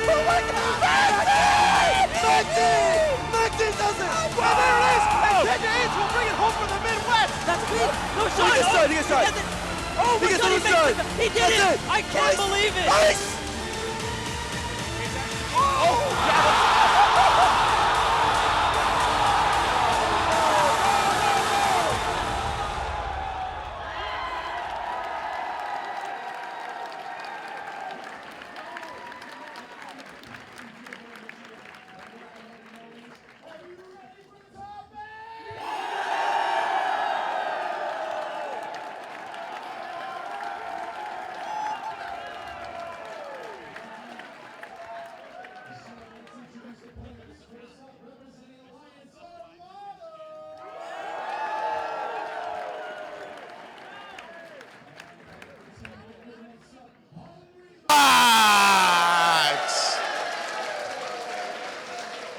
Oh my God! Maxi does it! And there it is! And Kenya Hayes will bring it home for the Midwest! That's clean! No shot! He gets done! Oh my God, he did it! I can't believe it! Nice!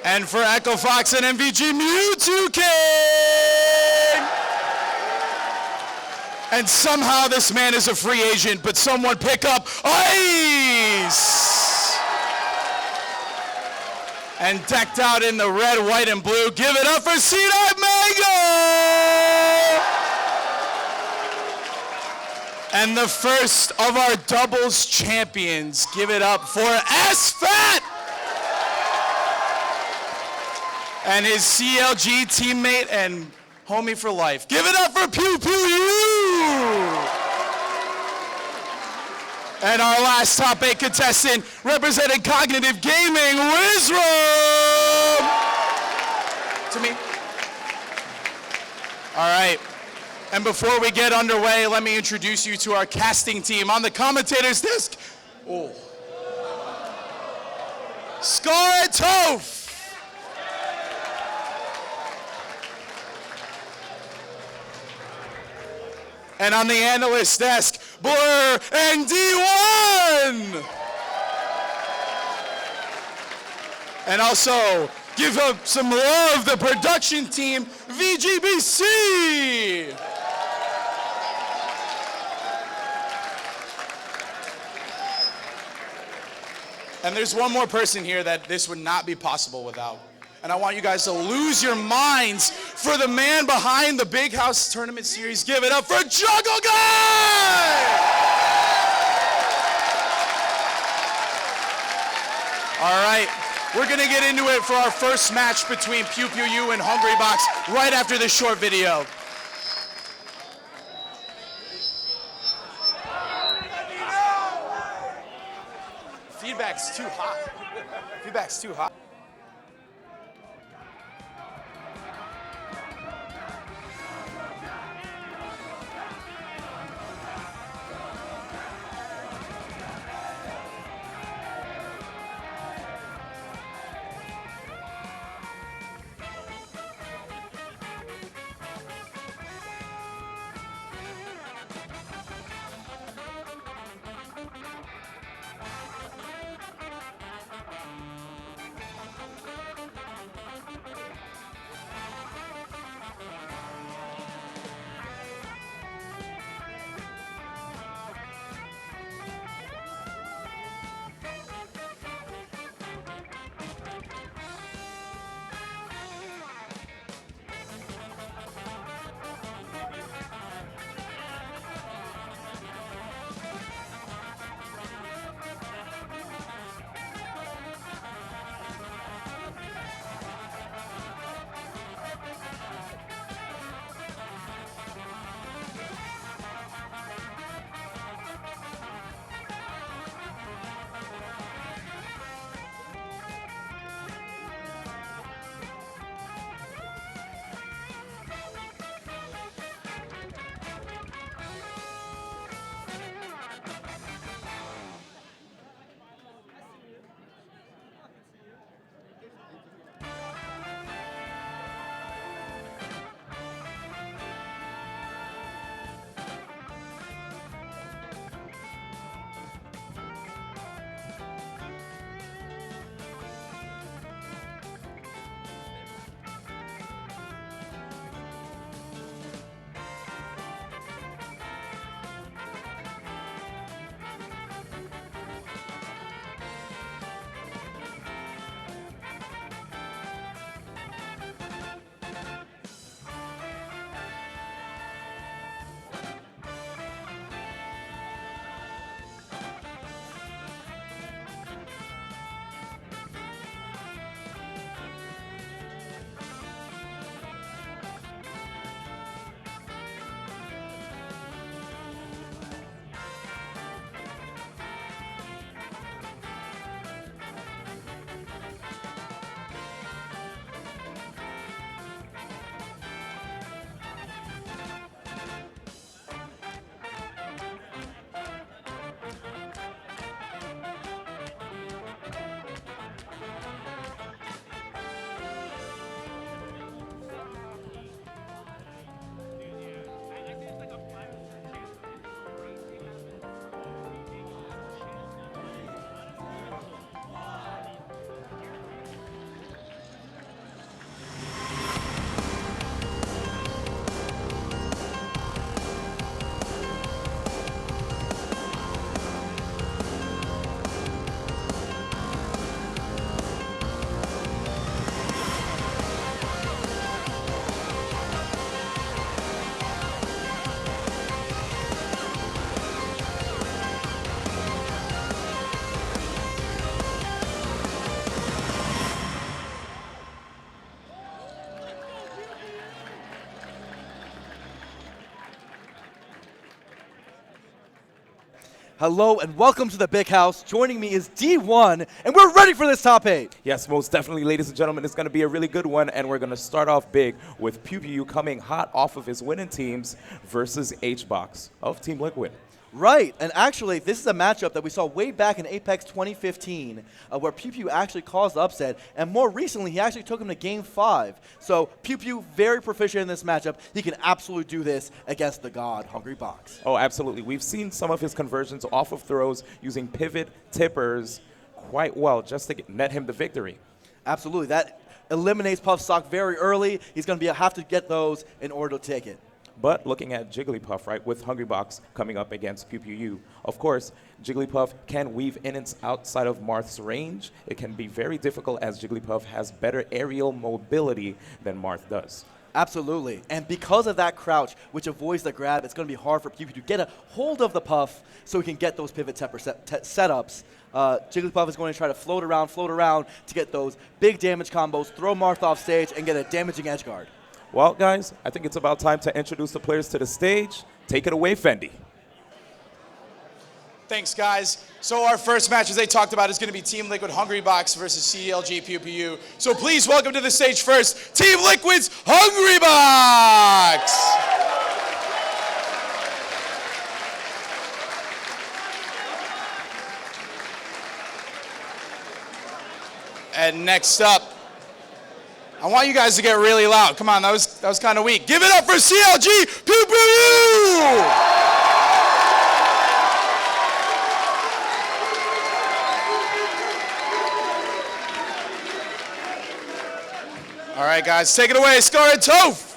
And for Echo Fox and VGBootCamp. And somehow this man is a free agent, but someone pick up Ice. And decked out in the red, white, and blue. Give it up for C-Dot Mango. And the first of our doubles champions. Give it up for SFAT. And his CLG teammate and homie for life. Give it up for PewPewU! And our last top 8 contestant, representing Cognitive Gaming, Wizrobe! To me. All right. And before we get underway, let me introduce you to our casting team. On the commentator's desk, Scar Toph. And on the analyst desk, Blur and D1! And also, give up some love, the production team, VGBC! And there's one more person here that this would not be possible without. And I want you guys to lose your minds for the man behind the Big House Tournament Series. Give it up for Juggle Guy! All right, we're gonna get into it for our first match between PewPewU and Hungrybox right after this short video. Feedback's too hot. Feedback's too hot. Hello and welcome to the Big House. Joining me is D1, and we're ready for this top 8. Yes, most definitely, ladies and gentlemen. It's going to be a really good one, and we're going to start off big with PewPewU coming hot off of his winning teams versus HBox of Team Liquid. Right, and actually, this is a matchup that we saw way back in Apex 2015, where PewPewU actually caused the upset, and more recently, he actually took him to Game 5. So PewPewU, very proficient in this matchup. He can absolutely do this against the god, Hungrybox. Oh, absolutely. We've seen some of his conversions off of throws using pivot tippers quite well just to net him the victory. Absolutely. That eliminates Puff stock very early. He's going to have to get those in order to take it. But looking at Jigglypuff, right, with Hungrybox coming up against PewPewU, of course, Jigglypuff can weave in and outside of Marth's range. It can be very difficult as Jigglypuff has better aerial mobility than Marth does. Absolutely. And because of that crouch, which avoids the grab, it's going to be hard for PewPewU to get a hold of the Puff so he can get those pivot setups. Jigglypuff is going to try to float around to get those big damage combos, throw Marth off stage, and get a damaging edge guard. Well, guys, I think it's about time to introduce the players to the stage. Take it away, Fendi. Thanks, guys. So our first match, as they talked about, is going to be Team Liquid Hungrybox versus CLG PewPewU. So please welcome to the stage first, Team Liquid's Hungrybox! And next up, I want you guys to get really loud. Come on, that was kind of weak. Give it up for CLG PewPewU! All right, guys, take it away, Scar and Toph.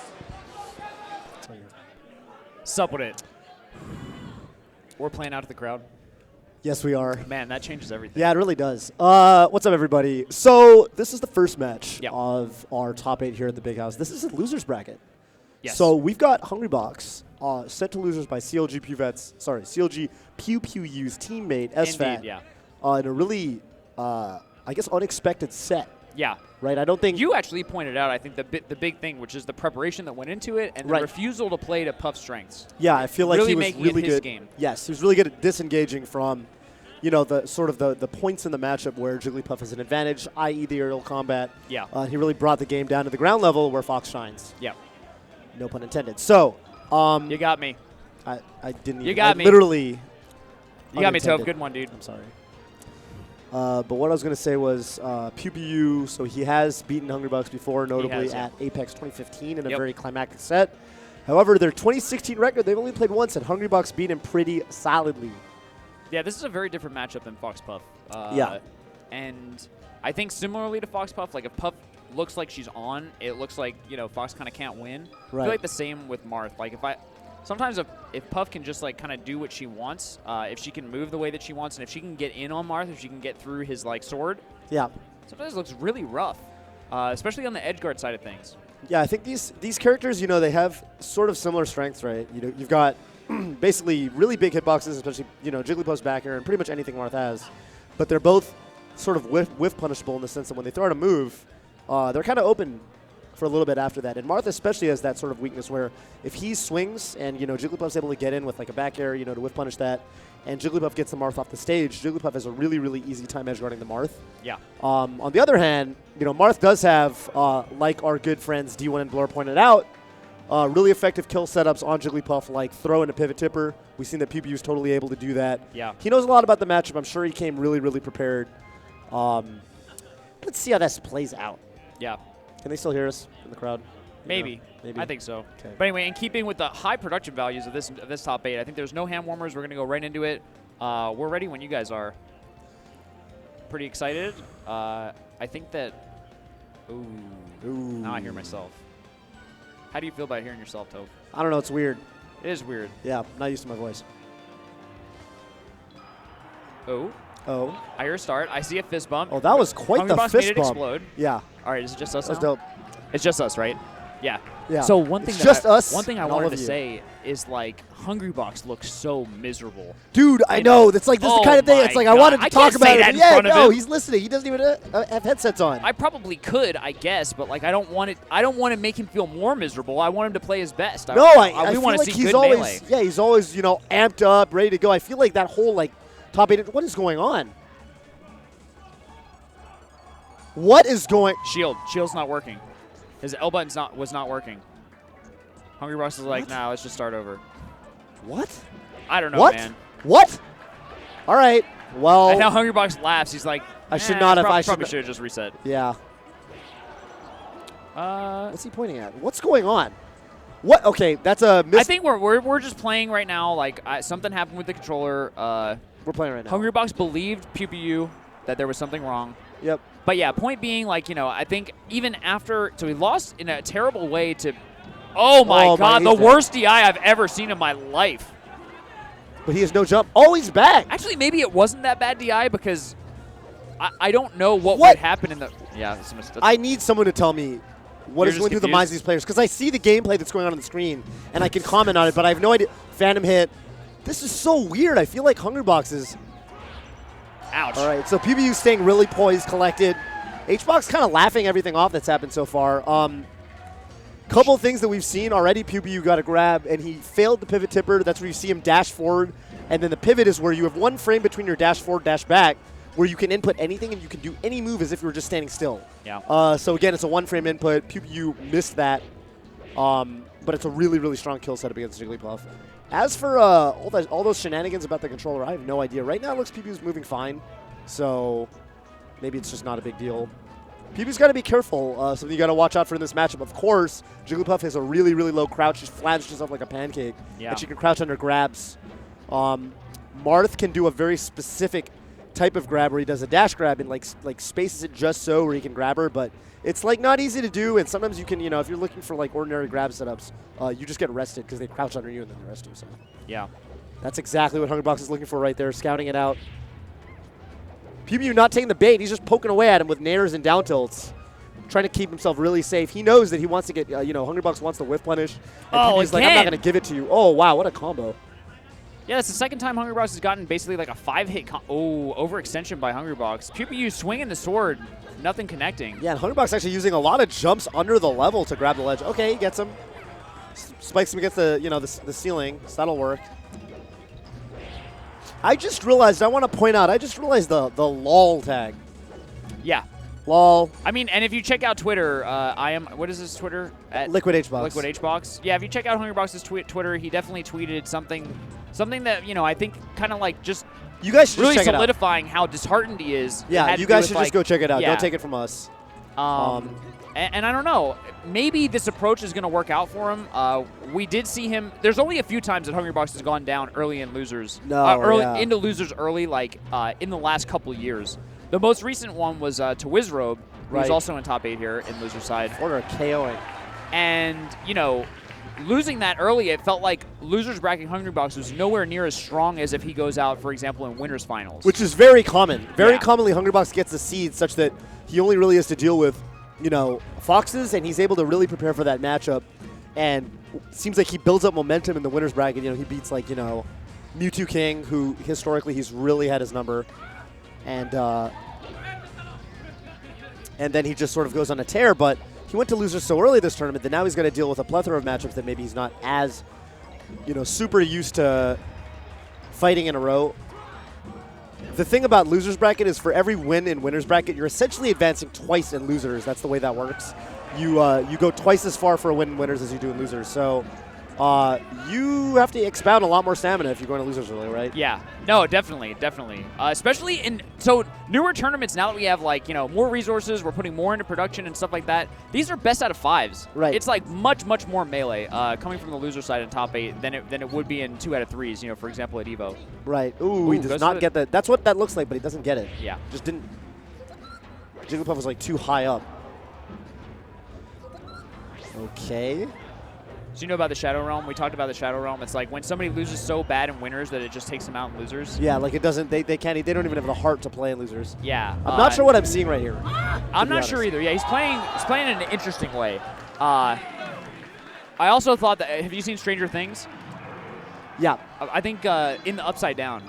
Sup with it. We're playing out to the crowd. Yes, we are. Man, that changes everything. Yeah, it really does. What's up, everybody? So this is the first match Yep. of our top 8 here at the Big House. This is a losers bracket. Yes. So we've got Hungrybox sent to losers by CLG PewPewU's teammate SFAT. Indeed, yeah. In a really, I guess, unexpected set. Yeah. Right. I don't think You actually pointed out, I think, the big thing, which is the preparation that went into it and the Right. refusal to play to Puff's strengths. Yeah, I feel like Really he was making it really his good. game. Yes, he was really good at disengaging from, the points in the matchup where Jigglypuff has an advantage, i.e. the aerial combat. Yeah. He really brought the game down to the ground level where Fox shines. Yeah. No pun intended. So, You got me. I didn't. You even, got I me. Literally. You got me, Toph. unintended. Good one, dude. I'm sorry. But what I was going to say was PewPewU, so he has beaten Hungrybox before, notably has, yeah. at Apex 2015 in a Yep. very climactic set. However, their 2016 record, they've only played once, and Hungrybox beat him pretty solidly. Yeah, this is a very different matchup than Fox Puff. Yeah. And I think similarly to Fox Puff, like if Puff looks like she's on, it looks like, Fox kind of can't win. I Right. feel like the same with Marth. Like sometimes if Puff can just like kind of do what she wants, if she can move the way that she wants, and if she can get in on Marth, if she can get through his like sword, Yeah. sometimes it looks really rough, especially on the edge guard side of things. Yeah, I think these characters, they have sort of similar strengths, right? You've got basically really big hitboxes, especially, Jigglypuff's back air and pretty much anything Marth has. But they're both sort of whiff punishable in the sense that when they throw out a move, they're kind of open for a little bit after that. And Marth especially has that sort of weakness where if he swings and, Jigglypuff's able to get in with like a back air, to whiff punish that, and Jigglypuff gets the Marth off the stage, Jigglypuff has a really, really easy time edge guarding the Marth. Yeah. On the other hand, Marth does have, like our good friends D1 and Blur pointed out, really effective kill setups on Jigglypuff, like throw in a pivot tipper. We've seen that PewPewU is totally able to do that. Yeah. He knows a lot about the matchup. I'm sure he came really, really prepared. Let's see how this plays out. Yeah. Can they still hear us in the crowd? Maybe. Maybe. I think so. Okay. But anyway, in keeping with the high production values of this top 8, I think there's no hand warmers. We're going to go right into it. We're ready when you guys are. Pretty excited. I think that... Ooh. Now I hear myself. How do you feel about hearing yourself, Toph? I don't know. It's weird. It is weird. Yeah, I'm not used to my voice. Oh. Oh. I hear a start. I see a fist bump. Oh, that was quite the Hungrybox fist made it bump. explode. Yeah. All right, is it just us That's now? dope. It's just us, right? Yeah. Yeah. So one thing It's just us One thing I and all wanted of to you. say is like Hungrybox looks so miserable. Dude, I know. It's like this is the kind of thing. my It's like I God. wanted to I talk can't about say it. that in Yeah, front of no, him. he's listening. He doesn't even have headsets on. I probably could, I guess, but like I don't want to make him feel more miserable. I want him to play his best. No, I we feel want to like see he's good always melee. he's always amped up, ready to go. I feel like that whole like Top 8. What is going on? What is going? Shield's not working. His L button's was not working. Hungrybox is like, nah, let's just start over. What? I don't know, What? man. What? All right. Well. And now Hungrybox laughs. He's like, I should not have. Probably should have just reset. Yeah. What's he pointing at? What's going on? What? Okay, that's a miss. I think we're just playing right now. Like something happened with the controller. We're playing right now. Hungrybox believed PewPewU that there was something wrong. Yep. But yeah, point being, like, you know, I think even after, so he lost in a terrible way to, oh my God, the worst DI I've ever seen in my life. But he has no jump. Oh, he's back. Actually, maybe it wasn't that bad DI because I don't know what would happen in the, yeah. I need someone to tell me what is going through the minds of these players, because I see the gameplay that's going on the screen and I can comment on it, but I have no idea. Phantom hit. This is so weird. I feel like Hungrybox is. Ouch. All right, so PewPewU staying really poised, collected. HBox kind of laughing everything off that's happened so far. Couple things that we've seen already. PewPewU got a grab, and he failed the pivot tipper. That's where you see him dash forward. And then the pivot is where you have one frame between your dash forward, dash back, where you can input anything and you can do any move as if you were just standing still. Yeah. So again, it's a one-frame input. PewPewU missed that. But it's a really, really strong kill setup against Jigglypuff. As for all those shenanigans about the controller, I have no idea. Right now, it looks PewPewU's moving fine. So maybe it's just not a big deal. PewPewU's got to be careful. Something you got to watch out for in this matchup. Of course, Jigglypuff has a really, really low crouch. She flattens herself like a pancake. Yeah. And she can crouch under grabs. Marth can do a very specific type of grab where he does a dash grab and like spaces it just so where he can grab her, but it's like not easy to do, and sometimes you can, you know, if you're looking for like ordinary grab setups, you just get arrested because they crouch under you and then they arrest you. So yeah, that's exactly what Hungrybox is looking for right there, scouting it out. PewPewU not taking the bait, he's just poking away at him with nairs and down tilts, trying to keep himself really safe. He knows that he wants to get, you know, Hungrybox wants to whiff punish, and PewPewU's like, I'm not going to give it to you. Oh, wow, what a combo. Yeah, it's the second time Hungrybox has gotten basically like a 5-hit overextension by Hungrybox. PewPewU swinging the sword, nothing connecting. Yeah, and Hungrybox actually using a lot of jumps under the level to grab the ledge. Okay, he gets him. Spikes him against the, you know, the ceiling. So that'll work. I just realized, I want to point out, I just realized the LOL tag. Yeah. LOL. I mean, and if you check out Twitter, what is his Twitter? At Liquid HBox. Liquid HBox. Yeah, if you check out Hungrybox's Twitter, he definitely tweeted something that, you know, I think kind of like just you guys should really check it out. solidifying how disheartened he is. Yeah, you guys should just go check it out. Yeah. Don't take it from us. And I don't know, maybe this approach is going to work out for him. We did see him. There's only a few times that Hungrybox has gone down early in losers. Into losers early, like in the last couple of years. The most recent one was to Wizrobe, who's also in top 8 here in loser side. Order KOing. And, you know, losing that early, it felt like losers bracket Hungrybox was nowhere near as strong as if he goes out, for example, in winners finals. Which is very common. Very commonly, Hungrybox gets the seed such that he only really has to deal with, you know, Foxes, and he's able to really prepare for that matchup. And it seems like he builds up momentum in the winners bracket. You know, he beats, like, you know, Mewtwo King, who historically he's really had his number. And then he just sort of goes on a tear, but he went to losers so early this tournament that now he's going to deal with a plethora of matchups that maybe he's not as, you know, super used to fighting in a row. The thing about losers bracket is for every win in winners bracket, you're essentially advancing twice in losers. That's the way that works. You go twice as far for a win in winners as you do in losers. So you have to expound a lot more stamina if you're going to losers early, right? Yeah. No, definitely. Especially in newer tournaments, now that we have, like, you know, more resources, we're putting more into production and stuff like that. These are best out of 5s. Right. It's like much more melee coming from the loser side in top 8 than it would be in 2 out of 3s. You know, for example, at Evo. Right. Ooh, he does not get that. That's what that looks like, but he doesn't get it. Yeah. Just didn't. Jigglypuff was like too high up. Okay. So you know about the Shadow Realm? We talked about the Shadow Realm. It's like when somebody loses so bad in winners that it just takes them out in losers. Yeah, like it doesn't. They can't. They don't even have the heart to play in losers. Yeah. I'm not sure what I'm seeing right here. I'm not sure either. Yeah, he's playing in an interesting way. I also thought that. Have you seen Stranger Things? Yeah. I think in the Upside Down.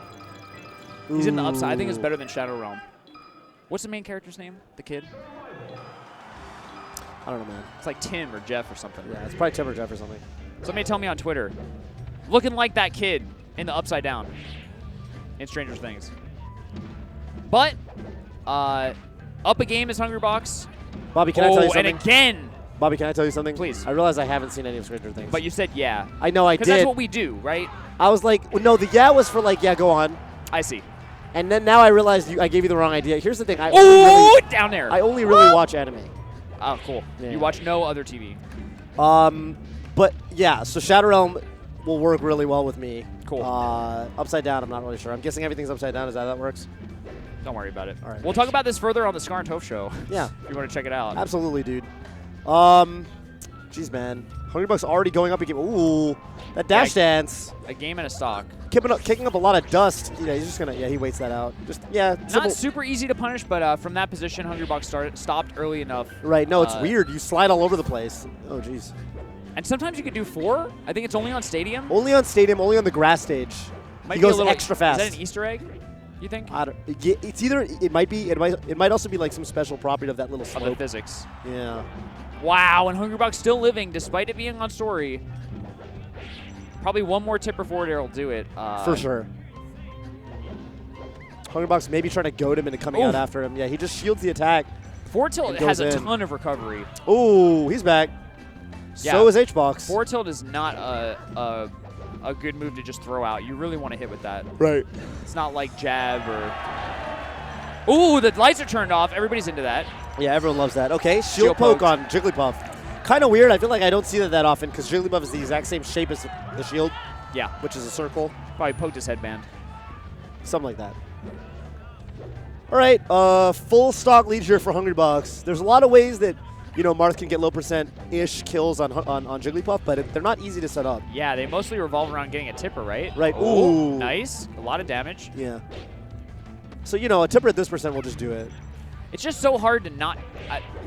He's in the Upside. I think it's better than Shadow Realm. What's the main character's name? The kid? I don't know, man. It's like Tim or Jeff or something. Yeah, it's probably Tim or Jeff or something. Somebody tell me on Twitter. Looking like that kid in the Upside Down in Stranger Things. But up a game is Hungrybox. Bobby, can I tell you something? And again. Bobby, can I tell you something? Please. I realize I haven't seen any of Stranger Things. But you said yeah. I know I did. Because that's what we do, right? I was like, well, no, the yeah was for like, yeah, go on. I see. And then now I realized I gave you the wrong idea. Here's the thing. Down there. I only really watch anime. Oh, cool. Yeah. You watch no other TV. But yeah, so Shadow Realm will work really well with me. Cool. Upside down, I'm not really sure. I'm guessing everything's upside down. Is that how that works? Don't worry about it. All right. We'll talk about this further on the Scar and Toph show. Yeah. If you want to check it out. Absolutely, dude. Jeez, man. Hungrybox already going up again. Ooh, that dash dance. A game and a stock. Kicking up a lot of dust. Yeah, he's just gonna. Yeah, he waits that out. Just Not super easy to punish, but from that position, Hungrybox stopped early enough. Right. No, it's weird. You slide all over the place. Oh, jeez. And sometimes you could do 4. I think it's only on Stadium. Only on Stadium. Only on the grass stage. Might he be goes a little, extra fast. Is that an Easter egg? You think? I don't. It's either. It might be. It might also be like some special property of that little Of slope. the physics. Yeah. Wow, and Hungrybox still living despite it being on story. Probably one more tipper forward air will do it. For sure. Hungrybox maybe trying to goad him into coming out after him. Yeah, he just shields the attack. Forward tilt has a ton of recovery. Ooh, he's back. Yeah. So is H-Box. Forward tilt is not a good move to just throw out. You really want to hit with that. Right. It's not like jab or... Ooh, the lights are turned off. Everybody's into that. Yeah, everyone loves that. Okay, shield poke on Jigglypuff. Kind of weird. I feel like I don't see that often because Jigglypuff is the exact same shape as the shield. Yeah. Which is a circle. Probably poked his headband. Something like that. All right, full stock lead here for Hungrybox. There's a lot of ways that, Marth can get low percent-ish kills on Jigglypuff, but they're not easy to set up. Yeah, they mostly revolve around getting a tipper, right? Right. Ooh. Ooh. Nice. A lot of damage. Yeah. So, a tipper at this percent will just do it. It's just so hard to not,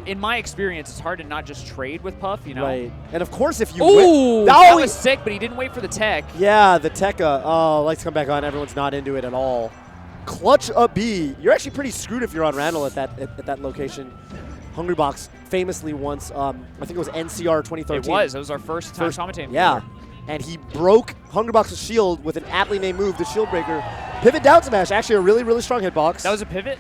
in my experience, it's hard to not just trade with Puff, Right. And of course, if you Ooh, that was sick, but he didn't wait for the tech. Yeah, the tech, lights come back on. Everyone's not into it at all. Clutch up B. You're actually pretty screwed if you're on Randall at that location. Hungrybox famously once, I think it was NCR 2013. It was our first time commentating. Yeah. And he broke Hungrybox's shield with an aptly named move, the shield breaker. Pivot down smash, actually a really, really strong hitbox. That was a pivot?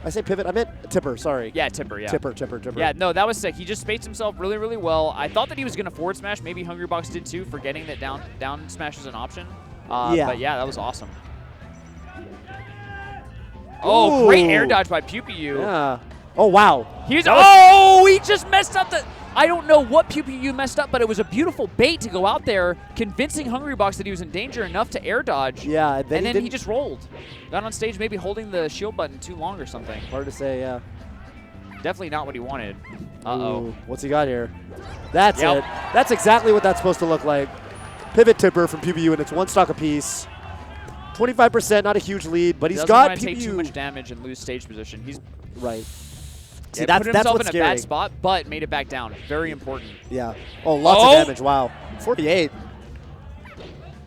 I say pivot, I meant tipper, sorry. Yeah, tipper, yeah. Tipper. Yeah, no, that was sick. He just spaced himself really, really well. I thought that he was going to forward smash. Maybe Hungrybox did too, forgetting that down smash is an option. But yeah, that was awesome. Oh, great air dodge by PewPewU. Yeah. Oh, wow. He just messed up the... I don't know what PewPewU messed up, but it was a beautiful bait to go out there, convincing Hungrybox that he was in danger enough to air dodge. Yeah, and then he just rolled. Got on stage maybe holding the shield button too long or something. Hard to say, yeah. Definitely not what he wanted. Uh-oh. Ooh, what's he got here? That's it. That's exactly what that's supposed to look like. Pivot tipper from PewPewU, and it's one stock apiece. 25%, not a huge lead, but he's got PewPewU. Doesn't want to take too much damage and lose stage position. He's right. See, put himself in a bad spot, but made it back down. Very important. Yeah. Oh, lots of damage. Wow. 48.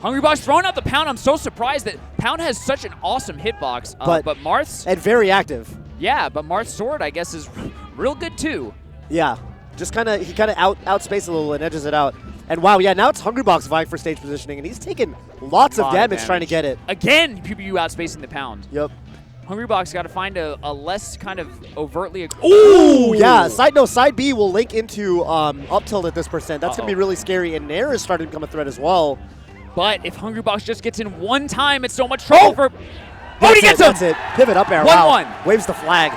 Hungrybox throwing out the pound. I'm so surprised that Pound has such an awesome hitbox. But Marth's... And very active. Yeah, but Marth's sword, I guess, is real good too. Yeah. Just kind of, he kind of outspaces a little and edges it out. And wow, yeah, now it's Hungrybox vying for stage positioning, and he's taking lots of damage trying to get it. Again, PewPewU outspacing the Pound. Yep. Hungrybox got to find a less kind of overtly... Ooh! Yeah, side B will link into up tilt at this percent. That's going to be really scary, and Nair is starting to become a threat as well. But if Hungrybox just gets in one time, it's so much trouble for... Oh, he gets him! That's it. Pivot up air. 1-1. Waves the flag.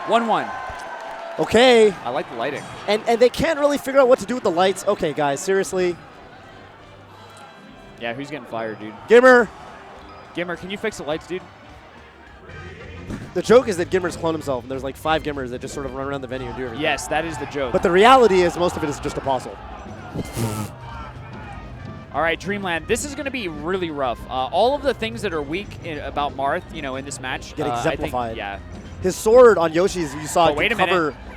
1-1. Okay. I like the lighting. And they can't really figure out what to do with the lights. Okay, guys, seriously. Yeah, who's getting fired, dude? Gimmer, can you fix the lights, dude? The joke is that Gimmer's cloned himself, and there's like 5 Gimmers that just sort of run around the venue and do everything. Yes, that is the joke. But the reality is most of it is just Apostle. All right, Dreamland, this is going to be really rough. All of the things that are weak about Marth, in this match, get exemplified. I think, yeah. His sword on Yoshi's, you saw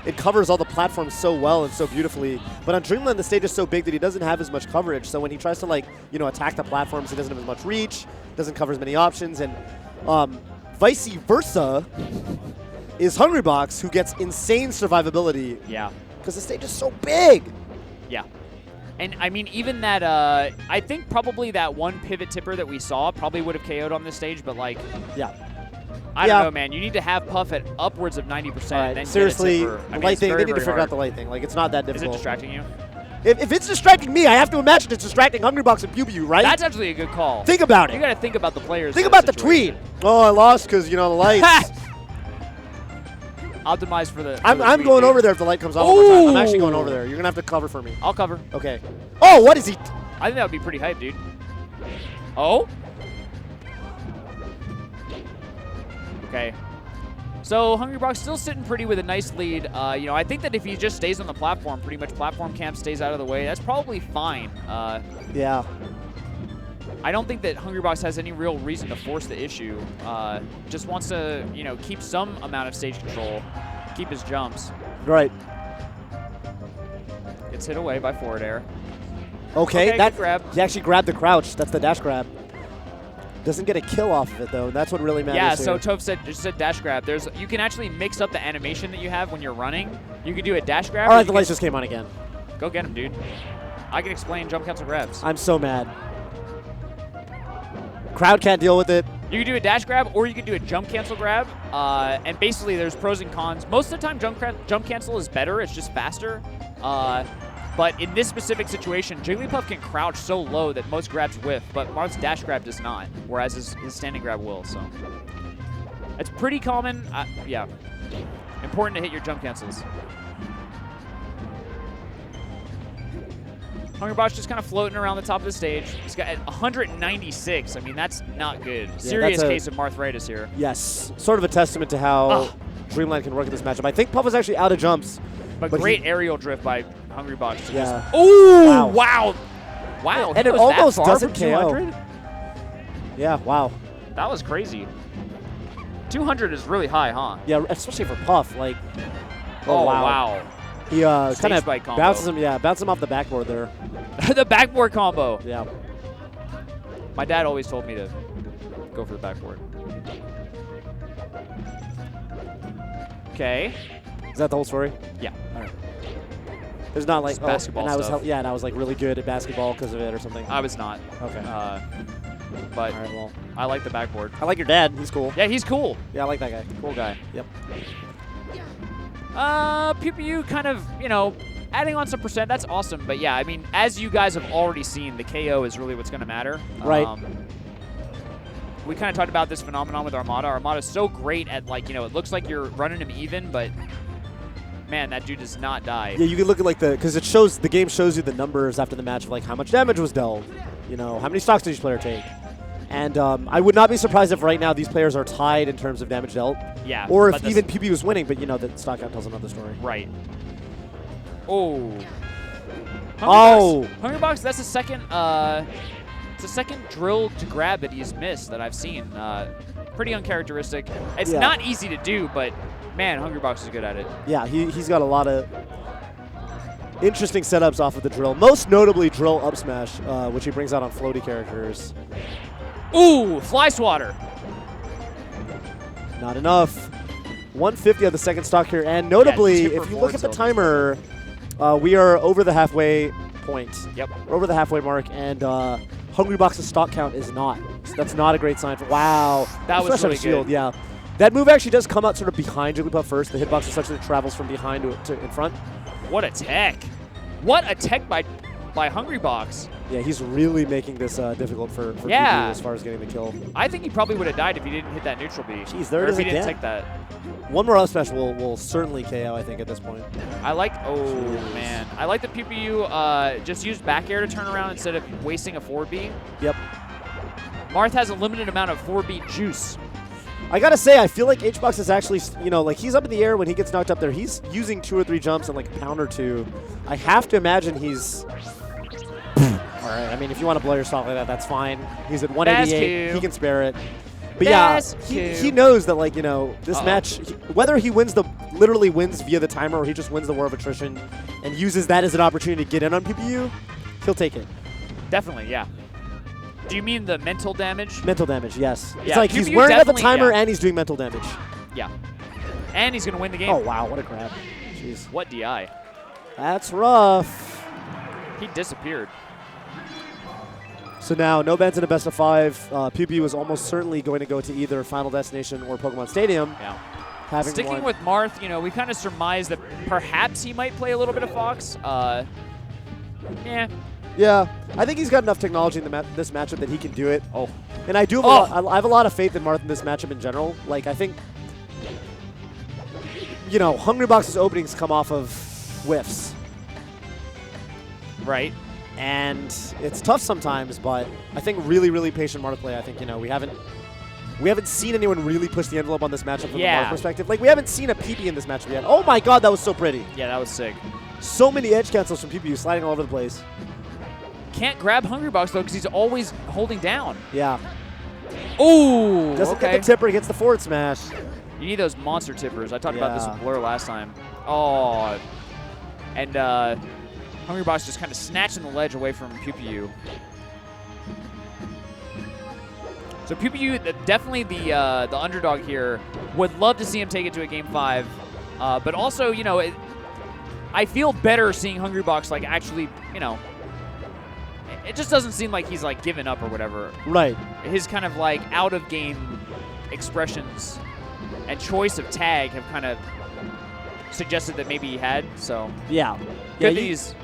it covers all the platforms so well and so beautifully. But on Dreamland, the stage is so big that he doesn't have as much coverage. So when he tries to attack the platforms, he doesn't have as much reach, doesn't cover as many options, and vice versa is Hungrybox, who gets insane survivability. Yeah. Because the stage is so big. Yeah. And, I mean, even that, I think probably that one pivot tipper that we saw probably would have KO'd on this stage, but, Yeah. I don't know, man. You need to have Puff at upwards of 90%. All And right, then seriously, get it to the light thing, they need to figure out the light thing. Like, it's not that Is it difficult. distracting you? If it's distracting me, I have to imagine it's distracting Hungrybox and PewPewU, right? That's actually a good call. Think about it. You got to think about the players. Think about the tweet. Oh, I lost because, you know, the lights. Optimize for the. I'm tweet, going dude. over there if the light comes on one more time. I'm actually going over there. You're going to have to cover for me. I'll cover. Okay. Oh, what is he? I think that would be pretty hype, dude. Oh? Okay. So Hungrybox still sitting pretty with a nice lead. You know, I think that if he just stays on the platform, pretty much platform camp stays out of the way, that's probably fine. Yeah. I don't think that Hungrybox has any real reason to force the issue. Just wants to, you know, keep some amount of stage control, keep his jumps. Right. Gets hit away by forward air. Okay, that grab. He actually grabbed the crouch. That's the dash grab. Doesn't get a kill off of it though. That's what really matters. Yeah, so here. Toph just said dash grab. You can actually mix up the animation that you have when you're running. You can do a dash grab. All right, the lights just came on again. Go get him, dude. I can explain jump cancel grabs. I'm so mad. Crowd can't deal with it. You can do a dash grab or you can do a jump cancel grab. And basically there's pros and cons. Most of the time jump cancel is better. It's just faster. But in this specific situation, Jigglypuff can crouch so low that most grabs whiff, but Marth's dash grab does not, whereas his standing grab will, so. It's pretty common. Yeah. Important to hit your jump cancels. Hungrybox just kind of floating around the top of the stage. He's got 196. I mean, that's not good. Yeah, Serious that's case of Marthritis here. Yes, sort of a testament to how Dreamland can work in this matchup. I think Puff is actually out of jumps. But great aerial drift by Hungrybox. Yeah. Ooh, wow. Wow. And he it was almost that far doesn't from KO. 200? Yeah, wow. That was crazy. 200 is really high, huh? Yeah, especially for Puff. Like, Oh, wow. He kind Stage of spike combo. bounces him off the backboard there. The backboard combo. Yeah. My dad always told me to go for the backboard. Okay. Is that the whole story? Yeah. All right. There's not like basketball and I was stuff. and I was like really good at basketball because of it or something. I was not. Okay. But All right, well, I like the backboard. I like your dad. He's cool. Yeah, he's cool. Yeah, I like that guy. Cool guy. Yep. PewPewU kind of, you know, adding on some percent, that's awesome. But yeah, I mean, as you guys have already seen, the KO is really what's going to matter. Right. We kind of talked about this phenomenon with Armada. Armada's so great at, like, you know, it looks like you're running him even, but man, that dude does not die. Yeah, you can look at like because the game shows you the numbers after the match of like how much damage was dealt, you know, how many stocks did each player take. And I would not be surprised if right now these players are tied in terms of damage dealt. Yeah. Or if even PewPewU was winning, but you know, the stock count tells another story. Right. Oh. Hungrybox, that's the second, it's the second drill to grab that he's missed that I've seen. Pretty uncharacteristic. It's not easy to do, but man, Hungrybox is good at it. Yeah, he's got a lot of interesting setups off of the drill. Most notably drill up smash, which he brings out on floaty characters. Ooh, fly swatter. Not enough. 150 of the second stock here, and notably, tipper if you look at the forward timer, we are over the halfway point. Yep. We're over the halfway mark, and Hungrybox's stock count is not. So that's not a great sign for. Wow. That was really shield, good. Yeah. That move actually does come out sort of behind Jigglypuff first. The hitbox essentially travels from behind to in front. What a tech. What a tech by Hungrybox. Yeah, he's really making this difficult for Yeah. PewPewU as far as getting the kill. I think he probably would have died if he didn't hit that neutral B. Jeez, there or it if is he didn't again. take that. One more up smash will certainly KO, I think, at this point. I like, oh man. I like that PewPewU just used back air to turn around instead of wasting a forward B. Yep. Marth has a limited amount of forward B juice. I gotta say, I feel like HBox is actually, you know, like he's up in the air when he gets knocked up there. He's using 2 or 3 jumps and like a pound or 2. I have to imagine he's. All right, I mean, if you want to blow your stock like that, that's fine. He's at 188. He can spare it. But yeah, he knows that, like, you know, this match, whether he literally wins via the timer or he just wins the war of attrition and uses that as an opportunity to get in on PewPewU, he'll take it. Definitely, yeah. Do you mean the mental damage? Mental damage, yes. Yeah, It's like he's PewPewU wearing out the definitely, timer yeah. and he's doing mental damage. Yeah. And he's going to win the game. Oh, wow, what a grab. Jeez. What DI? That's rough. He disappeared. So now, no bans in a best of 5. PewPewU is almost certainly going to go to either Final Destination or Pokemon Stadium. Yeah. Having Sticking won. with Marth, you know, we kind of surmised that perhaps he might play a little bit of Fox. Yeah. Yeah, I think he's got enough technology in this matchup that he can do it. Oh. And I do have I have a lot of faith in Marth in this matchup in general. Like, I think, you know, Hungrybox's openings come off of whiffs. Right. And it's tough sometimes, but I think really, really patient Marth play. I think, you know, we haven't seen anyone really push the envelope on this matchup from the Marth perspective. Like, we haven't seen a PP in this matchup yet. Oh my god, that was so pretty. Yeah, that was sick. So many edge cancels from PewPewU sliding all over the place. Can't grab Hungrybox, though, because he's always holding down. Yeah. Ooh, Doesn't okay. get the tipper, gets the forward smash. You need those monster tippers. I talked about this Yeah. with Blur last time. Oh. And Hungrybox just kind of snatching the ledge away from PewPewU. So PewPewU, definitely the underdog here. Would love to see him take it to a Game 5. But also, you know, I feel better seeing Hungrybox, like, actually, you know, it just doesn't seem like he's, like, given up or whatever. Right. His kind of, like, out-of-game expressions and choice of tag have kind of suggested that maybe he had, so. Yeah. Good that he's.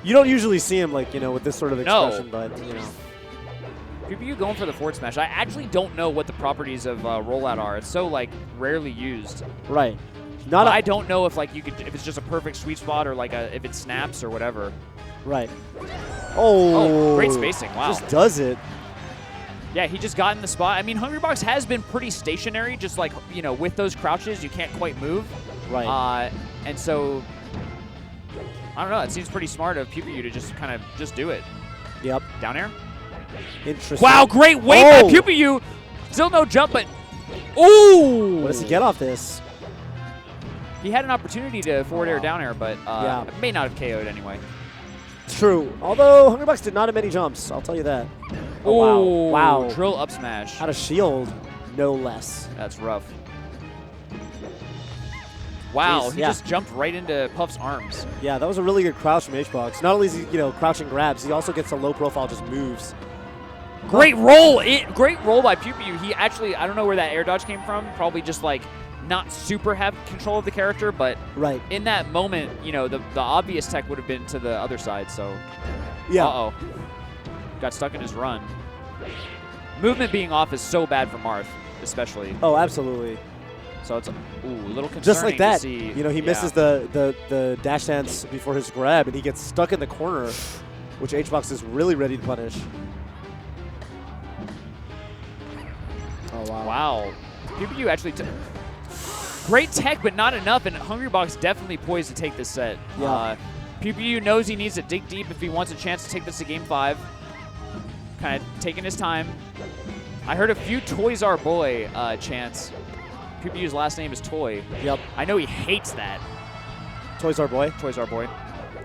You don't usually see him, like, you know, with this sort of No. expression, but, you know. PewPewU going for the forward smash. I actually don't know what the properties of rollout are. It's so, like, rarely used. Right. I don't know if, like, if it's just a perfect sweet spot or, like, if it snaps or whatever. Right. Oh. Great spacing. Wow. Just does it. Yeah, he just got in the spot. I mean, Hungrybox has been pretty stationary, just like, you know, with those crouches, you can't quite move. Right. And so, I don't know, it seems pretty smart of PewPewU to just kind of just do it. Yep. Down air? Interesting. Wow, great weight by PewPewU. Still no jump, but, ooh! What does he get off this? He had an opportunity to forward air, down air, but may not have KO'd anyway. True. Although, Hungrybox did not have many jumps, I'll tell you that. Oh, wow. Wow. Drill up smash. Out of shield, no less. That's rough. Wow, he just jumped right into Puff's arms. Yeah, that was a really good crouch from HBox. Not only is he, you know, crouching grabs, he also gets a low profile, just moves. Great roll! Great roll by PewPewU. He actually, I don't know where that air dodge came from. Probably just like not super have control of the character, but in that moment, you know, the obvious tech would have been to the other side, so. Yeah. Uh-oh. Got stuck in his run. Movement being off is so bad for Marth, especially. Oh, absolutely. So it's a little concerning just like that. to see. You know, he misses the dash dance before his grab, and he gets stuck in the corner, which HBox is really ready to punish. Oh, wow. Wow. PewPewU actually great tech, but not enough, and Hungrybox definitely poised to take this set. Yeah. PewPewU knows he needs to dig deep if he wants a chance to take this to Game 5. Kind of taking his time. I heard a few Toys R Boy chants. PewPewU's last name is Toy. Yep. I know he hates that. Toys R Boy? Toys R Boy.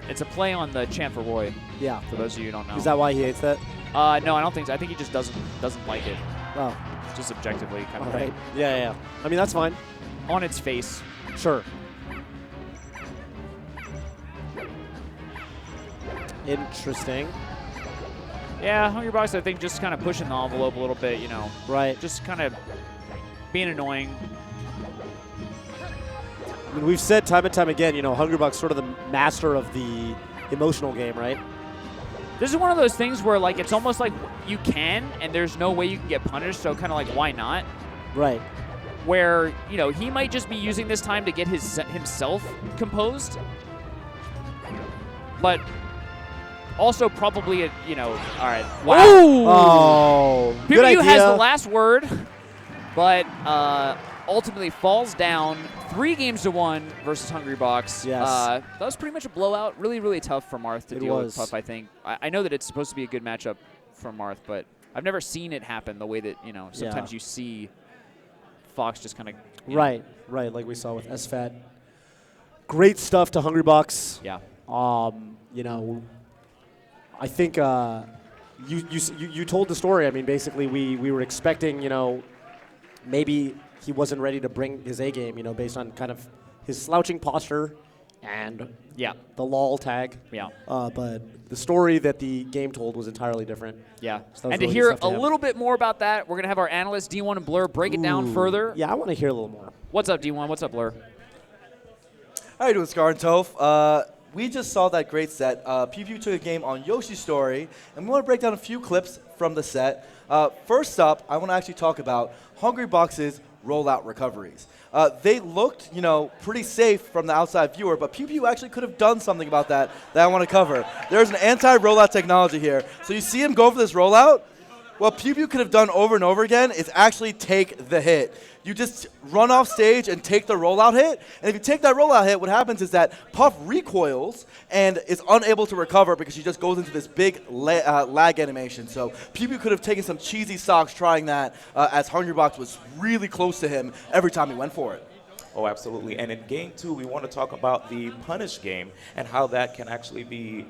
It's a play on the chant for Roy. Yeah. For those of you who don't know. Is that why he hates that? No, I don't think so. I think he just doesn't like it. Oh. Just objectively kind of All thing. right. Yeah. I mean, that's fine. On its face. Sure. Interesting. Yeah, Hungrybox, I think, just kind of pushing the envelope a little bit, you know. Right. Just kind of being annoying. I mean, we've said time and time again, you know, Hungrybox sort of the master of the emotional game, right? This is one of those things where, like, it's almost like you can, and there's no way you can get punished, so kind of like, why not? Right. Where, you know, he might just be using this time to get himself composed. But also probably, you know, all right. Wow. Oh, good idea. PewPewU has the last word, but ultimately falls down 3-1 versus Hungrybox. Yes. That was pretty much a blowout. Really, really tough for Marth to deal with Puff, I think. I know that it's supposed to be a good matchup for Marth, but I've never seen it happen the way that, you know, sometimes you see Fox just kind of. Right, like we saw with SFAT. Great stuff to Hungrybox. Yeah. You know, I think you told the story. I mean, basically, we were expecting, you know, maybe he wasn't ready to bring his A game, you know, based on kind of his slouching posture and Yeah. the lol tag. Yeah. But the story that the game told was entirely different. Yeah. So that was And to really hear good stuff a to have. little bit more about that, we're going to have our analyst, D1 and Blur, break it down further. Yeah, I want to hear a little more. What's up, D1? What's up, Blur? How you doing, Scar and Toph? We just saw that great set. PewPew took a game on Yoshi's Story, and we want to break down a few clips from the set. First up, I want to actually talk about Hungrybox's rollout recoveries. They looked, pretty safe from the outside viewer, but PewPew actually could have done something about that I want to cover. There's an anti-rollout technology here. So you see him go for this rollout? What PewPew could have done over and over again is actually take the hit. You just run off stage and take the rollout hit, and if you take that rollout hit, what happens is that Puff recoils and is unable to recover because she just goes into this big lag animation. So PewPew could have taken some cheesy stocks trying that, as Hungrybox was really close to him every time he went for it. Oh, absolutely. And in game 2, we want to talk about the punish game and how that can actually be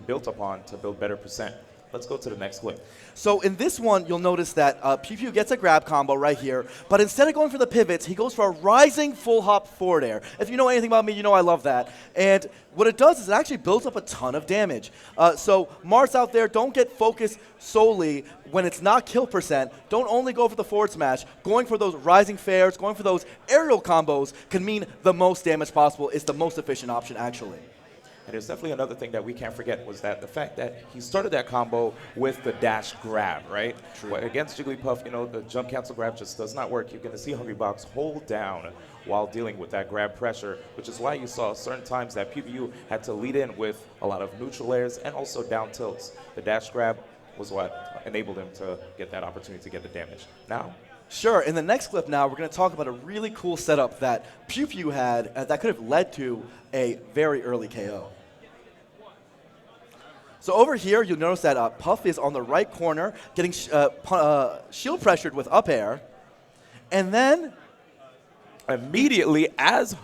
built upon to build better percent. Let's go to the next clip. So in this one, you'll notice that PewPew gets a grab combo right here, but instead of going for the pivots, he goes for a rising full hop forward air. If you know anything about me, you know I love that. And what it does is it actually builds up a ton of damage. So Marths out there, don't get focused solely when it's not kill percent. Don't only go for the forward smash. Going for those rising fares, going for those aerial combos can mean the most damage possible. It's the most efficient option, actually. And there's definitely another thing that we can't forget was that the fact that he started that combo with the dash grab, right? True. Against Jigglypuff, the jump cancel grab just does not work. You're going to see Hungrybox hold down while dealing with that grab pressure, which is why you saw certain times that PewPew had to lead in with a lot of neutral airs and also down tilts. The dash grab was what enabled him to get that opportunity to get the damage. Now, sure. In the next clip now, we're going to talk about a really cool setup that PewPew had that could have led to a very early KO. So over here, you'll notice that Puff is on the right corner, getting shield pressured with up air. And then immediately, as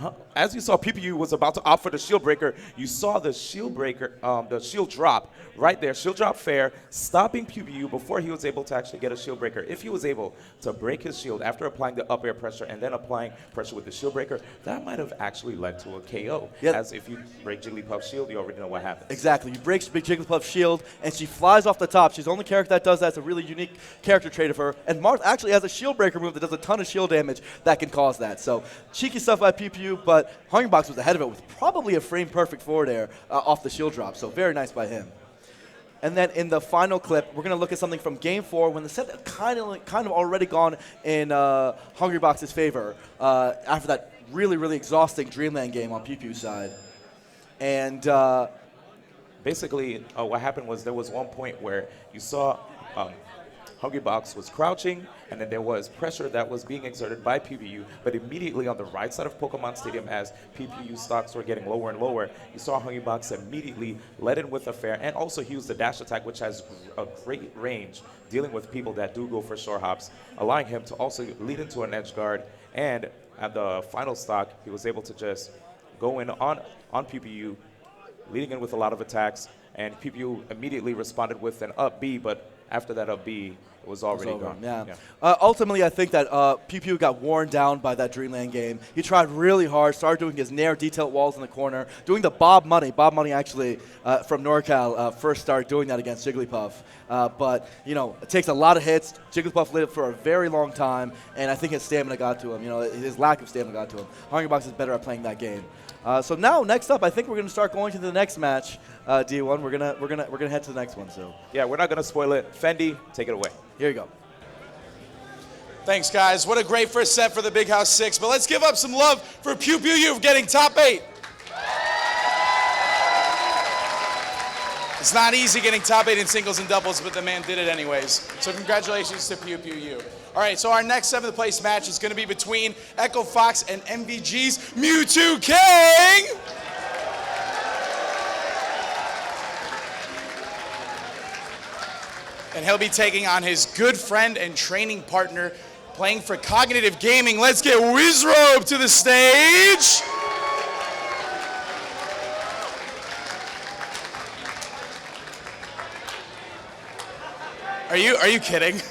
you saw PewPew was about to opt for the shield breaker, you saw the shield breaker, the shield drop right there, shield drop fair, stopping PewPew before he was able to actually get a shield breaker. If he was able to break his shield after applying the up air pressure and then applying pressure with the shield breaker, that might have actually led to a KO. Yep. As if you break Jigglypuff's shield, you already know what happens. Exactly. You break Jigglypuff's shield, and she flies off the top. She's the only character that does that. It's a really unique character trait of her. And Marth actually has a shield breaker move that does a ton of shield damage that can cause that. So cheeky stuff by PewPew, but Hungrybox was ahead of it with probably a frame-perfect forward air off the shield drop. So very nice by him. And then in the final clip, we're going to look at something from Game 4 when the set had kind of already gone in Hungrybox's favor after that really, really exhausting Dreamland game on PewPew's side. And basically, what happened was there was one point where you saw Hungrybox was crouching, and then there was pressure that was being exerted by PewPew, but immediately on the right side of Pokemon Stadium, as PewPew stocks were getting lower and lower, you saw Hungrybox immediately let in with a fair, and also he used the dash attack, which has a great range, dealing with people that do go for short hops, allowing him to also lead into an edge guard, and at the final stock, he was able to just go in on PewPew, leading in with a lot of attacks, and PewPew immediately responded with an up B, but after that up B, it was already gone. Yeah. Ultimately, I think that PewPew got worn down by that Dreamland game. He tried really hard, started doing his Nair detailed walls in the corner, doing the Bob Money. Bob Money actually from NorCal first started doing that against Jigglypuff. But, it takes a lot of hits. Jigglypuff lived for a very long time, and I think his stamina got to him. His lack of stamina got to him. Hungrybox is better at playing that game. So now, next up, I think we're going to start going to the next match. D1, we're gonna head to the next one. So yeah, we're not gonna spoil it. Fendi, take it away. Here you go. Thanks, guys. What a great first set for the Big House 6. But let's give up some love for PewPewU getting top 8. It's not easy getting top 8 in singles and doubles, but the man did it anyways. So congratulations to PewPewU. All right, so our next 7th place match is going to be between Echo Fox and MVG's Mewtwo King. And he'll be taking on his good friend and training partner, playing for Cognitive Gaming. Let's get Wizrobe to the stage. Are you kidding?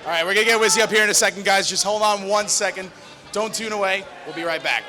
All right, we're going to get Wizzy up here in a second, guys. Just hold on 1 second. Don't tune away. We'll be right back.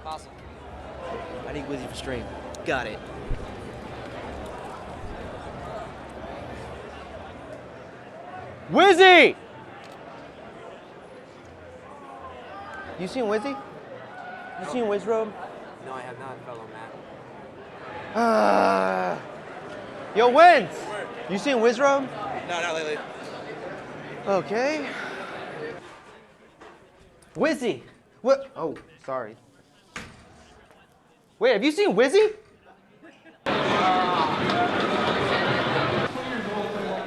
Awesome. I need Wizzy for stream. Got it. Wizzy! You seen Wizzy? You seen Wizrobe? No, I have not, fellow Matt. Yo, Wins! You seen Wizrobe? No, not lately. Okay. Wizzy! What? Oh, sorry. Wait, have you seen Wizzy?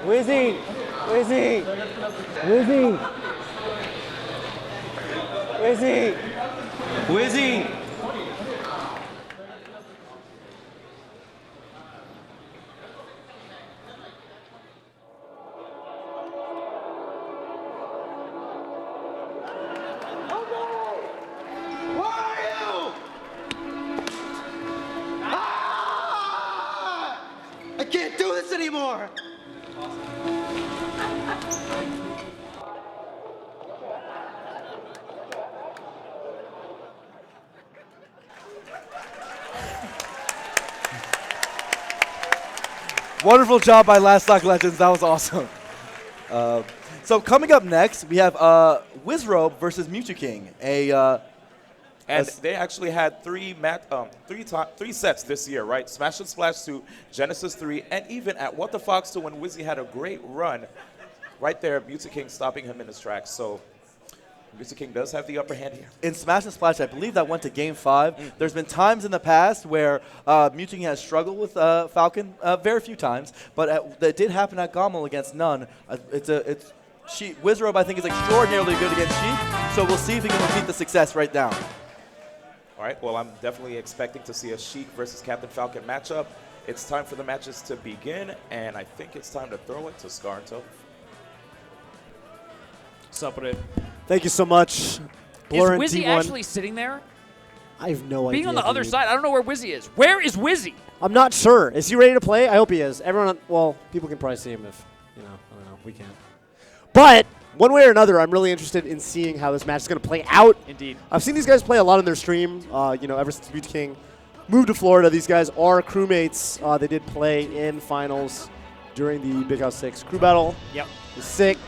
Wizzy! Wizzy! Wizzy! Wizzy! Wizzy! I can't do this anymore! Wonderful job by Last Stock Legends. That was awesome. So coming up next, we have Wizrobe versus MewTwo And they actually had three sets this year, right? Smash and Splash 2, Genesis 3, and even at What the Fox 2 when Wizzy had a great run, right there, MewTwo stopping him in his tracks. So MewTwo does have the upper hand here. In Smash and Splash, I believe that went to Game 5. There's been times in the past where MewTwo has struggled with Falcon, very few times, but that did happen at Gommel against None. Wizrobe, I think, is extraordinarily good against Sheep, so we'll see if he can repeat the success right now. All right, well, I'm definitely expecting to see a Sheik versus Captain Falcon matchup. It's time for the matches to begin, and I think it's time to throw it to Scar and Toph. Sup with it. Thank you so much. Is Blur and Wizzy T1. actually sitting there? I have no idea. Being on the other dude. side, I don't know where Wizzy is. Where is Wizzy? I'm not sure. Is he ready to play? I hope he is. Everyone, well, people can probably see him if, I don't know, we can't. But one way or another, I'm really interested in seeing how this match is going to play out. Indeed. I've seen these guys play a lot on their stream. Ever since VGBootCamp moved to Florida, these guys are crewmates. They did play in finals during the Big House 6 crew battle. Yep. It was sick.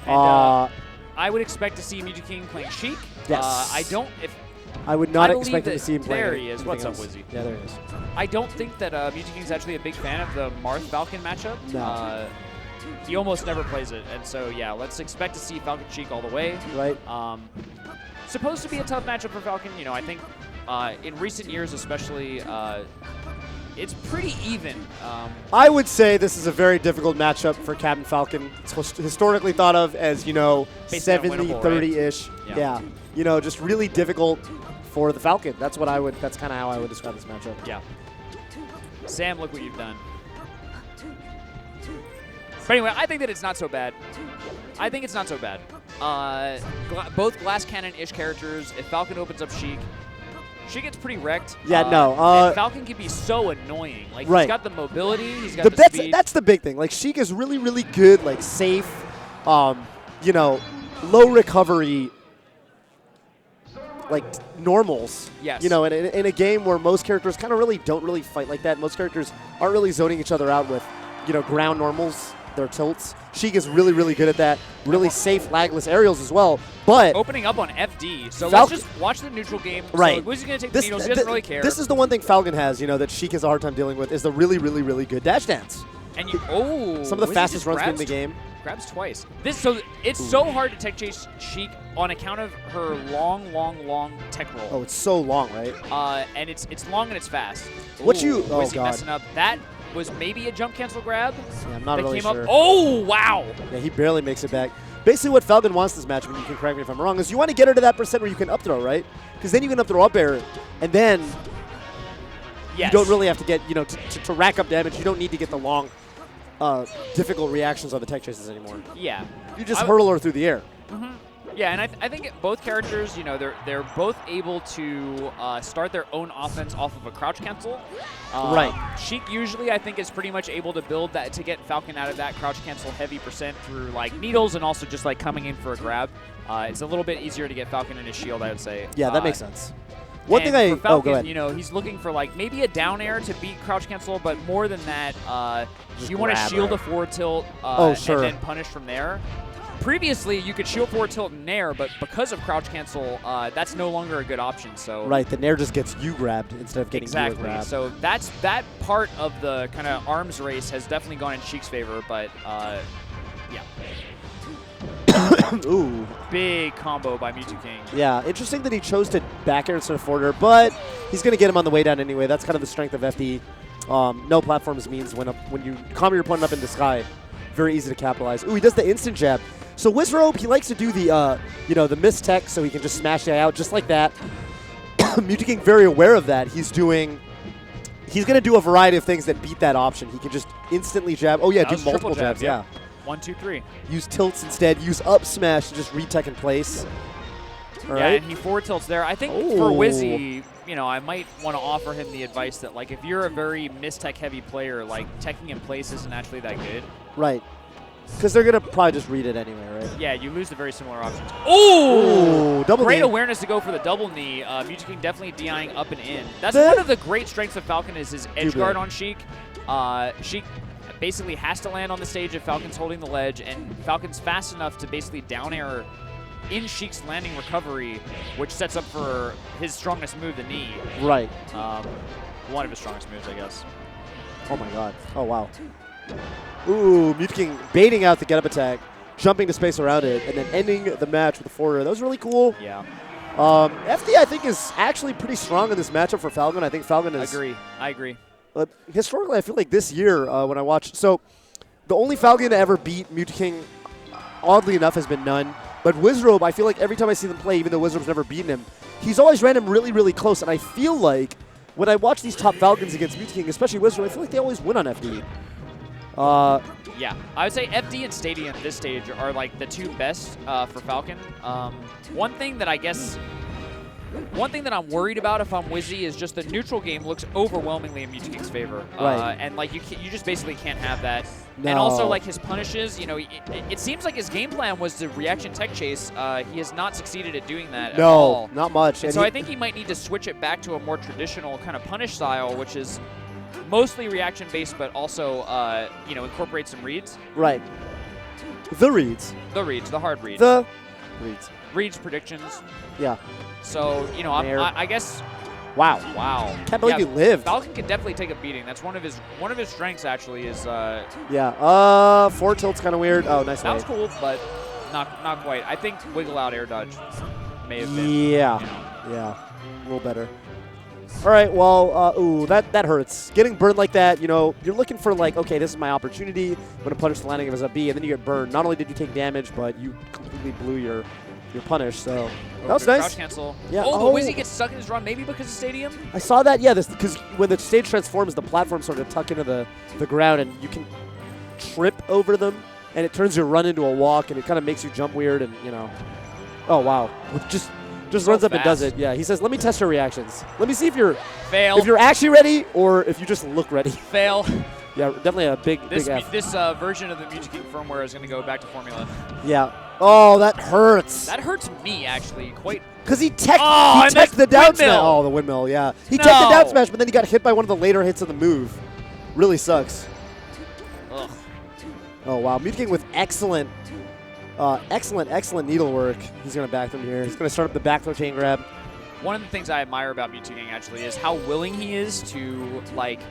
And, I would expect to see MewTwo playing Sheik. Yes. I would not I believe expect him to that- see him play. there he is. What's up, anything else. Wizzy? Yeah, there he is. I don't think that MewTwo is actually a big fan of the Marth Falcon matchup. No. He almost never plays it, and so yeah, let's expect to see Falcon Sheik all the way. Right. Supposed to be a tough matchup for Falcon. I think in recent years especially, it's pretty even. I would say this is a very difficult matchup for Captain Falcon. It's historically thought of as, you know, Basically 70-30-ish. Right? Yeah. You know, just really difficult for the Falcon. That's kind of how I would describe this matchup. Yeah. Sam, look what you've done. But anyway, I think that it's not so bad. I think it's not so bad. Both glass cannon-ish characters. If Falcon opens up Sheik, she gets pretty wrecked. Yeah, no. And Falcon can be so annoying. Like, right. He's got the mobility, he's got the speed. That's the big thing. Like, Sheik is really, really good, like, safe, you know, low recovery, like, normals. Yes. You know, in a game where most characters kind of don't really fight like that. Most characters aren't really zoning each other out with, you know, ground normals, their tilts. Sheik is really, really good at that. Really safe, lagless aerials as well. But opening up on FD. So Falcon, let's just watch the neutral game. Right. So Wizzy's going to take the needles. He doesn't really care. This is the one thing Falcon has, you know, that Sheik has a hard time dealing with, is the really, really, really good dash dance. And some of the fastest runs in the game. Grabs twice. It's so hard to tech chase Sheik on account of her long tech roll. Oh, it's so long, right? And it's long and it's fast. Oh, God. Messing up. That was maybe a jump cancel grab. Yeah, I'm not really sure. Oh, wow. Yeah, he barely makes it back. Basically what Falcon wants this match, and you can correct me if I'm wrong, is you want to get her to that percent where you can up throw, right? Because then you can up throw up air, and then you don't really have to get, you know, to rack up damage. You don't need to get the long, difficult reactions on the tech chases anymore. Yeah. You just hurl her through the air. Mm-hmm. Yeah, and I think both characters, you know, they're both able to start their own offense off of a crouch cancel. Right. Sheik usually, I think, is pretty much able to build that to get Falcon out of that crouch cancel heavy percent through like needles and also just like coming in for a grab. It's a little bit easier to get Falcon in his shield, I would say. Yeah, that makes sense. For Falcon, go ahead. You know, he's looking for like maybe a down air to beat crouch cancel, but more than that, you want to shield a forward tilt and then punish from there. Previously, you could shield forward tilt and nair, but because of crouch cancel, that's no longer a good option. So right, the nair just gets you grabbed instead of getting you grabbed. Exactly. So that part of the kind of arms race has definitely gone in Sheik's favor, but yeah. Ooh. Big combo by MewTwoKing. Yeah, interesting that he chose to back air instead of forward air, but he's going to get him on the way down anyway. That's kind of the strength of FD. No platforms means when you combo your opponent up in the sky, very easy to capitalize. Ooh, he does the instant jab. So Wizrobe, he likes to do the, you know, the miss tech, so he can just smash the guy out just like that. MewTwoKing very aware of that. He's going to do a variety of things that beat that option. He can just instantly jab. Oh yeah, do multiple jabs. Yeah. 1, 2, 3. Use tilts instead. Use up smash to just retech in place. All right. And he forward tilts there. I think for Wizzy, you know, I might want to offer him the advice that like if you're a very mistech heavy player, like teching in place isn't actually that good. Right. Because they're going to probably just read it anyway, right? Yeah, you lose the very similar options. Ooh! Double great knee. Awareness to go for the double knee. MewTwoKing definitely DIing up and in. That's one of the great strengths of Falcon is his edge guard on Sheik. Sheik basically has to land on the stage if Falcon's holding the ledge, and Falcon's fast enough to basically down air in Sheik's landing recovery, which sets up for his strongest move, the knee. Right. One of his strongest moves, I guess. Oh my god. Oh wow. Ooh, MewTwoKing baiting out the get-up attack, jumping to space around it, and then ending the match with a forward. That was really cool. Yeah. FD, I think, is actually pretty strong in this matchup for Falcon. I think Falcon is... I agree. Historically, I feel like this year when I watched... So, the only Falcon to ever beat MewTwoKing, oddly enough, has been none. But Wizrobe, I feel like every time I see them play, even though Wizrobe's never beaten him, he's always ran him really, really close. And I feel like when I watch these top Falcons against MewTwoKing, especially Wizrobe, I feel like they always win on FD. Yeah, I would say FD and Stadium at this stage are like the two best for Falcon. One thing that I'm worried about if I'm Wizzy is just the neutral game looks overwhelmingly in MewTwoKing's favor. Right. And like you just basically can't have that. No. And also like his punishes, you know, it seems like his game plan was to reaction tech chase. He has not succeeded at doing that at all. No, not much. And so I think he might need to switch it back to a more traditional kind of punish style, which is mostly reaction based, but also you know, incorporate some reads. Right. The reads. The reads, the hard reads. The reads. Reads predictions. Yeah. So you know, I guess. Wow. Wow. Can't believe he lived. Falcon can definitely take a beating. That's one of his strengths actually is. Yeah. Forward tilt's kind of weird. Oh, nice. That was cool, but not quite. I think wiggle out air dodge may have been. Yeah. You know. Yeah. A little better. All right, well, ooh, that hurts. Getting burned like that, you know, you're looking for like, okay, this is my opportunity. I'm going to punish the landing of his up B, and then you get burned. Not only did you take damage, but you completely blew your punish, so that was nice. Crouch cancel. Yeah. Oh, but Wizzy gets stuck in his run, maybe because of Stadium? I saw that, yeah, because when the stage transforms, the platforms sort of tuck into the ground, and you can trip over them, and it turns your run into a walk, and it kind of makes you jump weird, and, you know. Oh, wow. Just runs up and does it. Yeah, he says, let me test your reactions. Let me see if you're actually ready or if you just look ready. Fail. Yeah, definitely a big F. This version of the Music King firmware is going to go back to Formula. Yeah. Oh, that hurts. That hurts me, actually, quite. Because he teched the down smash. Oh, the windmill, yeah. He teched the down smash, but then he got hit by one of the later hits of the move. Really sucks. Ugh. Oh, wow. Music King with excellent needlework. He's going to back them here. He's going to start up the back throw chain grab. One of the things I admire about Mewtwo King, actually, is how willing he is to, like,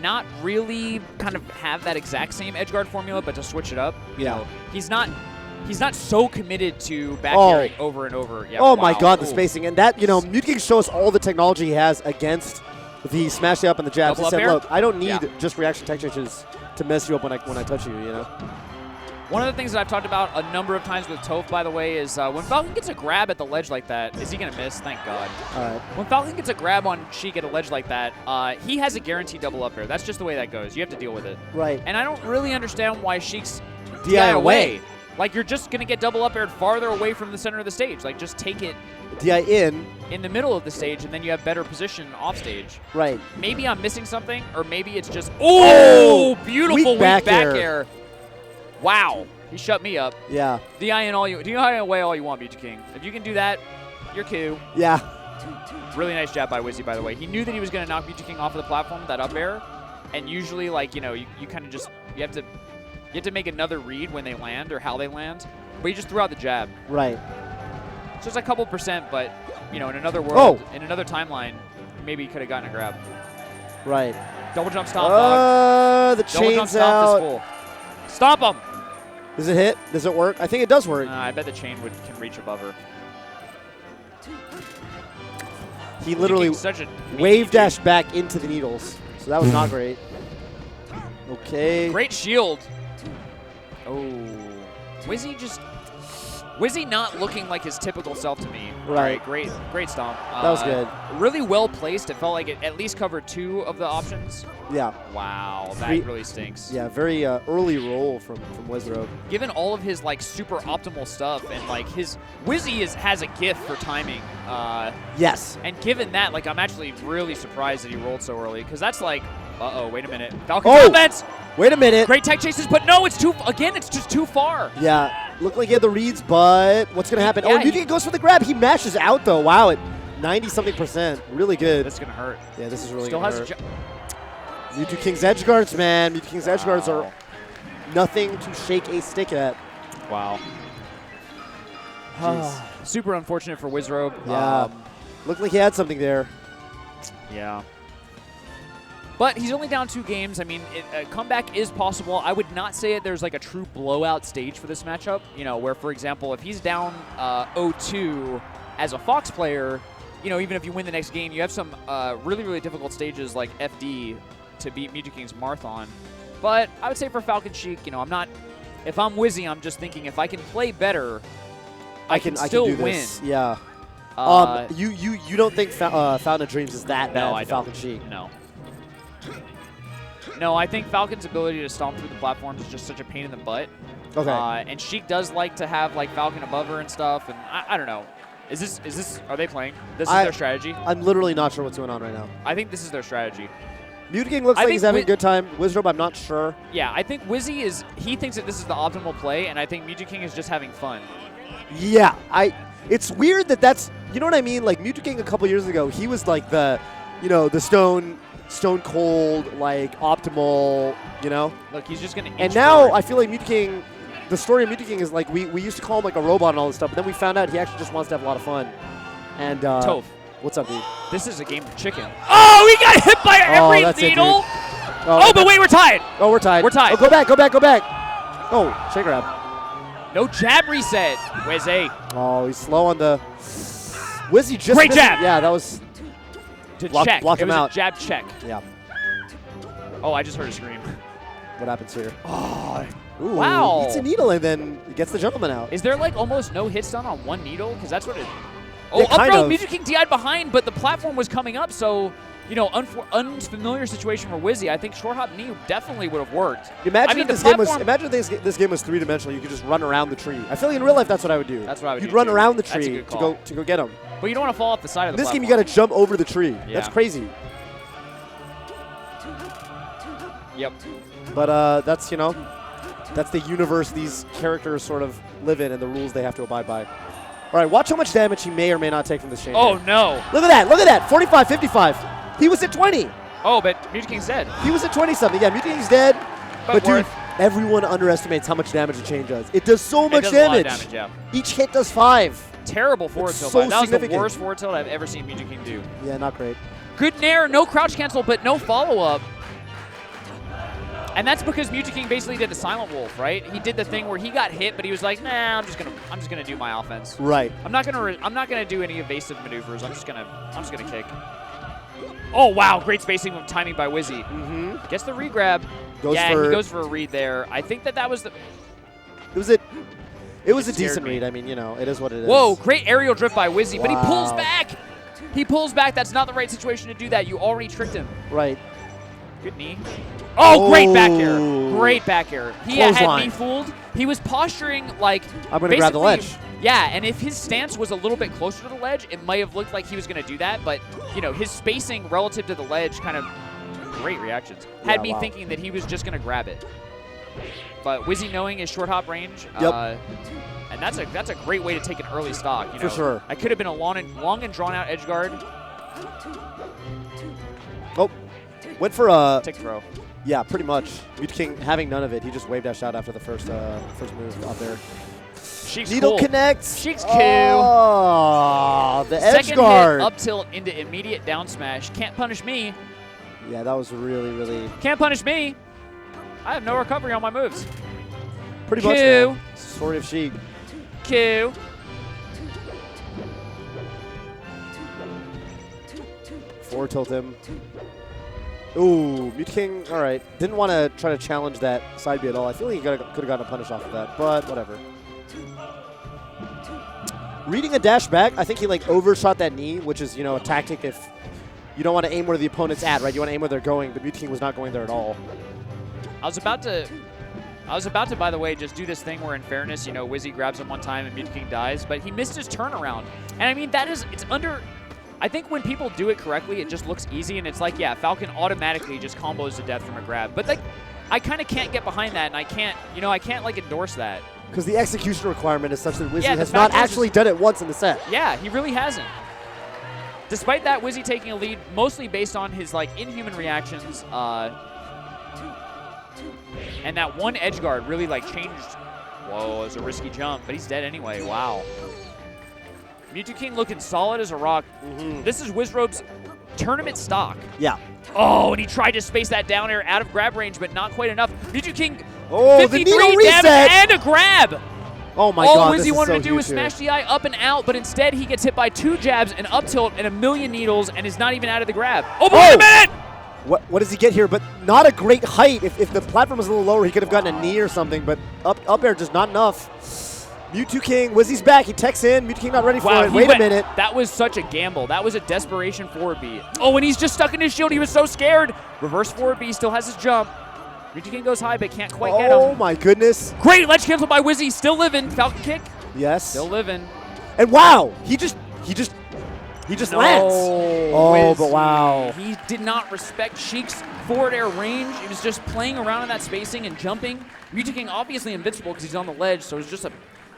not really kind of have that exact same edge guard formula, but to switch it up. You know, he's not so committed to back airing over and over. Yeah, oh my God, the spacing. And that, you know, Mewtwo King shows all the technology he has against the smash up and the jabs. He said, look, I don't need just reaction tech changes to mess you up when I touch you, you know? One of the things that I've talked about a number of times with Toph, by the way, is when Falcon gets a grab at the ledge like that, is he going to miss? Thank God. All right. When Falcon gets a grab on Sheik at a ledge like that, he has a guaranteed double up air. That's just the way that goes. You have to deal with it. Right. And I don't really understand why Sheik's DI away. Like, you're just going to get double up aired farther away from the center of the stage. Like, just take it DI in the middle of the stage, and then you have better position off stage. Right. Maybe I'm missing something, or maybe it's just, beautiful weak back air. Wow. He shut me up. Yeah. DI away all you want, Mewtwo King. If you can do that, you're Q. Yeah. Really nice jab by Wizzy, by the way. He knew that he was going to knock Mewtwo King off of the platform with that up air, and usually, like, you know, you kind of just you have to make another read when they land or how they land, but he just threw out the jab. Right. So it's a couple %, but you know, in another world, in another timeline, maybe he could have gotten a grab. Right. Double jump stomp dog. The Double jump chain's stomp out. is full. Stomp him. Does it hit? Does it work? I think it does work. I bet the chain can reach above her. He literally wave dashed back into the needles, so that was not great. Okay. Great shield. Oh. Wizzy not looking like his typical self to me. Right. Great stomp. That was good. Really well placed. It felt like it at least covered 2 of the options. Yeah. Wow, that really stinks. Yeah, very early roll from Wizrobe. Given all of his like super optimal stuff and like Wizzy has a gift for timing. Yes. And given that, like, I'm actually really surprised that he rolled so early, because that's like, wait a minute. Falcon offense. Wait a minute. Great tech chases, but no, it's just too far. Yeah. Looked like he had the reads, but what's going to happen? Yeah, Mewtwo goes for the grab. He mashes out, though. Wow, at 90-something %. Really good. That's going to hurt. Yeah, this is really Still going to has hurt. Mewtwo King's edge guards, man. Mewtwo King's edge guards are nothing to shake a stick at. Wow. Super unfortunate for Wizrobe. Yeah. Looked like he had something there. Yeah. But he's only down 2 games. I mean, a comeback is possible. I would not say there's like a true blowout stage for this matchup, you know, where, for example, if he's down 0-2 as a Fox player, you know, even if you win the next game, you have some really, really difficult stages like FD to beat Mewtwo King's Marth on. But I would say for Falcon Sheik, you know, if I'm Wizzy, I'm just thinking if I can play better, I can still do win. This. Yeah. You don't think Fountain of Dreams is that bad for Falcon Sheik? No. No, I think Falcon's ability to stomp through the platforms is just such a pain in the butt. Okay. And Sheik does like to have like Falcon above her and stuff, and I don't know. Are they playing? This is their strategy? I'm literally not sure what's going on right now. I think this is their strategy. Mewtwo King looks like he's having a good time. Wizrobe, I'm not sure. Yeah, I think Wizzy he thinks that this is the optimal play, and I think Mewtwo King is just having fun. Yeah, it's weird that's, you know what I mean? Like Mewtwo King a couple years ago, he was like the stone cold, like optimal, you know? Look, he's just going to And now I feel like Mewtwo King, the story of Mewtwo King is like we used to call him like a robot and all this stuff, but then we found out he actually just wants to have a lot of fun. And Toph. What's up, dude? This is a game of chicken. Oh, we got hit by every needle. But wait, we're tied. Oh, we're tied. We're tied. Oh, go back. Oh, shake grab. No jab reset. Wizzy. Oh, he's slow on the... Wizzy just... Great jab. Yeah, that was... To block check. block It him was out. a jab check. Yeah. Oh, I just heard a scream. What happens here? Ooh, Wow. Eats a needle and then gets the gentleman out. Is there like almost no hit stun on one needle? Because that's what it. Oh, Yeah, up kind throw. of. Music King DI'd behind, but the platform was coming up, so you know, unfamiliar situation for Wizzy. I think short hop knee definitely would have worked. Imagine I mean, if the this game was. platform- Imagine if this game was 3-dimensional. You could just run around the tree. I feel like in real life that's what I would do. That's what I would You'd do, run too. around the That's a tree good to call. go get him. But you don't want to fall off the side of In the this game, platform. you got to jump over the tree. Yeah. That's crazy. Yep. But that's that's the universe these characters sort of live in and the rules they have to abide by. All right, watch how much damage he may or may not take from this chain. Oh no. Look at that! Look at that! 45, 55. He was at 20. Oh, but Music King's dead. He was at 20 something. Yeah, Mewtwo King's dead. But dude, worth. everyone underestimates how much damage the chain does. It does so much It does a lot damage. of damage, yeah. Each hit does 5. Terrible forward It's tilt. so That was the significant. worst forward tilt I've ever seen Music King do. Yeah, not great. Good nair, no crouch cancel, but no follow-up. And that's because Music King basically did the Silent Wolf, right? He did the thing where he got hit, but he was like, "Nah, I'm just gonna do my offense. Right. I'm not gonna do any evasive maneuvers. I'm just gonna kick." Oh wow, great spacing with timing by Wizzy. Mm-hmm. Gets the regrab. Goes yeah, for- he goes for a read there. I think that was the. It was a scared decent me. read. I mean, it is what it is. Whoa, great aerial drift by Wizzy, but he pulls Wow. back. He pulls back. That's not the right situation to do that. You already tricked him. Right. Good knee. Oh, great back air. Oh. Great back air. He had Clothesline. me fooled. He was posturing like I'm gonna grab the basically- ledge. Yeah, and if his stance was a little bit closer to the ledge, it might have looked like he was going to do that. But, his spacing relative to the ledge kind of great reactions. Had Yeah, me wow. thinking that he was just going to grab it. But Wizzy knowing his short hop range. Yep. And that's a great way to take an early stock. For sure. I could have been a long and drawn out edge guard. Oh, went for a. Tick throw. Yeah, pretty much. Mewtwo King having none of it. He just wave dash out after the first move out there. Sheik's Needle cool. connects. Sheik's cool. Oh, the edge Second guard. hit up tilt into immediate down smash. Can't punish me. Yeah, that was really, really Can't punish me. I have no recovery on my moves. pretty much. Q. Man. Story of Sheik. Q. Forward tilt him. Ooh, Mewtwo King, all right. Didn't want to try to challenge that side B at all. I feel like he could have gotten a punish off of that, but whatever. Reading a dash back, I think he overshot that knee, which is, a tactic if you don't want to aim where the opponent's at, right? You want to aim where they're going, but Mewtwo King was not going there at all. I was about to, by the way, just do this thing where, in fairness, Wizzy grabs him one time and Music King dies, but he missed his turnaround. And I mean, I think when people do it correctly, it just looks easy, and it's like, yeah, Falcon automatically just combos to death from a grab. But I kind of can't get behind that, and I can't endorse that. Because the execution requirement is such that Wizzy Yeah, the has not fact is- actually done it once in the set. Yeah, he really hasn't. Despite that, Wizzy taking a lead, mostly based on his inhuman reactions, and that one edge guard really changed. Whoa, it was a risky jump, but he's dead anyway. Wow. Mewtwo King looking solid as a rock. This is Wizrobe's tournament stock. Yeah. Oh, and he tried to space that down air out of grab range, but not quite enough. Mewtwo King, Oh, the 53 needle damage reset. and a grab. Oh my All God, this Wizzy is wanted so to do was huge here. smash DI up and out, but instead he gets hit by 2 jabs, an up tilt, and a million needles, and is not even out of the grab. Oh, but wait a minute! What does he get here? But not a great height. If the platform was a little lower, he could have gotten a knee or something, but up air just not enough. Mewtwo King, Wizzy's back. He techs in. Mewtwo King not ready for it. he Wait a went- minute. That was such a gamble. That was a desperation forward B. Oh, and he's just stuck in his shield. He was so scared. Reverse forward B, still has his jump. Mewtwo King goes high, but can't quite get Oh him. my goodness. Great ledge cancel by Wizzy. Still living. Falcon kick. Yes. Still living. And wow, he just lands. Oh, Wizzy. but wow. He did not respect Sheik's forward air range. He was just playing around in that spacing and jumping. Mewtwo King obviously invincible because he's on the ledge, so it was just a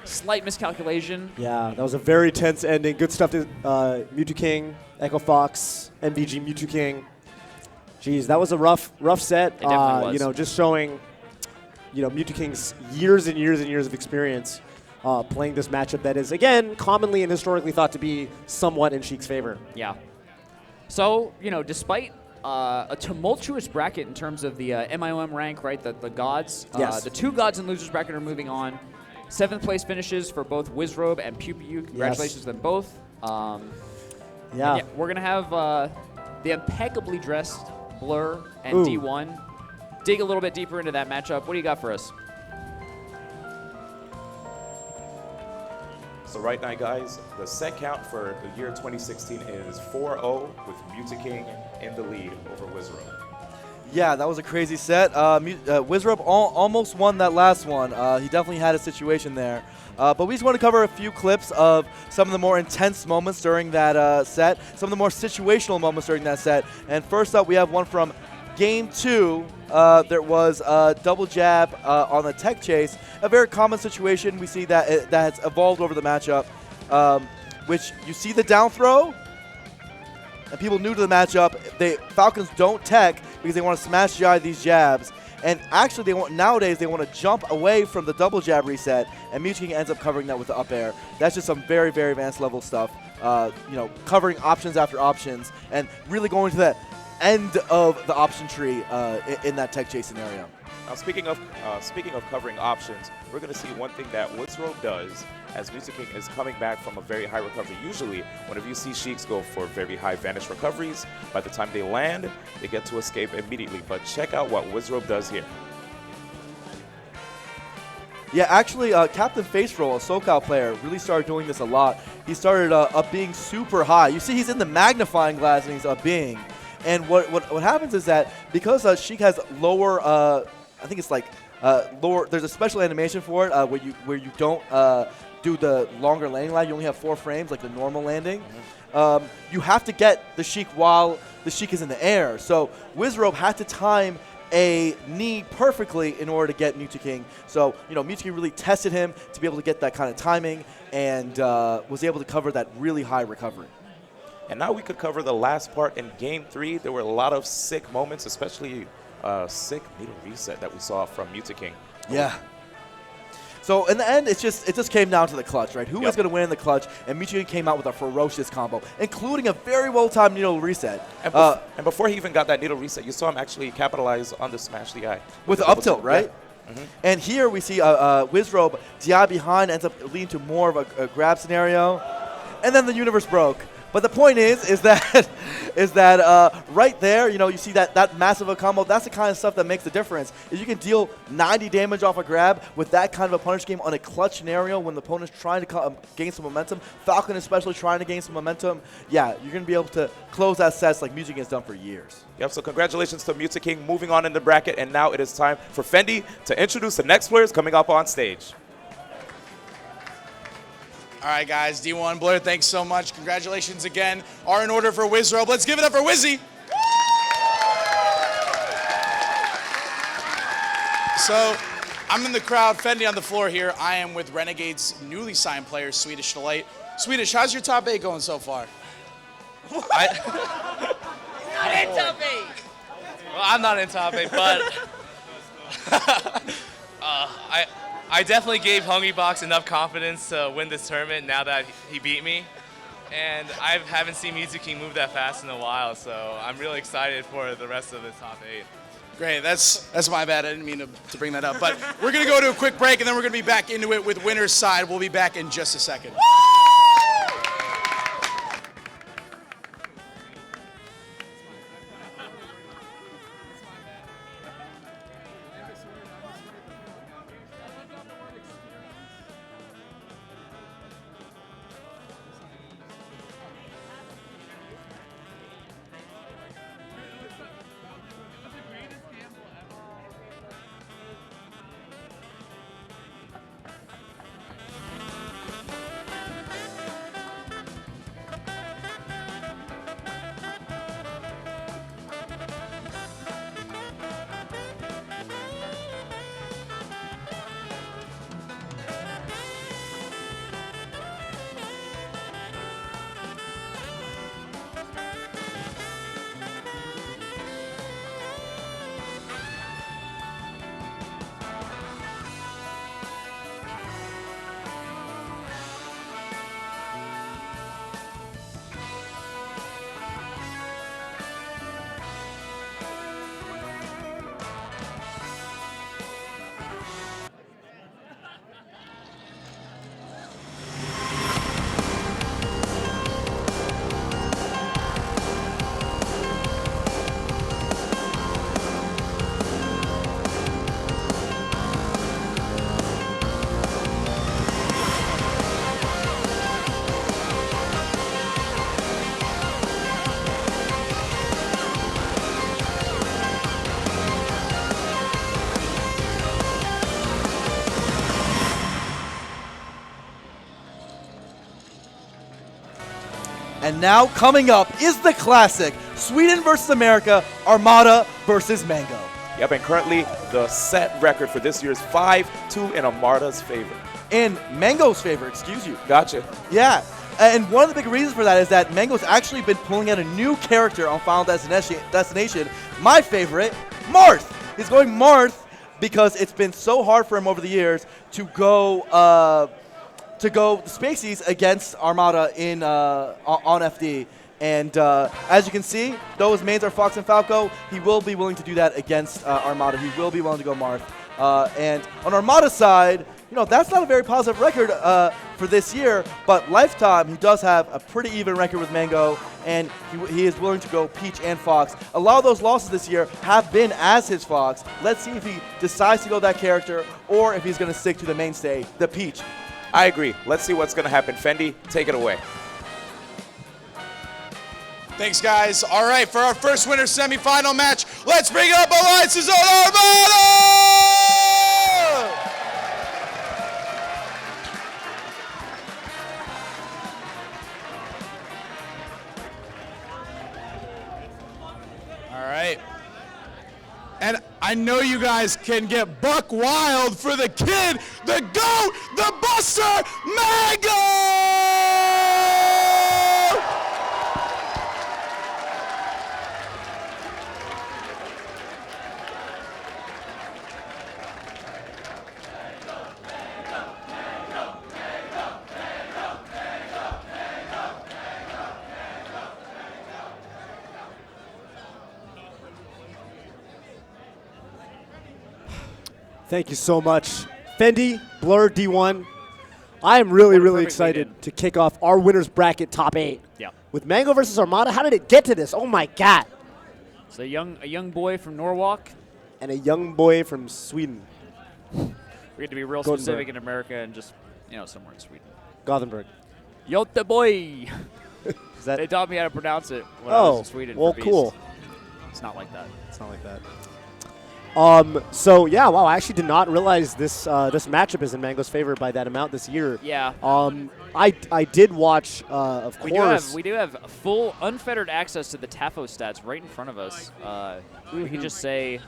slight miscalculation. Yeah, that was a very tense ending. Good stuff to Mewtwo King, Echo Fox, MVG Mewtwo King. Jeez, that was a rough set. It definitely was. Just showing, Mewtwo King's years and years and years of experience playing this matchup that is, again, commonly and historically thought to be somewhat in Sheik's favor. Yeah. So, despite a tumultuous bracket in terms of the MIOM rank, right, the gods, Yes. the 2 gods in losers bracket are moving on. 7th place finishes for both Wizrobe and PewPewU. Congratulations to them both. Yeah. We're going to have the impeccably dressed Blur and Ooh. D1. Dig a little bit deeper into that matchup. What do you got for us? So right now, guys, the set count for the year 2016 is 4-0 with King in the lead over Wizrobe. Yeah, that was a crazy set. Wizrobe almost won that last one. He definitely had a situation there. But we just want to cover a few clips of some of the more intense moments during that set, some of the more situational moments during that set. And first up, we have one from Game 2. There was a double jab on the tech chase, a very common situation. We see that that has evolved over the matchup, which you see the down throw, and people new to the matchup, Falcons don't tech because they want to smash GI these jabs. And actually, nowadays they want to jump away from the double jab reset, and King ends up covering that with the up air. That's just some very, very advanced level stuff. Covering options after options, and really going to the end of the option tree in that tech chase scenario. Now, speaking of covering options, we're going to see one thing that Wizrobe does as King is coming back from a very high recovery. Usually, whenever you see Sheiks go for very high vanish recoveries, by the time they land, they get to escape immediately. But check out what Wizrobe does here. Yeah, actually, Captain Face Roll, a SoCal player, really started doing this a lot. He started up being super high. You see he's in the magnifying glass and he's up being. And what happens is that because Sheik has lower, I think it's like lower. There's a special animation for it where you don't do the longer landing line. You only have 4 frames like the normal landing. You have to get the Sheik while the Sheik is in the air. So Wizrobe had to time a knee perfectly in order to get King. So King really tested him to be able to get that kind of timing and was able to cover that really high recovery. And now we could cover the last part in Game 3. There were a lot of sick moments, especially sick needle reset that we saw from King. Yeah. So in the end, it just came down to the clutch, right? Who was going to win in the clutch? And King came out with a ferocious combo, including a very well-timed needle reset. And before he even got that needle reset, you saw him actually capitalize on the smash DI. With the up tilt, right? Yeah. Mm-hmm. And here we see Wizrobe, DI behind, ends up leading to more of a grab scenario. And then the universe broke. But the point is that right there, you see that massive a combo. That's the kind of stuff that makes the difference. If you can deal 90 damage off a grab with that kind of a punish game on a clutch scenario when the opponent's trying to gain some momentum, Falcon especially trying to gain some momentum, yeah, you're going to be able to close that sets like Music has done for years. Yep, so congratulations to King moving on in the bracket, and now it is time for Fendi to introduce the next players coming up on stage. All right, guys, D1, Blur, thanks so much. Congratulations again. Are in order for Wizrobe. Let's give it up for Wizzy. So I'm in the crowd, Fendi on the floor here. I am with Renegade's newly signed player, Swedish Delight. Swedish, how's your top 8 going so far? Not in top 8. Well, I'm not in top 8, but I definitely gave Hungrybox enough confidence to win this tournament now that he beat me. And I haven't seen King move that fast in a while, so I'm really excited for the rest of the top 8. Great, that's my bad. I didn't mean to bring that up. But we're going to go to a quick break, and then we're going to be back into it with winner's side. We'll be back in just a second. And now coming up is the classic Sweden versus America, Armada versus Mango. Yep, and currently the set record for this year is 5-2 in Armada's favor. In Mango's favor, excuse you. Gotcha. Yeah. And one of the big reasons for that is that Mango's actually been pulling out a new character on Final Destination. My favorite, Marth. He's going Marth because it's been so hard for him over the years to go Spaceys against Armada in on FD. And as you can see, though his mains are Fox and Falco, he will be willing to do that against Armada. He will be willing to go Marth. And on Armada's side, that's not a very positive record for this year, but lifetime, he does have a pretty even record with Mango, and he is willing to go Peach and Fox. A lot of those losses this year have been as his Fox. Let's see if he decides to go that character or if he's going to stick to the mainstay, the Peach. I agree. Let's see what's going to happen. Fendi, take it away. Thanks, guys. All right, for our first winner semifinal match, let's bring up Alliance's own Armada! All right. And I know you guys can get buck wild for the kid, the GOAT, the Buster, Mango! Thank you so much. Fendi, Blur, D1. I am really excited to kick off our winner's bracket top 8. Yeah. With Mango versus Armada, how did it get to this? Oh my God. It's a young boy from Norwalk. And a young boy from Sweden. We had to be real Gothenburg. specific in America and just, somewhere in Sweden. Gothenburg. Yote boy. Is that? They taught me how to pronounce it when I was in Sweden. Well, for Beast. cool. It's not like that. It's not like that. So yeah, wow, I actually did not realize this this matchup is in Mango's favor by that amount this year. Yeah. I did watch, of course. We do have full unfettered access to the TAFO stats right in front of us. We can just say,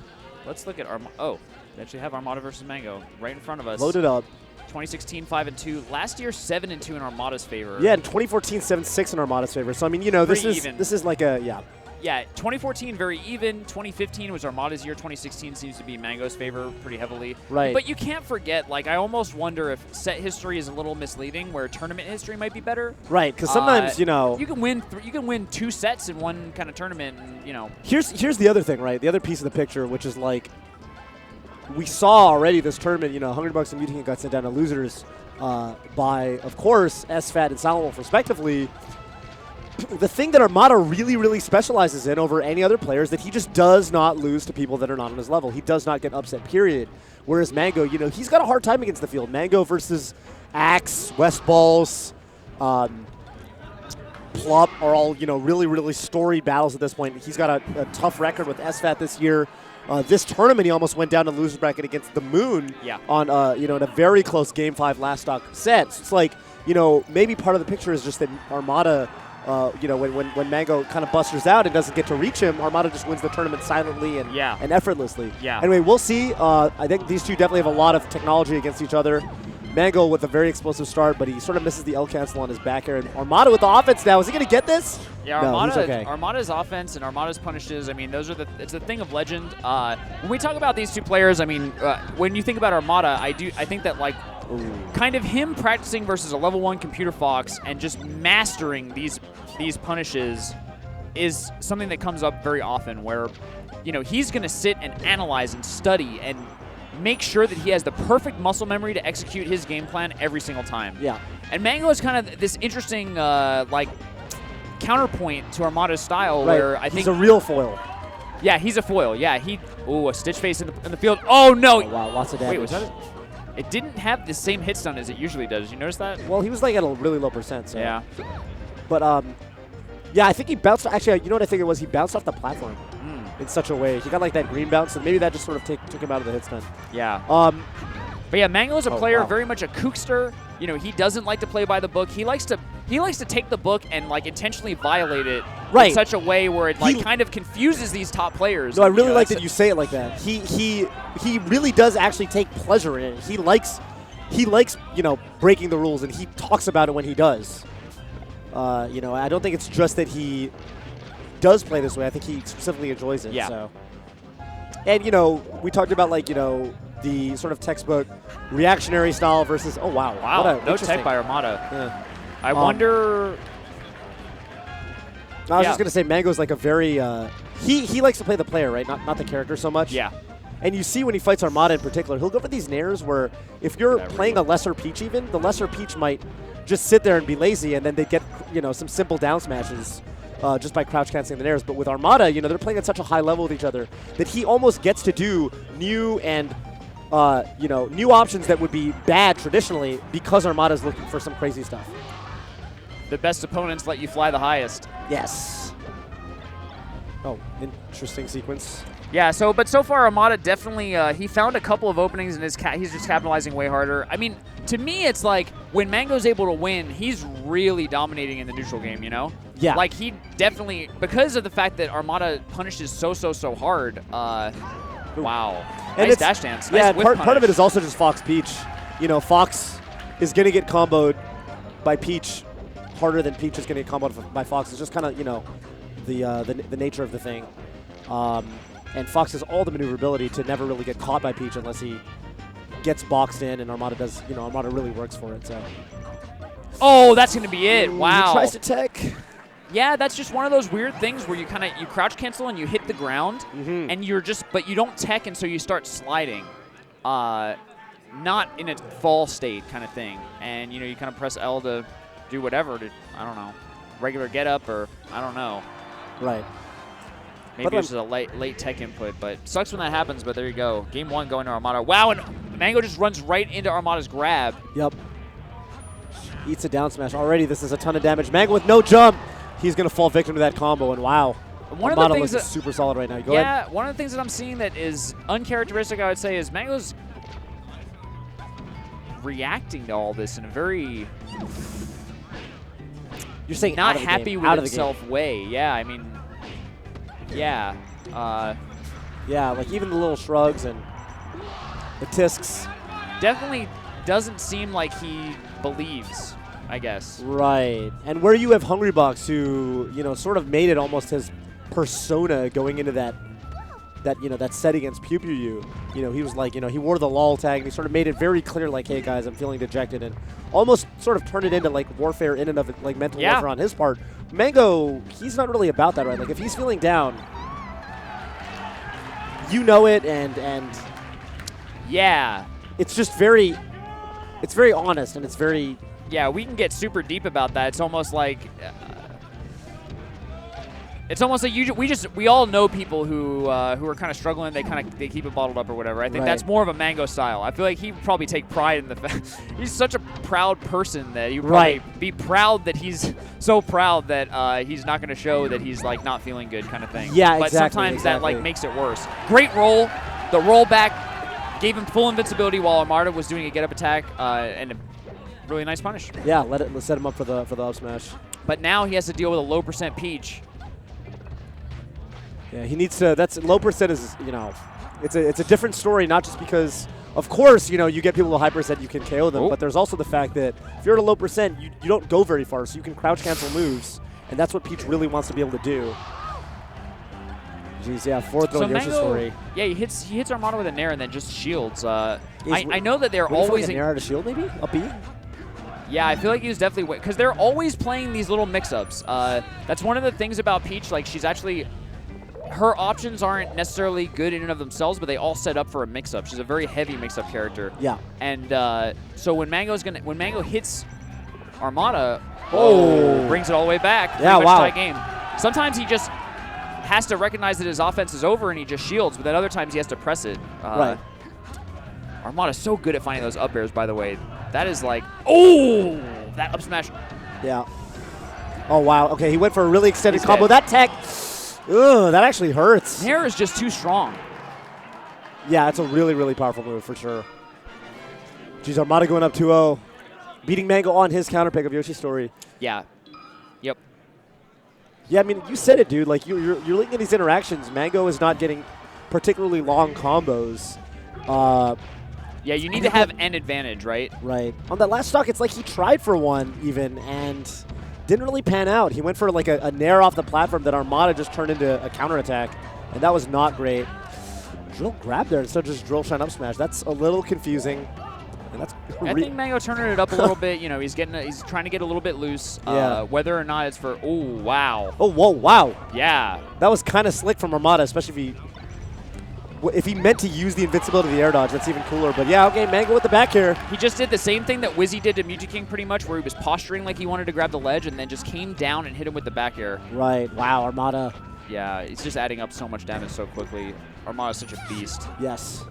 let's look at they actually have Armada versus Mango right in front of us. Loaded up. 2016 5-2. Last year 7-2 in Armada's favor. Yeah, in 2014 7-6 in Armada's favor. So I mean, this is like a Yeah, 2014 very even. 2015 was Armada's year. 2016 seems to be Mango's favor pretty heavily. Right. But you can't forget, I almost wonder if set history is a little misleading, where tournament history might be better. Right, because sometimes you can win 2 sets in one kind of tournament. And, Here's the other thing, right? The other piece of the picture, which is we saw already this tournament. Hungrybox and VGBootCamp got sent down to losers by, of course, SFAT and Silent Wolf respectively. The thing that Armada really specializes in over any other player is that he just does not lose to people that are not on his level. He does not get upset, period. Whereas Mango, he's got a hard time against the field. Mango versus Axe, West Balls, Plup are all, really storied battles at this point. He's got a tough record with SFAT this year. This tournament, he almost went down to loser's bracket against the Moon on, in a very close Game 5 last stock set. So it's maybe part of the picture is just that Armada, when Mango kind of busters out and doesn't get to reach him, Armada just wins the tournament silently and effortlessly. Yeah. Anyway, we'll see. I think these two definitely have a lot of technology against each other. Mango with a very explosive start, but he sort of misses the L cancel on his back air. And Armada with the offense now. Is he going to get this? Yeah, no, he's okay. Armada's offense and Armada's punishes, it's a thing of legend. When we talk about these two players, when you think about Armada, I think that kind of him practicing versus a level 1 computer Fox and just mastering these punishes is something that comes up very often where, he's going to sit and analyze and study and make sure that he has the perfect muscle memory to execute his game plan every single time. Yeah. And Mango is kind of this interesting, counterpoint to Armada's style, right. where I think he's a real foil. Yeah, he's a foil. Yeah, a stitch face in the field. Oh no! Oh, wow, lots of damage. Wait, was that? It didn't have the same hit stun as it usually does. Did you notice that? Well, he was at a really low percent. So. Yeah. But yeah, I think he bounced. Actually, you know what I think it was? He bounced off the platform in such a way. He got that green bounce, and maybe that just sort of took him out of the hit stun. Yeah. But yeah, Mango is a player, very much a kookster. He doesn't like to play by the book. He likes to he likes to take the book and like intentionally violate it Right. in such a way where it like kind of confuses these top players. No, I And, really like that's that you say it like that. He really does actually take pleasure in it. He likes breaking the rules, and he talks about it when he does. I don't think it's just that he does play this way. I think he specifically enjoys it. Yeah. So. And we talked about the sort of textbook reactionary style versus wow. Wow, What a no interesting- tech by Armada. Yeah. I wonder. I was just gonna say Mango's like a very he likes to play the player, right? Not the character so much. Yeah. And you see when he fights Armada in particular, he'll go for these nairs where if you're playing a lesser Peach even, the lesser Peach might just sit there and be lazy, and then they get some simple down smashes just by crouch canceling the nairs. But with Armada, they're playing at such a high level with each other that he almost gets to do new and new options that would be bad traditionally because Armada's looking for some crazy stuff. The best opponents let you fly the highest. Yes. Oh, interesting sequence. Yeah, but so far Armada definitely, he found a couple of openings and he's just capitalizing way harder. I mean, to me it's like when Mango's able to win, he's really dominating in the neutral game, Yeah. Like he definitely, because of the fact that Armada punishes so hard, wow. And Nice dash dance. Nice Yeah, whip part of punish. it is also just Fox Peach. Fox is going to get comboed by Peach harder than Peach is going to get comboed by Fox. It's just kind of, the nature of the thing. And Fox has all the maneuverability to never really get caught by Peach unless he gets boxed in, and Armada does, Armada really works for it. So. Oh, that's going to be it. Wow. He tries to tech. Yeah, that's just one of those weird things where you you crouch cancel and you hit the ground, and but you don't tech, and so you start sliding. Not in a fall state kind of thing. And, you kind of press L to do whatever to, I don't know, regular get up or I don't know. Right. Maybe it's just a late tech input, but sucks when that happens, but there you go. Game 1 going to Armada. Wow, and Mango just runs right into Armada's grab. Yep. Eats a down smash. Already this is a ton of damage. Mango with no jump. He's going to fall victim to that combo, and wow. One Armada of the things looks that, super solid right now. Go ahead. one of the things that I'm seeing that is uncharacteristic, I would say, is Mango's reacting to all this in a very You're saying not out of the happy game. with Out of the himself way. Yeah, I mean, yeah. Yeah, like even the little shrugs and the tisks. Definitely doesn't seem like he believes, I guess. Right. And where you have Hungrybox, who, sort of made it almost his persona going into that set against PewPewU. He was like, he wore the lol tag, and he sort of made it very clear, like, hey, guys, I'm feeling dejected, and almost sort of turned it into, like, warfare in and of it, like, mental warfare on his part. Mango, he's not really about that, right? Like, if he's feeling down, you know it, and yeah. It's just very honest, and it's very... Yeah, we can get super deep about that. It's almost like... we all know people who are kind of struggling. They keep it bottled up or whatever. I think that's more of a Mango style. I feel like he would probably take pride in the fact he's such a proud person that he would probably be proud that he's so proud that he's not going to show that he's like not feeling good kind of thing. Yeah, but exactly. sometimes that like makes it worse. Great roll. The roll back gave him full invincibility while Armada was doing a get up attack and a really nice punish. Yeah, let's set him up for the up smash. But now he has to deal with a low percent Peach. Yeah, he needs to. That's low percent is it's a different story. Not just because, of course, you get people with high percent, you can KO them. But there's also the fact that if you're at a low percent, you don't go very far. So you can crouch cancel moves, and that's what Peach really wants to be able to do. Jeez, yeah, forward throw Yoshi's story. Yeah, he hits Armada with a nair and then just shields. I know that they're always a nair out of shield, maybe a B. Yeah, I feel like he was definitely because they're always playing these little mix-ups. That's one of the things about Peach. Like she's actually. Her options aren't necessarily good in and of themselves, but they all set up for a mix-up. She's a very heavy mix-up character. Yeah. And so when Mango hits Armada, brings it all the way back. Yeah, wow. Tie game. Sometimes he just has to recognize that his offense is over and he just shields, but then other times he has to press it. Right. Armada's so good at finding those up airs, by the way. That is like, that up smash. Yeah. Oh, wow. Okay, he went for a really extended combo. That tech. Ugh, that actually hurts. Nair is just too strong. Yeah, it's a really, really powerful move for sure. Geez, Armada going up 2-0. Beating Mango on his counter pick of Yoshi's story. Yeah. Yep. Yeah, I mean, you said it, dude. Like, you're looking at these interactions. Mango is not getting particularly long combos. Yeah, you need to have an advantage, right? Right. On that last stock, it's like he tried for one even and didn't really pan out. He went for like a nair off the platform that Armada just turned into a counterattack, and that was not great. Drill grab there instead of just drill shine up smash. That's a little confusing. And that's I think Mango turning it up a little bit. You know, he's trying to get a little bit loose. Yeah. Whether or not it's for wow. Oh, whoa, wow. Yeah. That was kind of slick from Armada, especially if he meant to use the invincibility of the air dodge. That's even cooler. But yeah, okay, Mango with the back here. He just did the same thing that Wizzy did to Mewtwo pretty much, where he was posturing like he wanted to grab the ledge and then just came down and hit him with the back air. Right. Wow, Armada. Yeah, it's just adding up so much damage so quickly. Armada's such a beast. Yes.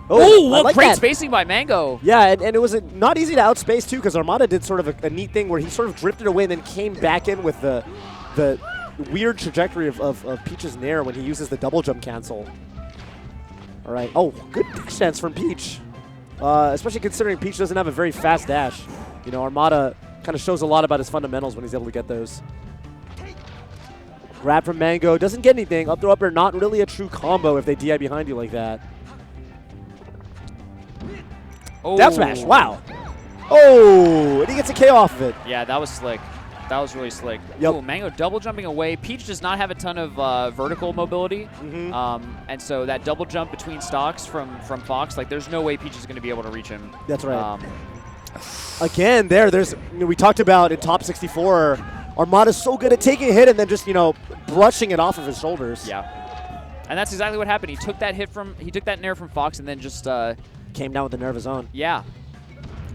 Oh, I like great that. spacing by Mango. Yeah, and it was not easy to outspace, too, because Armada did sort of a neat thing where he sort of drifted away and then came back in with the weird trajectory of Peach's Nair when he uses the double jump cancel. All right. Oh, good dash dance from Peach, especially considering Peach doesn't have a very fast dash. You know, Armada kind of shows a lot about his fundamentals when he's able to get those. Grab from Mango, doesn't get anything. Up throw up air, not really a true combo if they DI behind you like that. Oh. Down smash, wow. Oh, and he gets a KO off of it. Yeah, that was slick. That was really slick. Yep. Ooh, Mango double jumping away. Peach does not have a ton of vertical mobility. And so that double jump between stocks from Fox, like there's no way Peach is going to be able to reach him. That's right. Again, there's we talked about in top 64, Armada's so good at taking a hit and then just, brushing it off of his shoulders. Yeah. And that's exactly what happened. He took that nair from Fox and then just came down with the nerve of his own. Yeah.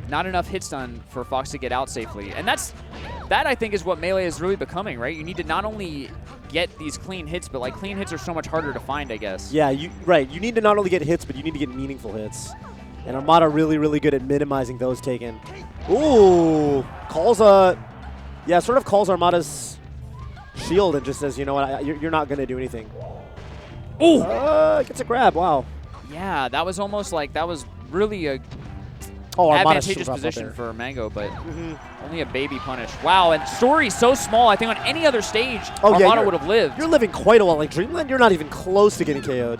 Not enough hits done for Fox to get out safely. And that I think is what Melee is really becoming, right? You need to not only get these clean hits, but like clean hits are so much harder to find, I guess. Yeah, right. You need to not only get hits, but you need to get meaningful hits. And Armada really, really good at minimizing those taken. Ooh, calls Armada's shield and just says, you know what, you're not going to do anything. Ooh! Gets a grab, wow. Yeah, that was almost like, that was really a advantageous position for Mango, but only a baby punish. Wow, and Story's so small, I think on any other stage, Armada would have lived. You're living quite a while. Like Dreamland, you're not even close to getting KO'd.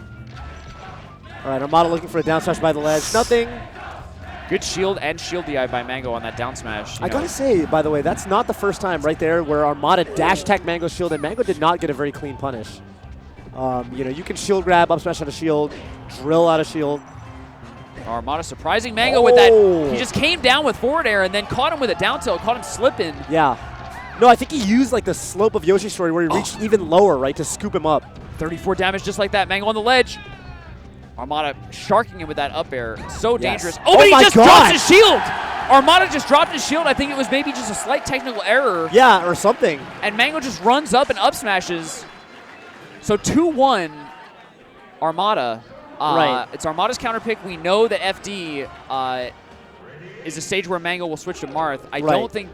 All right, Armada looking for a down smash by the ledge. Nothing. Good shield and shield DI by Mango on that down smash. I gotta say, by the way, that's not the first time right there where Armada dash attacked Mango's shield and Mango did not get a very clean punish. You can shield grab, up smash out of shield, drill out of shield. Armada surprising Mango with that. He just came down with forward air and then caught him with a down tilt, caught him slipping. Yeah. No, I think he used like the slope of Yoshi's story where he reached even lower, right, to scoop him up. 34 damage just like that. Mango on the ledge. Armada sharking him with that up air. So dangerous. Oh, but he just dropped his shield. Armada just dropped his shield. I think it was maybe just a slight technical error. Yeah, or something. And Mango just runs up and up smashes. So 2-1 Armada. Right. It's Armada's counter pick. We know that FD is a stage where Mango will switch to Marth. I don't think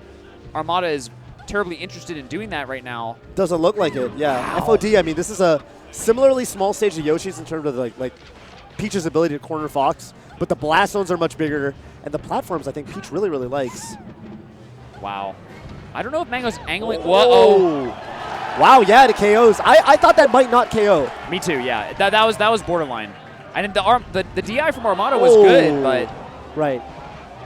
Armada is terribly interested in doing that right now. Doesn't look like it, yeah. FOD, I mean, this is a similarly small stage to Yoshi's in terms of like Peach's ability to corner Fox, but the blast zones are much bigger, and the platforms I think Peach really, really likes. Wow. I don't know if Mango's angling. Whoa. Wow, yeah, to KOs. I thought that might not KO. Me too, yeah. That was borderline. And the DI from Armada was good, but... Right.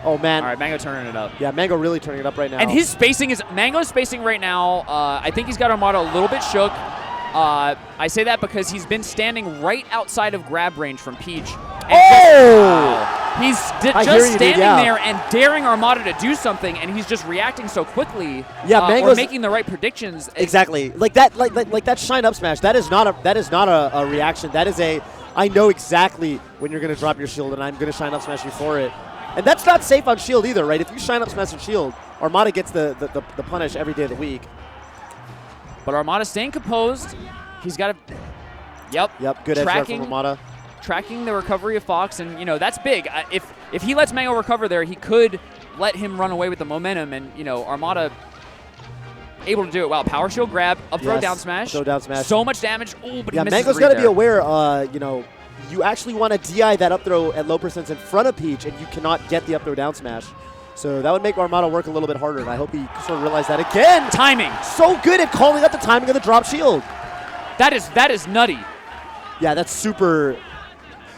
Oh, man. All right, Mango turning it up. Yeah, Mango really turning it up right now. And his spacing is... Mango's spacing right now, I think he's got Armada a little bit shook. I say that because he's been standing right outside of grab range from Peach. And he's just standing there and daring Armada to do something, and he's just reacting so quickly. Yeah, Mango's or making the right predictions. Exactly. Like that shine up smash. That is not a reaction. That is a I know exactly when you're going to drop your shield, and I'm going to shine up smash you for it. And that's not safe on shield either, right? If you shine up smash and shield, Armada gets the punish every day of the week. But Armada staying composed. He's got to... Yep, good edge there from Armada. Tracking the recovery of Fox, and, that's big. If he lets Mango recover there, he could let him run away with the momentum, and, Armada able to do it. Wow, power shield grab, up throw, down smash. Throw, down smash. So much damage. Oh, but he misses Mango's got to be aware, you actually want to DI that up throw at low percents in front of Peach, and you cannot get the up throw, down smash. So that would make Armada work a little bit harder, and I hope he sort of realized that again. Timing. So good at calling out the timing of the drop shield. That is nutty. Yeah, that's super.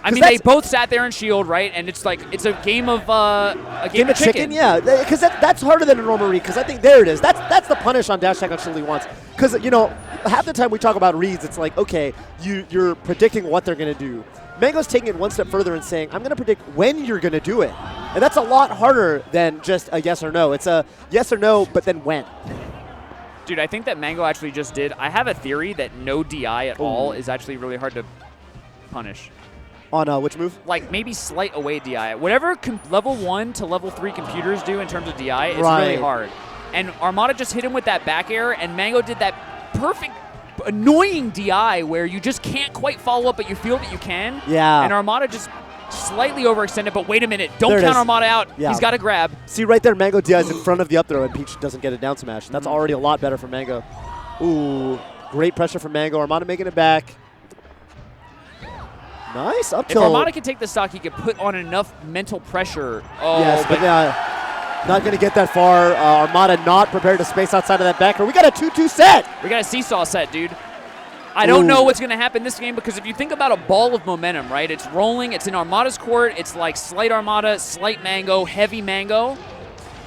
I mean, they both sat there and shield, right? And it's like it's a game of chicken. Yeah, because that's harder than a normal read. Because I think there it is. That's the punish on dash attack on shield he wants. Because half the time we talk about reads, it's like okay, you're predicting what they're gonna do. Mango's taking it one step further and saying, I'm gonna predict when you're gonna do it, and that's a lot harder than just a yes or no. It's a yes or no, but then when. Dude, I think that Mango actually just did. I have a theory that no DI at all is actually really hard to punish. On which move? Like maybe slight away DI. Whatever level 1 to level 3 computers do in terms of DI is really hard. And Armada just hit him with that back air, and Mango did that perfect, annoying DI where you just can't quite follow up, but you feel that you can. Yeah. And Armada just slightly overextended, but wait a minute. Don't count Armada out. Yeah. He's got to grab. See right there, Mango DI's in front of the up throw, and Peach doesn't get a down smash. That's already a lot better for Mango. Ooh, great pressure from Mango. Armada making it back. Nice up tilt. If Armada can take the stock, he could put on enough mental pressure. Oh, yes, but not going to get that far. Armada not prepared to space outside of that backer. We got a 2-2 set. We got a seesaw set, dude. I don't know what's going to happen this game because if you think about a ball of momentum, right? It's rolling. It's in Armada's court. It's like slight Armada, slight Mango, heavy Mango.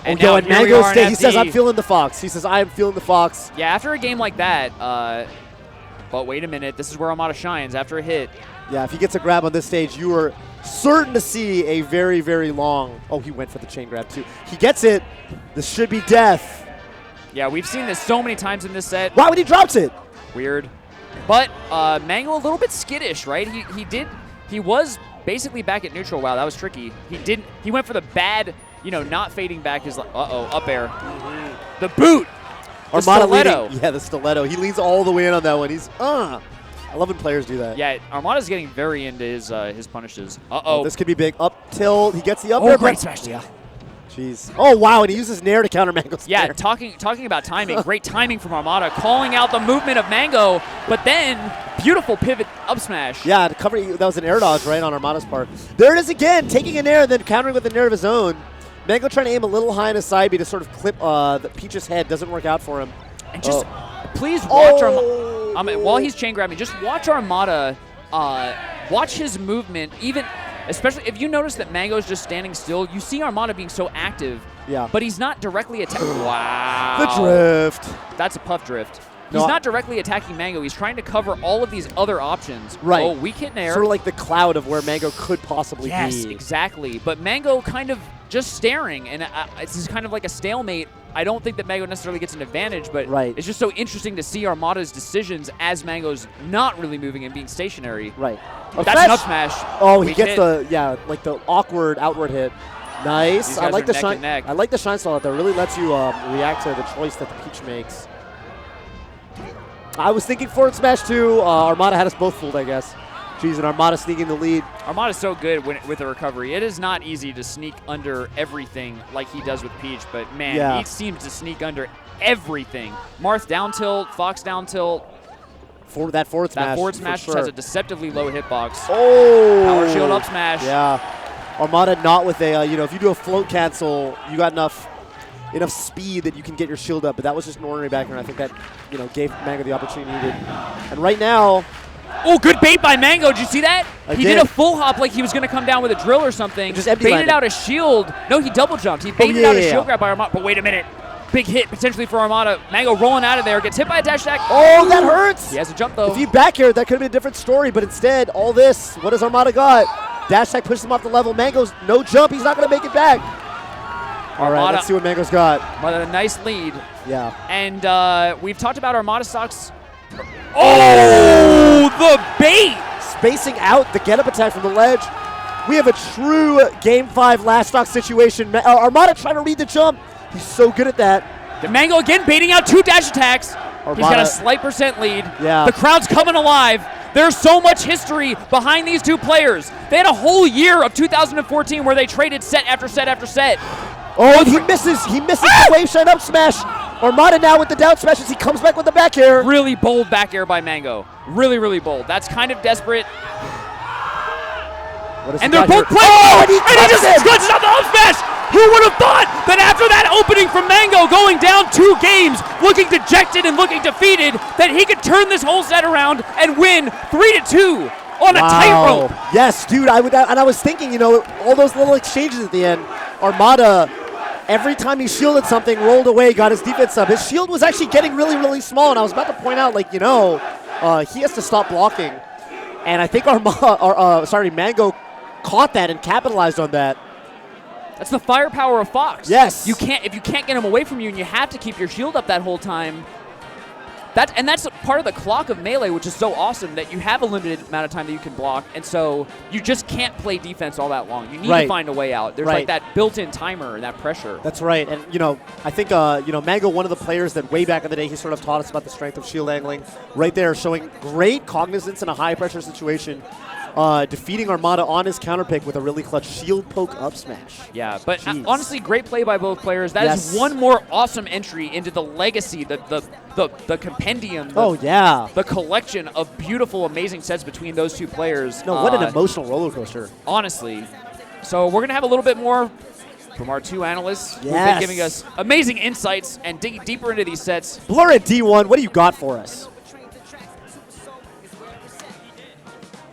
And now here we are in he says, I'm feeling the Fox. He says, I am feeling the Fox. Yeah, after a game like that, but wait a minute. This is where Armada shines after a hit. Yeah, if he gets a grab on this stage, you are certain to see a very, very long. Oh, he went for the chain grab too. He gets it. This should be death. Yeah, we've seen this so many times in this set. Wow, when he drops it. Weird. But Mango a little bit skittish, right? He was basically back at neutral. Wow, that was tricky. He went for the bad, not fading back his up air. The boot. The stiletto. Yeah, the stiletto. He leans all the way in on that one. He's I love when players do that. Yeah, Armada's getting very into his punishes. Uh-oh. This could be big. Up tilt. He gets the up air. Great smash. Yeah. Jeez. Oh, wow, and he uses Nair to counter Mango's Nair. Talking about timing. Great timing from Armada, calling out the movement of Mango, but then beautiful pivot up smash. Yeah, that was an air dodge, right, on Armada's part. There it is again, taking a Nair and then countering with a Nair of his own. Mango trying to aim a little high in his side B to sort of clip the Peach's head. Doesn't work out for him. And just please watch while he's chain grabbing, just watch Armada, watch his movement, especially if you notice that Mango's just standing still, you see Armada being so active, but he's not directly attacking. Wow. The drift. That's a puff drift. He's not directly attacking Mango. He's trying to cover all of these other options. Right. Oh, weak hit Nair. Sort of like the cloud of where Mango could possibly be. Yes, exactly. But Mango kind of just staring, and it's kind of like a stalemate. I don't think that Mango necessarily gets an advantage, but it's just so interesting to see Armada's decisions as Mango's not really moving and being stationary. Right. That's an up smash. Oh, he gets like the awkward outward hit. Nice. I like the shine. I like the shine stall out there. Really lets you react to the choice that the Peach makes. I was thinking forward smash too. Armada had us both fooled, I guess. Jeez, and Armada sneaking the lead. Armada's so good with the recovery. It is not easy to sneak under everything like he does with Peach, but man, he seems to sneak under everything. Marth down tilt, Fox down tilt. That forward smash. That forward smash has a deceptively low hitbox. Oh! Power shield up smash. Yeah. Armada not with a, if you do a float cancel, you got enough speed that you can get your shield up, but that was just an ordinary back air. I think that, gave Mango the opportunity he needed. And right now, oh, good bait by Mango. Did you see that? He did a full hop like he was going to come down with a drill or something. Just empty baited out a shield. No, he double jumped. He baited out a shield grab by Armada. But wait a minute. Big hit potentially for Armada. Mango rolling out of there. Gets hit by a dash attack. Oh, that hurts. He has a jump, though. If he back aired, that could have been a different story. But instead, all this, what has Armada got? Dash attack pushes him off the level. Mango's no jump. He's not going to make it back. All right, let's see what Mango's got. Armada, a nice lead. Yeah. And we've talked about Armada stocks. Oh, the bait! Spacing out the get-up attack from the ledge. We have a true Game 5 last stock situation. Armada trying to read the jump. He's so good at that. The Mango again baiting out 2 dash attacks. Armada. He's got a slight % lead. Yeah. The crowd's coming alive. There's so much history behind these two players. They had a whole year of 2014 where they traded set after set after set. Oh, he misses. He misses the wave shine up smash. Armada now with the down smash as he comes back with the back air. Really bold back air by Mango. Really, really bold. That's kind of desperate. And they're both playing. Oh, and he just clutches out the up smash. Who would have thought that after that opening from Mango going down 2 games, looking dejected and looking defeated, that he could turn this whole set around and win 3-2 on a tightrope? Yes, dude. I was thinking, you know, all those little exchanges at the end. Armada, every time he shielded something, rolled away, got his defense up. His shield was actually getting really, really small, and I was about to point out, like, you know, he has to stop blocking. And I think Mango caught that and capitalized on that. That's the firepower of Fox. Yes. If you can't get him away from you and you have to keep your shield up that whole time, that's part of the clock of Melee, which is so awesome that you have a limited amount of time that you can block, and so you just can't play defense all that long. You need to find a way out. There's like that built-in timer and that pressure. That's right, and you know, I think Mango, one of the players that way back in the day, he sort of taught us about the strength of shield angling. Right there, showing great cognizance in a high-pressure situation. Defeating Armada on his counter pick with a really clutch shield poke up smash. Yeah, but honestly, great play by both players. That is one more awesome entry into the legacy, the compendium. The collection of beautiful, amazing sets between those two players. No, what an emotional roller coaster. Honestly. So we're going to have a little bit more from our 2 analysts who've been giving us amazing insights and digging deeper into these sets. Blur at D1, what do you got for us?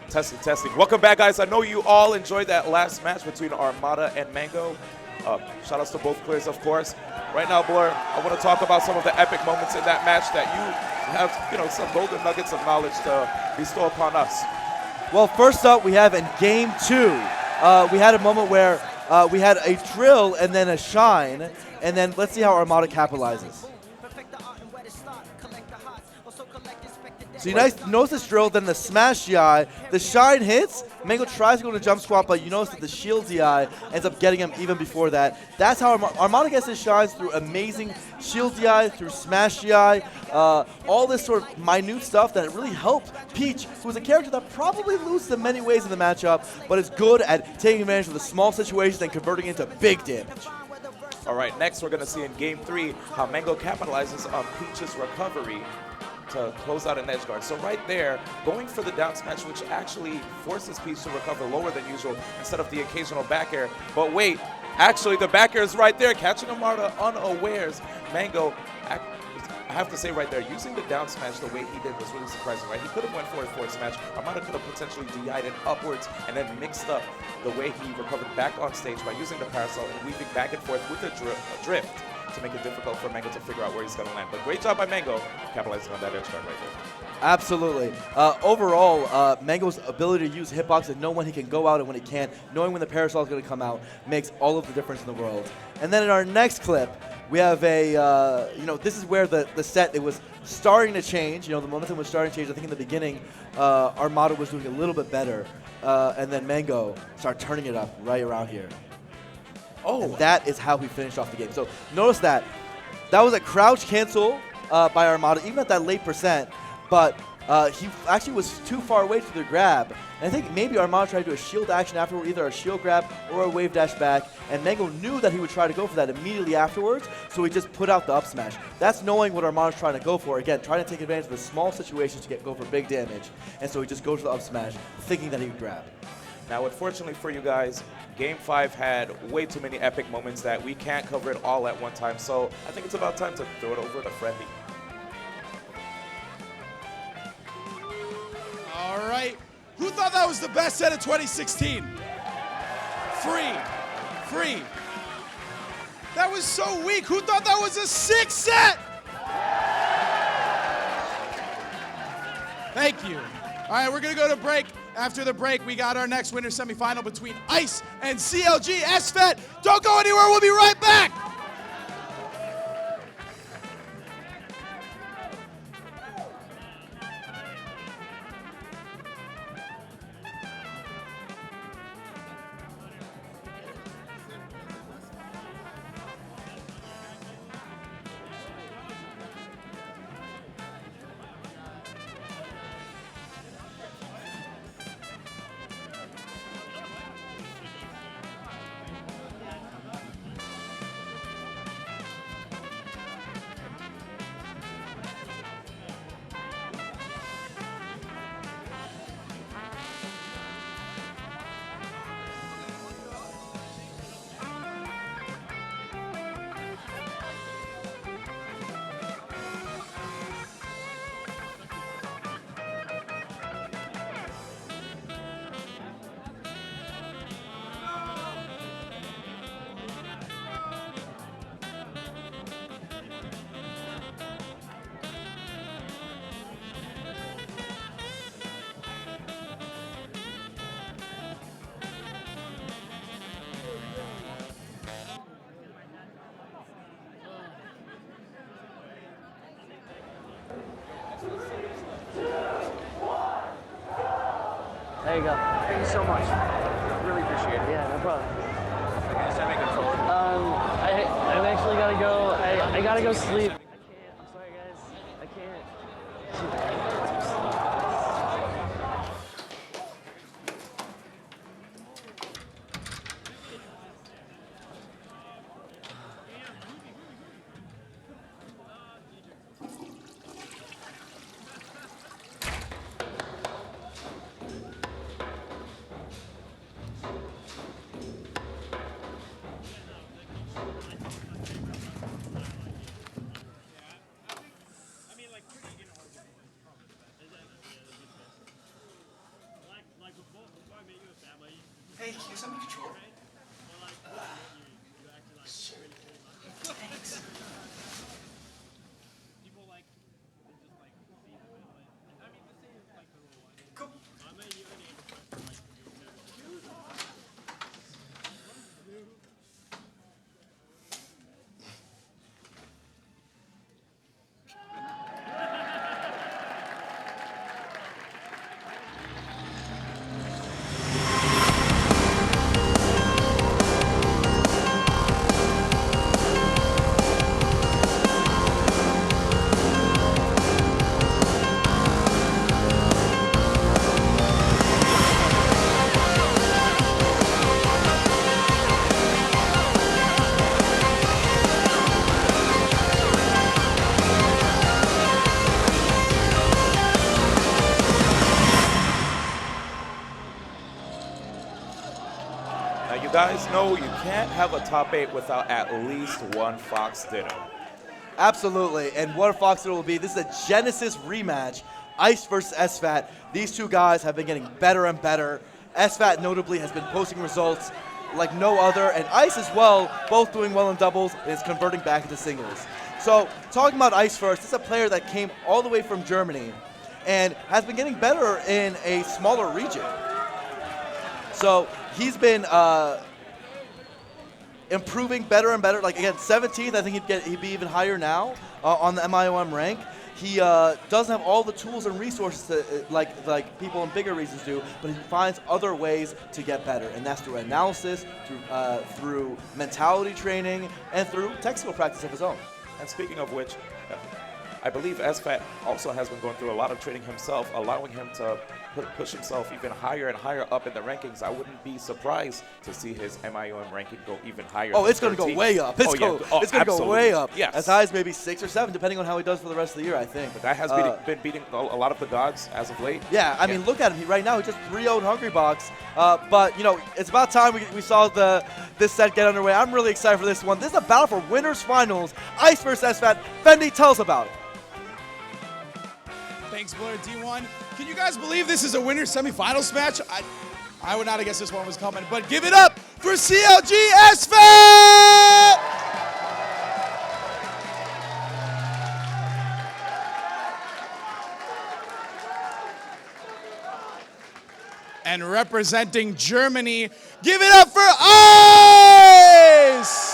Testing. Welcome back, guys. I know you all enjoyed that last match between Armada and Mango. Shout outs to both players, of course. Right now, Blur, I want to talk about some of the epic moments in that match that you have, you know, some golden nuggets of knowledge to bestow upon us. Well, first up, we have in Game 2, we had a moment where we had a drill and then a shine, and then let's see how Armada capitalizes. So you notice this drill, then the smash DI, the shine hits, Mango tries to go to jump squat, but you notice that the shield DI ends up getting him even before that. That's how Armada gets his shines, through amazing shield DI, through smash DI, all this sort of minute stuff that really helped Peach, who is a character that probably loses in many ways in the matchup, but is good at taking advantage of the small situations and converting into big damage. All right, next we're going to see in Game 3 how Mango capitalizes on Peach's recovery to close out an edge guard. So right there, going for the down smash, which actually forces Peach to recover lower than usual instead of the occasional back air. But wait, actually the back air is right there, catching Armada unawares. Mango, I have to say right there, using the down smash the way he did was really surprising, right? He could have went for a forward smash. Armada could have potentially DI'd it upwards and then mixed up the way he recovered back on stage by using the parasol and weaving back and forth with a drift to make it difficult for Mango to figure out where he's going to land. But great job by Mango, capitalizing on that edge guard right there. Absolutely. Overall, Mango's ability to use hitbox and know when he can go out and when he can't, knowing when the parasol is going to come out, makes all of the difference in the world. And then in our next clip, we have a, this is where the set, it was starting to change. The momentum was starting to change. I think in the beginning, Armada was doing a little bit better. And then Mango started turning it up right around here. Oh, and that is how he finished off the game. So notice that. That was a crouch cancel by Armada, even at that late percent. But he actually was too far away to the grab. And I think maybe Armada tried to do a shield action afterward, either a shield grab or a wave dash back. And Mango knew that he would try to go for that immediately afterwards, so he just put out the up smash. That's knowing what Armada's trying to go for. Again, trying to take advantage of the small situations to go for big damage. And so he just goes for the up smash, thinking that he would grab. Now, unfortunately for you guys, Game 5 had way too many epic moments that we can't cover it all at one time. So I think it's about time to throw it over to Friendly. All right. Who thought that was the best set of 2016? Free. That was so weak. Who thought that was a 6 set? Thank you. All right, we're going to go to break. After the break, we got our next winner semifinal between Ice and CLG SFAT. Don't go anywhere. We'll be right back. There you go. Thank you so much. Really appreciate it. Yeah, no problem. Can you send me a controller? I've actually got to go. I got to go sleep. I can't. I'm sorry, guys. I can't. Hey, can you send me a controller? Sure. Thanks. Cool. Now, you guys know you can't have a top 8 without at least one Fox Ditto. Absolutely, and what Fox Ditto will be, this is a Genesis rematch, Ice versus SFAT. These two guys have been getting better and better. SFAT notably has been posting results like no other, and Ice as well, both doing well in doubles, and is converting back into singles. So, talking about Ice first, this is a player that came all the way from Germany and has been getting better in a smaller region. So, he's been improving better and better. Like, again, 17th, I think he'd be even higher now on the MIOM rank. He doesn't have all the tools and resources to, like people in bigger regions do, but he finds other ways to get better, and that's through analysis, through mentality training, and through technical practice of his own. And speaking of which, I believe SFAT also has been going through a lot of training himself, allowing him to push himself even higher and higher up in the rankings. I wouldn't be surprised to see his MIOM ranking go even higher. Oh, it's going to go way up. It's going to go way up. Yes. As high as maybe 6 or 7, depending on how he does for the rest of the year, I think. But that has been beating a lot of the gods as of late. Yeah, I mean, look at him. Right now, he just 3-0'd Hungrybox. But, you know, it's about time we saw this set get underway. I'm really excited for this one. This is a battle for winners finals. Ice versus SFAT. Fendi, tell us about it. Thanks, Blur D1. Can you guys believe this is a winner semifinals match? I would not have guessed this one was coming, but give it up for CLG SFAT! And representing Germany, give it up for Ice!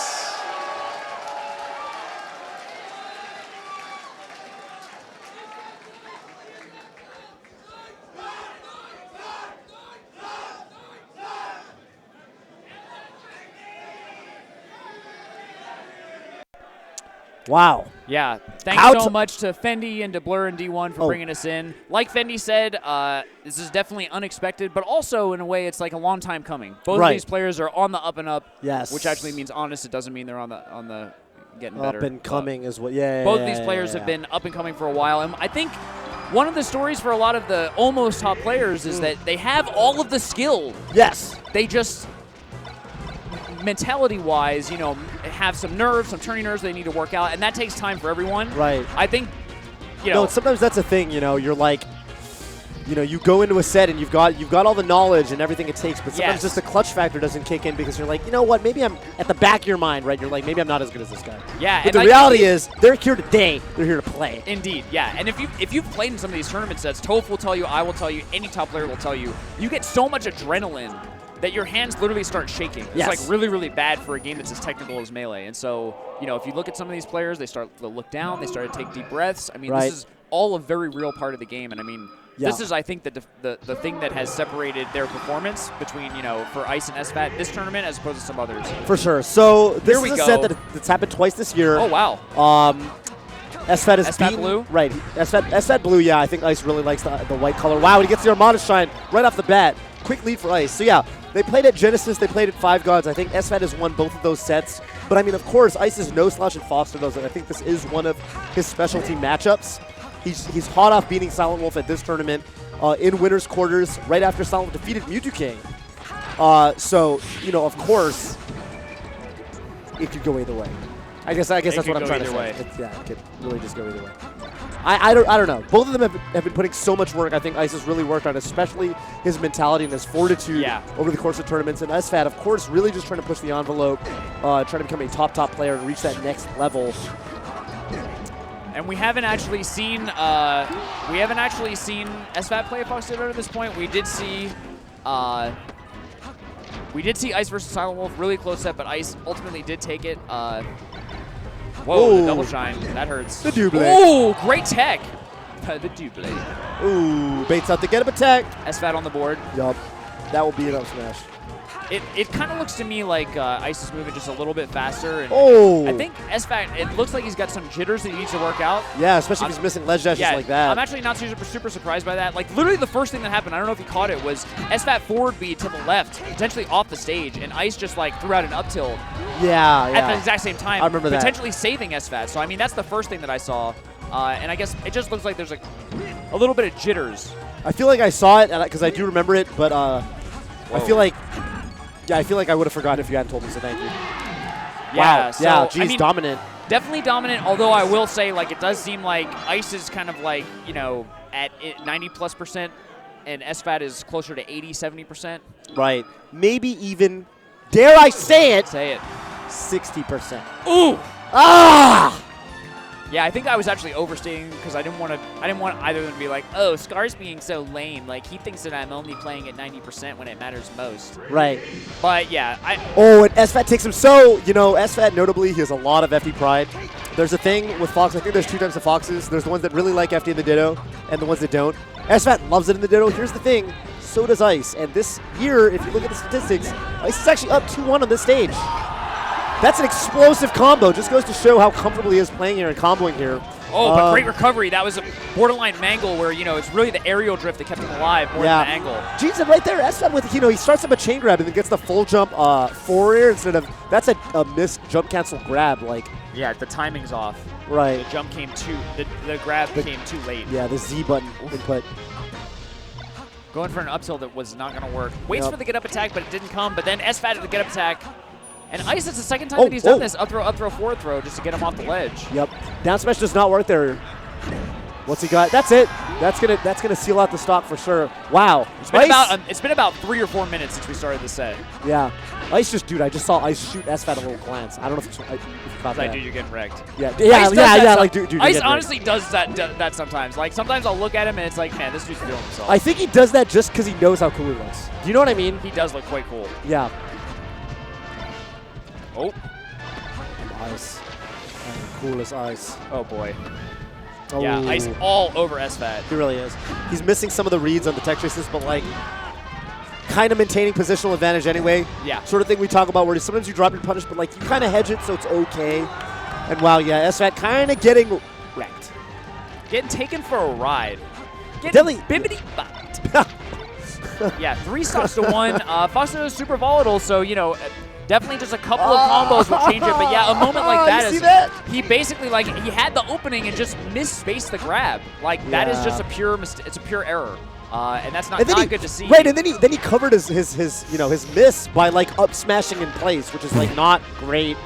Wow. Yeah, thanks so much to Fendi and to Blur and D1 for bringing us in. Like Fendi said, this is definitely unexpected, but also in a way it's like a long time coming. Both of these players are on the up and up, which actually means honest. It doesn't mean they're on the getting better. Up and coming is what, both of these players have been up and coming for a while, and I think one of the stories for a lot of the almost top players is that they have all of the skill. Yes. They just, mentality-wise, you know, have some nerves, some turning nerves they need to work out, and that takes time for everyone. Right. I think, you know. No, sometimes that's a thing, you know, you're like, you know, you go into a set and you've got all the knowledge and everything it takes, but sometimes just the clutch factor doesn't kick in because you're like, you know what, maybe I'm at the back of your mind, right? You're like, maybe I'm not as good as this guy. Yeah. But the reality is, they're here today. They're here to play. Indeed, yeah. And if you've played in some of these tournament sets, Toph will tell you, I will tell you, any top player will tell you, you get so much adrenaline that your hands literally start shaking. It's like really, really bad for a game that's as technical as Melee. And so, you know, if you look at some of these players, they start to look down, they start to take deep breaths. I mean, this is all a very real part of the game. And I mean, Yeah. This is, I think, the thing that has separated their performance between, you know, for Ice and SFAT this tournament as opposed to some others. For sure. So this Here is we a go. set that's happened twice this year. Oh, wow. SFAT is SFAT beaten. blue? Right. SFAT blue, yeah. I think Ice really likes the white color. Wow, and he gets the Armada shine right off the bat. Quick lead for Ice. So, yeah, they played at Genesis. They played at Five Gods. I think SFAT has won both of those sets. But, I mean, of course, Ice is no slouch and Foster knows it. I think this is one of his specialty matchups. He's hot off beating Silent Wolf at this tournament in winner's quarters right after Silent Wolf defeated Mewtwo King. So, you know, of course, it could go either way. I guess that's what I'm trying to say. It could really just go either way. I don't know. Both of them have been putting so much work. I think Ice has really worked on, especially his mentality and his fortitude over the course of tournaments. And SFAT, of course, really just trying to push the envelope, trying to become a top player and reach that next level. And we haven't actually seen SFAT play a Fox Theater at this point. We did see Ice versus Silent Wolf, really close set, but Ice ultimately did take it. Whoa, the double shine. That hurts. The double. Oh, great tech. The double. Ooh, baits out the get up attack. SFAT on the board. Yup. That will be an up smash. It kind of looks to me like Ice is moving just a little bit faster. And I think SFAT, it looks like he's got some jitters that he needs to work out. Yeah, especially if he's missing ledge dashes like that. I'm actually not super surprised by that. Like, literally the first thing that happened, I don't know if you caught it, was SFAT forward B to the left, potentially off the stage, and Ice just, like, threw out an up tilt. Yeah. At the exact same time. I remember that. Potentially saving SFAT. So, I mean, that's the first thing that I saw. And I guess it just looks like there's, like, a little bit of jitters. I feel like I saw it, because I do remember it, but I feel like... Yeah, I feel like I would have forgotten if you hadn't told me, so thank you. Yeah, wow. so, Yeah, geez, I mean, dominant. Definitely dominant, although I will say, like, it does seem like Ice is kind of like, you know, at 90+%, and SFAT is closer to 80, 70%. Right. Maybe even, dare I say it? Say it. 60%. Ooh! Ah! Yeah, I think I was actually overstating because I didn't want either of them to be like, oh, Scar's being so lame. Like, he thinks that I'm only playing at 90% when it matters most. Right. But, yeah. And SFAT takes him. So, you know, SFAT, notably, he has a lot of FD pride. There's a thing with Fox. I think there's two types of Foxes. There's the ones that really like FD in the Ditto and the ones that don't. SFAT loves it in the Ditto. Here's the thing. So does Ice. And this year, if you look at the statistics, Ice is actually up 2-1 on this stage. That's an explosive combo. Just goes to show how comfortable he is playing here and comboing here. Oh, but great recovery. That was a borderline mangle where, you know, it's really the aerial drift that kept him alive more than the angle. Jeez, and right there, SFAT with, you know, he starts up a chain grab and then gets the full jump forward air instead of, that's a missed jump cancel grab. Like, yeah, the timing's off. Right. The jump came the grab came too late. Yeah, the Z button input. Going for an up tilt that was not going to work. Waits for the get up attack, but it didn't come. But then SFAT at the get up attack. And Ice, it's the second time that he's done this. Up throw, forward throw, just to get him off the ledge. Yep. Down smash does not work there. What's he got? That's it. That's gonna seal out the stock for sure. Wow. It's been about 3 or 4 minutes since we started the set. Yeah. Ice just, dude, I just saw Ice shoot SFAT a little glance. I don't know if you caught that. Dude, you're getting wrecked. Yeah. Like, dude. Ice honestly does that sometimes. Like, sometimes I'll look at him and it's like, man, this dude's feeling himself. I think he does that just because he knows how cool he looks. Do you know what I mean? He does look quite cool. Yeah. Oh. Ice. Cool as Ice. Oh, boy. Oh. Yeah, Ice all over SFAT. He really is. He's missing some of the reads on the tech traces, but, like, kind of maintaining positional advantage anyway. Yeah. Sort of thing we talk about where sometimes you drop your punish, but, like, you kind of hedge it so it's okay. And, wow, yeah, SFAT kind of getting wrecked. Getting taken for a ride. Getting bibbity-bopped. Yeah, 3 stocks to 1. Fox is super volatile, so, you know, definitely just a couple of combos will change it. But, yeah, a moment like that he basically, like, he had the opening and just misspaced the grab. Like, that is just a pure it's a pure error. And that's not good to see. Right, and then he covered his miss by, like, up smashing in place, which is, like, not great.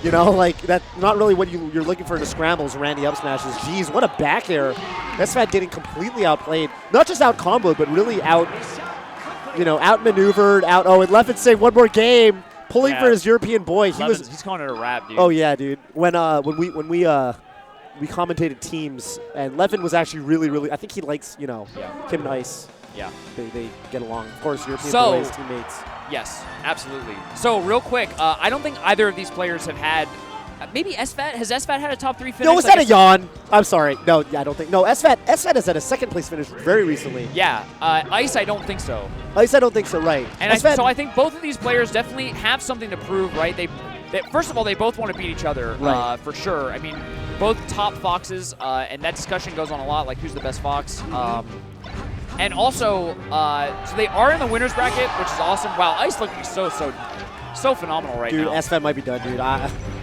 You know, like, that's not really what you're looking for in the scrambles, Randy up smashes. Jeez, what a back air. SFAT getting completely outplayed. Not just out comboed, but really outmaneuvered, and Leffen saying one more game, pulling for his European boy. He's calling it a wrap, dude. Oh, yeah, dude. When we commentated teams, and Leffen was actually really, I think he likes, him and Ice. Yeah. They get along. Of course, European boys, teammates. Yes, absolutely. So, real quick, I don't think either of these players have had maybe SFAT. Has SFAT had a top 3 finish? No, was that a yawn? I'm sorry. No, yeah, I don't think. No, SFAT has had a second place finish very recently. Yeah, Ice, I don't think so. Ice, I don't think so. Right. And so I think both of these players definitely have something to prove. Right. They first of all, they both want to beat each other. Right. For sure. I mean, both top foxes, and that discussion goes on a lot. Like, who's the best fox? And also, so they are in the winners bracket, which is awesome. Wow, Ice looking so phenomenal right now. Dude, SFAT might be done, dude.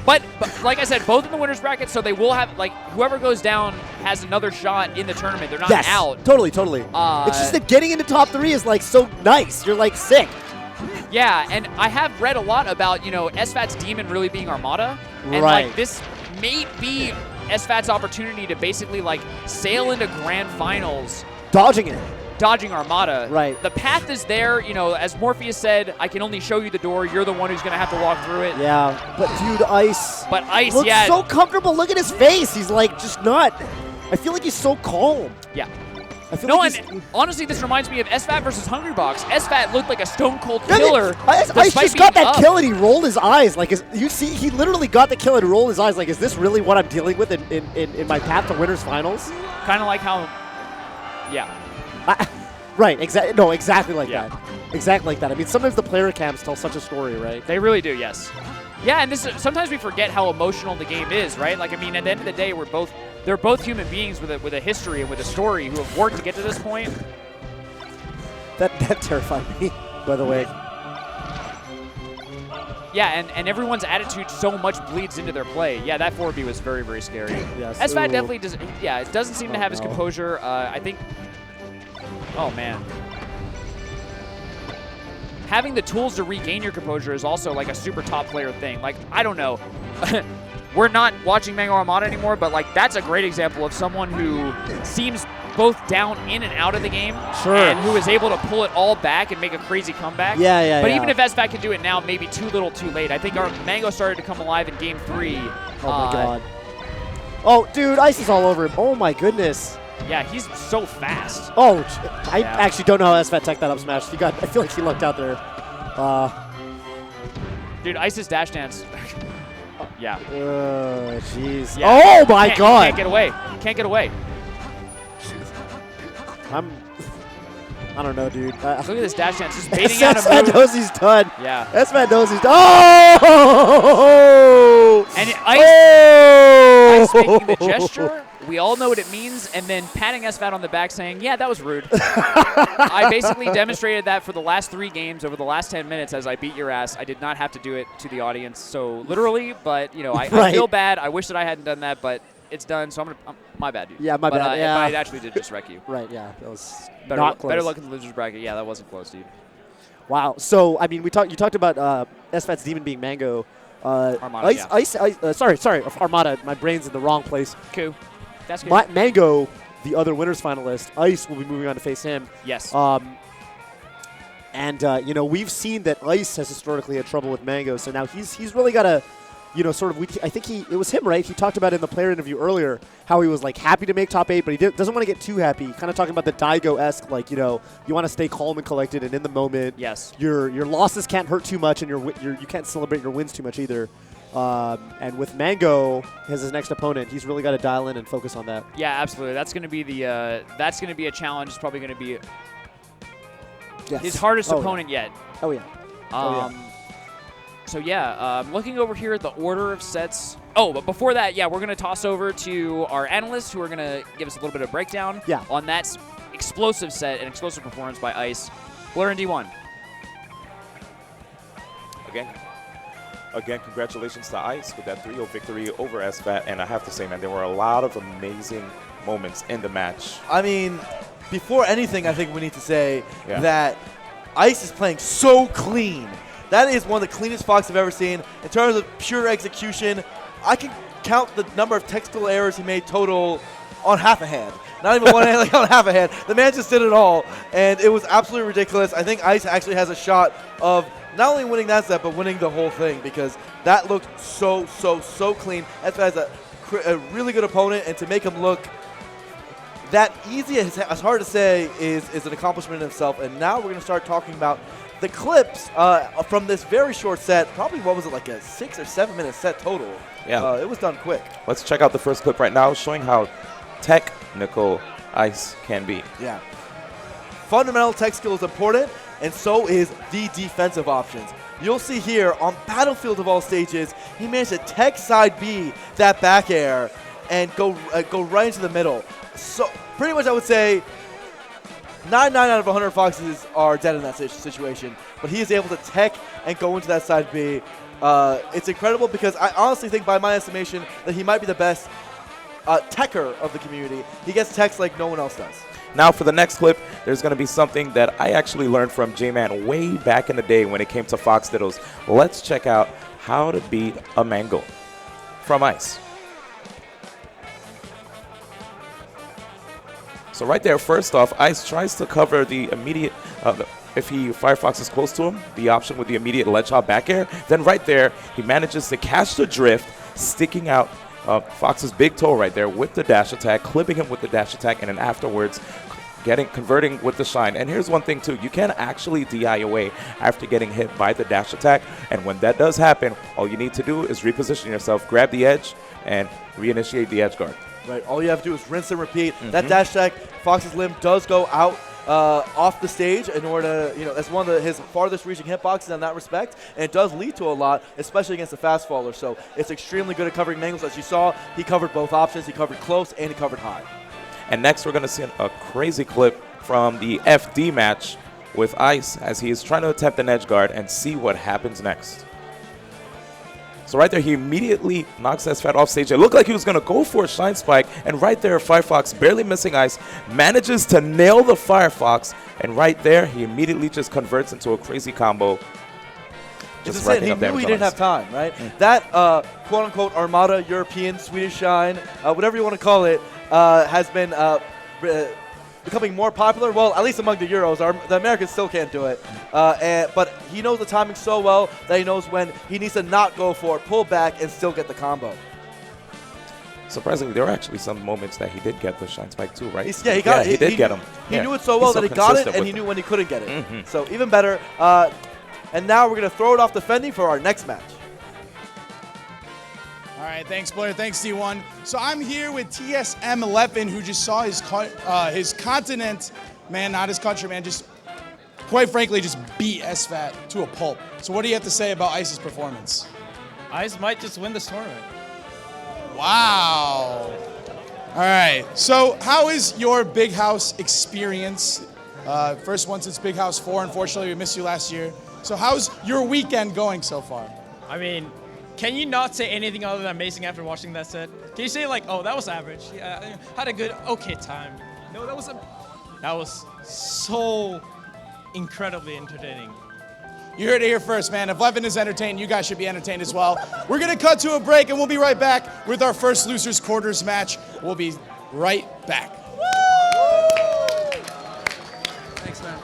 But like I said, both in the winners bracket, so they will have, like, whoever goes down has another shot in the tournament. They're not out. Totally. It's just that getting into top 3 is, like, so nice. You're, like, sick. Yeah, and I have read a lot about, you know, SFAT's demon really being Armada. And, right. like, this may be SFAT's opportunity to basically, like, sail into grand finals. Dodging Armada. Right. The path is there. You know, as Morpheus said, I can only show you the door. You're the one who's going to have to walk through it. Yeah, but dude, Ice. But Ice, looks yeah. so comfortable. Look at his face. He's like just not. I feel like he's so calm. Yeah. I feel no, like and honestly, this reminds me of SFAT versus Hungrybox. SFAT looked like a stone cold killer. Ice just got that kill and he rolled his eyes. Like, you see, he literally got the kill and rolled his eyes. Like, is this really what I'm dealing with in my path to winners finals? Kind of like how, yeah. Right, exactly like that. Exactly like that. I mean, sometimes the player cams tell such a story, right? They really do, yes. Yeah, and this sometimes we forget how emotional the game is, right? Like, I mean, at the end of the day, they're both human beings with a history and with a story who have worked to get to this point. That terrified me, by the way. Yeah, and everyone's attitude so much bleeds into their play. Yeah, that 4B was very, very scary. Yes. SFAT definitely does. Yeah, it doesn't seem to have his composure. I think. Oh man. Having the tools to regain your composure is also like a super top player thing. Like, I don't know. We're not watching Mango Armada anymore, but like that's a great example of someone who seems both down in and out of the game. Sure. And who is able to pull it all back and make a crazy comeback. Yeah. But even if SFAT can do it now, maybe too little too late. I think our Mango started to come alive in game 3. Oh my god. Oh, dude, Ice is all over him. Oh my goodness. Yeah, he's so fast. Oh, I actually don't know how SFAT tech that up smash. I feel like he lucked out there. Dude, Ice's dash dance. Yeah. Jeez. Yeah. Oh my god. Can't get away. Can't get away. I don't know, dude. Look at this dash dance. Just baiting out a SFAT move. knows he's done. Yeah. SFAT knows he's done. Oh! And Ice making the gesture. We all know what it means, and then patting SFAT on the back saying, yeah, that was rude. I basically demonstrated that for the last 3 games over the last 10 minutes as I beat your ass. I did not have to do it to the audience, so literally, but, you know, I feel bad. I wish that I hadn't done that, but it's done, so my bad, dude. Yeah, my bad. But I actually did just wreck you. Right, yeah. That was better, not close. Better luck in the losers bracket. Yeah, that wasn't close, dude. Wow. So, I mean, you talked about SFAT's demon being Mango. Armada, sorry, Armada. My brain's in the wrong place. Cool. That's good. Mango, the other winners finalist, Ice will be moving on to face him. Yes. You know, we've seen that Ice has historically had trouble with Mango, so now he's really got to, you know, sort of. I think it was him, right? He talked about in the player interview earlier how he was like happy to make top 8, but he doesn't want to get too happy. Kind of talking about the Daigo-esque, like, you know, you want to stay calm and collected and in the moment. Yes. Your losses can't hurt too much, and you can't celebrate your wins too much either. And with Mango as his next opponent, he's really got to dial in and focus on that. Yeah, absolutely. That's going to be that's going to be a challenge. It's probably going to be his hardest opponent yet. Oh yeah. So yeah, looking over here at the order of sets. Oh, but before that, yeah, we're going to toss over to our analysts who are going to give us a little bit of breakdown on that explosive set and explosive performance by Ice. Blur in D1. Again, congratulations to Ice with that 3-0 victory over SFAT. And I have to say, man, there were a lot of amazing moments in the match. I mean, before anything, I think we need to say that Ice is playing so clean. That is one of the cleanest Fox I've ever seen. In terms of pure execution, I can count the number of textile errors he made total on half a hand. Not even one hand, like on half a hand. The man just did it all, and it was absolutely ridiculous. I think Ice actually has a shot of not only winning that set, but winning the whole thing, because that looked so clean. SFAT is a really good opponent, and to make him look that easy, as hard to say, is an accomplishment in itself. And now we're going to start talking about the clips from this very short set. Probably, what was it, like a 6 or 7 minute set total? Yeah. It was done quick. Let's check out the first clip right now showing how technical Ice can be. Yeah. Fundamental tech skill is important, and so is the defensive options. You'll see here on Battlefield of all stages, he managed to tech side B that back air and go right into the middle. So pretty much I would say 99 out of 100 Foxes are dead in that situation, but he is able to tech and go into that side B. It's incredible because I honestly think, by my estimation, that he might be the best techer of the community. He gets techs like no one else does. Now for the next clip, there's going to be something that I actually learned from J-Man way back in the day when it came to Fox Diddles. Let's check out how to beat a mangle from Ice. So right there, first off, Ice tries to cover the immediate, if Firefox is close to him, the option with the immediate ledge hop back air. Then right there, he manages to catch the drift, sticking out Fox's big toe right there with the dash attack, clipping him with the dash attack, and then afterwards converting with the shine. And here's one thing too, you can actually DI away after getting hit by the dash attack, and when that does happen, all you need to do is reposition yourself, grab the edge, and reinitiate the edge guard. Right, all you have to do is rinse and repeat. That dash attack, Fox's limb does go out off the stage in order to, that's one of his farthest reaching hitboxes in that respect, and it does lead to a lot, especially against the fast faller. So it's extremely good at covering mangles. As you saw, he covered both options. He covered close and he covered high. And next we're going to see a crazy clip from the FD match with Ice as he is trying to attempt an edge guard, and see what happens next. So right there, he immediately knocks SFAT off stage. It looked like he was going to go for a Shine Spike, and right there, Firefox, barely missing Ice, manages to nail the Firefox, and right there, he immediately just converts into a crazy combo. Just he knew he didn't have time, right? That quote-unquote Armada, European, Swedish Shine, whatever you want to call it, has been becoming more popular. Well, at least among the Euros. The Americans still can't do it. But he knows the timing so well that he knows when he needs to not go for it, pull back, and still get the combo. Surprisingly, there were actually some moments that he did get the Shine Spike too, right? He did get him. He knew it so well that he got it, and he knew when he couldn't get it. So even better. And now we're going to throw it off defending for our next match. All right, thanks, Blair. Thanks, D1. So I'm here with TSM11, who just saw his continent, man, not his country, man, just quite frankly just beat SFAT to a pulp. So what do you have to say about Ice's performance? Ice might just win this tournament. Wow. All right, so how is your Big House experience? First one since Big House 4. Unfortunately, we missed you last year. So how's your weekend going so far? I mean, can you not say anything other than amazing after watching that set? Can you say like, oh, that was average? Yeah, had a good, okay time. No, that was so incredibly entertaining. You heard it here first, man. If Levin is entertained, you guys should be entertained as well. We're going to cut to a break, and we'll be right back with our first Losers Quarters match. We'll be right back. Thanks, man.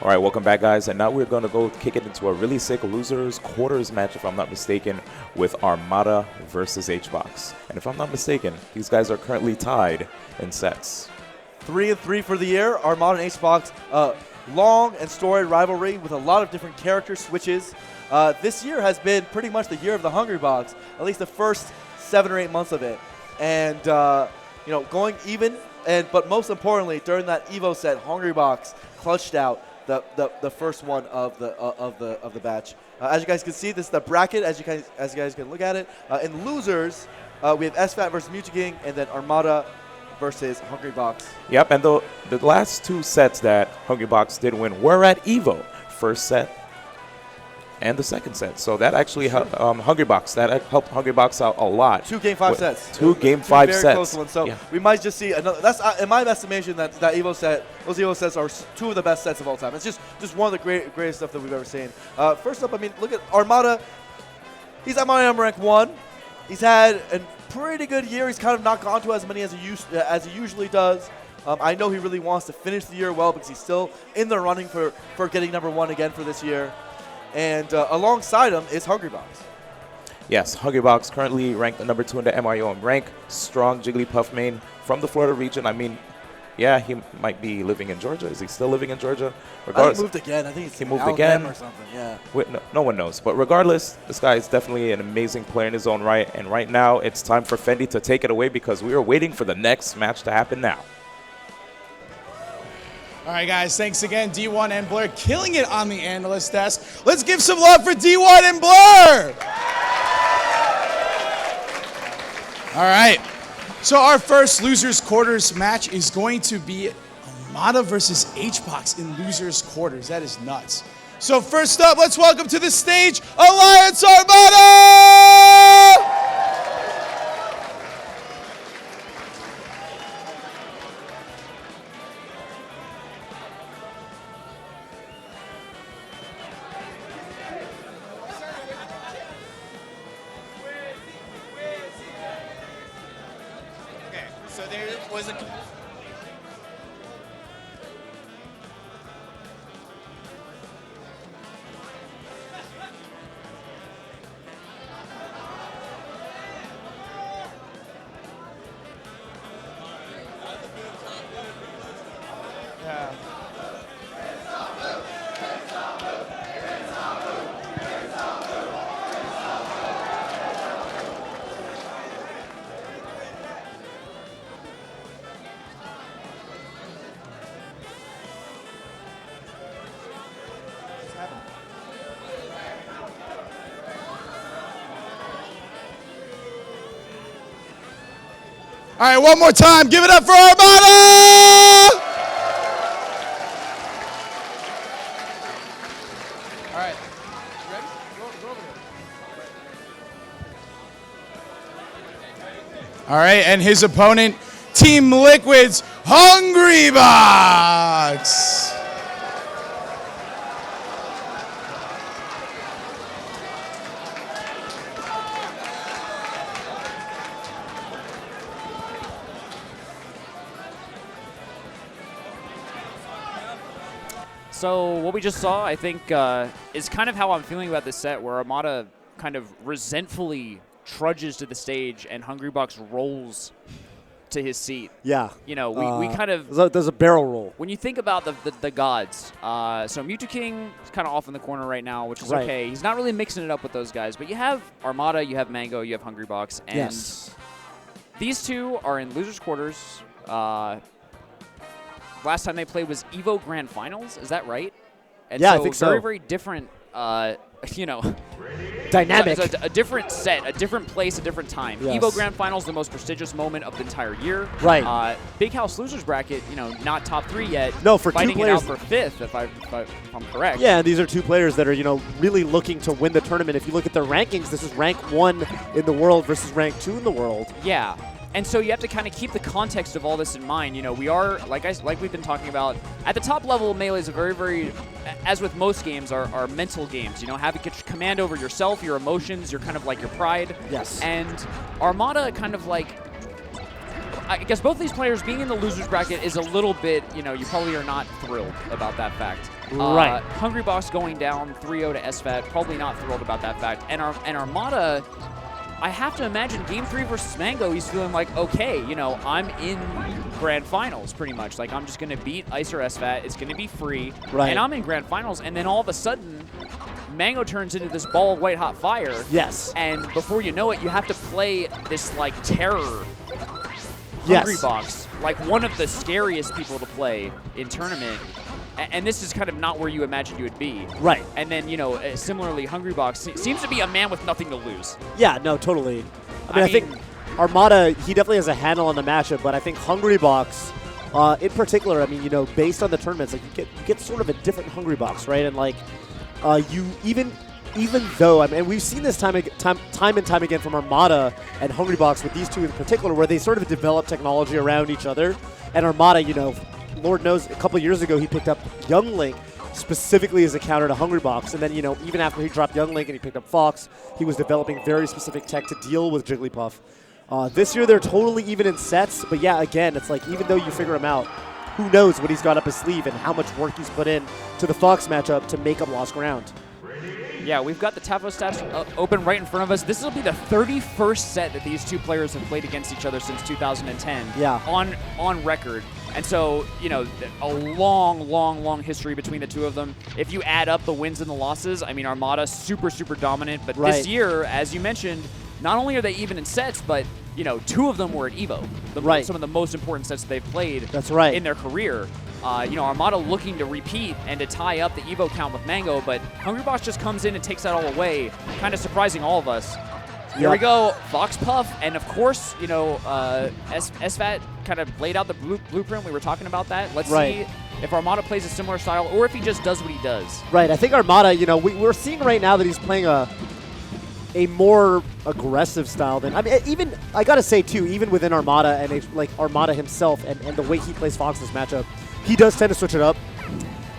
All right, welcome back, guys. And now we're going to go kick it into a really sick Losers Quarters match, if I'm not mistaken, with Armada versus HBox. And if I'm not mistaken, these guys are currently tied in sets. 3-3 for the year. Armada and HBox long and storied rivalry with a lot of different character switches. This year has been pretty much the year of the Hungrybox, at least the first 7 or 8 months of it. And going even, but most importantly, during that Evo set, Hungrybox clutched out the first one of the batch. As you guys can see, this is the bracket. As you guys can look at it, in losers, we have SFAT versus MewTwo, and then Armada versus Hungrybox. Yep, and the last 2 sets that Hungrybox did win were at Evo. First set and the second set. So that actually helped Hungrybox. That helped Hungrybox out a lot. 2 Game 5 sets. 2 Game 5 very sets. Close ones. So we might just see another. That's in my estimation that Evo set. Those Evo sets are 2 of the best sets of all time. It's just one of the greatest stuff that we've ever seen. First up, I mean, look at Armada. He's at my rank 1. He's had a pretty good year. He's kind of not gone to as many as he usually does. I know he really wants to finish the year well because he's still in the running for getting #1 again for this year. And alongside him is Hungrybox. Yes, Hungrybox currently ranked number 2 in the MRUM rank. Strong Jigglypuff main from the Florida region. I mean, yeah, he might be living in Georgia. Is he still living in Georgia? Regardless, he moved again. I think he moved again or something. Yeah. No one knows. But regardless, this guy is definitely an amazing player in his own right. And right now, it's time for Fendi to take it away because we are waiting for the next match to happen now. All right, guys, thanks again, D1 and Blur, killing it on the analyst desk. Let's give some love for D1 and Blur. All right, so our first losers quarters match is going to be Armada versus HBox in losers quarters. That is nuts. So first up, let's welcome to the stage Alliance Armada! So there was a... Yeah. All right, one more time. Give it up for Armada! All right. You ready? Go over there. All right, and his opponent, Team Liquid's Hungrybox. So what we just saw, I think, is kind of how I'm feeling about this set, where Armada kind of resentfully trudges to the stage and Hungrybox rolls to his seat. Yeah. You know, we kind of... There's a barrel roll. When you think about the gods, so MewTwo is kind of off in the corner right now, which is okay. He's not really mixing it up with those guys, but you have Armada, you have Mango, you have Hungrybox, and these two are in losers quarters. Last time they played was Evo Grand Finals. Is that right? And yeah, so I think so. Very, very different, dynamic. So a different set, a different place, a different time. Yes. Evo Grand Finals, the most prestigious moment of the entire year. Right. Big House Losers Bracket, not top 3 yet. No, for fighting two players. It out for 5th, if I'm correct. Yeah, and these are 2 players that are, really looking to win the tournament. If you look at their rankings, this is rank 1 in the world versus rank 2 in the world. Yeah. And so you have to kind of keep the context of all this in mind. We are, like we've been talking about, at the top level, Melee is a very, very, as with most games, are mental games. Having command over yourself, your emotions, your kind of like your pride. Yes. And Armada kind of like, I guess both these players being in the losers bracket is a little bit, you probably are not thrilled about that fact. Right. Hungrybox going down 3-0 to SFAT, probably not thrilled about that fact. And Armada, I have to imagine Game 3 versus Mango, he's feeling like, okay, you know, I'm in Grand Finals pretty much. Like, I'm just going to beat Ice or SFAT. It's going to be free. Right. And I'm in Grand Finals. And then all of a sudden, Mango turns into this ball of white-hot fire. Yes. And before you know it, you have to play this, like, terror Yes. Hungrybox. Like, one of the scariest people to play in tournament. And this is kind of not where you imagined you would be. Right. And then, you know, similarly, Hungrybox seems to be a man with nothing to lose. Yeah, no, totally. I think Armada, he definitely has a handle on the matchup, but I think Hungrybox, in particular, I mean, you know, based on the tournaments, like you get sort of a different Hungrybox, right? And like, you even though, I mean, we've seen this time and time again from Armada and Hungrybox with these two in particular, where they sort of develop technology around each other. And Armada, you know, Lord knows, a couple years ago he picked up Young Link specifically as a counter to Hungrybox, and then, you know, even after he dropped Young Link and he picked up Fox, he was developing very specific tech to deal with Jigglypuff. This year they're totally even in sets, but yeah, again, it's like even though you figure him out, who knows what he's got up his sleeve and how much work he's put in to the Fox matchup to make up lost ground. Yeah, we've got the TAFO stats open right in front of us. This will be the 31st set that these two players have played against each other since 2010. Yeah. On record. And so, you know, a long history between the two of them. If you add up the wins and the losses, I mean, Armada super dominant. But this year, as you mentioned, not only are they even in sets, but, you know, two of them were at EVO. Some of the most important sets that they've played in their career. You know, Armada looking to repeat and to tie up the EVO count with Mango, but Hungrybox just comes in and takes that all away, kind of surprising all of us. Here we go, Fox Puff, and of course, you know, SFAT kind of laid out the blueprint. We were talking about that. Let's see if Armada plays a similar style or if he just does what he does. Right, I think Armada, you know, we're seeing right now that he's playing a more aggressive style than, I mean, even, I gotta say too, even within Armada and like Armada himself and the way he plays Fox in this matchup, he does tend to switch it up.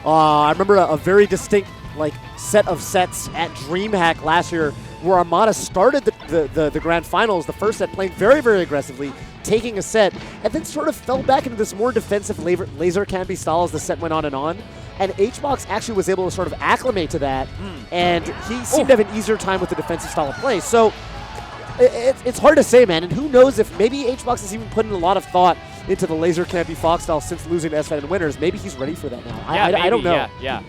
I remember a very distinct like set of sets at DreamHack last year where Armada started the Grand Finals, the first set, playing very aggressively, taking a set, and then sort of fell back into this more defensive laser campy style as the set went on. And HBox actually was able to sort of acclimate to that, and he seemed to have an easier time with the defensive style of play. So it's hard to say, man, and who knows if maybe HBox has even put in a lot of thought into the laser campy Fox style since losing to SFAT and Winners. Maybe he's ready for that now. I don't know. Yeah.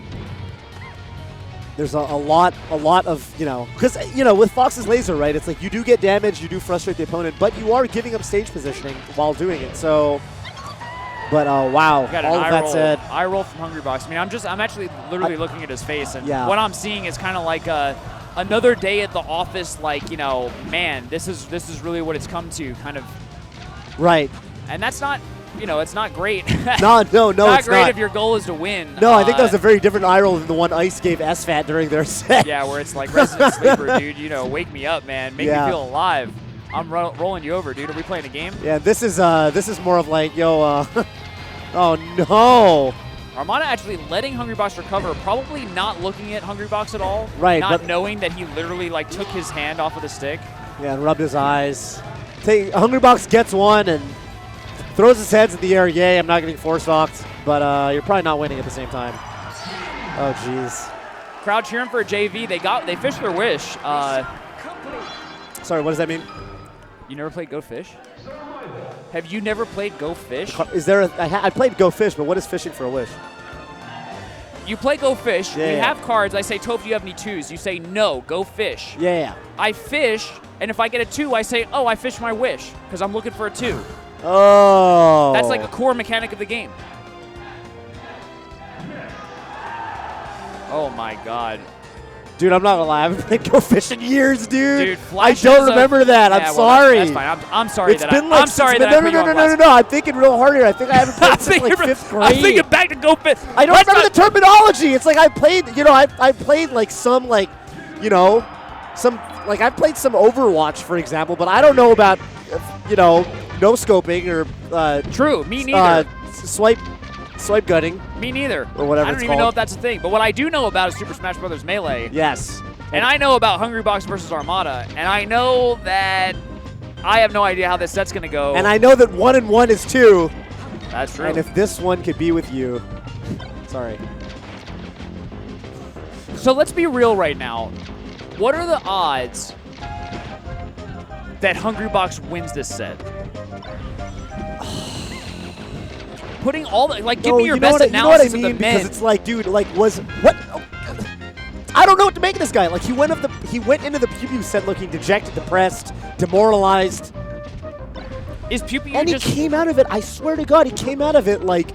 There's a lot of, you know, because, you know, with Fox's laser, right, it's like you do get damage, you do frustrate the opponent, but you are giving up stage positioning while doing it. So, but wow, all of that said. Eye roll from Hungrybox. I mean, I'm actually literally looking at his face, and what I'm seeing is kind of like another day at the office, like, you know, man, this is really what it's come to, kind of. Right. And that's not, you know, it's not great. No, not it's great not. if your goal is to win. No, I think that was a very different eye roll than the one Ice gave SFAT during their set. Yeah, where it's like Resident Sleeper, dude. You know, wake me up, man. Make me feel alive. I'm rolling you over, dude. Are we playing a game? Yeah, this is more of like, yo, oh no. Armada actually letting Hungrybox recover, probably not looking at Hungrybox at all. Right. Not knowing that he literally like took his hand off of the stick. Yeah, and rubbed his eyes. Hungrybox gets one and throws his hands in the air. Yay, I'm not getting force-knocked, but you're probably not winning at the same time. Oh, jeez. Crowd cheering for a JV. They fished their wish. Sorry, what does that mean? You never played Go Fish? Have you never played Go Fish? Is there I played Go Fish, but what is fishing for a wish? You play Go Fish. Yeah, we have cards. I say, Toph, do you have any twos? You say, no, go fish. Yeah. I fish, and if I get a 2, I say, oh, I fished my wish, because I'm looking for a 2. Oh. That's like a core mechanic of the game. Oh, my God. Dude, I'm not gonna lie. I haven't played Go Fish in years, dude. Dude, I don't remember that. I'm sorry. That's fine. I'm sorry that I'm sorry that I put you on blast. No. I'm thinking real hard here. I think I haven't played since like 5th grade. I'm thinking back to Go Fish. I don't remember the terminology. It's like I played, you know, I played like some like, you know, some like I played some Overwatch, for example, but I don't know about, you know, no scoping or True, me neither. Swipe gutting. Me neither. Or whatever I don't even know if that's a thing. But what I do know about is Super Smash Bros. Melee. Yes. And I know about Hungrybox versus Armada. And I know that I have no idea how this set's going to go. And I know that 1 and 1 is 2. That's true. And if this one could be with you. Sorry. So let's be real right now. What are the odds that Hungrybox wins this set? Putting all the, like, give me your best analysis of the men. Because it's like, dude, like, what? I don't know what to make of this guy. Like, he went into the PewPewU set looking dejected, depressed, demoralized. Is PewPewU and just... he came out of it, I swear to God, he came out of it like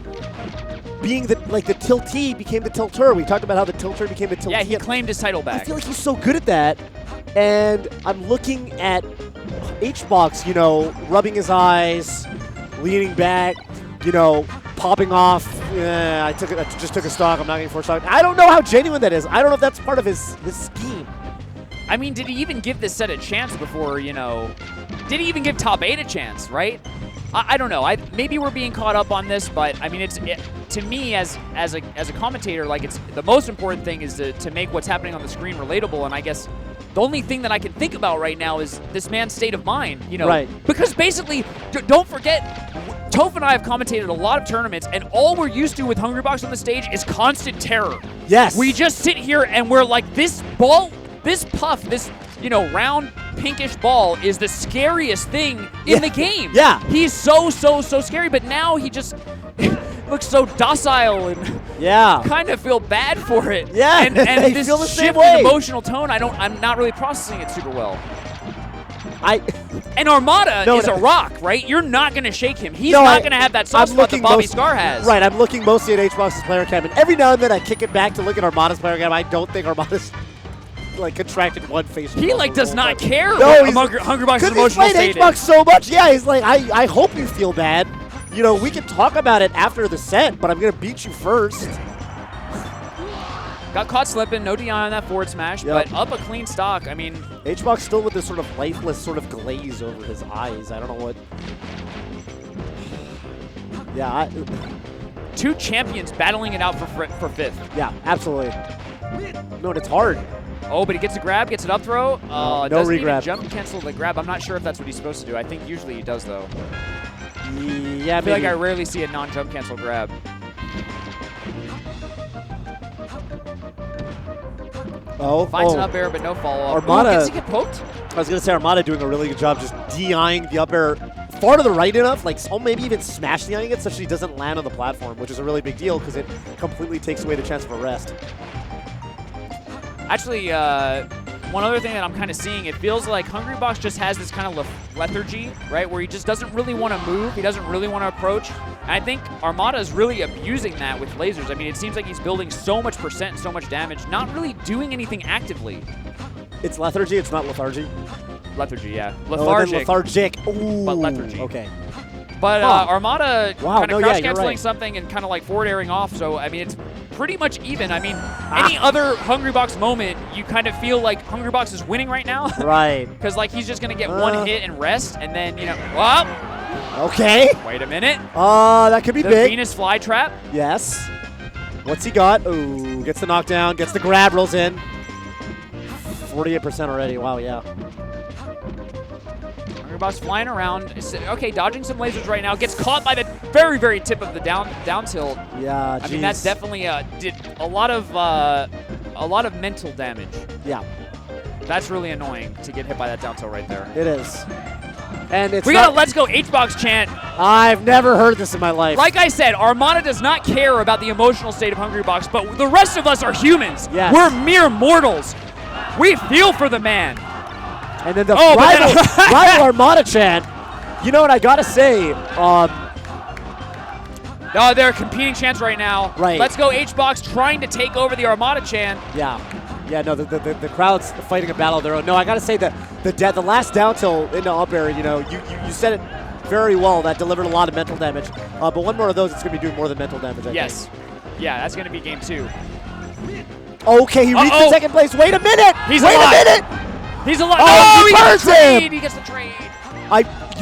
being the tiltee became the tilter. We talked about how the tilter became the tiltee. Yeah, he claimed his title back. I feel like he's so good at that. And I'm looking at HBox, you know, rubbing his eyes, leaning back, you know, popping off. Yeah, I just took a stock. I'm not getting forced stock. I don't know how genuine that is. I don't know if that's part of his scheme. I mean, did he even give this set a chance before, you know? Did he even give top 8 a chance, right? I don't know. Maybe we're being caught up on this, but I mean, to me as a commentator, like, it's the most important thing is to make what's happening on the screen relatable. And I guess the only thing that I can think about right now is this man's state of mind, you know? Right. Because basically, don't forget, Toph and I have commentated a lot of tournaments, and all we're used to with Hungrybox on the stage is constant terror. Yes. We just sit here and we're like, this ball, this puff, this, you know, round pinkish ball is the scariest thing in the game. Yeah. He's so scary, but now he just looks so docile and kind of feel bad for it. Yeah. And this feel the same shift way. in emotional tone, I'm not really processing it super well. And Armada is a rock, right? You're not going to shake him. He's not going to have that soft spot that Bobby Scar has. Right, I'm looking mostly at HBox's player cam, and every now and then I kick it back to look at Armada's player cam. I don't think Armada's like contracted one facial. He like does not care what Hungrybox's emotional state is. HBox so much. Yeah, he's like, I hope you feel bad. You know, we can talk about it after the set, but I'm going to beat you first. Got caught slipping, no DI on that forward smash, but up a clean stock. I mean, HBox still with this sort of lifeless sort of glaze over his eyes. I don't know what. Yeah. Two champions battling it out for fifth. Yeah, absolutely. No, and it's hard. Oh, but he gets a grab, gets an up throw. No doesn't re-grab. even jump cancel the grab. I'm not sure if that's what he's supposed to do. I think usually he does, though. Yeah, I feel like I rarely see a non-jump cancel grab. Finds an up air, but no follow-up. Armada. Gets he get poked? I was going to say Armada doing a really good job just DIing the up air far to the right enough, like maybe even smash DIing it such that he doesn't land on the platform, which is a really big deal because it completely takes away the chance of a rest. Actually, one other thing that I'm kind of seeing, it feels like Hungrybox just has this kind of lethargy, right, where he just doesn't really want to move. He doesn't really want to approach. And I think Armada is really abusing that with lasers. I mean, it seems like he's building so much percent and so much damage, not really doing anything actively. It's lethargy, it's not lethargy? Lethargy, yeah. Lethargic. Oh, lethargic. Ooh, but lethargy. Okay. But Armada kind of crouch canceling right. something and kind of like forward airing off. So, I mean, it's pretty much even. I mean, any other Hungrybox moment, you kind of feel like Hungrybox is winning right now. Right. Because, like, he's just going to get one hit and rest, and then, you know, well. Okay. Wait a minute. That could be the big. The Venus fly trap. Yes. What's he got? Ooh, gets the knockdown, gets the grab, rolls in. 48% already. Wow, yeah. Hungrybox flying around. Okay, dodging some lasers right now. Gets caught by the very, very tip of the down tilt. Yeah, I mean, that's definitely did a lot of mental damage. Yeah. That's really annoying to get hit by that down tilt right there. It is. And it's we got a Let's Go HBox chant. I've never heard this in my life. Like I said, Armada does not care about the emotional state of Hungrybox, but the rest of us are humans. Yes. We're mere mortals. We feel for the man. And then the rival Armada chant. You know what I gotta say? No, they're competing chants right now. Right. Let's Go HBox trying to take over the Armada chant. Yeah. Yeah, no, the crowd's fighting a battle of their own. No, I gotta say that the last down tilt into up air, you know, you said it very well. That delivered a lot of mental damage. But one more of those, it's gonna be doing more than mental damage, I think. Yeah, that's gonna be game 2. Okay, he reached the second place. Wait a minute! He's Wait alive. a minute! He's alive. Oh, no, he gets the burns trade. him! He gets the trade.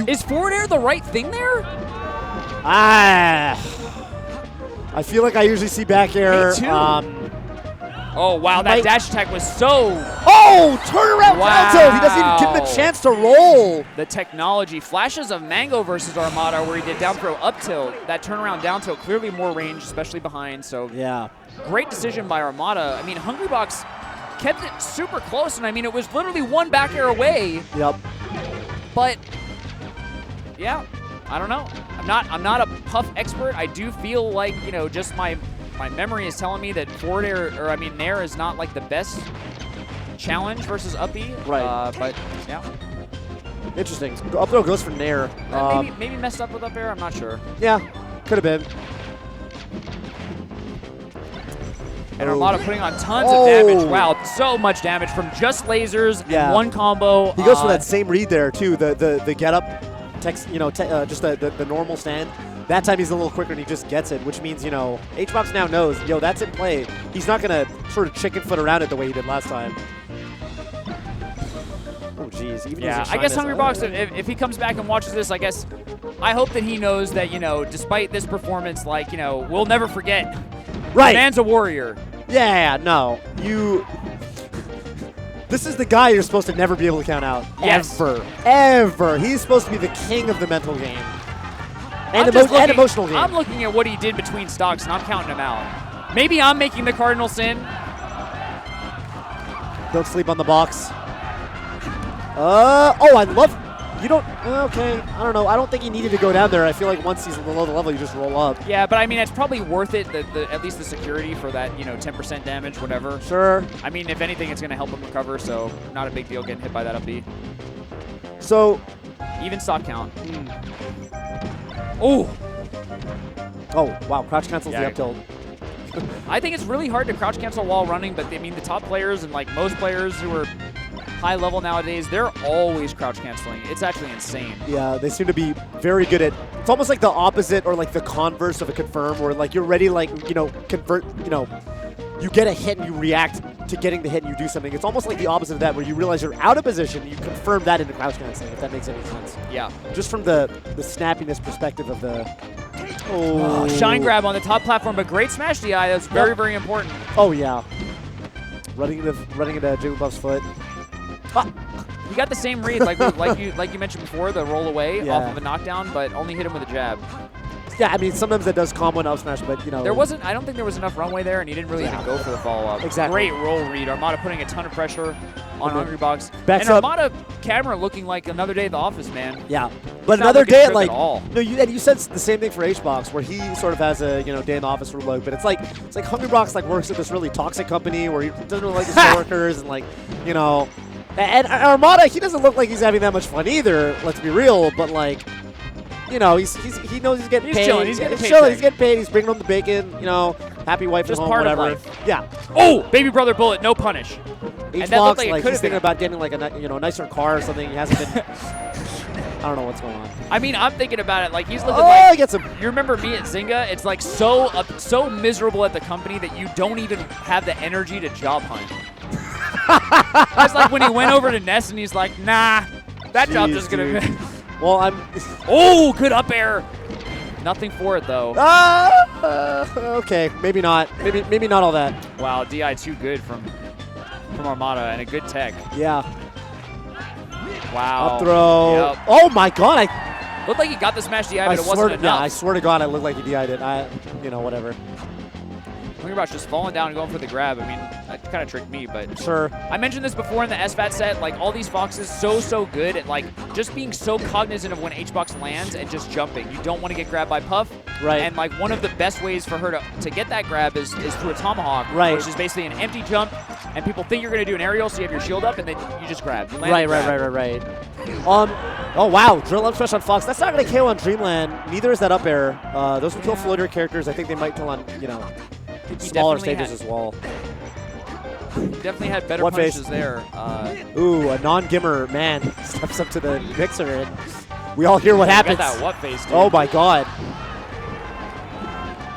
Is forward air the right thing there? I feel like I usually see back air. Me too. Oh, wow, that dash attack was so... Oh, turnaround down tilt. He doesn't even give him a chance to roll. The technology. Flashes of Mango versus Armada where he did down throw up tilt. That turnaround down tilt, clearly more range, especially behind. So yeah, great decision by Armada. I mean, Hungrybox kept it super close, and I mean, it was literally one back air away. Yep. But yeah, I don't know. I'm not a puff expert. I do feel like, you know, just my memory is telling me that forward air, or I mean nair, is not like the best challenge versus up B. Right. But yeah. Interesting. Up throw goes for nair. Maybe messed up with up air. I'm not sure. Yeah, could have been. And Armada putting on tons of damage. Wow, so much damage from just lasers and one combo. He goes for that same read there too. The get up, text, you know, just the normal stand. That time he's a little quicker and he just gets it, which means, you know, HBox now knows, yo, that's in play. He's not gonna sort of chicken foot around it the way he did last time. Oh jeez. Yeah, I guess Hungrybox, if he comes back and watches this, I hope that he knows that, you know, despite this performance, like, you know, we'll never forget. Right. The man's a warrior. Yeah, no. This is the guy you're supposed to never be able to count out. Yes. Ever. He's supposed to be the king of the mental game. And, and emotional game. I'm looking at what he did between stocks, and I'm counting him out. Maybe I'm making the cardinal sin. Don't sleep on the box. Oh, I love... You don't... Okay, I don't know. I don't think he needed to go down there. I feel like once he's below the level, you just roll up. Yeah, but I mean, it's probably worth it, at least the security for that, you know, 10% damage, whatever. Sure. I mean, if anything, it's going to help him recover, so not a big deal getting hit by that up B. So... Even stock count. Oh! Oh, wow. Crouch cancels the up tilt. I think it's really hard to crouch cancel while running, but I mean, the top players and like most players who are high level nowadays, they're always crouch canceling. It's actually insane. Yeah, they seem to be very good at, it's almost like the opposite or like the converse of a confirm, where like you're ready, like, you know, convert, you know, you get a hit and you react to getting the hit and you do something. It's almost like the opposite of that, where you realize you're out of position and you confirm that into crouch canceling, if that makes any sense. Yeah. Just from the snappiness perspective of the... Oh, shine grab on the top platform, but great smash DI. That's very, very important. Oh, yeah. Running into Jigglypuff's foot. Ah. He got the same read, like you mentioned before, the roll away off of a knockdown, but only hit him with a jab. Yeah, I mean, sometimes that does combo and up smash, but, you know. I don't think there was enough runway there, and he didn't really even go for the follow-up. Exactly. Great roll read. Armada putting a ton of pressure on Hungrybox. Backs and up. Armada camera looking like another day at the office, man. Yeah. He's But not another looking day at, tripped like, at all. no, you said the same thing for HBox, where he sort of has a, you know, day in the office for look, but it's like Hungrybox, like, works at this really toxic company where he doesn't really like his coworkers and, like, you know. And Armada, he doesn't look like he's having that much fun either, let's be real, but, like, you know, he knows he's getting paid. He's chilling. He's getting paid. He's getting paid. He's bringing home the bacon, you know, happy wife Just at home, part whatever. of life. Yeah. Oh, baby brother bullet, no punish. And that looked like it could he's have thinking been. about getting like a nicer car or something. He hasn't been. I don't know what's going on. I mean, I'm thinking about it. Like, he's looking he gets him. You remember me at Zynga? It's like so miserable at the company that you don't even have the energy to job hunt. It's like when he went over to Ness and he's like, nah, that job's just going to... Well, Oh, good up air. Nothing for it, though. Okay, maybe not. Maybe not all that. Wow, DI too good from Armada and a good tech. Yeah. Wow. Up throw. Yep. Oh my God! Looked like he got the smash DI, but it wasn't enough. Yeah, I swear to God, I looked like he DI'd it. You know, whatever. Hungrybox just falling down and going for the grab. I mean, that kind of tricked me, but sure. I mentioned this before in the SFAT set. Like, all these Foxes so good at, like, just being so cognizant of when HBox lands and just jumping. You don't want to get grabbed by Puff. Right. And, like, one of the best ways for her to get that grab is through a tomahawk. Right. Which is basically an empty jump, and people think you're going to do an aerial, so you have your shield up, and then you just grab. You land and grab. Right. Oh, wow. Drill up smash on Fox. That's not going to KO on Dreamland. Neither is that up air. Those will kill floater characters. I think they might kill on, you know, smaller stages as well. Definitely had better punishes there. Ooh, a non-gimmer man steps up to the mixer, and we all hear what happens. Got that what face, dude. Oh my God.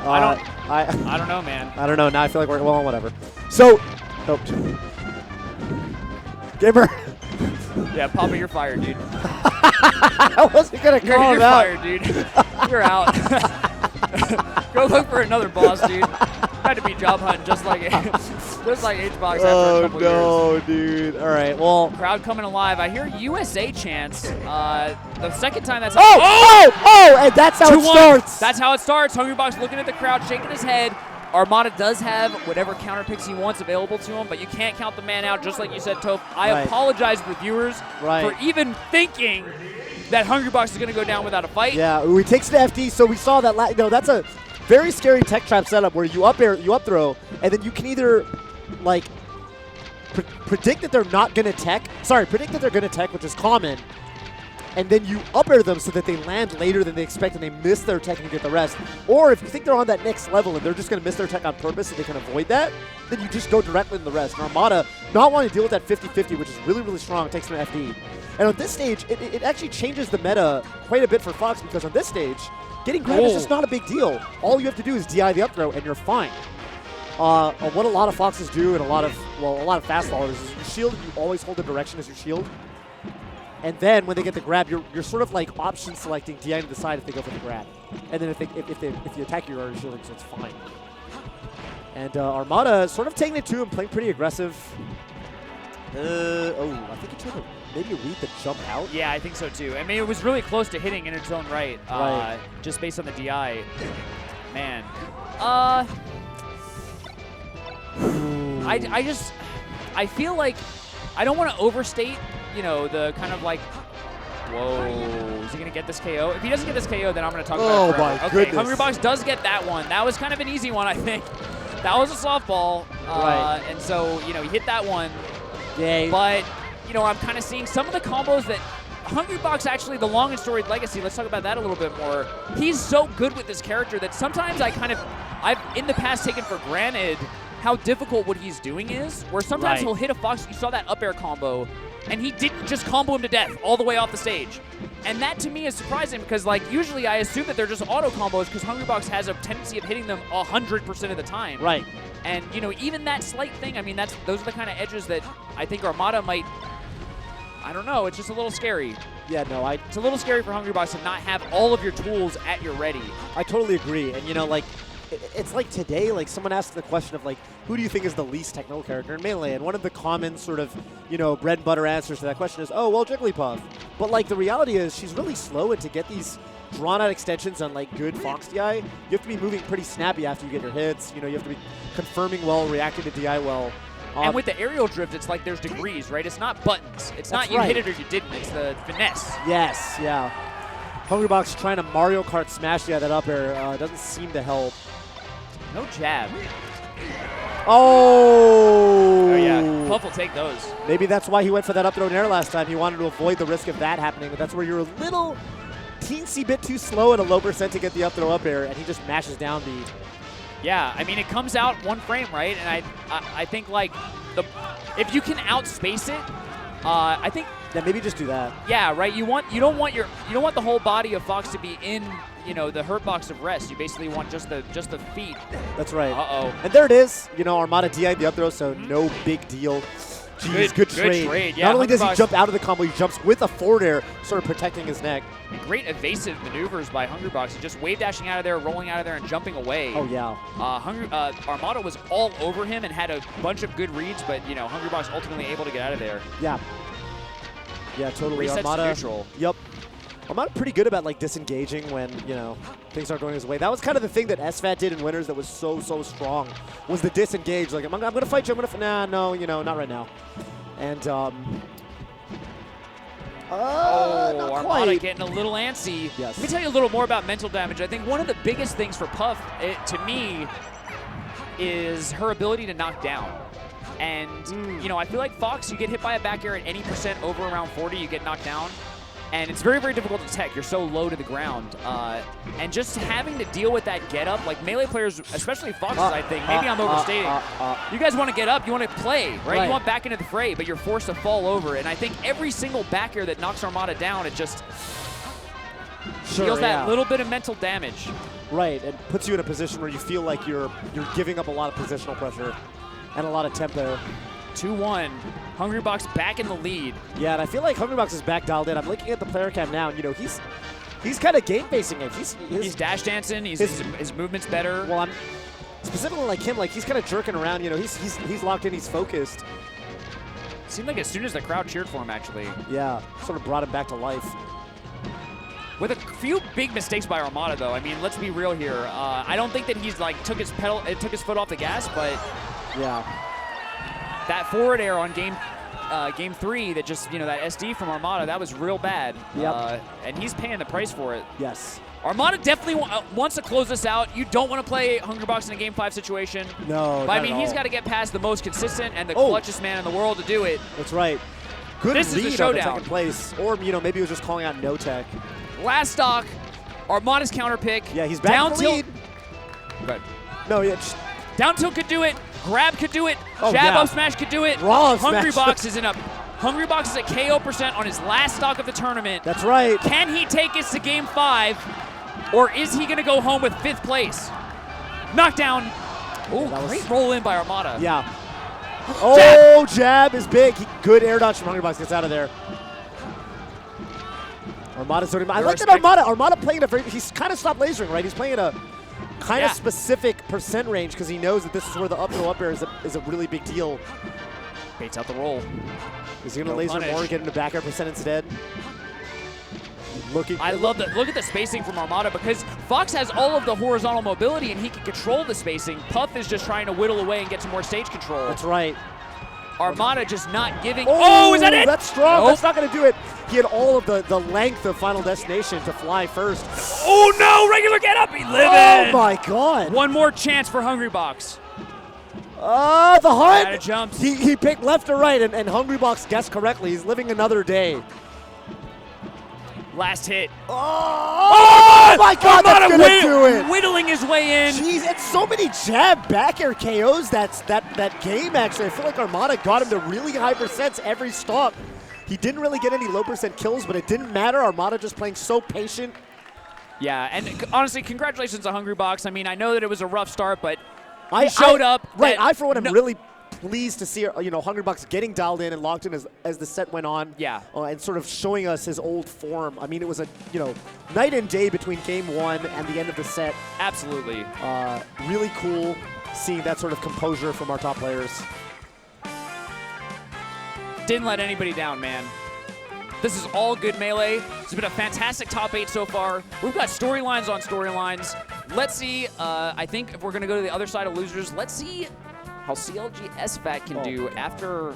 I don't know, man. I don't know. Now I feel like we're, well, whatever. So, Gimmer. Yeah, Papa, you're fired, dude. I wasn't gonna call him out. You're fired, dude. You're out. Go look for another boss, dude. Had to be job hunting just like HBox after a couple years. Dude. All right, well. Crowd coming alive. I hear USA chants. The second time that's and that's how it starts. That's how it starts. Hungrybox looking at the crowd, shaking his head. Armada does have whatever counter picks he wants available to him, but you can't count the man out, just like you said, Toph. I apologize to the viewers for even thinking that Hungrybox is going to go down without a fight. Yeah, he takes the FD, so we saw that. That's a very scary tech trap setup where you up air, you up throw, and then you can either like predict that they're not going to tech. Sorry, predict that they're going to tech, which is common. And then you up air them so that they land later than they expect and they miss their tech and you get the rest. Or if you think they're on that next level and they're just going to miss their tech on purpose so they can avoid that, then you just go directly in the rest. And Armada, not wanting to deal with that 50-50, which is really, really strong, takes an FD. And on this stage, it actually changes the meta quite a bit for Fox because on this stage, getting grab is just not a big deal. All you have to do is DI the up throw and you're fine. What a lot of Foxes do and a lot of fast followers is you shield, you always hold the direction as your shield. And then when they get the grab, you're sort of like option selecting DI to the side if they go for the grab. And then if you attack, you're already shielding, so it's fine. And Armada sort of taking it to him, playing pretty aggressive. I think he tried to maybe read the jump out. Yeah, I think so too. I mean, it was really close to hitting in its own right, just based on the DI. Man. I feel like I don't want to overstate, you know, the kind of like, whoa, is he going to get this KO? If he doesn't get this KO, then I'm going to talk about it forever. Oh, my goodness. Hungrybox does get that one. That was kind of an easy one, I think. That was a softball. And so, you know, he hit that one. Yeah. But, you know, I'm kind of seeing some of the combos that Hungrybox, actually, the long and storied legacy, let's talk about that a little bit more. He's so good with this character that sometimes I've in the past taken for granted how difficult what he's doing is, where sometimes he'll hit a Fox, you saw that up air combo, and he didn't just combo him to death all the way off the stage. And that to me is surprising because like usually I assume that they're just auto combos because Hungrybox has a tendency of hitting them 100% of the time. Right. And you know, even that slight thing, I mean, those are the kind of edges that I think Armada might, I don't know, it's just a little scary. Yeah, no, it's a little scary for Hungrybox to not have all of your tools at your ready. I totally agree. And you know, like, it's like today, like someone asked the question of like, who do you think is the least technical character in Melee? And one of the common sort of, you know, bread and butter answers to that question is, oh, well, Jigglypuff. But like the reality is she's really slow, and to get these drawn out extensions on like good Fox DI, you have to be moving pretty snappy after you get your hits. You know, you have to be confirming well, reacting to DI well. And with the aerial drift, it's like there's degrees, right? It's not buttons. It's not you hit it or you didn't. It's the finesse. Yes, yeah. Hungrybox trying to Mario Kart smash that up air doesn't seem to help. No jab. Oh! Oh, yeah. Puff will take those. Maybe that's why he went for that up throw in air last time. He wanted to avoid the risk of that happening, but that's where you're a little teensy bit too slow at a low percent to get the up throw up air, and he just mashes down B. Yeah, I mean, it comes out one frame, right? And I think, like, if you can outspace it, I think... Yeah, maybe just do that. Yeah, right? You don't want the whole body of Fox to be in, you know, the hurt box of rest. You basically want just the feet. That's right. Uh-oh. And there it is. You know, Armada DI'd the up throw, so no big deal. Jeez, good trade. Yeah, not only does he jump out of the combo, he jumps with a forward air, sort of protecting his neck. And great evasive maneuvers by Hungrybox. Just wave dashing out of there, rolling out of there, and jumping away. Oh, yeah. Armada was all over him and had a bunch of good reads, but, you know, Hungrybox ultimately able to get out of there. Yeah. Yeah, totally. Resets Armada, to neutral. Yep. Armada pretty good about, like, disengaging when, you know, things aren't going his way. That was kind of the thing that SFAT did in Winners that was so strong, was the disengage. Like, I'm going to fight you, no, you know, not right now. And, Armada getting a little antsy. Yes. Let me tell you a little more about mental damage. I think one of the biggest things for Puff, to me, is her ability to knock down. And, you know, I feel like Fox, you get hit by a back air at any percent over around 40, you get knocked down. And it's very, very difficult to tech. You're so low to the ground. And just having to deal with that get up, like Melee players, especially Foxes, I think, maybe I'm overstating. You guys want to get up, you want to play, right? You want back into the fray, but you're forced to fall over. And I think every single back air that knocks Armada down, it just deals that little bit of mental damage. Right, and puts you in a position where you feel like you're giving up a lot of positional pressure and a lot of tempo. 2-1. Hungrybox back in the lead. Yeah, and I feel like Hungrybox is back dialed in. I'm looking at the player cam now, and, you know, he's kind of game-facing it. He's dash dancing. His movement's better. Well, I'm specifically like him. Like, he's kind of jerking around. You know, he's locked in. He's focused. Seemed like as soon as the crowd cheered for him, actually. Yeah, sort of brought him back to life. With a few big mistakes by Armada, though. I mean, let's be real here. I don't think that he's like took his foot off the gas, but yeah, that forward air on game 3, that just that SD from Armada, that was real bad. Yep. And he's paying the price for it. Yes. Armada definitely wants to close this out. You don't want to play Hungrybox in a Game 5 situation. No, but I not mean, at he's all. got to get past the most consistent and the clutchest man in the world to do it. That's right. Good This is the read on the showdown. second place, or maybe he was just calling out no tech. Last stock, Armada's counter pick. Yeah, he's back down in the tilt. lead. Good. No, yeah, Down tilt could do it. Grab could do it. Oh, Jab yeah. up smash could do it. Raw up smash. Hungrybox is in a Hungrybox is at KO % on his last stock of the tournament. That's right. Can he take us to Game 5, or is he going to go home with 5th place? Knockdown. Oh, great roll in by Armada. Yeah. Oh, jab is big. Good air dodge from Hungrybox. Gets out of there. Armada's doing. I like that Armada playing at a very. He's kind of stopped lasering, right? He's playing at a kind of specific % range because he knows that this is where the uphill up air is a really big deal. Baits out the roll. Is he going to laser more, get into back air % instead? I love that. Look at the spacing from Armada, because Fox has all of the horizontal mobility and he can control the spacing. Puff is just trying to whittle away and get some more stage control. That's right. Armada just not giving. Oh, is that it? That's strong. Nope. That's not going to do it. He had all of the length of Final Destination to fly first. Oh no! Regular get up. He living. Oh my God. One more chance for Hungrybox. The hunt. Out of jumps. He picked left or right, and Hungrybox guessed correctly. He's living another day. Last hit. Oh my God, that's gonna do it. Whittling his way in. Jeez, it's so many jab back air KOs that game, actually. I feel like Armada got him to really high percents every stock. He didn't really get any low percent kills, but it didn't matter. Armada just playing so patient. Yeah, and honestly, congratulations to Hungrybox. I mean, I know that it was a rough start, but he showed up. Right, I for one am really pleased to see Hungrybox getting dialed in and locked in as the set went on. Yeah. And sort of showing us his old form. I mean, it was a night and day between game 1 and the end of the set. Absolutely. Really cool seeing that sort of composure from our top players. Didn't let anybody down, man. This is all good melee. It's been a fantastic top 8 so far. We've got storylines on storylines. Let's see, I think if we're going to go to the other side of losers, let's see how CLG SFAT can do after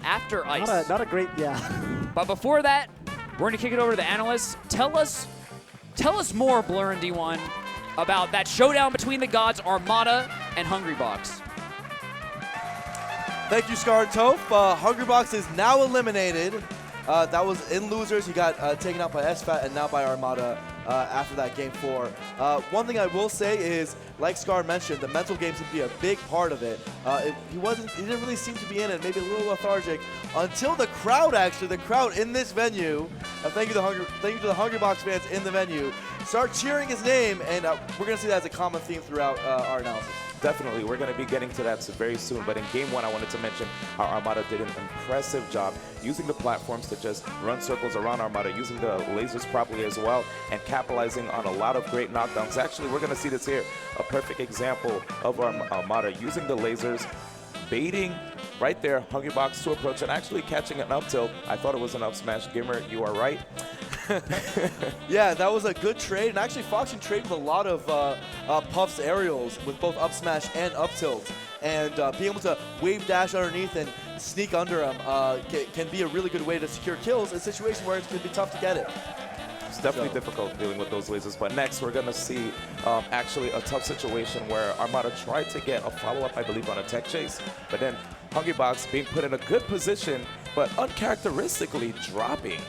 Ice. Not a great, yeah. But before that, we're going to kick it over to the analysts. Tell us more, Blur and D1, about that showdown between the gods, Armada and Hungrybox. Thank you, Scar and Toph. Hungrybox is now eliminated. That was in losers. He got taken out by SFAT and now by Armada after that game 4. One thing I will say is, like Scar mentioned, the mental game seemed to be a big part of it. He didn't really seem to be in it, maybe a little lethargic, until the crowd in this venue, thank you to the Hungrybox fans in the venue, start cheering his name, and we're going to see that as a common theme throughout our analysis. Definitely, we're going to be getting to that very soon. But in game 1, I wanted to mention how Armada did an impressive job using the platforms to just run circles around Armada, using the lasers properly as well, and capitalizing on a lot of great knockdowns. Actually, we're going to see this here, a perfect example of Armada using the lasers, baiting right there, Hungrybox to approach, and actually catching an up tilt. I thought it was an up smash. Gimmer, you are right. Yeah, that was a good trade, and actually Fox can trade with a lot of Puff's aerials with both up smash and up tilt, and being able to wave dash underneath and sneak under him can be a really good way to secure kills in a situation where it's going to be tough to get it. It's definitely difficult dealing with those lasers, but next we're going to see actually a tough situation where Armada tried to get a follow-up, I believe, on a tech chase, but then Hungrybox being put in a good position, but uncharacteristically dropping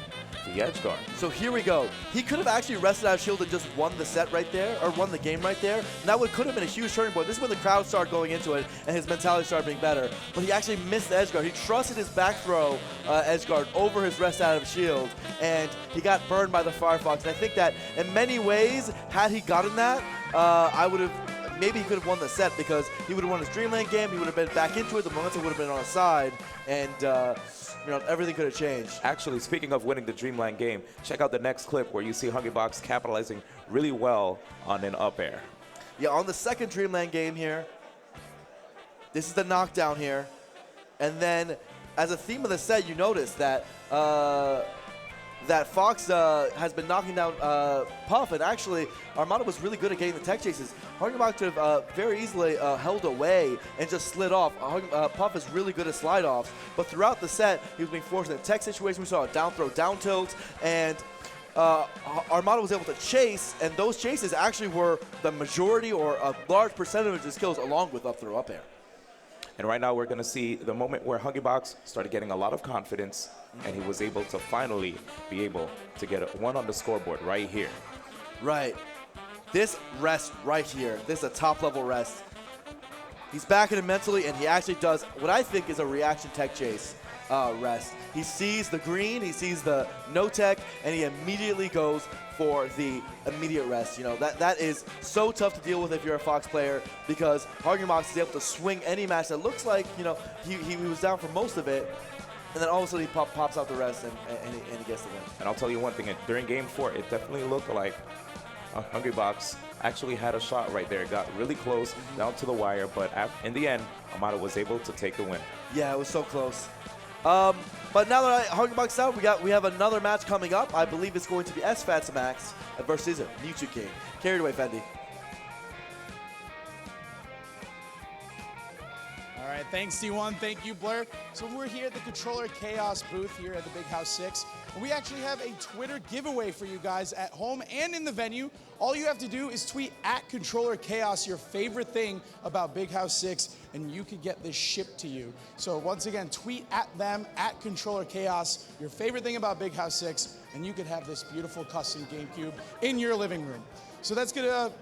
the edge guard. So here we go. He could have actually rested out of shield and just won the set right there, or won the game right there. And that could have been a huge turning point. This is when the crowd started going into it and his mentality started being better. But he actually missed the edge guard. He trusted his back throw edge guard over his rest out of shield, and he got burned by the Firefox. And I think that in many ways, had he gotten that, maybe he could have won the set, because he would have won his Dreamland game. He would have been back into it. The momentum would have been on his side, and everything could have changed. Actually, speaking of winning the Dreamland game, check out the next clip where you see Hungrybox capitalizing really well on an up air. Yeah, on the second Dreamland game here, this is the knockdown here, and then as a theme of the set, you notice that that Fox has been knocking down Puff, and actually Armada was really good at getting the tech chases. Hungrybox could have very easily held away and just slid off. Puff is really good at slide offs, but throughout the set he was being forced in a tech situation. We saw a down throw, down tilt, and Armada was able to chase, and those chases actually were the majority or a large percentage of his kills along with up throw, up air. And right now we're going to see the moment where Hungrybox started getting a lot of confidence, and he was able to finally be able to get a 1 on the scoreboard right here. Right. This rest right here, this is a top-level rest. He's backing it mentally, and he actually does what I think is a reaction tech chase rest. He sees the green, he sees the no tech, and he immediately goes for the immediate rest. You know, that is so tough to deal with if you're a Fox player, because Hungrybox is able to swing any match that looks like, you know, he was down for most of it, and then all of a sudden he pops out the rest and he gets the win. And I'll tell you one thing, during game 4, it definitely looked like Hungrybox actually had a shot right there. It got really close down to the wire, but in the end, Armada was able to take the win. Yeah, it was so close. But now that Hungrybox out, we have another match coming up. I believe it's going to be SFAT Max versus VGBootCamp. Carry it away, Fendi. All right, thanks, D1. Thank you, Blur. So we're here at the Controller Chaos booth here at the Big House 6. And we actually have a Twitter giveaway for you guys at home and in the venue. All you have to do is tweet at Controller Chaos your favorite thing about Big House 6, and you could get this shipped to you. So once again, tweet at them, at Controller Chaos, your favorite thing about Big House 6, and you could have this beautiful custom GameCube in your living room. So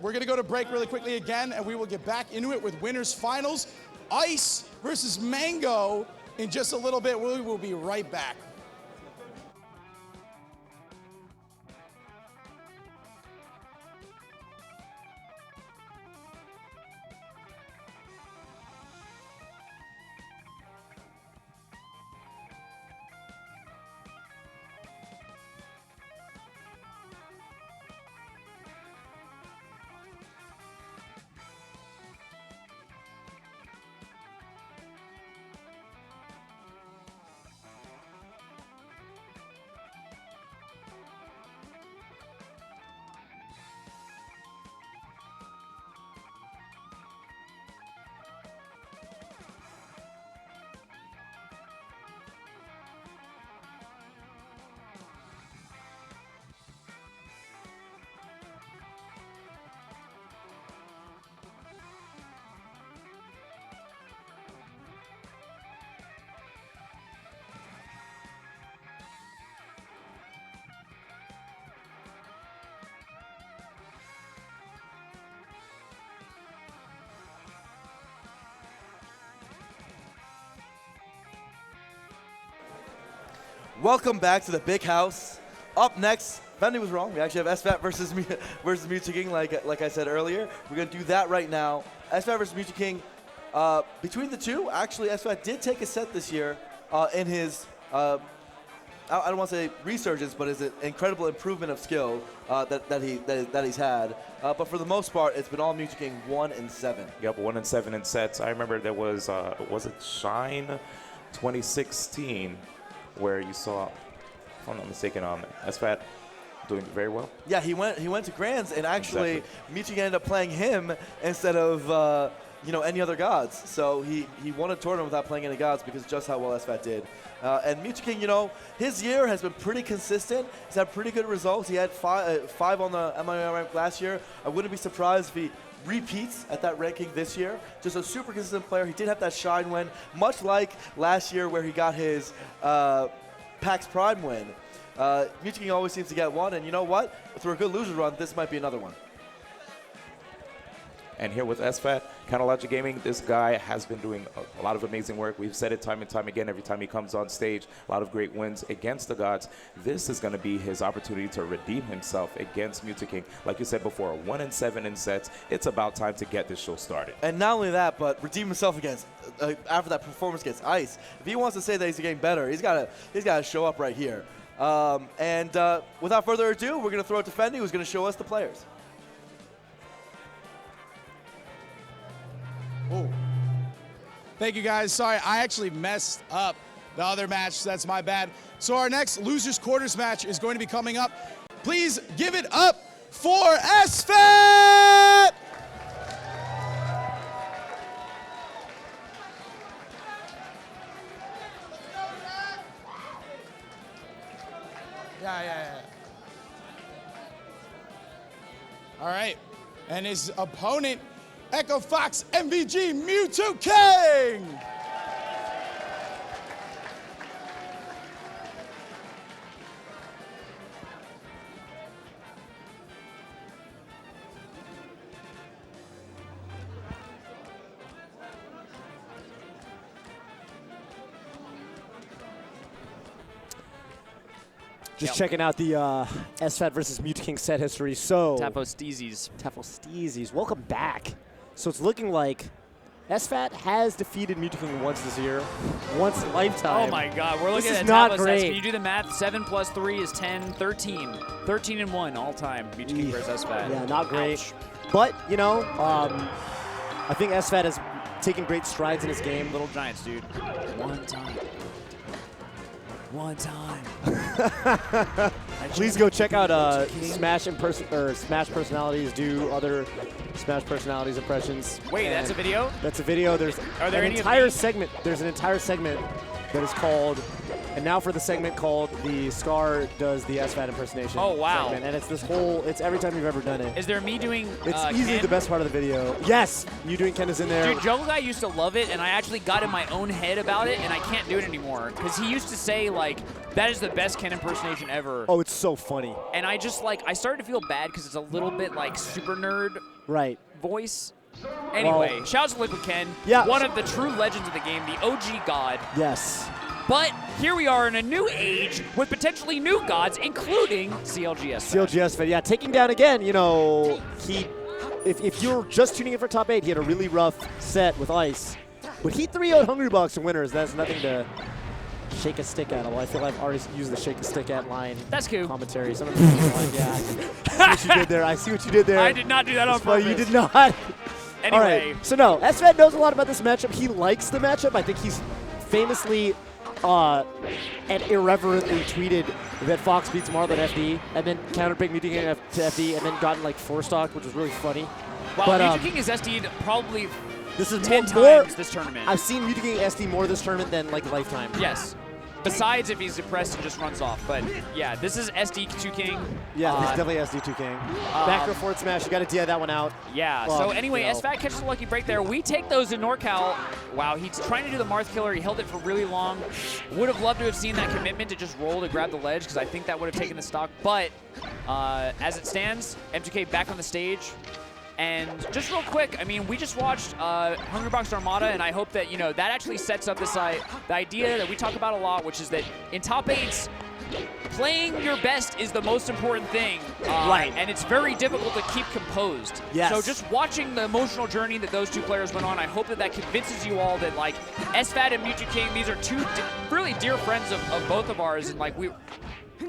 we're gonna go to break really quickly again, and we will get back into it with winners finals. Ice versus Mango in just a little bit. We will be right back. Welcome back to the Big House. Up next, Fendi was wrong. We actually have SFAT versus VGBootCamp, like I said earlier. We're going to do that right now. SFAT versus VGBootCamp. Between the two, actually, SFAT did take a set this year in his, I don't want to say resurgence, but his incredible improvement of skill that he's had. But for the most part, it's been all VGBootCamp 1 and 7. Yep, 1 and 7 in sets. I remember there was it Shine 2016, where you saw, if I'm not mistaken, SFAT doing very well. Yeah, he went to Grands, and actually, VGBootCamp ended up playing him instead of any other gods. So he won a tournament without playing any gods because just how well SFAT did. And VGBootCamp, his year has been pretty consistent. He's had pretty good results. He had five on the MIR rank last year. I wouldn't be surprised if he repeats at that ranking this year. Just a super consistent player. He did have that Shine win, much like last year where he got his PAX Prime win. VGBootCamp always seems to get one, and you know what? Through a good loser run, this might be another one. And here with SFAT, Logic Gaming, this guy has been doing a lot of amazing work. We've said it time and time again every time he comes on stage. A lot of great wins against the gods. This is going to be his opportunity to redeem himself against VGBootCamp. Like you said before, 1 and 7 in sets. It's about time to get this show started. And not only that, but redeem himself against after that performance against Ice. If he wants to say that he's getting better, he's got to show up right here. Without further ado, we're going to throw it to Fendi, who's going to show us the players. Oh. Thank you, guys. Sorry, I actually messed up the other match. That's my bad. So our next losers quarters match is going to be coming up. Please give it up for SFAT! Yeah. All right, and his opponent, Echo Fox MVG Mewtwo King. Just checking out the SFAT versus Mewtwo King set history. So Tafosteezes. Welcome back. So it's looking like SFAT has defeated Mewtwo King once this year, once in lifetime. Oh my God, we're looking This at is not Tafos. great. Can you do the math? 7 plus 3 is 10, 13. 13 and 1 all time. Mewtwo King versus SFAT. Yeah, not great. Ouch. But, you know, I think SFAT has taken great strides in his game. Little Giants, dude. One time. Please go check out Smash Personalities do other Smash Personalities impressions. Wait, And that's a video? That's a video. There's Are there an any of entire these? segment. There's an entire segment that is called. And now for the segment called the Scar does the SFAT impersonation. Oh, wow. segment. And it's this whole. It's every time you've ever done it. Is there me doing It's easily Ken? the best part of the video. Yes, you doing Ken is in there. Dude, Jungle Guy used to love it, and I actually got in my own head about it, and I can't do it anymore. Because he used to say, like, that is the best Ken impersonation ever. Oh, it's so funny. And I just, like, I started to feel bad because it's a little bit, like, super nerd voice. Anyway, Well, shouts to Liquid Ken. Yeah. One of the true legends of the game, the OG god. Yes. But here we are in a new age with potentially new gods, including CLGS. CLGS, but yeah, taking down again, you know, if you're just tuning in for top 8, he had a really rough set with Ice. But he 3-0'd Hungrybox and winners. That's nothing to shake a stick at. Well, I feel like I've already used the shake a stick at line. That's cool. Commentary. Some of the people are like, yeah, I see what you did there. I see what you did there. I did not do that on It's funny, purpose. You did not. Anyway. All right. So no, SFAT knows a lot about this matchup. He likes the matchup. I think he's famously and irreverently tweeted that Fox beats Marlon FD, and then counterpicked Mewtwo King to FD, and then gotten like 4-stock, which was really funny. Wow, But, Mewtwo King is SD'd probably this is 10 more times this tournament. I've seen Mewtwo King SD more this tournament than like lifetime. Yes. Besides if he's depressed and just runs off. But yeah, this is SD2 King. Yeah, this is definitely SD2 King. Back row forward smash, you got to DI that one out. Yeah, so anyway, SFAT catches a lucky break there. We take those in NorCal. Wow, he's trying to do the Marth Killer. He held it for really long. Would have loved to have seen that commitment to just roll to grab the ledge because I think that would have taken the stock. But as it stands, M2K back on the stage. And just real quick, I mean, we just watched Hungrybox Armada, and I hope that, you know, that actually sets up this the idea that we talk about a lot, which is that in top 8s, playing your best is the most important thing. Right. And it's very difficult to keep composed. Yes. So just watching the emotional journey that those two players went on, I hope that that convinces you all that, like, SFAT and Mewtwo King, these are two really dear friends of both of ours, and, like,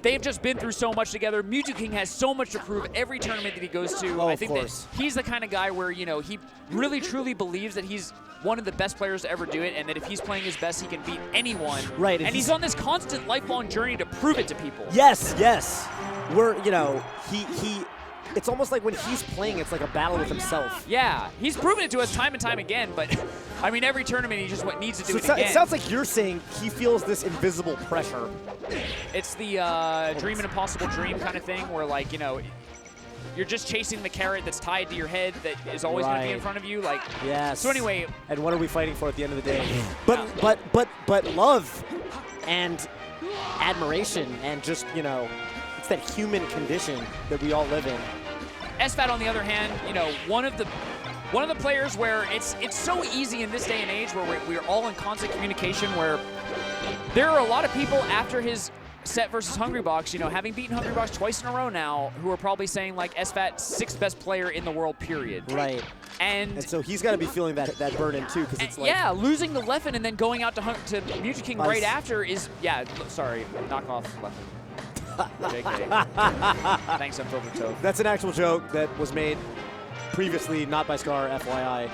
they've just been through so much together. Mewtwo King has so much to prove every tournament that he goes to. Oh, I of think course. that he's the kind of guy where, you know, he really truly believes that he's one of the best players to ever do it, and that if he's playing his best, he can beat anyone. Right. And he's on this constant lifelong journey to prove it to people. Yes, yes. We're, you know, it's almost like when he's playing, it's like a battle with himself. Yeah, he's proven it to us time and time again, but I mean, every tournament he just needs to do it So again. it sounds like you're saying he feels this invisible pressure. It's the dream an impossible dream kind of thing where, like, you know, you're just chasing the carrot that's tied to your head that is always going to be in front of you. Like, yes. So anyway. And what are we fighting for at the end of the day? But love and admiration and just, you know, it's that human condition that we all live in. SFAT, on the other hand, you know, one of the players where it's so easy in this day and age where we're all in constant communication, where there are a lot of people after his set versus Hungrybox, you know, having beaten Hungrybox twice in a row now, who are probably saying, like, SFAT, 6th best player in the world, period. Right. And so he's got to be feeling that burden too, because it's like, yeah, losing the Leffen and then going out to Mewtwo King right after is, yeah, sorry, knock off Leffen. JK. Thanks, Unfiltered Toe. That's an actual joke that was made previously, not by Scar, FYI.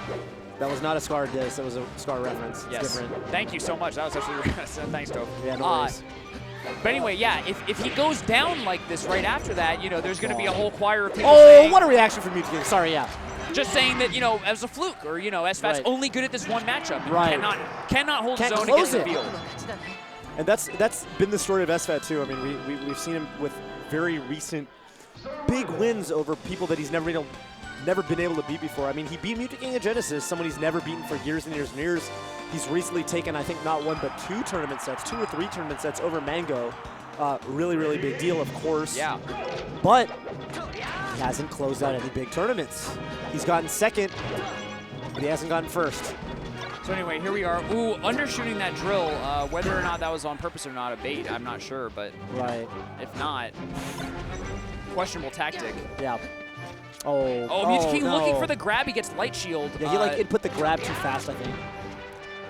That was not a Scar diss. It was a Scar reference. It's Yes. different. Thank you so much. That was actually thanks, Toph. Yeah, no worries. But anyway, yeah, if he goes down like this right after that, you know, there's going to be a whole choir of people Oh, saying, what a reaction from Mewtwo King. Sorry, yeah. just saying that, you know, as a fluke, or, you know, SFAT's Right. only good at this one matchup. He Right. cannot hold Can't his own against close the it. field. And that's been the story of SFAT too. I mean, we've seen him with very recent big wins over people that he's never been able to beat before. I mean, he beat Mewtwo King at Genesis, someone he's never beaten for years and years and years. He's recently taken, I think, not one but 2 tournament sets, 2 or 3 tournament sets over Mango. Really, really big deal, of course. Yeah. But he hasn't closed out any big tournaments. He's gotten second, but he hasn't gotten first. So anyway, here we are. Ooh, undershooting that drill. Whether or not that was on purpose or not, a bait, I'm not sure. But right. If not, questionable tactic. Yeah. Oh, Mewtwo King no. looking for the grab. He gets light shield. Yeah, he like input the grab too fast, I think.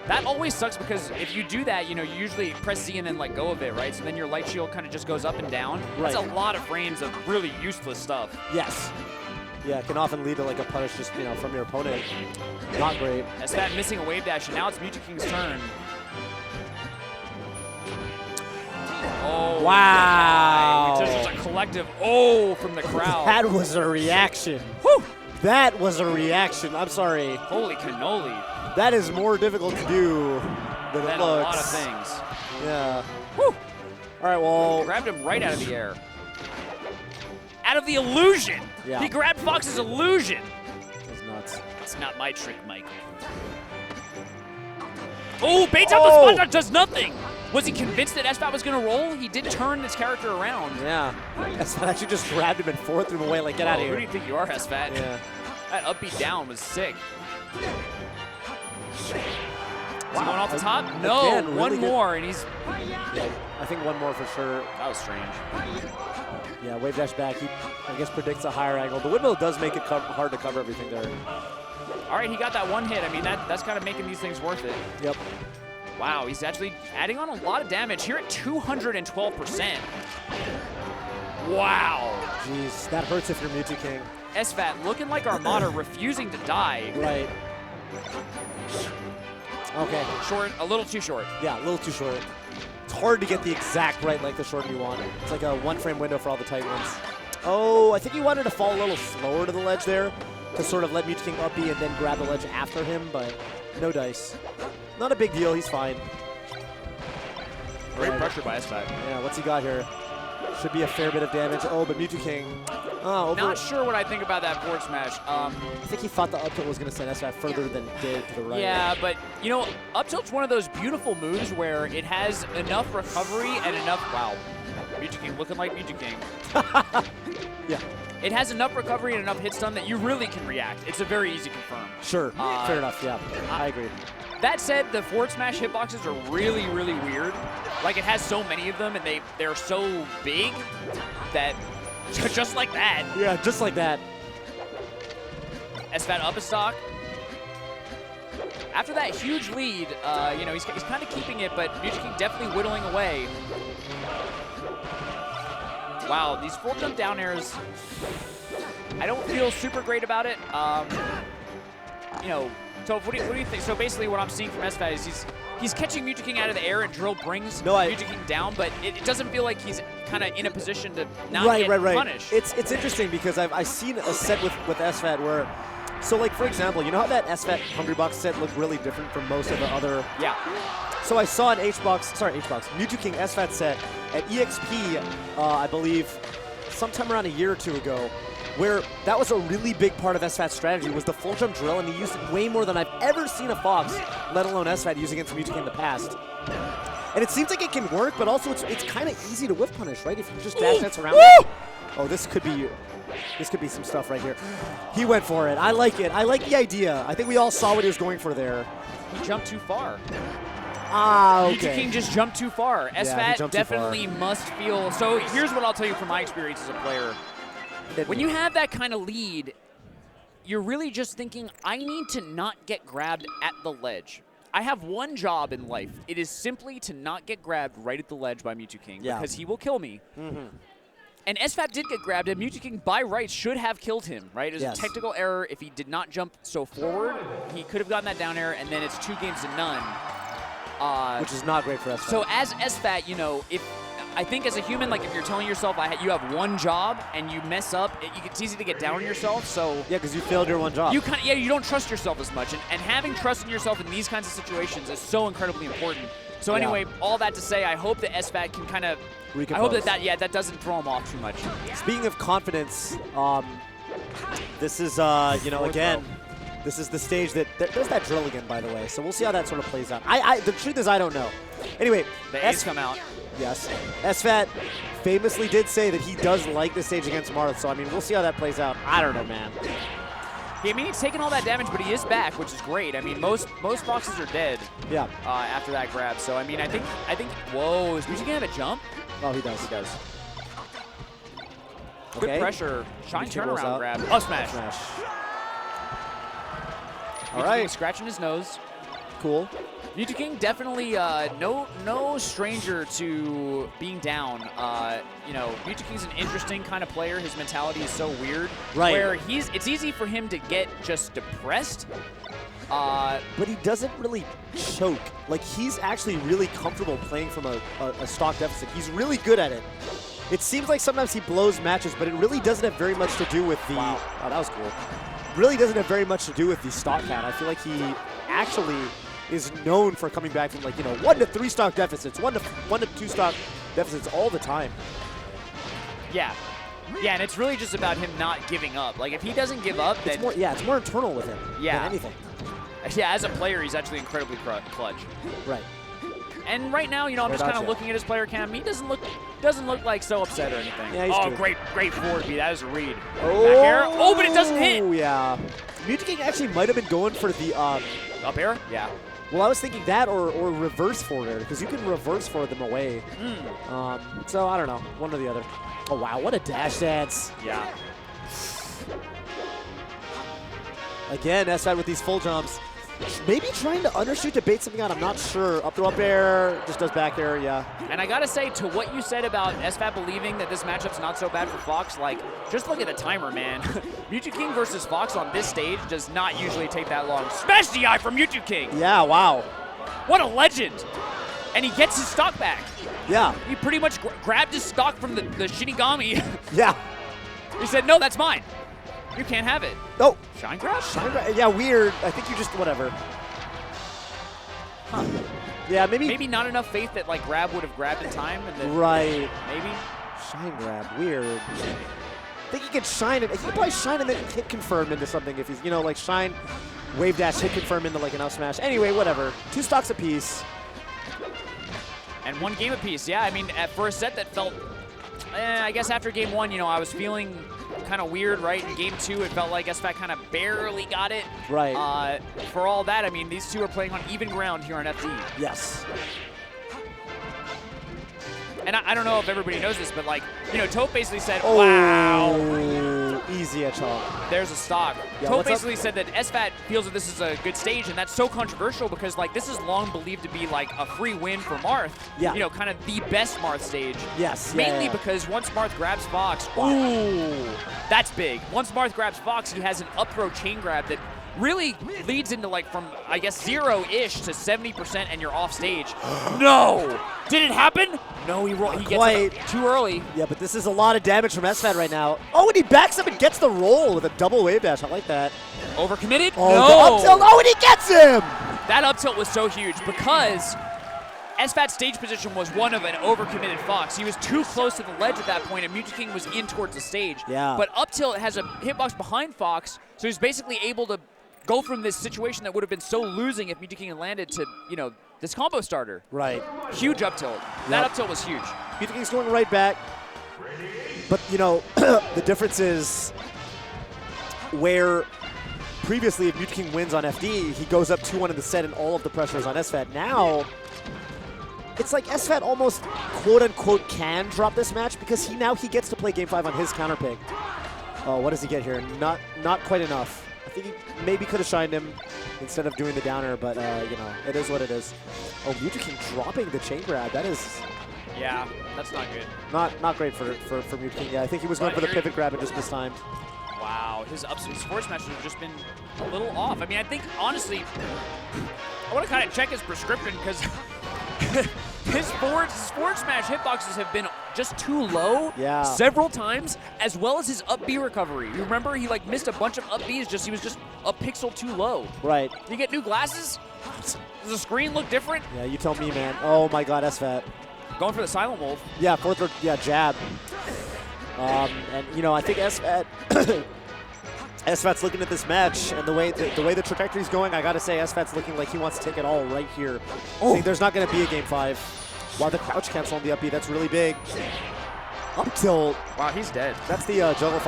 That always sucks because if you do that, you know, you usually press Z and then let go of it, right? So then your light shield kind of just goes up and down. Right. That's a lot of frames of really useless stuff. Yes. Yeah, it can often lead to like a punish just, you know, from your opponent. Not great. SFAT missing a wave dash, and now it's Mewtwo King's turn. Oh, wow. It's just a collective from the crowd. That was a reaction. Whew. That was a reaction. I'm sorry. Holy cannoli. That is more difficult to do than it And looks. a lot of things. Yeah. Whew. All right, well. Grabbed him right out of the air. Out of the illusion. Yeah. He grabbed Fox's illusion. That's nuts. It's not my trick, Michael. Oh, baits out the spot, does nothing. Was he convinced that SFAT was going to roll? He did turn his character around. Yeah. SFAT actually just grabbed him and forced him away. Like, get out of here. Who do you think you are, SFAT? Yeah. That up beat down was sick. Is he going off the top? No, Again, really one good. more, and he's... Yeah, I think one more for sure. That was strange. Yeah, wave dash back. He, I guess, predicts a higher angle. The windmill does make it hard to cover everything there. All right, he got that one hit. I mean, that's kind of making these things worth it. Yep. Wow, he's actually adding on a lot of damage here at 212%. Wow. Jeez, that hurts if you're Mewtwo King. SFAT looking like Armada, refusing to die. Right. Okay. Short, a little too short. Yeah, a little too short. It's hard to get the exact right length of short you want. It's like a one-frame window for all the tight ones. Oh, I think he wanted to fall a little slower to the ledge there to sort of let Mewtwo King up B and then grab the ledge after him, but no dice. Not a big deal. He's fine. Great pressure by SFAT. Yeah, what's he got here? Should be a fair bit of damage. Oh, but Mewtwo King. Oh, over. Not sure what I think about that forward smash. I think he thought the up tilt was going to send SFAT further than it did to the right. Yeah, but, you know, up tilt's one of those beautiful moves where it has enough recovery and enough... Wow. Mewtwo King looking like Mewtwo King. Yeah. It has enough recovery and enough hit stun that you really can react. It's a very easy confirm. Sure. Fair enough, yeah. I agree. That said, the forward smash hitboxes are really, really weird. Like, it has so many of them, and they're so big that just like that. Yeah, just like that. SFAT up a stock. After that huge lead, you know, he's kind of keeping it, but Mewtwo King definitely whittling away. Wow, these full jump down airs, I don't feel super great about it. You know, so what do you think? So basically what I'm seeing from SFAT is he's catching Mewtwo King out of the air and drill brings Mewtwo King down, but it doesn't feel like he's kind of in a position to not get punished. It's interesting because I've seen a set with SFAT where, so like for example, you know how that SFAT Hungrybox set looked really different from most of the other. Yeah. So I saw an Mewtwo King SFAT set at EXP, I believe, sometime around a year or two ago, where that was a really big part of SFAT's strategy was the full jump drill, and he used it way more than I've ever seen a Fox, let alone SFAT, use against Mewtwo King in the past. And it seems like it can work, but also it's kind of easy to whiff punish, right? If you just dash dance around it. Oh, this could be some stuff right here. He went for it. I like it. I like the idea. I think we all saw what he was going for there. He jumped too far. Ah, okay. Mewtwo King just jumped too far. SFAT definitely must feel. So here's what I'll tell you from my experience as a player. When you have that kind of lead, you're really just thinking, I need to not get grabbed at the ledge. I have one job in life. It is simply to not get grabbed right at the ledge by Mewtwo King because he will kill me. And SFAT did get grabbed, and King by rights should have killed him, right? It was a technical error. If he did not jump so forward, he could have gotten that down air, and then it's 2 games to none. Which is not great for SFAT. So as SFAT, you know, I think as a human, like if you're telling yourself you have one job and you mess up, it's easy to get down on yourself. So yeah, because you failed your one job. You you don't trust yourself as much, and having trust in yourself in these kinds of situations is so incredibly important. So anyway, all that to say, I hope that SFAT can kind of. I hope that doesn't throw him off too much. Speaking of confidence, this is you know, again. This is the stage there's that drill again, by the way. So we'll see how that sort of plays out. The truth is, I don't know. Anyway, the A's come out. Yes, SFAT famously did say that he does like this stage against Marth. So I mean, we'll see how that plays out. I don't know, man. Yeah, I mean, he's taken all that damage, but he is back, which is great. I mean, most boxes are dead. Yeah. After that grab, so I mean, I think. Whoa, is Muji gonna have a jump? Oh, he does. He does. Good pressure. Shine turnaround grab. Up smash. All right. Scratching his nose. Cool. King definitely no stranger to being down. You know, King's an interesting kind of player. His mentality is so weird. Right. Where it's easy for him to get just depressed. But he doesn't really choke. Like, he's actually really comfortable playing from a stock deficit. He's really good at it. It seems like sometimes he blows matches, but it really doesn't have very much to do with the... Wow, that was cool. Really doesn't have very much to do with the stock count. I feel like he actually is known for coming back from, like, you know, 1 to 3 stock deficits, 1 to 2 stock deficits all the time. Yeah. Yeah, and it's really just about him not giving up. Like, if he doesn't give up, then... It's more internal with him than anything. Yeah, as a player, he's actually incredibly clutch. Right. And right now, you know, I'm just kind of looking at his player cam. He doesn't look like so upset or anything. Yeah, oh, great forward B. That is a read. Oh, back air. Oh, but it doesn't hit. Oh, yeah. King actually might have been going for the up air. Yeah. Well, I was thinking that or reverse forward air, because you can reverse forward them away. So I don't know, one or the other. Oh wow, what a dash dance! Yeah. Again, SFAT with these full jumps. Maybe trying to undershoot to bait something out, I'm not sure. Up throw up air, just does back air, yeah. And I gotta say, to what you said about SFAT believing that this matchup's not so bad for Fox, like, just look at the timer, man. King versus Fox on this stage does not usually take that long. Smash DI from King! Yeah, wow. What a legend! And he gets his stock back. Yeah. He pretty much grabbed his stock from the Shinigami. Yeah. He said, no, that's mine. You can't have it. Oh. Shine grab? Shine grab. Yeah, weird. I think you just, whatever. Huh. Yeah, maybe not enough faith that, like, grab would have grabbed in time. And then right. Maybe. Shine grab. Weird. I think he could shine it. He could probably shine and then hit confirm into something if he's, you know, like shine, wave dash, hit confirm into like an up smash. Anyway, whatever. 2 stocks apiece. And 1 game apiece. Yeah, I mean, for a set that felt, I guess after game 1, you know, I was feeling kind of weird, right? In game 2, it felt like SFAT kind of barely got it. Right. For all that, I mean, these two are playing on even ground here on FD. Yes. And I don't know if everybody knows this, but, like, you know, Tope basically said, wow. Easy at all. There's a stock. Yeah, Tope basically said that SFAT feels that this is a good stage, and that's so controversial because, like, this is long believed to be, like, a free win for Marth. Yeah. You know, kind of the best Marth stage. Yes. Mainly because once Marth grabs Fox, ooh, that's big. Once Marth grabs Fox, he has an up throw chain grab that really leads into, like, from, I guess, 0-ish to 70% and you're off stage. No! Did it happen? No, he gets it too early. Yeah, but this is a lot of damage from SFAT right now. Oh, and he backs up and gets the roll with a double wave dash. I like that. Overcommitted? Oh, no! The up tilt. Oh, and he gets him! That up tilt was so huge because SFAT's stage position was one of an overcommitted Fox. He was too close to the ledge at that point, and King was in towards the stage. Yeah. But up tilt has a hitbox behind Fox, so he's basically able to go from this situation that would have been so losing if King had landed to, you know, this combo starter. Right. Huge up tilt. That up tilt was huge. King's going right back. But, you know, the difference is where previously if King wins on FD, he goes up 2-1 in the set and all of the pressure is on SFAT. Now, it's like SFAT almost quote-unquote can drop this match because he gets to play Game 5 on his counter pick. Oh, what does he get here? Not quite enough. I think he maybe could have shined him instead of doing the downer, but, you know, it is what it is. Oh, King dropping the chain grab. That is Yeah, that's not good. Not great for Mewtwo. Yeah, I think he was going for the pivot grab and just mistimed. Wow, his forward smashes have just been a little off. I mean, I think, honestly, I want to kind of check his prescription because his forward smash hitboxes have been just too low several times, as well as his up B recovery. You remember he like missed a bunch of up Bs, he was just a pixel too low. Right. Did you get new glasses? Does the screen look different? Yeah, you tell me, man. Oh my God, SFAT. Going for the Silent Wolf. Yeah, fourth throw, jab. And you know, I think SFAT's looking at this match, and the way the trajectory's going, I gotta say SFAT's looking like he wants to take it all right here. I think there's not gonna be a game 5. While the crouch cancel on the up B, that's really big. Up tilt. Wow, he's dead. That's the Juggle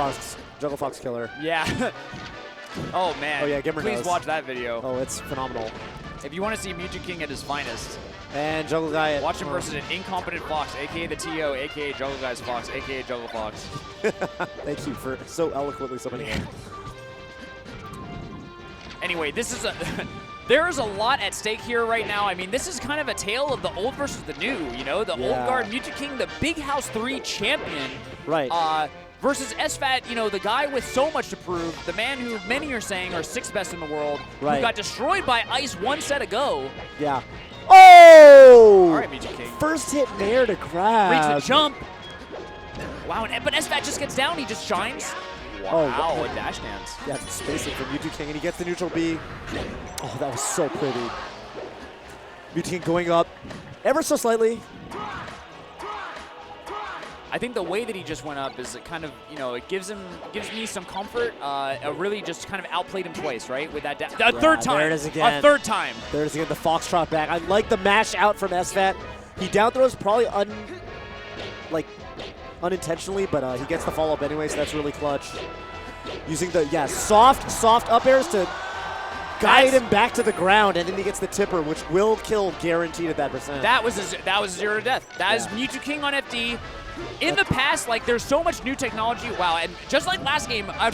Fox killer. Yeah. Oh man. Oh yeah, Gimmer Please knows. watch that video. Oh, it's phenomenal. If you want to see Mewtwo King at his finest, and Juggle Guy. Watch him versus an incompetent Fox, aka the TO, aka Juggle Guy's Fox, aka Juggle Fox. Thank you for so eloquently summoning him. Anyway, this is there is a lot at stake here right now. I mean, this is kind of a tale of the old versus the new, you know? The old guard Mewtwo King, the Big House 3 champion. Right. Versus SFAT, you know, the guy with so much to prove, the man who many are saying are 6th best in the world, who got destroyed by Ice 1 set ago. Yeah. Oh! All right, Mewtwo King. First hit nair to grab. Reach the jump. Wow, but SFAT just gets down, he just shines. Wow, a dash dance. Yeah, it's spacing from Mewtwo King, and he gets the neutral B. Oh, that was so pretty. Mewtwo King going up ever so slightly. I think the way that he just went up is it kind of, you know, it gives me some comfort. Really just kind of outplayed him twice, right? With that third time. There it is again. A third time. There it is again, the Foxtrot back. I like the mash out from SFAT. He down throws probably unintentionally, but he gets the follow-up anyway, so that's really clutch. Using the, soft up airs to guide him back to the ground, and then he gets the tipper, which will kill guaranteed at that percent. That was 0 to death. That is Mewtwo King on FD. In the past, like, there's so much new technology. Wow, and just like last game, I'm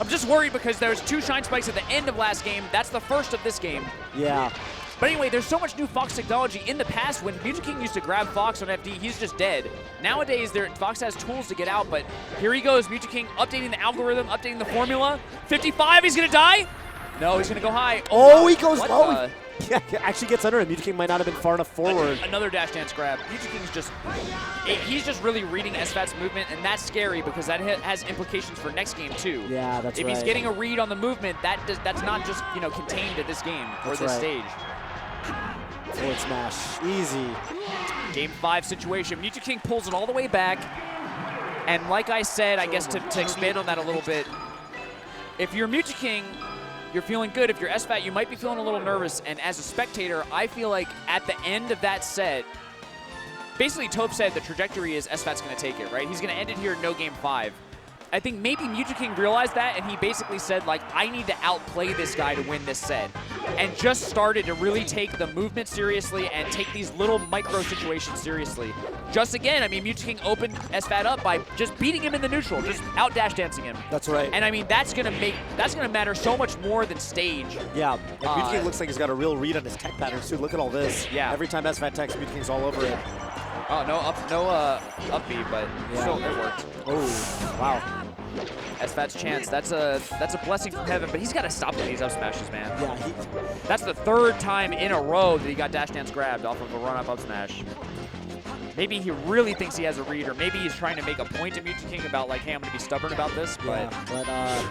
just worried because there's 2 Shine Spikes at the end of last game. That's the first of this game. Yeah. But anyway, there's so much new Fox technology. In the past, when Mewtwo King used to grab Fox on FD, he's just dead. Nowadays, Fox has tools to get out, but here he goes, Mewtwo King updating the algorithm, updating the formula. 55, he's going to die? No, he's going to go high. Oh, he goes low. Yeah, actually gets under him. Mewtwo King might not have been far enough forward. Another dash dance grab. Mewtwo King's he's just really reading SFAT's movement, and that's scary because that has implications for next game too. Yeah, that's right. If he's getting a read on the movement, that's not just, you know, contained to this game or this stage. Forward smash, easy. Game 5 situation. Mewtwo King pulls it all the way back, and like I said, I guess to expand on that a little bit, if you're Mewtwo King, you're feeling good. If you're SFAT, you might be feeling a little nervous. And as a spectator, I feel like at the end of that set, basically Toph said the trajectory is SFAT's going to take it, right? He's going to end it here, no game 5. I think maybe Mewtwo King realized that, and he basically said, like, I need to outplay this guy to win this set. And just started to really take the movement seriously and take these little micro situations seriously. Just again, I mean, Mewtwo King opened SFAT up by just beating him in the neutral, just out dash dancing him. That's right. And I mean, that's gonna matter so much more than stage. Yeah, and Mewtwo King looks like he's got a real read on his tech patterns too. Look at all this. Yeah. Every time SFAT techs, Mewtwo King's all over it. Oh, no up B, but still it worked. Oh, wow. SFAT's chance. That's a blessing from heaven, but he's got to stop with these up smashes, man. Yeah, that's the 3rd time in a row that he got dash dance grabbed off of a run-up smash. Maybe he really thinks he has a read, or maybe he's trying to make a point to Mewtwo King about, like, hey, I'm going to be stubborn about this. But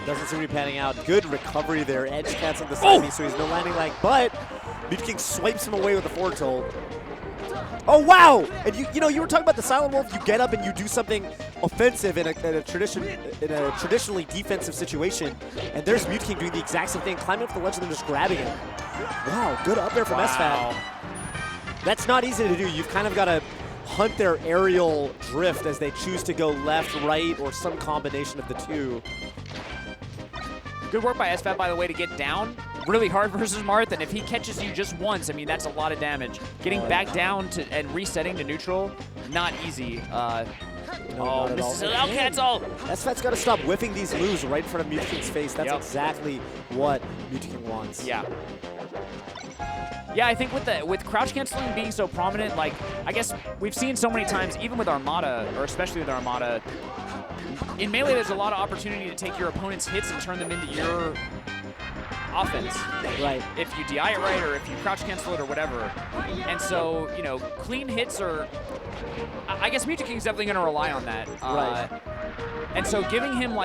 doesn't seem to be panning out. Good recovery there. Edge canceling the side B, so he's no landing lag, but Mewtwo King swipes him away with the forward tilt. Oh, wow! And you know, you were talking about the Silent Wolf. You get up and you do something offensive in a traditionally defensive situation, and there's Mewtwo King doing the exact same thing, climbing up the ledge and then just grabbing him. Wow, good up there from SFAT. That's not easy to do. You've kind of got to hunt their aerial drift as they choose to go left, right, or some combination of the two. Good work by SFAT, by the way, to get down really hard versus Marth, and if he catches you just once, I mean, that's a lot of damage. Getting back down and resetting to neutral, not easy. Misses it out, cancel! SFAT's got to stop whiffing these moves right in front of Mewtwo King's face. That's exactly what Mewtwo King wants. Yeah. Yeah, I think with crouch canceling being so prominent, like I guess we've seen so many times, even with Armada, or especially with Armada, in Melee there's a lot of opportunity to take your opponent's hits and turn them into your offense. Right. If you DI it right, or if you crouch cancel it, or whatever. And so, you know, clean hits are, I guess Mewtwo definitely going to rely on that. Right. And so giving him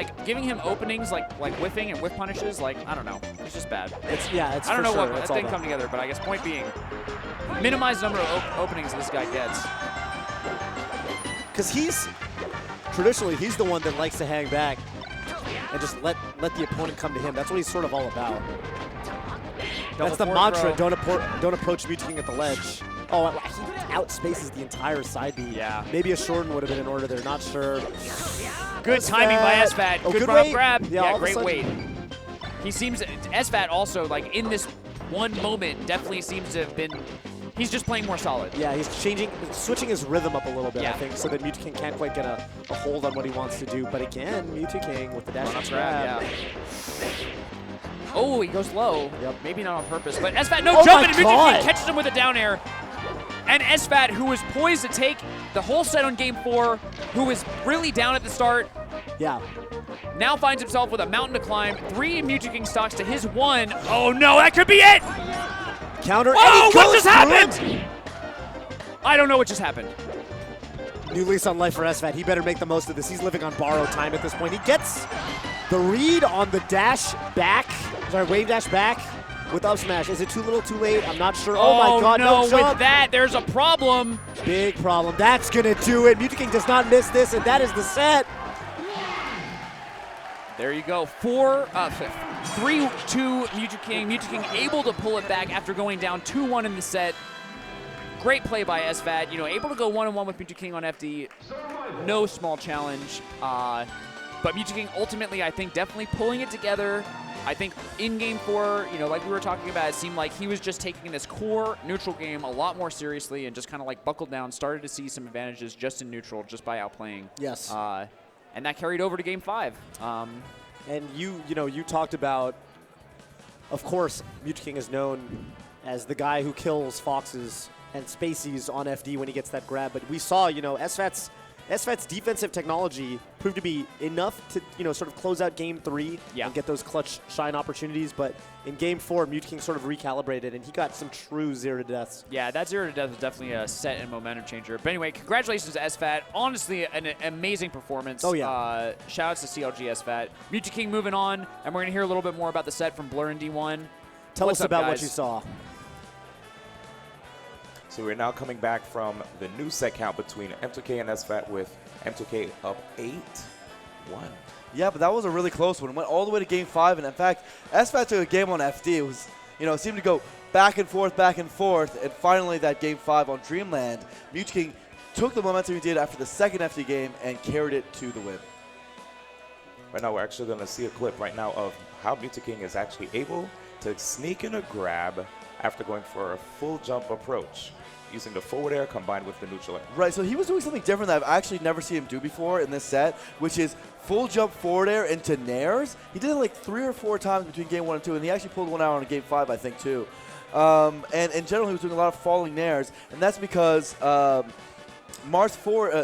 openings like whiffing and whiff punishes, like, I don't know, it's just bad. It's I don't know sure. what that thing come together, but I guess point being, minimize the number of openings this guy gets. Because traditionally he's the one that likes to hang back and just let the opponent come to him. That's what he's sort of all about. That's the mantra. Don't approach Mewtwo at the ledge. Oh, he outspaces the entire side B. Yeah. Maybe a Shorten would have been in order there. Not sure. Good timing by SFAT. Oh, good run weight. up grab. Yeah, great weight. He seems, SFAT also, like in this one moment, definitely seems to have been, he's just playing more solid. Yeah, he's switching his rhythm up a little bit, Yeah. I think, so that Mewtwo can't quite get a hold on what he wants to do. But again, Mewtwo with the dash and grab. Yeah. Oh, he goes low. Yep. Maybe not on purpose, but SFAT, no jumping, and Mewtwo catches him with a down air. And SFAT, who was poised to take the whole set on game 4, who was really down at the start, yeah, now finds himself with a mountain to climb. 3 Mewtwo stocks to his 1. Oh no, that could be it! Counter. Whoa, what just happened? I don't know what just happened. New lease on life for SFAT. He better make the most of this. He's living on borrowed time at this point. He gets the read on the dash back. Sorry, wave dash back with up smash. Is it too little, too late? I'm not sure. Oh my God, no jump. With that, there's a problem. Big problem. That's gonna do it. Mewtwo does not miss this, and that is the set. There you go. 3-2 Mewtwo King. Mewtwo King able to pull it back after going down 2-1 in the set. Great play by SFAT. You know, able to go 1-on-1 with Mewtwo King on FD. No small challenge. But Mewtwo King ultimately, I think, definitely pulling it together. I think in game 4, you know, like we were talking about, it seemed like he was just taking this core neutral game a lot more seriously and just kind of like buckled down, started to see some advantages just in neutral, just by outplaying. Yes. And that carried over to game 5. And you talked about, of course, Mewtwo King is known as the guy who kills foxes and spacies on FD when he gets that grab. But we saw, SFAT's defensive technology proved to be enough to, sort of close out game 3 and get those clutch shine opportunities. But in game 4, Mewtwo King sort of recalibrated, and he got some true 0-to-deaths. Yeah, that 0-to-death is definitely a set and momentum changer. But anyway, congratulations to SFAT. Honestly, an amazing performance. Oh, yeah. Shout-outs to CLG SFAT. Mewtwo King moving on, and we're going to hear a little bit more about the set from Blur and D1. Tell What's us up, about guys? what you saw. So we're now coming back from the new set count between M2K and SFAT with M2K up 8-1. Yeah, but that was a really close one. It went all the way to game 5, and in fact, SFAT took a game on FD. It was, it seemed to go back and forth, and finally that game 5 on Dreamland, Mewtwo King took the momentum he did after the second FD game and carried it to the win. Right now, we're actually going to see a clip right now of how Mewtwo King is actually able to sneak in a grab after going for a full jump approach, using the forward air combined with the neutral air. Right, so he was doing something different that I've actually never seen him do before in this set, which is full jump forward air into nairs. He did it like 3 or 4 times between game 1 and 2, and he actually pulled one out on game 5, I think, too. And in general, he was doing a lot of falling nairs, and that's because Marth's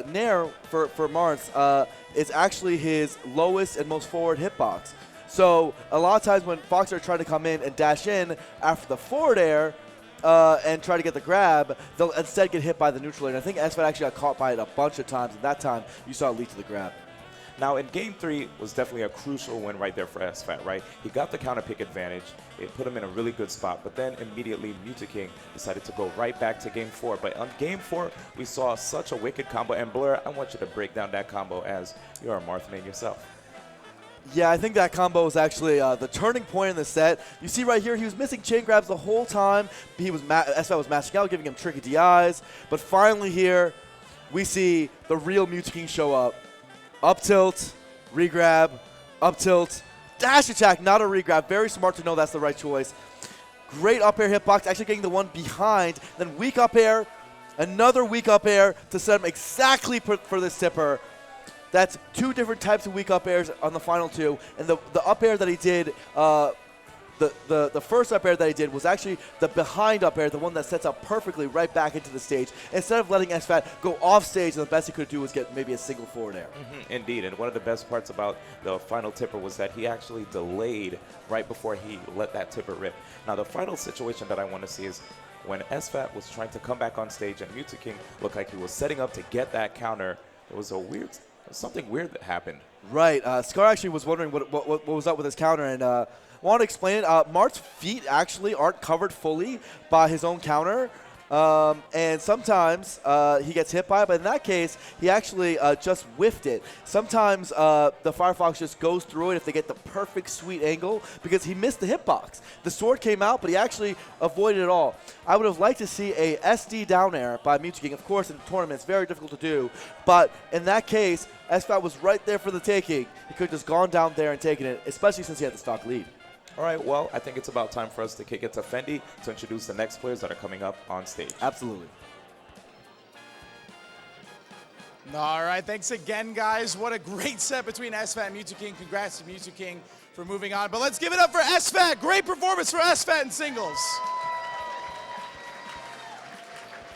nair for Marth is actually his lowest and most forward hitbox. So a lot of times when Fox are trying to come in and dash in after the forward air, and try to get the grab, they'll instead get hit by the neutral air. And I think SFAT actually got caught by it a bunch of times, and that time you saw it lead to the grab. Now, in game 3 was definitely a crucial win right there for SFAT, right? He got the counter pick advantage. It put him in a really good spot, but then immediately Mewtwo King decided to go right back to game 4. But on game 4, we saw such a wicked combo. And Blur, I want you to break down that combo as you're a Marth main yourself. Yeah, I think that combo was actually the turning point in the set. You see right here, he was missing chain grabs the whole time. SFAT was mashing out, giving him tricky DIs. But finally here, we see the real Mewtwo King show up. Up tilt, regrab, up tilt, dash attack, not a regrab. Very smart to know that's the right choice. Great up air hitbox, actually getting the one behind. Then weak up air, another weak up air to set him exactly for this tipper. That's 2 different types of weak up airs on the final 2. And the up air that he did, the the first up air that he did was actually the behind up air, the one that sets up perfectly right back into the stage. Instead of letting SFAT go off stage, the best he could do was get maybe a single forward air. Indeed, and one of the best parts about the final tipper was that he actually delayed right before he let that tipper rip. Now, the final situation that I want to see is when SFAT was trying to come back on stage and Mewtwo King looked like he was setting up to get that counter. There was something weird that happened. Right. Scar actually was wondering what was up with his counter, and I want to explain it. Mart's feet actually aren't covered fully by his own counter. And sometimes he gets hit by it, but in that case, he actually just whiffed it. Sometimes the Firefox just goes through it if they get the perfect sweet angle because he missed the hitbox. The sword came out, but he actually avoided it all. I would have liked to see a SD down air by Mewtwo King. Of course, in the tournament, it's very difficult to do, but in that case, SFAT was right there for the taking. He could have just gone down there and taken it, especially since he had the stock lead. All right, well, I think it's about time for us to kick it to Fendi to introduce the next players that are coming up on stage. Absolutely. All right, thanks again, guys. What a great set between SFAT and Mewtwo King. Congrats to Mewtwo King for moving on. But let's give it up for SFAT. Great performance for SFAT in singles.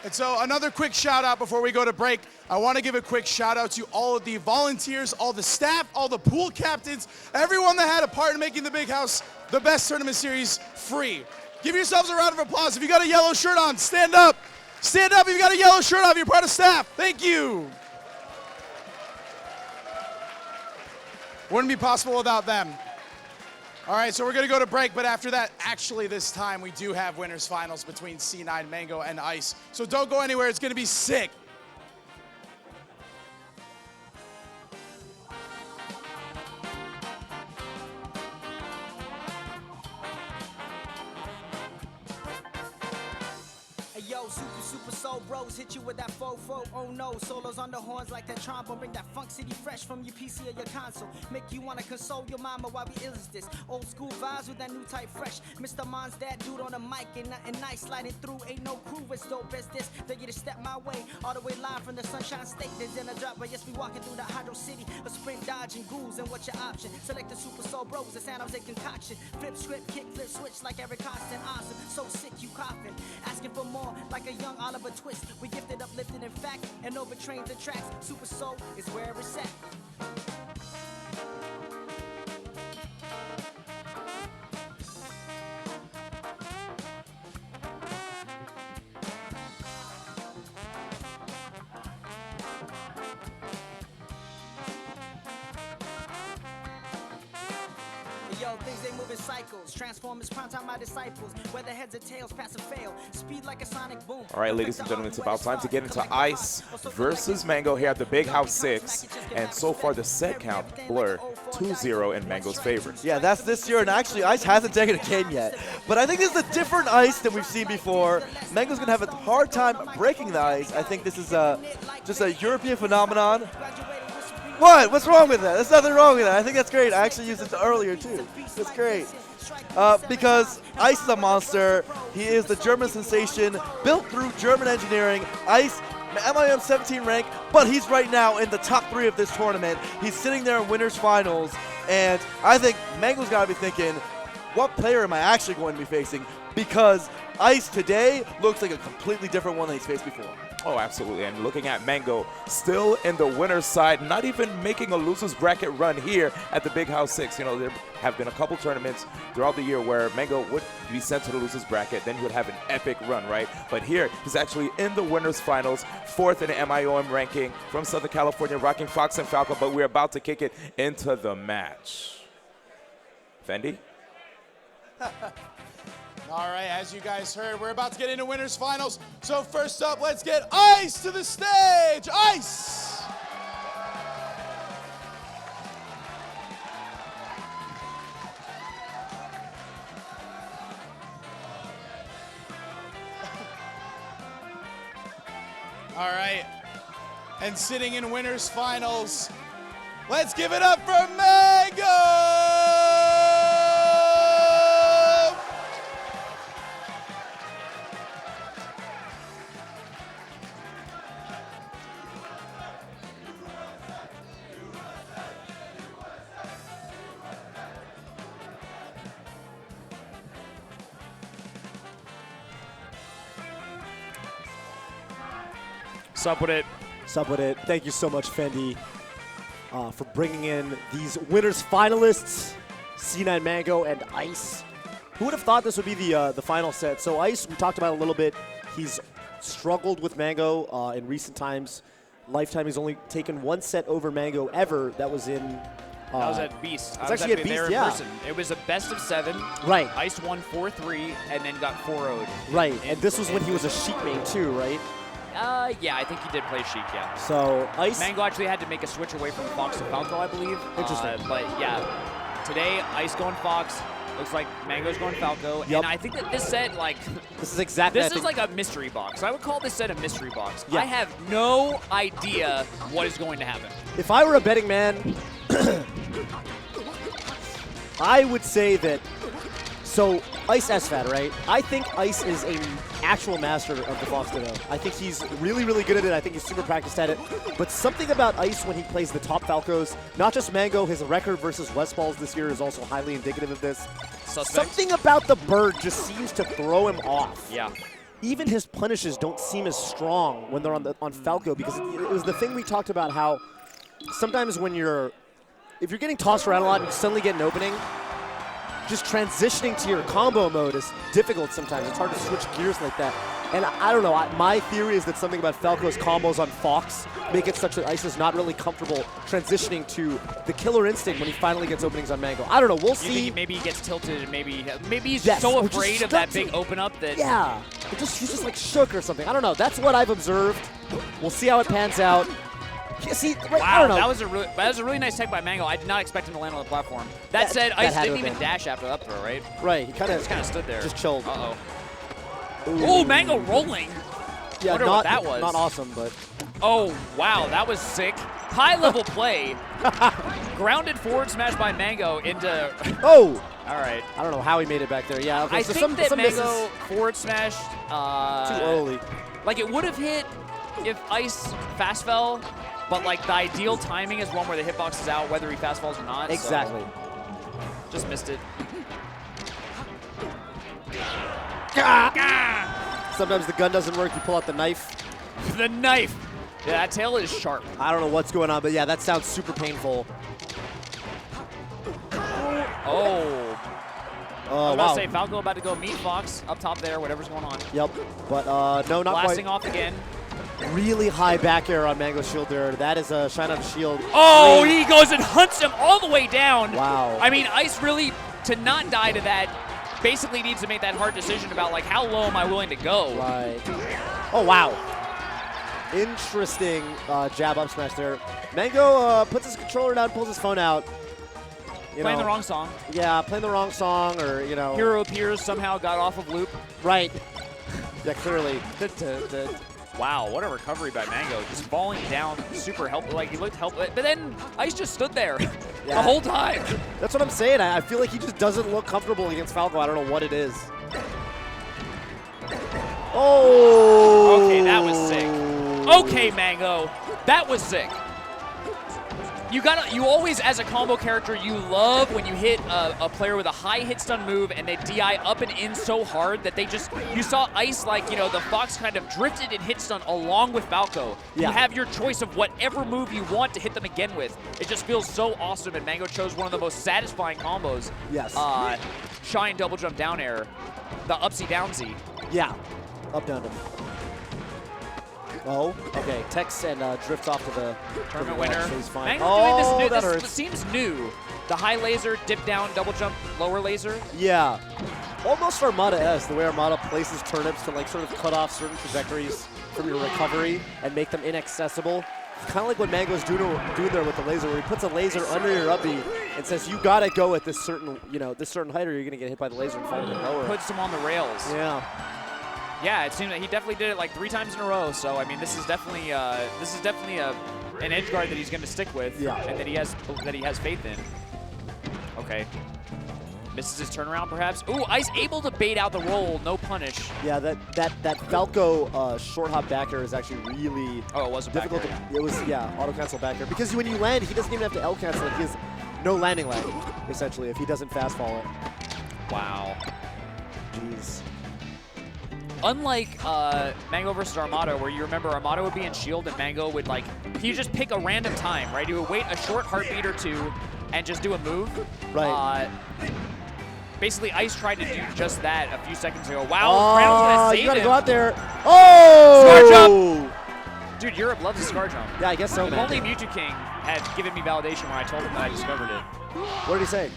And so another quick shout out before we go to break. I want to give a quick shout out to all of the volunteers, all the staff, all the pool captains, everyone that had a part in making the Big House the best tournament series free. Give yourselves a round of applause. If you got a yellow shirt on, stand up. Stand up if you got a yellow shirt on, if you're part of staff. Thank you. Wouldn't be possible without them. All right, so we're going to go to break, but after that, actually this time we do have winners finals between C9, Mango, and Ice. So don't go anywhere. It's going to be sick. Yo, super soul bros hit you with that fofo. Oh no, solos on the horns like that trombone. Bring that funk city fresh from your PC or your console. Make you wanna console your mama while we ill as this. Old school vibes with that new type fresh. Mr. Mon's that dude on the mic, ain't nothing nice sliding through. Ain't no crew as dope as this. They get a step my way, all the way live from the Sunshine State. There's in a drop, but yes, we walking through the Hydro City. A sprint dodging ghouls, and what's your option? Select the super soul bros, the San Jose concoction. Flip script, kick, flip switch like Eric Austin. Awesome, so sick you coughing. Asking for more like a young Oliver Twist. We gifted, uplifted in fact, and overtrained the tracks. Super soul is where it's at. Yo, things they move in cycles. Transformers, prime time my disciples. Whether heads or tails, pass or fail. Speed like a sonic boom. All right, ladies and gentlemen, it's about time to get into Ice versus Mango here at the Big House 6. And so far, the set count, Blur, 2-0 in Mango's favor. Yeah, that's this year, and actually Ice hasn't taken a game yet. But I think this is a different Ice than we've seen before. Mango's going to have a hard time breaking the Ice. I think this is just a European phenomenon. What? What's wrong with that? There's nothing wrong with that. I think that's great. I actually used it earlier, too. That's great. Because Ice is a monster. He is the German sensation, built through German engineering. Ice, MIM 17 rank, but he's right now in the top 3 of this tournament. He's sitting there in winners finals, and I think Mango's got to be thinking, what player am I actually going to be facing? Because Ice today looks like a completely different one than he's faced before. Oh, absolutely. And looking at Mango, still in the winner's side, not even making a loser's bracket run here at the Big House 6. You know, there have been a couple tournaments throughout the year where Mango would be sent to the loser's bracket, then he would have an epic run, right? But here, he's actually in the winner's finals, 4th in the MIOM ranking from Southern California, rocking Fox and Falco, but we're about to kick it into the match. Fendi? All right, as you guys heard, we're about to get into winners finals. So first up, let's get Ice to the stage. Ice! All right, and sitting in winners finals, let's give it up for Mango! Sup with it. Sub with it. Thank you so much, Fendi, for bringing in these winners finalists, C9 Mango and Ice. Who would have thought this would be the final set? So Ice, we talked about a little bit. He's struggled with Mango in recent times. Lifetime, he's only taken one set over Mango ever. That was in... that was at Beast. It's actually at Beast, there in yeah. person. It was a best of 7. Right. Ice won 4-3 and then got 4-0'd. Right, and this was when he was a Sheik main too, right? Yeah, I think he did play Sheik, yeah. So Ice... Mango actually had to make a switch away from Fox to Falco, I believe. Interesting. But yeah, today Ice going Fox. Looks like Mango's going Falco. Yep. And I think that this set, like... This is exactly... This is like a mystery box. I would call this set a mystery box. Yeah. I have no idea what is going to happen. If I were a betting man, I would say that... So, Ice SFAT, right? I think Ice is an actual master of the Fox Ditto. I think he's really, really good at it. I think he's super practiced at it. But something about Ice when he plays the top Falcos, not just Mango, his record versus Westballs this year is also highly indicative of this. Suspect. Something about the bird just seems to throw him off. Yeah. Even his punishes don't seem as strong when they're on Falco, because it was the thing we talked about, how sometimes when if you're getting tossed around a lot and you suddenly get an opening, just transitioning to your combo mode is difficult sometimes. It's hard to switch gears like that. And I don't know, my theory is that something about Falco's combos on Fox make it such that Ice is not really comfortable transitioning to the killer instinct when he finally gets openings on Mango. I don't know, we'll see. Maybe he gets tilted, and maybe he's Yes, so or just afraid of that stuck big open up that... Yeah, he's just like shook or something. I don't know, that's what I've observed. We'll see how it pans out. See, Wow, I don't know. that was a really nice tech by Mango. I did not expect him to land on the platform. That said, that Ice had to didn't have even been. dash after the up throw, right? Right, he kind of stood there. Just chilled. Uh-oh. Oh, Mango rolling. Yeah, Wonder not, what that was. not awesome, but... Oh, wow, that was sick. High-level play. Grounded forward smash by Mango into... Oh! All right. I don't know how he made it back there. Yeah, okay, I so think that some Mango misses. forward smashed... Too early. Like, it would have hit if Ice fast fell, but, like, the ideal timing is one where the hitbox is out, whether he fast falls or not. Exactly. So just missed it. Sometimes the gun doesn't work, you pull out the knife. The knife. Yeah, that tail is sharp. I don't know what's going on, but yeah, that sounds super painful. Oh. I was about Wow. to say, Falco about to go meet Fox up top there, whatever's going on. Yep, but no, not Blasting quite. off again. Really high back air on Mango's shield there. That is a shine on shield. Oh, he goes and hunts him all the way down. Wow. I mean, Ice really, to not die to that, basically needs to make that hard decision about, like, how low am I willing to go? Right. Oh, wow. Interesting jab up smash there. Mango puts his controller down, pulls his phone out. Playing the wrong song. Yeah, playing the wrong song, or, Hero appears, somehow got off of loop. Right. Yeah, clearly. Wow, what a recovery by Mango. Just falling down, super helpless. Like, he looked helpless. But then Ice just stood there the whole time. That's what I'm saying. I feel like he just doesn't look comfortable against Falco. I don't know what it is. Oh! Okay, that was sick. Okay, Mango. That was sick. You always, as a combo character, you love when you hit a player with a high hit stun move and they DI up and in so hard that they just, you saw Ice, like, the Fox kind of drifted and hit stun along with Falco. Yeah. You have your choice of whatever move you want to hit them again with. It just feels so awesome, and Mango chose one of the most satisfying combos. Yes. Shine double jump down air, the upsy downsy. Yeah. Up, down, down. Oh, okay. Tex and drifts off to the Tournament winner. So he's fine. Mango's doing this new. That This hurts. seems new. The high laser, dip down, double jump, lower laser. Yeah. Almost Armada-esque, the way Armada places turnips to like sort of cut off certain trajectories from your recovery and make them inaccessible. It's kind of like what Mango's doing there with the laser, where he puts a laser under your up B and says, you gotta go at this certain, this certain height or you're gonna get hit by the laser and fight it lower. Puts him on the rails. Yeah. Yeah, it seemed that he definitely did it like 3 times in a row. So I mean, this is definitely an edge guard that he's going to stick with, Yeah. and that he has faith in. Okay, misses his turnaround perhaps. Ooh, Ice able to bait out the roll, no punish. Yeah, that Falco short hop back air is actually really Oh, it was a back difficult. air, It was, auto cancel back air, because when you land, he doesn't even have to L cancel it. He has no landing lag, essentially, if he doesn't fast fall it. Wow. Jeez. unlike Mango versus Armada, where you remember Armada would be in shield and Mango would like, he'd just pick a random time, right? He would wait a short heartbeat or two and just do a move. Right. Basically, Ice tried to do just that a few seconds ago. Wow, Randall's gonna save you gotta him. go out there. Oh! Scar jump! Dude, Europe loves a scar jump. Yeah, I guess so, If man. only MewTwo had given me validation when I told him that I discovered it. What did he say?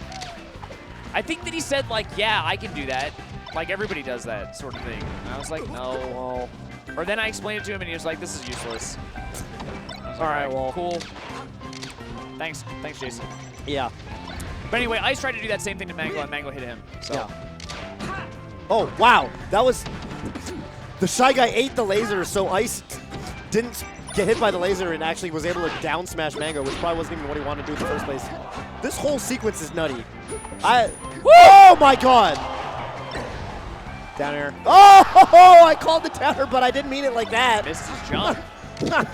I think that he said, like, yeah, I can do that. Like, everybody does that sort of thing. And I was like, no. Or then I explained it to him, and he was like, this is useless. All right, well, cool. Thanks, Jason. Yeah. But anyway, Ice tried to do that same thing to Mango, and Mango hit him. So. Yeah. Oh, wow. That was... The Shy Guy ate the laser, so Ice didn't get hit by the laser and actually was able to down smash Mango, which probably wasn't even what he wanted to do in the first place. This whole sequence is nutty. Oh, my God. Down air. Oh, I called the down air, but I didn't mean it like that. Missed his jump.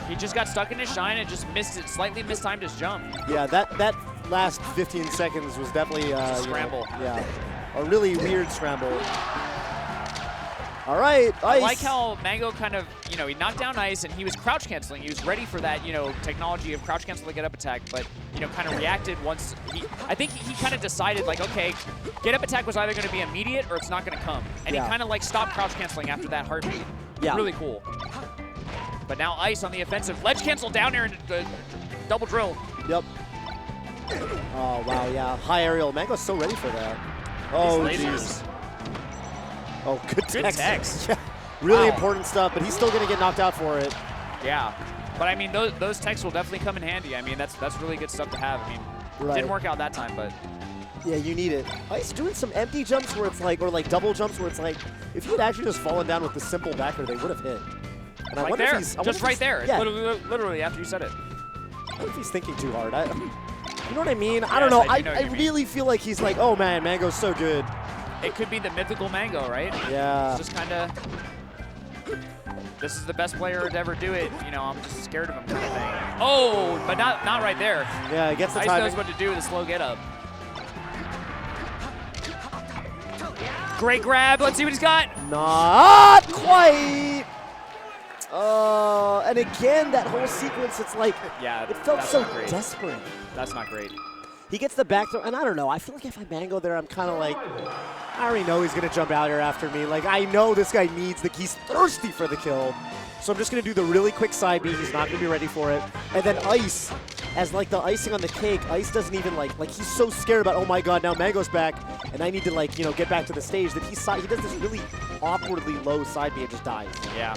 He just got stuck in his shine and just missed it, slightly mistimed his jump. Yeah, that last 15 seconds was definitely a scramble. Yeah, a really weird scramble. All right, Ice. I like how Mango kind of, you know, he knocked down Ice and he was crouch canceling. He was ready for that, you know, technology of crouch cancel to get up attack, but, you know, kind of reacted once I think he kind of decided, like, okay, get up attack was either going to be immediate or it's not going to come. And he kind of, like, stopped crouch canceling after that heartbeat. Yeah. Really cool. But now Ice on the offensive. Ledge cancel down there and double drill. Yep. Oh, wow, yeah. High aerial. Mango's so ready for that. Oh, jeez. Oh, good text. Yeah. Really important stuff, but he's still going to get knocked out for it. Yeah. But, I mean, those techs will definitely come in handy. I mean, that's really good stuff to have. I mean, didn't work out that time, but... Yeah, you need it. Ice doing some empty jumps where it's like, or like double jumps where it's like, if he had actually just fallen down with the simple backer, they would have hit. And like there, just right there. Yeah. Literally after you said it. I wonder if he's thinking too hard. You know what I mean? I don't know. I really feel like he's like, oh man, Mango's so good. It could be the mythical Mango, right? Yeah. It's just kind of, this is the best player to ever do it. You know, I'm just scared of him kind of thing. Oh, but not right there. Yeah, he gets the Ice timing. knows what to do with a slow get up. Great grab. Let's see what he's got. Not quite. And again, that whole sequence, it's like, it felt so desperate. That's not great. He gets the back throw, and I don't know. I feel like if I Mango there, I'm kind of like, I already know he's going to jump out here after me. Like, I know this guy needs he's thirsty for the kill. So I'm just going to do the really quick side B. He's not going to be ready for it. And then Ice, as like the icing on the cake, Ice doesn't even like he's so scared about, oh my God, now Mango's back, and I need to like, you know, get back to the stage that he does this really awkwardly low side B and just dies. Yeah.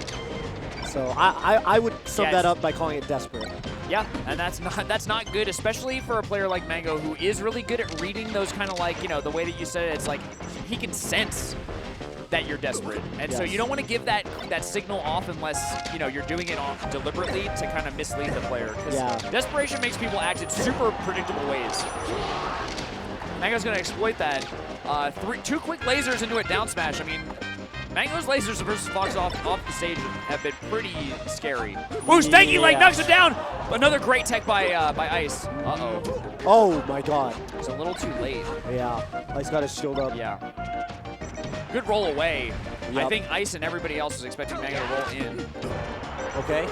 So I would sum that up by calling it desperate. Yeah, and that's not good, especially for a player like Mango who is really good at reading those kind of like, you know, the way that you said it, it's like he can sense that you're desperate. And so you don't want to give that signal off unless, you know, you're doing it deliberately to kind of mislead the player. Because desperation makes people act in super predictable ways. Mango's going to exploit that. Two quick lasers into a down smash. I mean, Mango's lasers versus Fox off the stage have been pretty scary. Ooh, Stanky Leg knocks it down! Another great tech by Ice. Uh-oh. Oh, my God. It's a little too late. Yeah. Ice got his shield up. Yeah. Good roll away. Yep. I think Ice and everybody else was expecting Mango to roll in. Okay.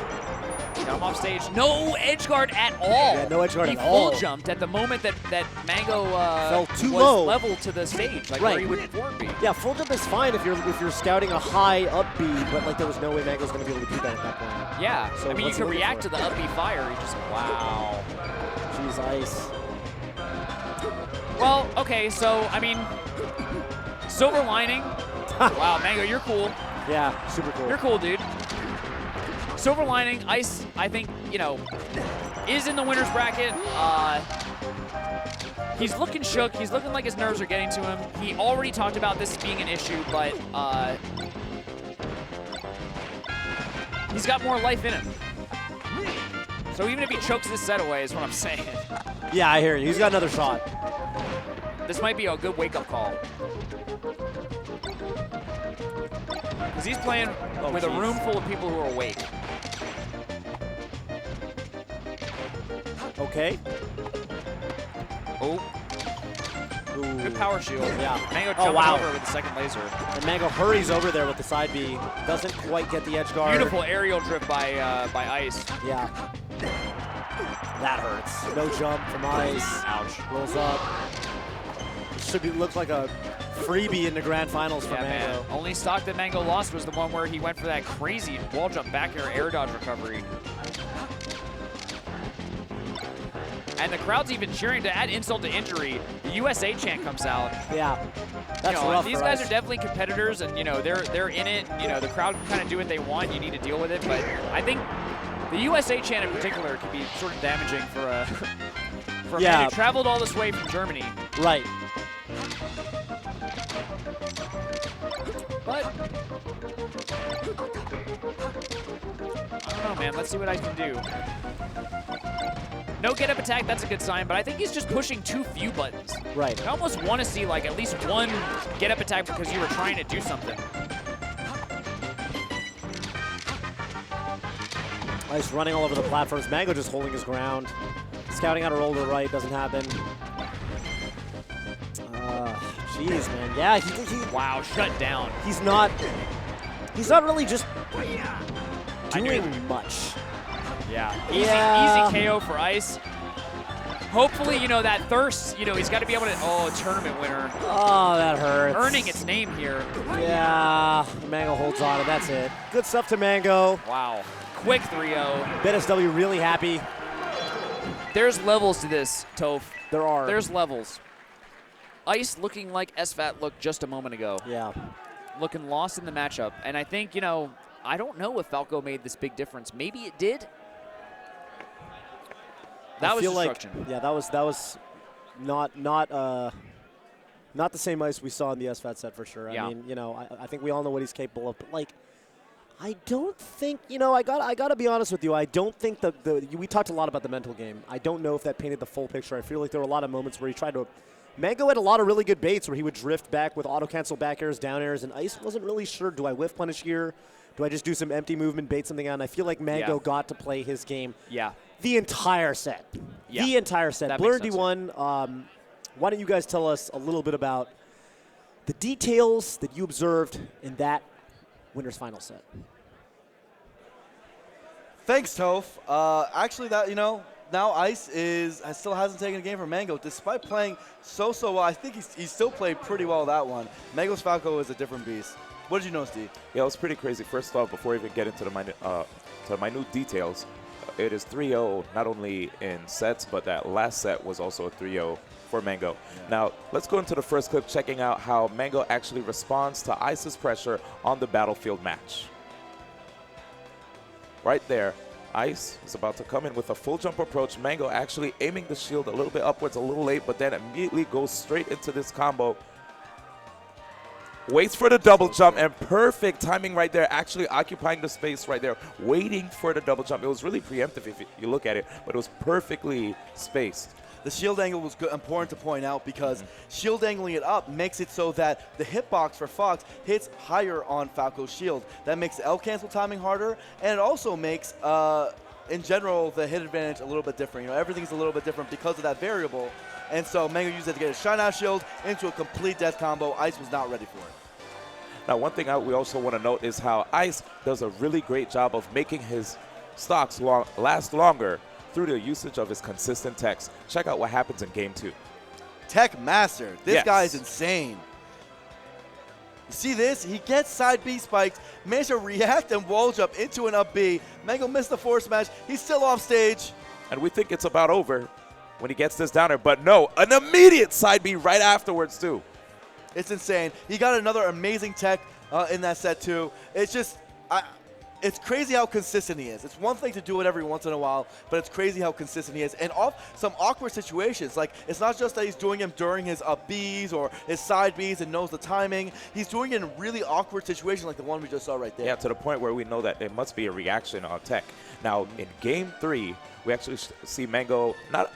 Got him off stage. No edge guard at all. Yeah, no edge guard he at all. He full jumped at the moment that Mango fell too was low. level to the stage, like where he would forward be. Yeah, full jump is fine if you're scouting a high up B, but like there was no way Mango's going to be able to do that at that point. Yeah, So I mean you what's he can looking react for? to the up B fire. You just wow. Jeez, Ice. Well, okay, so I mean, silver lining. Wow, Mango, you're cool. Yeah, super cool. You're cool, dude. Silver lining, Ice, I think, you know, is in the winner's bracket. He's looking shook. He's looking like his nerves are getting to him. He already talked about this being an issue, but he's got more life in him. So even if he chokes this set away is what I'm saying. Yeah, I hear you. He's got another shot. This might be a good wake-up call. Because he's playing with a room full of people who are awake. Okay. Oh. Good power shield. Yeah. Mango Oh, jumping wow. over with the second laser. And Mango hurries over there with the side B. Doesn't quite get the edge guard. Beautiful aerial drift by Ice. Yeah. That hurts. No jump from Ice. Ouch. Rolls up. Should be looks like a freebie in the grand finals for Yeah, Mango. man. Only stock that Mango lost was the one where he went for that crazy wall jump back air dodge recovery. And the crowd's even cheering. To add insult to injury, the USA chant comes out. Yeah, that's rough. These for guys Ice. are definitely competitors, and they're in it. The crowd can kind of do what they want. You need to deal with it, but I think the USA chant in particular can be sort of damaging for a man who traveled all this way from Germany. Right. But I don't know, man. Let's see what I can do. No get-up attack, that's a good sign, but I think he's just pushing too few buttons. Right. I almost want to see like at least one get-up attack because you were trying to do something. Ice running all over the platforms. Mango just holding his ground. Scouting out a roll to the right, doesn't happen. Jeez, man. Yeah, he wow, shut down. He's not really just doing much. Yeah. Easy KO for Ice. Hopefully, that thirst, he's got to be able to, tournament winner. Oh, that hurts. Earning its name here. Yeah, Mango holds on, and that's it. Good stuff to Mango. Wow. Quick 3-0. BetSW really happy. There's levels to this, Toph. There are. There's levels. Ice looking like SFAT looked just a moment ago. Yeah. Looking lost in the matchup. And I think, I don't know if Falco made this big difference. Maybe it did. That was destruction. That was not the same Ice we saw in the SFAT set for sure. Yeah. I mean, I think we all know what he's capable of, but I don't think, I got to be honest with you. I don't think we talked a lot about the mental game. I don't know if that painted the full picture. I feel like there were a lot of moments where he tried to. Mango had a lot of really good baits where he would drift back with auto-cancel back airs, down airs, and Ice wasn't really sure, do I whiff punish here? Do I just do some empty movement, bait something out? And I feel like Mango got to play his game the entire set. Yeah. The entire set. That Blur makes sense. D1, why don't you guys tell us a little bit about the details that you observed in that winner's final set? Thanks, Toph. Actually, now Ice still hasn't taken a game from Mango, despite playing so well. I think he still played pretty well that one. Mango's Falco is a different beast. What did you know, Steve? Yeah, it was pretty crazy. First off, before we even get into the minute details, it is 3-0 not only in sets, but that last set was also a 3-0 for Mango. Yeah. Now, let's go into the first clip, checking out how Mango actually responds to Ice's pressure on the battlefield match. Right there, Ice is about to come in with a full jump approach. Mango actually aiming the shield a little bit upwards, a little late, but then immediately goes straight into this combo. Waits for the double jump, and perfect timing right there, actually occupying the space right there, waiting for the double jump. It was really preemptive if you look at it, but it was perfectly spaced. The shield angle was important to point out because shield angling it up makes it so that the hitbox for Fox hits higher on Falco's shield. That makes the L cancel timing harder, and it also makes, in general, the hit advantage a little bit different. Everything's a little bit different because of that variable. And so Mango used it to get a shine out shield into a complete death combo. Ice was not ready for it. Now, one thing we also want to note is how Ice does a really great job of making his stocks last longer through the usage of his consistent techs. Check out what happens in game 2. Tech master. This guy is insane. You see this? He gets side B spikes, managed to react and wall jump into an up B. Mango missed the force smash. He's still off stage. And we think it's about over when he gets this downer, but no, an immediate side B right afterwards too. It's insane. He got another amazing tech in that set too. It's just, it's crazy how consistent he is. It's one thing to do it every once in a while, but it's crazy how consistent he is. And off some awkward situations. Like, it's not just that he's doing him during his up Bs or his side Bs and knows the timing. He's doing it in really awkward situations like the one we just saw right there. Yeah, to the point where we know that it must be a reaction on tech. Now, in game 3, we actually see Mango, not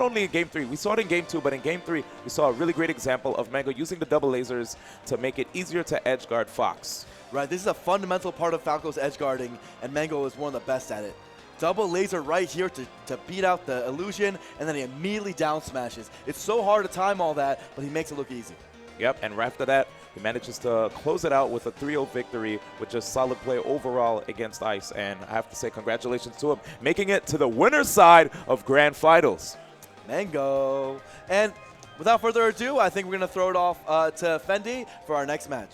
only in game 3, we saw it in game 2, but in game 3, we saw a really great example of Mango using the double lasers to make it easier to edge guard Fox. Right, this is a fundamental part of Falco's edge guarding, and Mango is one of the best at it. double laser right here to beat out the illusion, and then he immediately down smashes. It's so hard to time all that, but he makes it look easy. Yep, and right after that, he manages to close it out with a 3-0 victory with just solid play overall against Ice. And I have to say congratulations to him, making it to the winner's side of Grand Finals. Mango. And without further ado, I think we're going to throw it off to Fendi for our next match.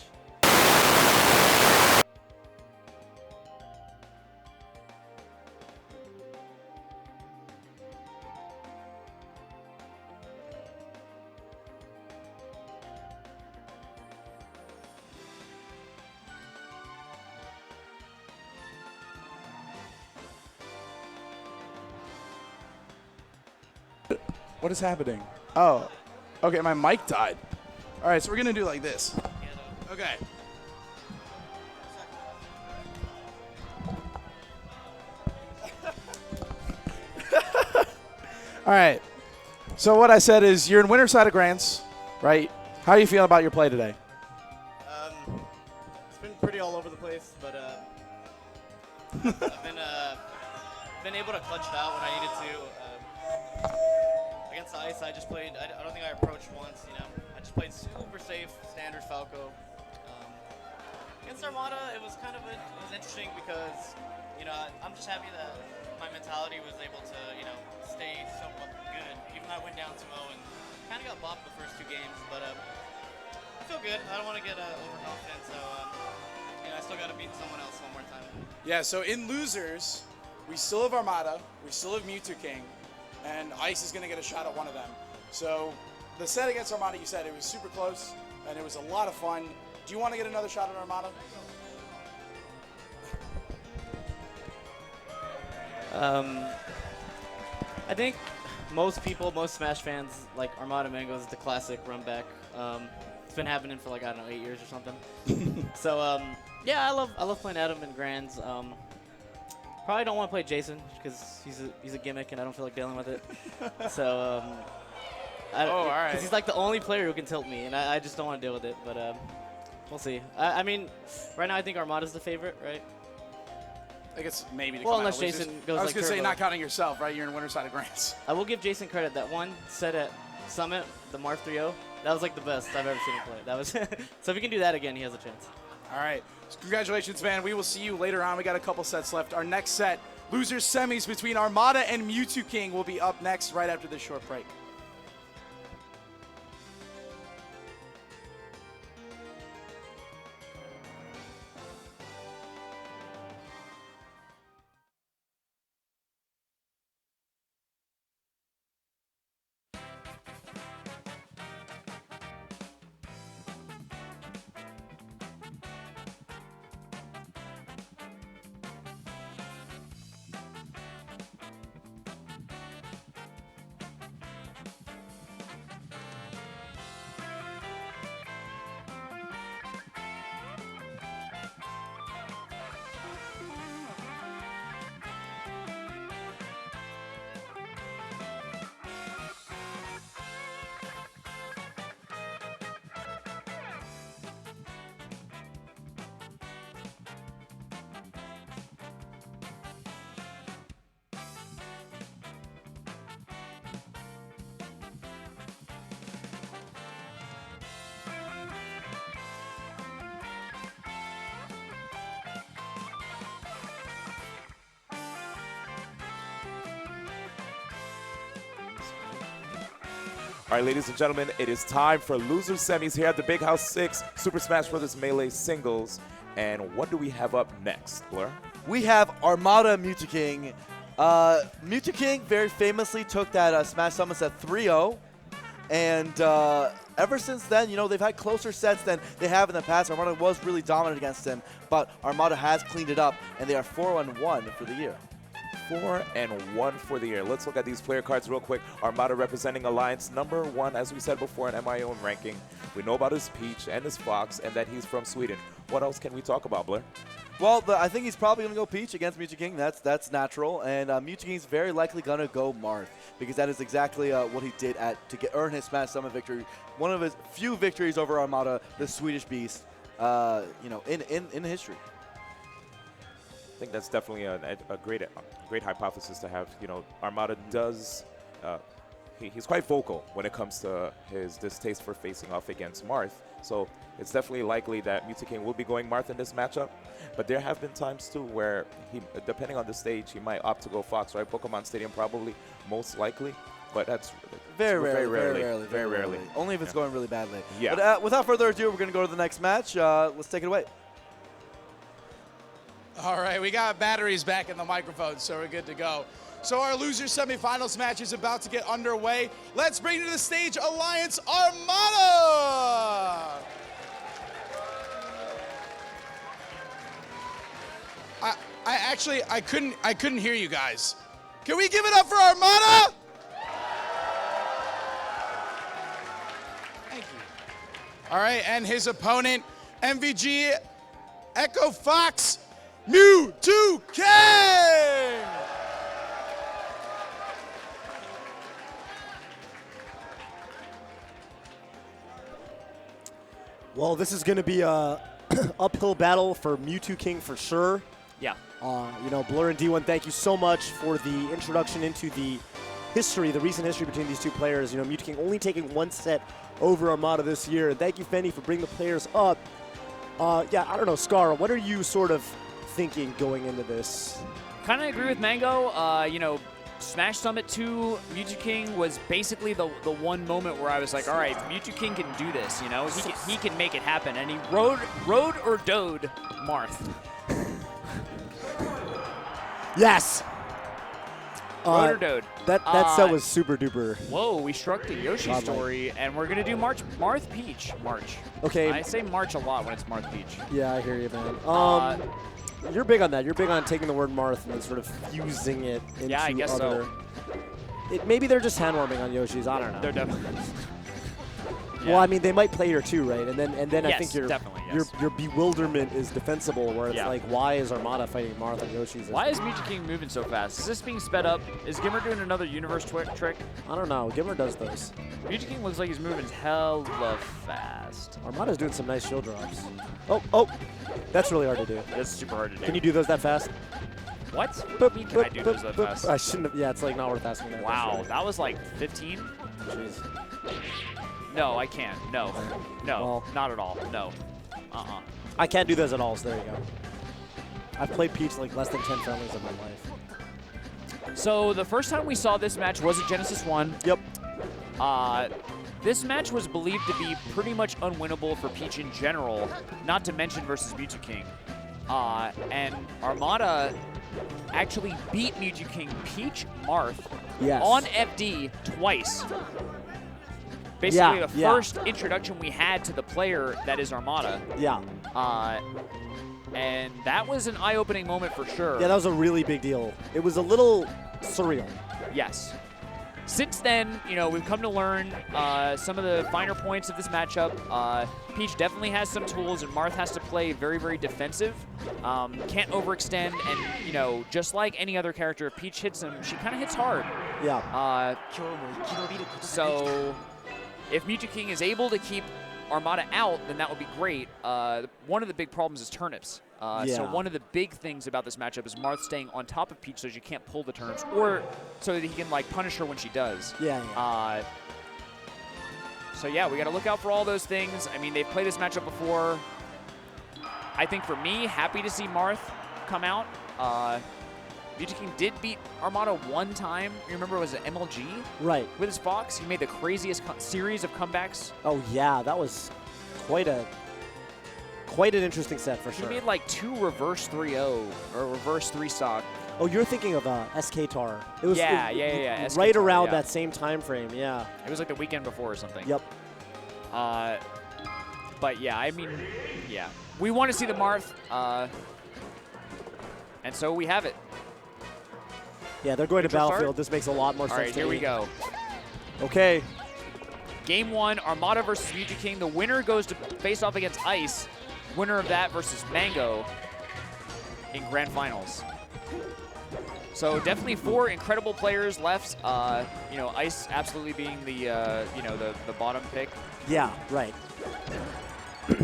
What is happening? Oh, okay, my mic died. All right, so we're gonna do like this. Okay. All right. So what I said is you're in winner side of Grants, right? How are you feeling about your play today? It's been pretty all over the place, but I've been able to clutch it out when I needed to. Against the Ice, I just played. I don't think I approached once. You know, I just played super safe, standard Falco. Against Armada, it was kind of it was interesting because you know I'm just happy that my mentality was able to stay somewhat good, even though I went down 2-0 and kind of got bopped the first 2 games. But I feel good. I don't want to get overconfident, so I still got to beat someone else one more time. Yeah. So in losers, we still have Armada, we still have Mewtwo King, and Ice is going to get a shot at one of them. So the set against Armada, you said it was super close, and it was a lot of fun. Do you want to get another shot at Armada? I think most Smash fans, like Armada Mango is the classic run back. It's been happening for like, I don't know, 8 years or something. So, yeah, I love playing Adam and Grands. Probably don't want to play Jason because he's a gimmick and I don't feel like dealing with it. So, all right. Because he's like the only player who can tilt me, and I just don't want to deal with it. But we'll see. I mean, right now I think Armada's the favorite, right? I guess maybe. Well, unless Jason goes. I was like gonna say, turbo. not counting yourself, right? You're in winner side of Grants. I will give Jason credit. That one set at Summit, the Marth 3-0, that was like the best I've ever seen him play. That was so if he can do that again, he has a chance. All right. So congratulations, man. We will see you later on. We got a couple sets left. Our next set, losers semis between Armada and Mewtwo King, will be up next right after this short break. All right, ladies and gentlemen, it is time for loser semis here at the Big House 6 Super Smash Bros. Melee Singles. And what do we have up next, Blur? We have Armada Mewtwo King. Mewtwo King very famously took that Smash Summons at 3-0. And ever since then, you know, they've had closer sets than they have in the past. Armada was really dominant against him, but Armada has cleaned it up, and they are 4-1 for the year. 4-1 for the year. Let's look at these player cards real quick. Armada representing Alliance #1, as we said before in MIO ranking. We know about his Peach and his Fox, and that he's from Sweden. What else can we talk about, Blair? Well, I think he's probably going to go Peach against Mewtwo King. That's natural. And Mewtwo King's very likely going to go Marth, because that is exactly what he did to earn his Smash Summon victory. One of his few victories over Armada, the Swedish Beast, you know, in history. think that's definitely a great hypothesis to have. You know, Armada does. He's quite vocal when it comes to his distaste for facing off against Marth. So it's definitely likely that Mewtwo will be going Marth in this matchup. But there have been times too where he, depending on the stage, he might opt to go Fox, right? Pokemon Stadium probably most likely. But that's very rarely. Only if it's going really badly. Yeah. But without further ado, we're going to go to the next match. Let's take it away. All right, we got batteries back in the microphone, so we're good to go. So our loser semifinals match is about to get underway. Let's bring to the stage Alliance Armada. I couldn't hear you guys. Can we give it up for Armada? Thank you. All right, and his opponent, MVG Echo Fox Mewtwo King. Well, this is going to be a uphill battle for Mewtwo King for sure. Yeah. You know, Blur and D1, thank you so much for the introduction into the history, the recent history between these two players. You know, Mewtwo King only taking one set over Armada this year. And thank you, Fenny, for bringing the players up. Yeah, I don't know, Scar, what are you sort of thinking going into this? Kind of agree with Mango. You know, Smash Summit 2, Mewtwo King was basically the one moment where I was like, all right, Mewtwo King can do this, you know? He can make it happen. And he rode or doed Marth. Yes! Rode or doed. That set was super duper. Whoa, we struck the Yoshi story, and we're going to do Marth Peach. March. Okay. I say March a lot when it's Marth Peach. Yeah, I hear you, man. You're big on that. You're big on taking the word Marth and then sort of fusing it into yeah, I guess other. so. Maybe they're just hand warming on Yoshi's. I don't know. They're definitely. Well, I mean, they might play here too, right? And then yes, I think your bewilderment is defensible, where it's like, why is Armada fighting Marth on Yoshi's? Why is Mewtwo King moving so fast? Is this being sped up? Is Gimmer doing another universe trick? I don't know. Gimmer does those. Mewtwo King looks like he's moving hella fast. Armada's doing some nice shield drops. Oh, that's really hard to do. That's super hard to do. Can you do those that fast? What? What can I do those that fast? I shouldn't have. Yeah, it's like not worth asking that. Wow, that was like 15? Jeez. No, I can't. No, Well, not at all. No. I can't do those at all, so there you go. I've played Peach like less than 10 friendlies in my life. So the first time we saw this match was at Genesis 1. Yep. This match was believed to be pretty much unwinnable for Peach in general, not to mention versus Mewtwo King. And Armada actually beat Mewtwo King Peach Marth on FD twice. Basically the first introduction we had to the player that is Armada. Yeah. And that was an eye-opening moment for sure. Yeah, that was a really big deal. It was a little surreal. Yes. Since then, you know, we've come to learn some of the finer points of this matchup. Peach definitely has some tools, and Marth has to play very, very defensive. Can't overextend, and, you know, just like any other character, if Peach hits him, she kind of hits hard. Yeah. So if Mewtwo King is able to keep Armada out, then that would be great. One of the big problems is turnips. So one of the big things about this matchup is Marth staying on top of Peach so she can't pull the turnips, or so that he can like punish her when she does. So yeah, we got to look out for all those things. I mean, they've played this matchup before. I think for me, happy to see Marth come out. Mewtwo King did beat Armada one time. You remember it was an MLG? Right. With his Fox. He made the craziest series of comebacks. Oh, yeah. That was quite an interesting set for sure. He made like 2 reverse 3-0 or reverse 3-stock. Oh, you're thinking of SK Tar. It was yeah. SK right Tar, around that same time frame, yeah. It was like the weekend before or something. Yep. But yeah, I mean, yeah. We want to see the Marth, and so we have it. Yeah, they're going to Battlefield. This makes a lot more sense. All right, here we go. Okay. Game 1, Armada versus Mewtwo King. The winner goes to face off against Ice. Winner of that versus Mango in Grand Finals. So definitely 4 incredible players left. You know, Ice absolutely being the you know, the bottom pick. Yeah, right.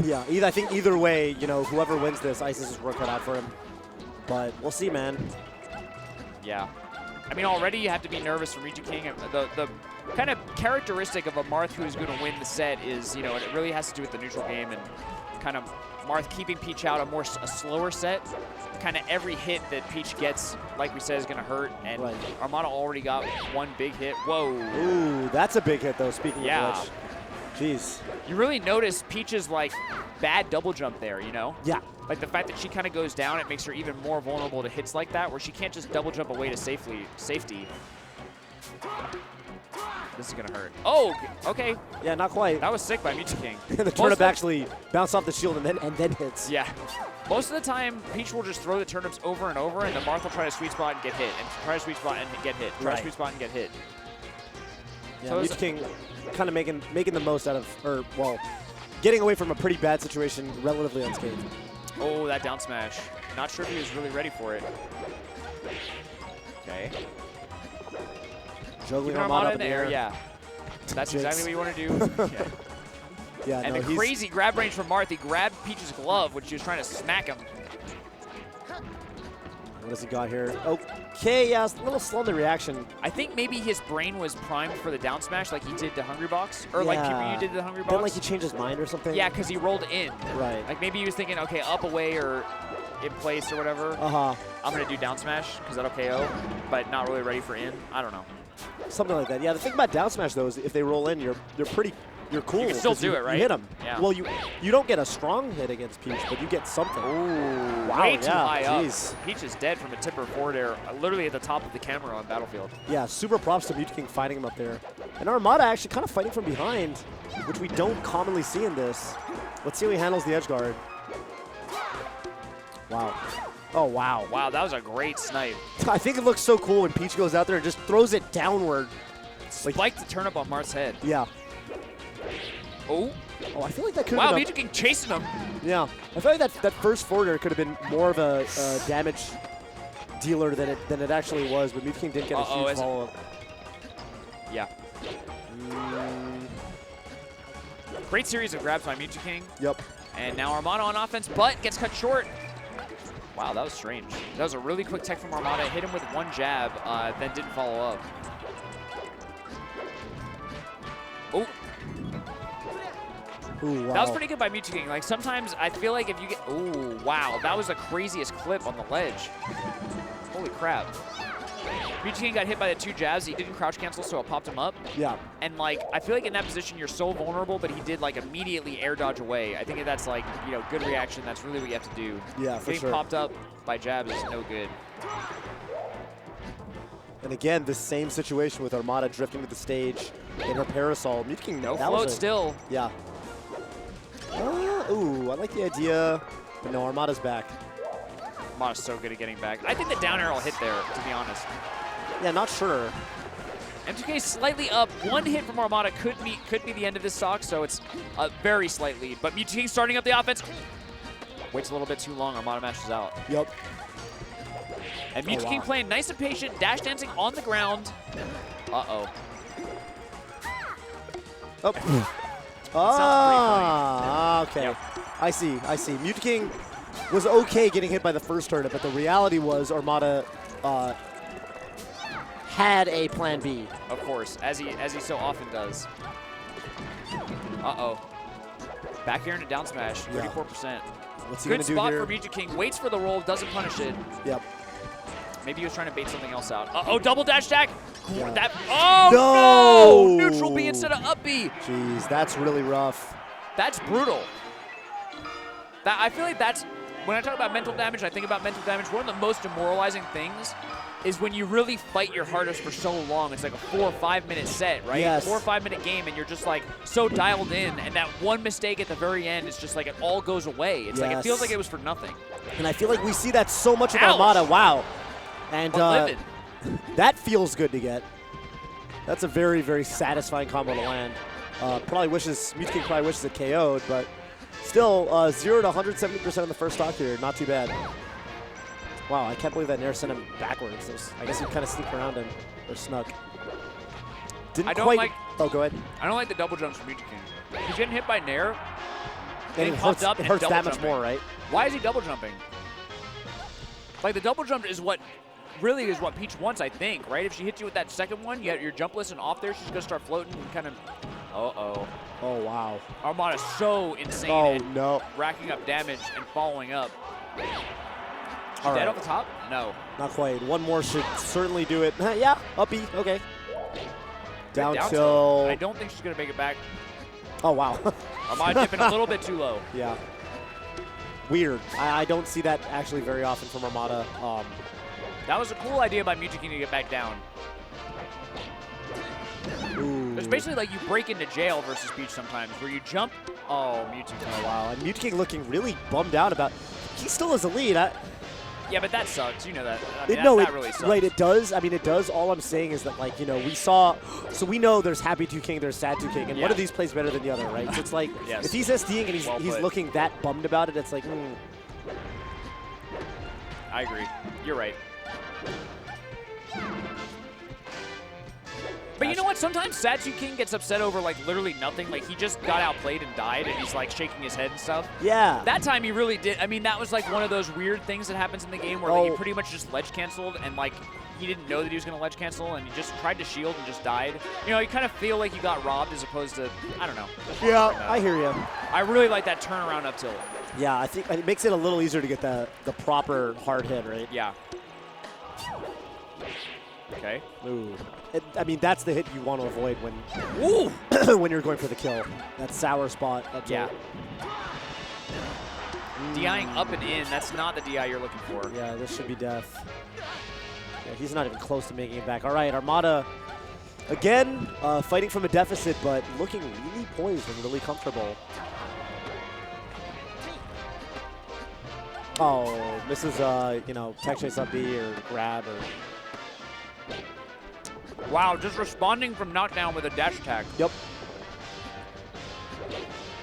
Yeah, I think either way, you know, whoever wins this, Ice is work cut out for him. But we'll see, man. Yeah. I mean, already you have to be nervous for Mewtwo King. The kind of characteristic of a Marth who is going to win the set is, you know, it really has to do with the neutral game and kind of Marth keeping Peach out a slower set. Kind of every hit that Peach gets, like we said, is going to hurt. And Armada already got one big hit. Whoa. Ooh, that's a big hit, though, speaking of which. Jeez. You really notice Peach's, like, bad double jump there, you know? Yeah. Like, the fact that she kind of goes down, it makes her even more vulnerable to hits like that, where she can't just double jump away to safety. This is going to hurt. Oh, okay. Yeah, not quite. That was sick by Mewtwo King. The turnip actually bounced off the shield and then hits. Yeah. Most of the time, Peach will just throw the turnips over and over, and the Marth will try to sweet spot and get hit, and try to sweet spot and get hit, try to sweet spot and get hit. Yeah, so Mewtwo King kind of making the most out of, or, well, getting away from a pretty bad situation relatively unscathed. Oh, that down smash. Not sure if he was really ready for it. Okay. Juggling Armada in the air, yeah. That's exactly what you want to do. Yeah. Yeah, and the crazy grab range from Marth. He grabbed Peach's glove, which she was trying to smack him. What has he got here? Okay, yeah, a little slow in the reaction. I think maybe his brain was primed for the down smash like he did to Hungrybox. Or like PewPewU did to Hungrybox. Then like he changed his mind or something? Yeah, because he rolled in. Right. Like maybe he was thinking, okay, up, away, or in place or whatever. I'm going to do down smash because that'll KO, but not really ready for in. I don't know. Something like that. Yeah, the thing about down smash, though, is if they roll in, you're cool. You can still do it, right? You hit them. Yeah. Well, you don't get a strong hit against Peach, but you get something. Ooh, wow, way too high geez. up. Peach is dead from a tipper forward air, literally at the top of the camera on Battlefield. Yeah, super props to Mewtwo King fighting him up there. And Armada actually kind of fighting from behind, which we don't commonly see in this. Let's see how he handles the edge guard. Wow. Oh, wow. Wow, that was a great snipe. I think it looks so cool when Peach goes out there and just throws it downward. Like the turnip on Marth's head. Yeah. Oh. Oh, I feel like that could have been Mewtwo King chasing him. Yeah. I feel like that first forward air could have been more of a damage dealer than it actually was, but Mewtwo King didn't get a huge follow-up. Yeah. Great series of grabs by Mewtwo King. Yep. And now Armada on offense, but gets cut short. Wow, that was strange. That was a really quick tech from Armada. Hit him with one jab, then didn't follow up. Oh. Ooh, wow. That was pretty good by Mewtwo King. Like, sometimes I feel like if you get... Ooh, wow. That was the craziest clip on the ledge. Holy crap. Mewtwo King got hit by the two jabs. He didn't crouch cancel, so it popped him up. Yeah. And, like, I feel like in that position, you're so vulnerable, but he did, like, immediately air dodge away. I think that's, like, you know, good reaction. That's really what you have to do. Yeah, for Getting sure. popped up by jabs is no good. And again, the same situation with Armada drifting to the stage in her parasol. Mewtwo King, no float still. Yeah. Ooh, I like the idea, but no, Armada's back. Armada's so good at getting back. I think the down air will hit there, to be honest. Yeah, not sure. M2K slightly up. One hit from Armada could be the end of this stock, so it's a very slight lead. But Mewtwo King starting up the offense. Waits a little bit too long. Armada mashes out. Yep. And Mewtwo King playing nice and patient, dash dancing on the ground. Uh-oh. Oh. Okay. Yep. I see. Mewtwo King was okay getting hit by the first turnip, but the reality was Armada had a plan B. Of course, as he so often does. Uh-oh. Back here into down smash, 34%. What's he gonna do here? Good spot for Mewtwo King. Waits for the roll, doesn't punish it. Yep. Maybe he was trying to bait something else out. Uh-oh, double dash attack. Yeah. Oh, no! Neutral B instead of up B. Jeez, that's really rough. That's brutal. I feel like that's, when I talk about mental damage, I think about mental damage, one of the most demoralizing things is when you really fight your hardest for so long. It's like a 4 or 5 minute set, right? Yes. 4 or 5 minute game, and you're just like so dialed in, and that one mistake at the very end is just like it all goes away. It's like it feels like it was for nothing. And I feel like we see that so much with Armada. Wow. And that feels good to get. That's a very, very satisfying combo to land. Mewtwo King probably wishes it KO'd, but still 0 to 170% in the first stock here. Not too bad. Wow, I can't believe that Nair sent him backwards. I guess he kind of sneaked around him, or snuck. Didn't quite. Oh, go ahead. I don't like the double jumps from Mewtwo King. He's getting hit by Nair. And it hurts that much more, right? Why is he double jumping? Like, the double jump is what really is what Peach wants, I think, right? If she hits you with that second one, you have your jump listen off there, she's going to start floating and kind of, uh-oh. Oh, wow. Armada's so insane and no. racking up damage and following up. All Dead right. off the top? No. Not quite. One more should certainly do it. Yeah, up B. Okay. Down tilt. tilt. I don't think she's going to make it back. Oh, wow. Armada dipping a little bit too low. Yeah. Weird. I don't see that actually very often from Armada. That was a cool idea by Mewtwo to get back down. Ooh. It's basically like you break into jail versus Peach sometimes, where you jump. Oh, Mewtwo. Oh, wow. And Mewtwo looking really bummed out about. He still has a lead. Yeah, but that sucks. You know that. I mean, that really sucks. Right, it does. I mean, it does. All I'm saying is that, like, you know, we saw. So we know there's Happy 2 King, there's Sad 2 King, and one of these plays better than the other, right? So it's like, Yes. if he's SDing and he's put. looking that bummed about it, it's like, I agree. You're right. But you know what? Sometimes Satu King gets upset over, like, literally nothing. Like, he just got outplayed and died, and he's, like, shaking his head and stuff. Yeah. That time he really did. I mean, that was, like, one of those weird things that happens in the game where like, he pretty much just ledge canceled, and, like, he didn't know that he was going to ledge cancel, and he just tried to shield and just died. You know, you kind of feel like you got robbed as opposed to, I don't know. Yeah, I hear you. I really like that turnaround up tilt. Yeah, I think it makes it a little easier to get the proper hard hit, right? Yeah. Okay. Ooh. I mean, that's the hit you want to avoid when when you're going for the kill. That sour spot. Yeah. DIing up and in, that's not the DI you're looking for. Yeah, this should be death. Yeah, he's not even close to making it back. All right, Armada, again, fighting from a deficit, but looking really poised and really comfortable. Oh, misses, you know, tech chase up B or grab or... Wow, just responding from knockdown with a dash attack. Yep.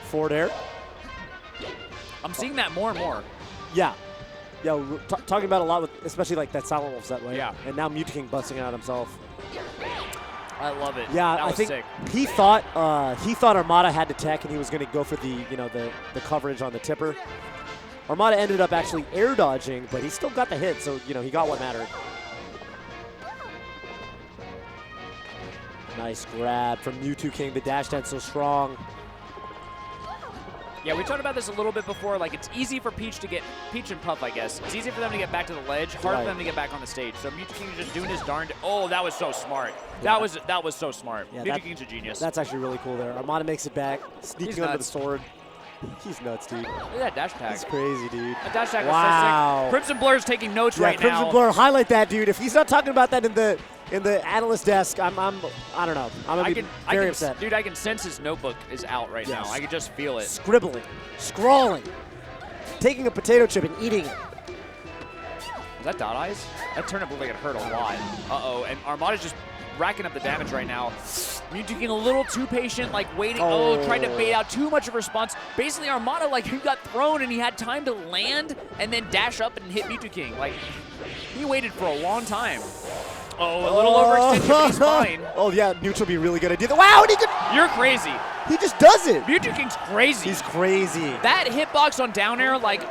Forward air. I'm seeing that more and more. Yeah. Yeah, we're talking about a lot with, especially like that Silent Wolf set, right? Yeah. And now Mewtwo busting out himself. I love it. Yeah, that was I think sick. he thought Armada had the tech and he was going to go for the, you know, the coverage on the tipper. Armada ended up actually air dodging, but he still got the hit, so, you know, he got what mattered. Nice grab from Mewtwo King. The dash dance so strong. Yeah, we talked about this a little bit before. Like, it's easy for Peach and Puff, I guess. It's easy for them to get back to the ledge, hard for them to get back on the stage. So Mewtwo King is just doing his darned. Oh, that was so smart. Yeah. That was so smart. Yeah, Mewtwo King's a genius. That's actually really cool there. Armada makes it back, sneaking under the sword. He's nuts, dude. Look at that dash tag. He's crazy, dude. That dash tag wow. was so sick. Crimson Blur's taking notes right now. Crimson Blur, highlight that, dude. If he's not talking about that in the analyst desk, I don't know. I'm gonna be very upset. Dude, I can sense his notebook is out right now. I can just feel it. Scribbling, scrawling, taking a potato chip and eating it. Was that dot eyes? That turnip looked like it hurt a lot. Uh-oh, and Armada's just racking up the damage right now. Mewtwo getting a little too patient, like waiting. Oh, trying to bait out too much of a response. Basically, Armada, like, he got thrown and he had time to land and then dash up and hit Mewtwo King. Like, he waited for a long time. Oh, a little overextension, but he's fine. Oh, yeah, neutral be really good idea. Wow, and he could. You're crazy. He just does it. Mewtwo King's crazy. He's crazy. That hitbox on down air, like,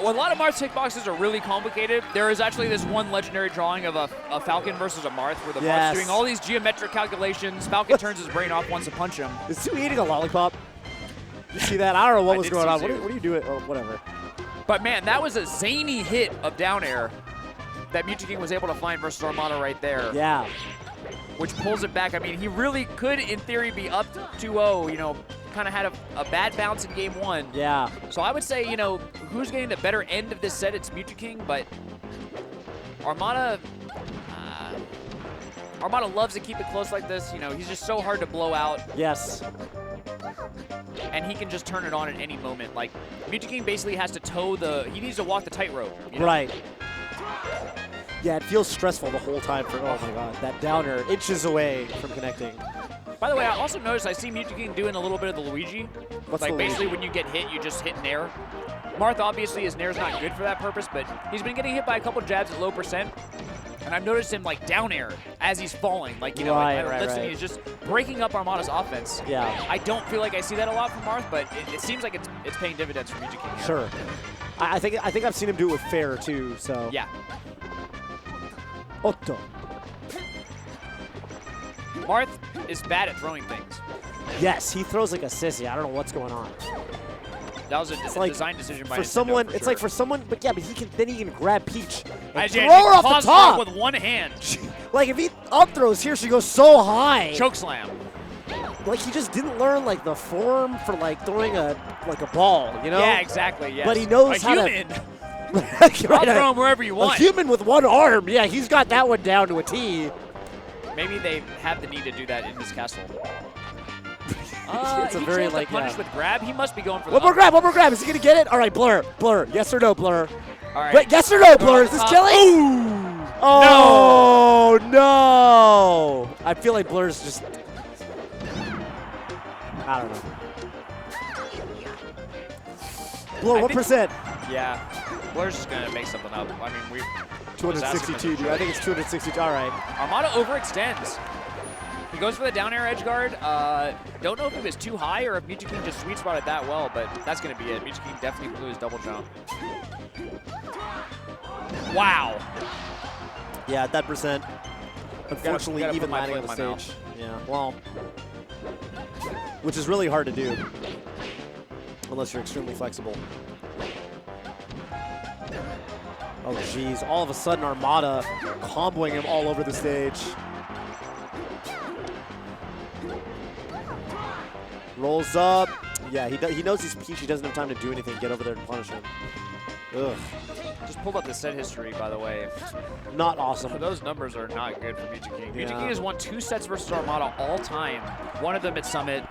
a lot of Marth's hitboxes are really complicated. There is actually this one legendary drawing of a Falcon versus a Marth where the Marth's doing all these geometric calculations. Falcon turns his brain off, wants to punch him. Is Sue eating a lollipop? You see that? I don't know what was going on. What are you doing? Oh, whatever. But, man, that was a zany hit of down air that Mewtwo King was able to find versus Armada right there. Yeah. Which pulls it back. I mean, he really could, in theory, be up 2-0, you know, kind of had a bad bounce in game one. Yeah. So I would say, you know, who's getting the better end of this set? It's Mewtwo King, but Armada loves to keep it close like this. You know, he's just so hard to blow out. Yes. And he can just turn it on at any moment. Like, Mewtwo King basically has to he needs to walk the tightrope. You know? Right. Yeah, it feels stressful the whole time for, oh my god, that downer inches away from connecting. By the way, I also noticed I see Mewtwo King doing a little bit of the Luigi. What's like, the basically Luigi? when you get hit, you just hit Nair. Marth, obviously, his Nair's not good for that purpose, but he's been getting hit by a couple jabs at low percent. And I've noticed him, like, down air as he's falling. Like, you know, right. he's just breaking up Armada's offense. Yeah. I don't feel like I see that a lot from Marth, but it seems like it's paying dividends for Mewtwo King here. Sure. I think I've seen him do it with fair too. So Yeah. Otto. Marth is bad at throwing things. Yes, he throws like a sissy. I don't know what's going on. That was a like design decision by for Nintendo, someone. for it's sure. like for someone, but yeah, but he can grab Peach and throw He her off the paused top. with one hand. Like if he up throws here, she goes so high. Choke slam. Like he just didn't learn like the form for like throwing a ball, you know? Yeah, exactly. Yes. But he knows a how human. to. I'll throw him wherever you A want. human with one arm. Yeah, he's got that one down to a T. Maybe they have the need to do that in his castle. It's a he very chose to like punish with grab. He must be going for one more grab. One more grab. Is he gonna get it? All right, Blur. Yes or no, Blur? All right. Wait, yes or no, Blur? Is this killing? Oh no! I feel like Blur's just. I don't know. Blur, what percent? Yeah. Blur's just going to make something up. I mean, we 262, dude. I think it's 262. All right. Armada overextends. He goes for the down air edge guard. Don't know if it was too high or if Mewtwo King just sweet spotted that well, but that's going to be it. Mewtwo King definitely blew his double jump. Wow. Yeah, at that percent. Unfortunately, gotta even put my landing on foot the in my stage. Yeah, well. Which is really hard to do. Unless you're extremely flexible. Oh, jeez. All of a sudden, Armada comboing him all over the stage. Rolls up. Yeah, he knows he's Peach. He doesn't have time to do anything. Get over there and punish him. Ugh. Just pulled up the set history, by the way. Not awesome. Those numbers are not good for Mewtwo King. Yeah. Mewtwo King has won 2 sets versus Armada all time. One of them at Summit.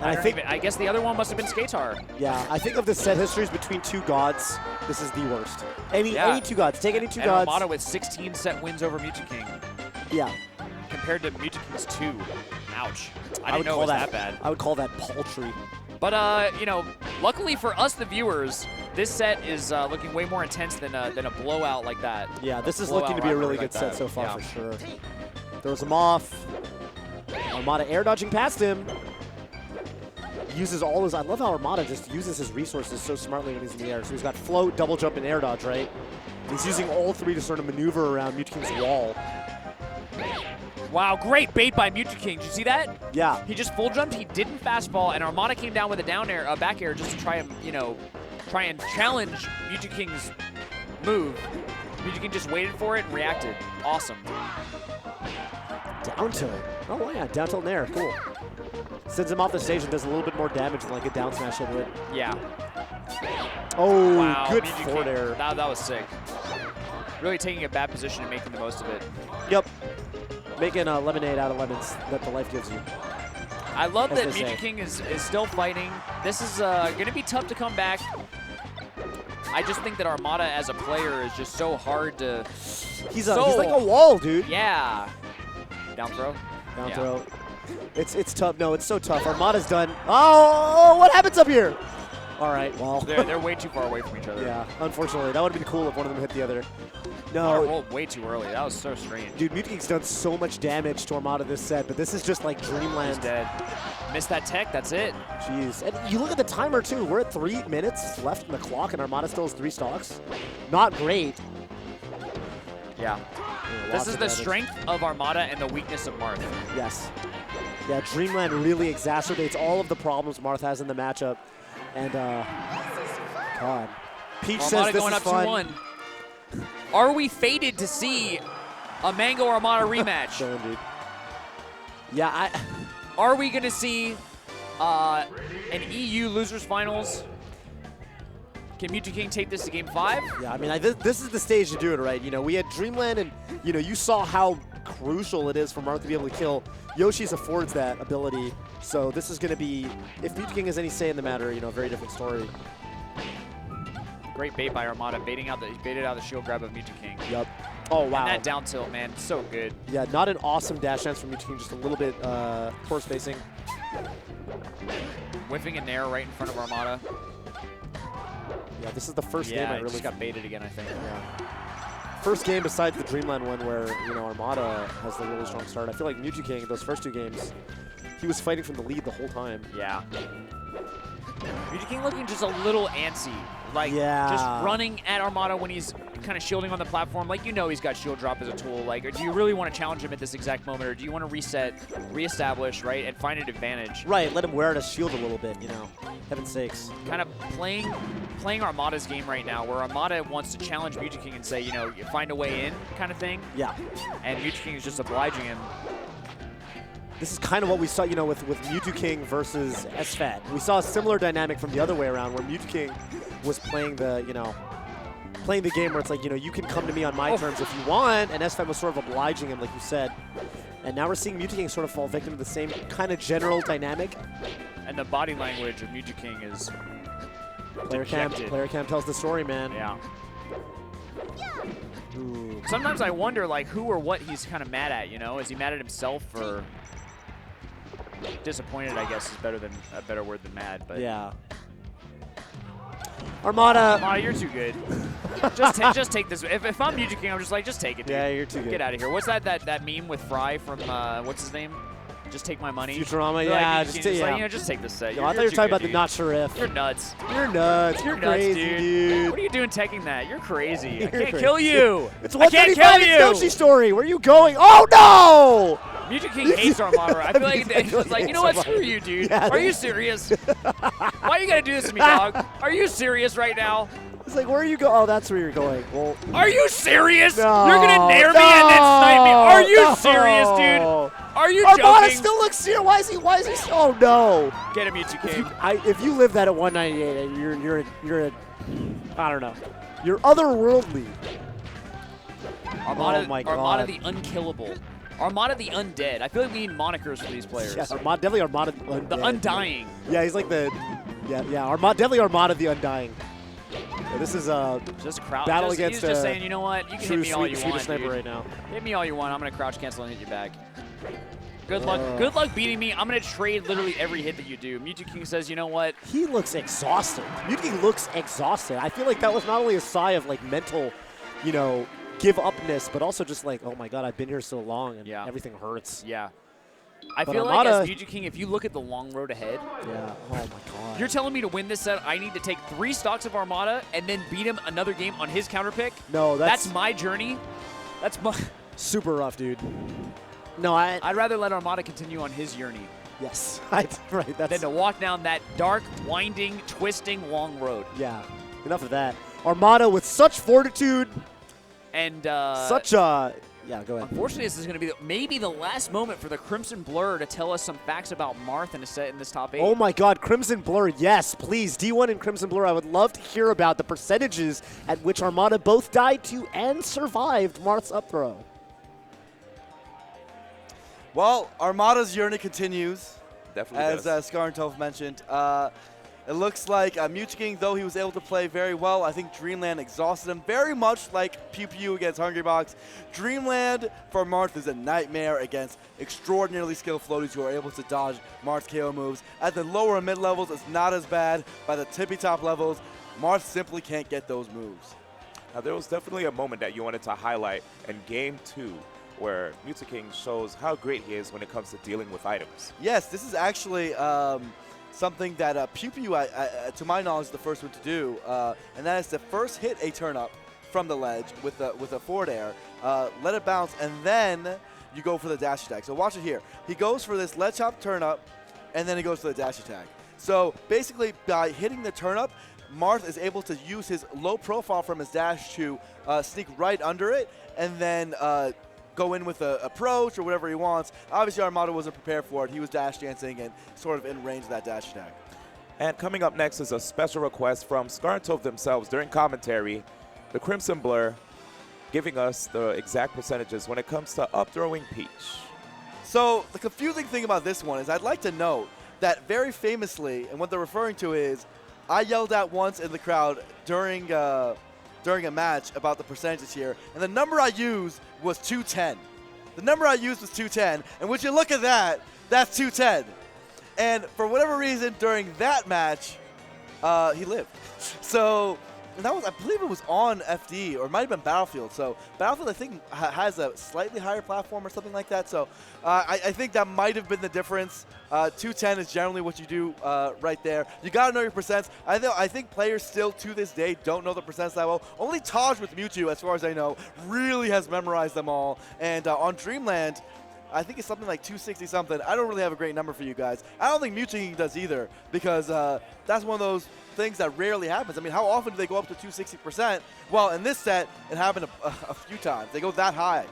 And I guess the other one must have been Skatar. Yeah, I think of the set histories between two gods, this is the worst. Any two gods. Take any two and gods. Armada with 16 set wins over Mewtwo King. Yeah. Compared to Mewtwo King's 2. Ouch. I would didn't know it call was that bad. I would call that paltry. But, you know, luckily for us, the viewers, this set is looking way more intense than a blowout like that. Yeah, this is looking to be a really good set so far for sure. Throws him off. Armada air dodging past him. Uses all his, I love how Armada just uses his resources so smartly when he's in the air. So he's got float, double jump, and air dodge, right? He's using all three to sort of maneuver around Mewtwo King's wall. Wow, great bait by Mewtwo King. Did you see that? Yeah. He just full jumped, he didn't fastball, and Armada came down with a down air, back air just to try and, you know, challenge Mewtwo King's move. Mewtwo King just waited for it and reacted. Awesome. Down tilt. Oh, yeah, down tilt and air. Cool. Sends him off the stage and does a little bit more damage than like a down smash hit would. Yeah. Oh, wow, good Mewtwo forward King, air. That was sick. Really taking a bad position and making the most of it. Yep. Making a lemonade out of lemons that the life gives you. I love As that they Mewtwo say. King is still fighting. This is going to be tough to come back. I just think that Armada as a player is just so hard to... He's like a wall, dude. Yeah. Down throw? Down Yeah. throw. It's tough. No, it's so tough. Armada's done. Oh, what happens up here? All right, well. They're way too far away from each other. Yeah, unfortunately. That would have been cool if one of them hit the other. Armada No. rolled way too early. That was so strange. Dude, Mewtwo King's done so much damage to Armada this set, but this is just like Dreamland. He's dead. Missed that tech, that's it. Jeez. And you look at the timer, too. We're at 3 minutes left in the clock, and Armada still has 3 stocks. Not great. Yeah. This lots is of the damage. strength of Armada and the weakness of Marth. Yes. Yeah, Dreamland really exacerbates all of the problems Marth has in the matchup. And, God. Peach Armada says this going is up fun. 2-1. Are we fated to see a Mango Armada rematch? Damn, dude. Yeah, Are we going to see an EU losers finals? Can Mewtwo King take this to game 5? Yeah, I mean, this is the stage to do it, right? You know, we had Dreamland, and, you know, you saw how crucial it is for Marth to be able to kill. Yoshi's affords that ability, so this is going to be, if Mewtwo King has any say in the matter, you know, a very different story. Great bait by Armada, he baited out the shield grab of Mewtwo King. Yep. Oh, wow. And that down tilt, man, so good. Yeah, not an awesome dash dance from Mewtwo King, just a little bit poor spacing. Whiffing a nair right in front of Armada. Yeah, this is the first game I really just got baited again, I think. Yeah. First game besides the Dreamland one where, you know, Armada has the really strong start. I feel like Mewtwo King, those first 2 games, he was fighting from the lead the whole time. Yeah. Mewtwo King looking just a little antsy. Like, Yeah. just running at Armada when he's kind of shielding on the platform. Like, you know he's got shield drop as a tool. Like, or do you really want to challenge him at this exact moment, or do you want to reset, reestablish, right, and find an advantage? Right, let him wear it as shield a little bit, you know. Heaven's sakes. Kind of playing Armada's game right now, where Armada wants to challenge MewTwo and say, you know, you find a way in kind of thing. Yeah. And MewTwo is just obliging him. This is kind of what we saw, you know, with Mewtwo versus SFAT. We saw a similar dynamic from the other way around, where Mewtwo was playing the, you know, playing the game where it's like, you know, you can come to me on my terms if you want, and SFAT was sort of obliging him, like you said. And now we're seeing Mewtwo sort of fall victim to the same kind of general dynamic. And the body language of Mewtwo is Player cam tells the story, man. Yeah. Ooh. Sometimes I wonder, like, who or what he's kind of mad at, you know? Is he mad at himself, or disappointed, I guess, is a better word than mad, but yeah. Armada, you're too good. just take this. If I'm Mewtwo, I'm just like, just take it, dude. Yeah, you're too good. Get out of here. What's that meme with Fry from what's his name? Just take my money. Futurama, They're yeah, like, just like, yeah. you know, just take this set. Yo, I thought you were talking about the Not Sharif. You're nuts. You're nuts. You're crazy, dude. What are you doing taking that? You're crazy. You're I can't crazy. kill you. It's I can't 135 kill in you. Yoshi Story. Where are you going? Oh no! Mewtwo hates Armada. I feel like it's like, you know what? Screw you, dude. Yeah, Are you serious? Why you gotta do this to me, dog? Are you serious right now? It's like, where are you going? Oh, that's where you're going. Well, are you serious? No, You're gonna nair me and then snipe me? Are you serious, dude? Are you Armada joking? still looks serious. Why is he? Oh no! Get him, Mewtwo. If you live that at 198, you're a, I don't know. You're otherworldly. Armada, Oh my God. Armada the unkillable. Armada the undead. I feel like we need monikers for these players. Yes, definitely Armada the Undead. The undying. Yeah, he's like the, Armada, definitely Armada the Undying. Yeah, this is a just crouch. battle He's against just saying, you know what? You can hit me all you want, sniper dude. right now. Hit me all you want. I'm gonna crouch cancel and hit you back. Good luck. Good luck beating me. I'm gonna trade literally every hit that you do. Mewtwo says, you know what? He looks exhausted. Mewtwo looks exhausted. I feel like that was not only a sigh of like mental, you know, give upness, but also just like, oh my God, I've been here so long and everything hurts. Yeah. I But feel Armada, like as Mewtwo, if you look at the long road ahead, yeah. Oh my God. you're telling me to win this set, I need to take 3 stocks of Armada and then beat him another game on his counter pick? No, that's my journey. That's my super rough, dude. No, I'd rather let Armada continue on his journey. Yes, right. That's than to walk down that dark, winding, twisting, long road. Yeah. Enough of that. Armada with such fortitude and such a. Yeah, go ahead. Unfortunately, this is going to be maybe the last moment for the Crimson Blur to tell us some facts about Marth in this top 8. Oh my God, Crimson Blur, yes, please. D1 and Crimson Blur, I would love to hear about the percentages at which Armada both died to and survived Marth's up throw. Well, Armada's journey continues. Definitely as Skarntov mentioned. It looks like Mewtwo, though he was able to play very well, I think Dreamland exhausted him very much like PewPewU against Hungrybox. Dreamland for Marth is a nightmare against extraordinarily skilled floaties who are able to dodge Marth's KO moves. At the lower and mid levels, it's not as bad. By the tippy top levels, Marth simply can't get those moves. Now, there was definitely a moment that you wanted to highlight in Game 2 where Mewtwo shows how great he is when it comes to dealing with items. Yes, this is actually something that PewPewU, to my knowledge, is the first one to do, and that is to first hit a turn-up from the ledge with a forward air, let it bounce, and then you go for the dash attack. So watch it here. He goes for this ledge hop turn-up, and then he goes for the dash attack. So basically, by hitting the turn-up, Marth is able to use his low profile from his dash to sneak right under it, and then go in with an approach or whatever he wants. Obviously, Armada wasn't prepared for it. He was dash dancing and sort of in range of that dash attack. And coming up next is a special request from Skarntov themselves during commentary, the Crimson Blur, giving us the exact percentages when it comes to up-throwing Peach. So the confusing thing about this one is I'd like to note that very famously, and what they're referring to is, I yelled out once in the crowd during a match about the percentages here, and the number I used was 210. The number I used was 210, and would you look at that, that's 210. And for whatever reason, during that match, he lived. So And that was, I believe it was on FD, or it might have been Battlefield. So Battlefield, I think, has a slightly higher platform or something like that. So I think that might have been the difference. 210 is generally what you do right there. You got to know your percents. I think players still, to this day, don't know the percents that well. Only Taj with Mewtwo, as far as I know, really has memorized them all. And on Dreamland, I think it's something like 260 something. I don't really have a great number for you guys. I don't think Mewtwo does either, because that's one of those things that rarely happens. I mean, how often do they go up to 260%? Well, in this set, it happened a few times. They go that high.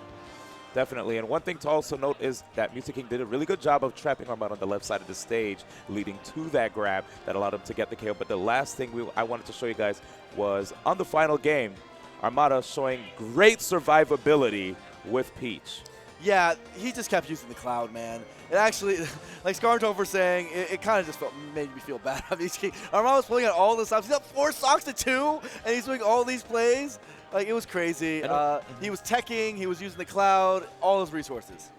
Definitely, and one thing to also note is that Mewtwo King did a really good job of trapping Armada on the left side of the stage, leading to that grab that allowed him to get the KO. But the last thing I wanted to show you guys was on the final game, Armada showing great survivability with Peach. Yeah, he just kept using the cloud, man. It actually, like Scartover saying, it kind of just made me feel bad. I mean, Armada was pulling out all this stuff. He's got 4 stocks to 2, and he's doing all these plays. Like, it was crazy. He was teching, he was using the cloud, all his resources.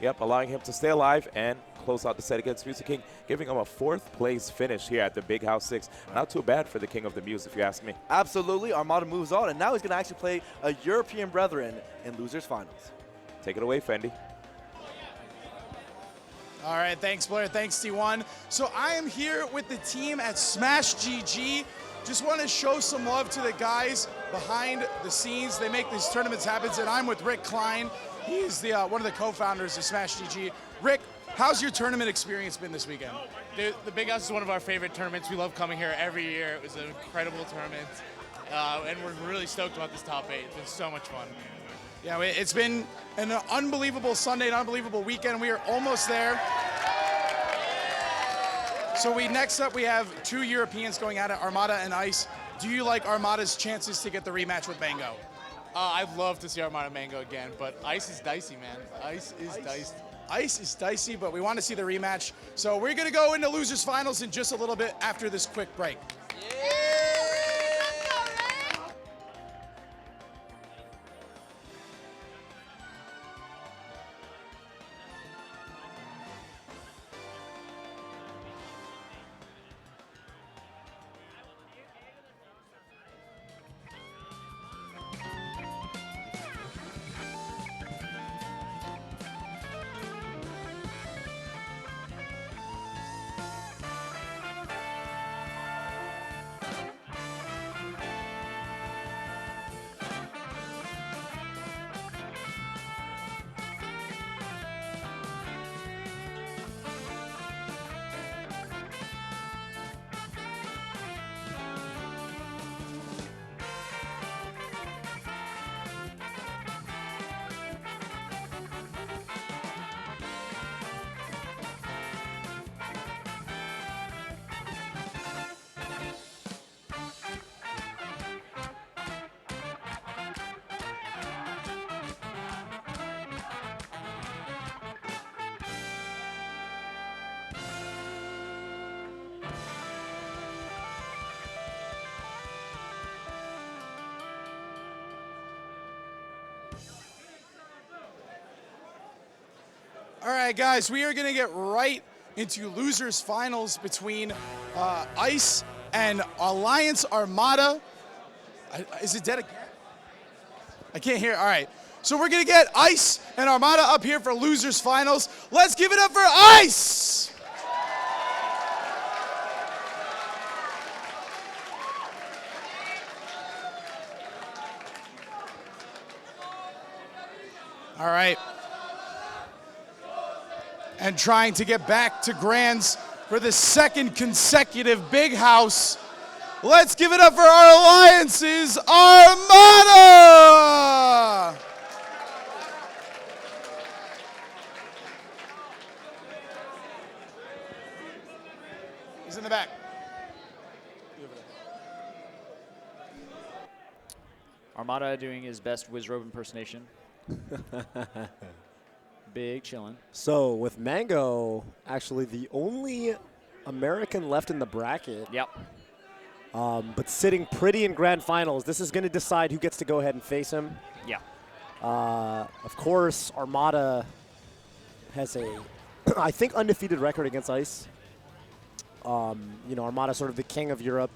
Yep, allowing him to stay alive and close out the set against Mewtwo King, giving him a 4th place finish here at the Big House 6. Not too bad for the King of the Muse, if you ask me. Absolutely. Armada moves on, and now he's going to actually play a European brethren in Losers Finals. Take it away, Fendi. All right, thanks, Blair. Thanks, T1. So I am here with the team at Smash GG. Just want to show some love to the guys behind the scenes. They make these tournaments happen, and I'm with Rick Klein. He's the one of the co-founders of Smash GG. Rick, how's your tournament experience been this weekend? Dude, the Big House is one of our favorite tournaments. We love coming here every year. It was an incredible tournament, and we're really stoked about this top 8. It's been so much fun. Yeah, it's been an unbelievable Sunday, an unbelievable weekend. We are almost there. So next up we have 2 Europeans going at it, Armada and Ice. Do you like Armada's chances to get the rematch with Mango? I'd love to see Armada Mango again, but Ice is dicey, man. Ice is dicey. Ice is dicey, but we want to see the rematch. So we're going to go into Losers Finals in just a little bit after this quick break. All right, guys, we are going to get right into Losers Finals between Ice and Alliance Armada. Is it dead again? I can't hear. All right. So we're going to get Ice and Armada up here for Losers Finals. Let's give it up for Ice! All right. And trying to get back to Grands for the 2nd consecutive Big House. Let's give it up for our alliances, Armada! He's in the back. Armada doing his best Wizrobe impersonation. Big chillin'. So with Mango, actually the only American left in the bracket. Yep. But sitting pretty in grand finals. This is going to decide who gets to go ahead and face him. Yeah. Of course, Armada has a, I think, undefeated record against Ice. You know, Armada sort of the king of Europe.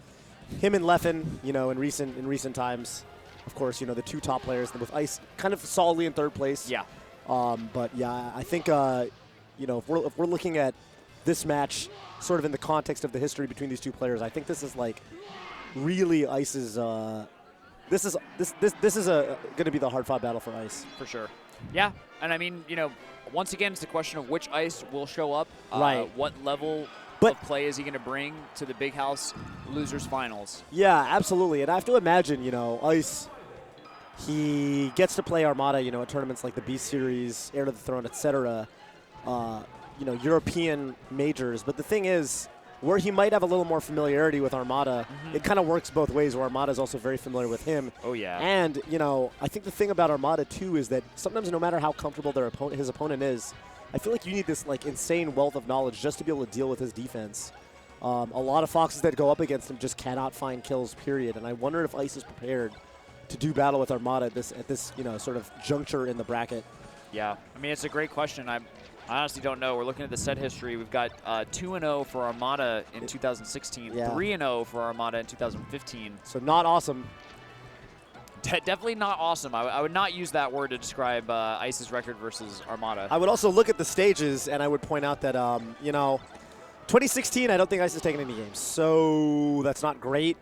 him and Leffen, you know, in recent times, of course, you know, the two top players with Ice kind of solidly in third place. Yeah. But yeah, I think you know, if we're looking at this match sort of in the context of the history between these two players, I think this is like really Ice's. This is going to be the hard-fought battle for Ice. For sure. Yeah, and I mean, you know, once again, it's the question of which Ice will show up. Right. What level of play is he going to bring to the Big House Losers Finals? Yeah, absolutely. And I have to imagine, you know, Ice, he gets to play Armada, you know, at tournaments like the B Series, Heir to the Throne, etc. You know, European majors. But the thing is, where he might have a little more familiarity with Armada, it kind of works both ways, where Armada is also very familiar with him. Oh, yeah. And, you know, I think the thing about Armada, too, is that sometimes no matter how comfortable his opponent is, I feel like you need this, like, insane wealth of knowledge just to be able to deal with his defense. A lot of Foxes that go up against him just cannot find kills, period. And I wonder if Ice is prepared to do battle with Armada at this you know, sort of juncture in the bracket. Yeah. I mean, it's a great question. I honestly don't know. We're looking at the set history. We've got 2-0 for Armada in 2016, 3-0 for Armada in 2015. So not awesome. Definitely not awesome. I would not use that word to describe Ice's record versus Armada. I would also look at the stages, and I would point out that, you know, 2016, I don't think Ice has taken any games, so that's not great.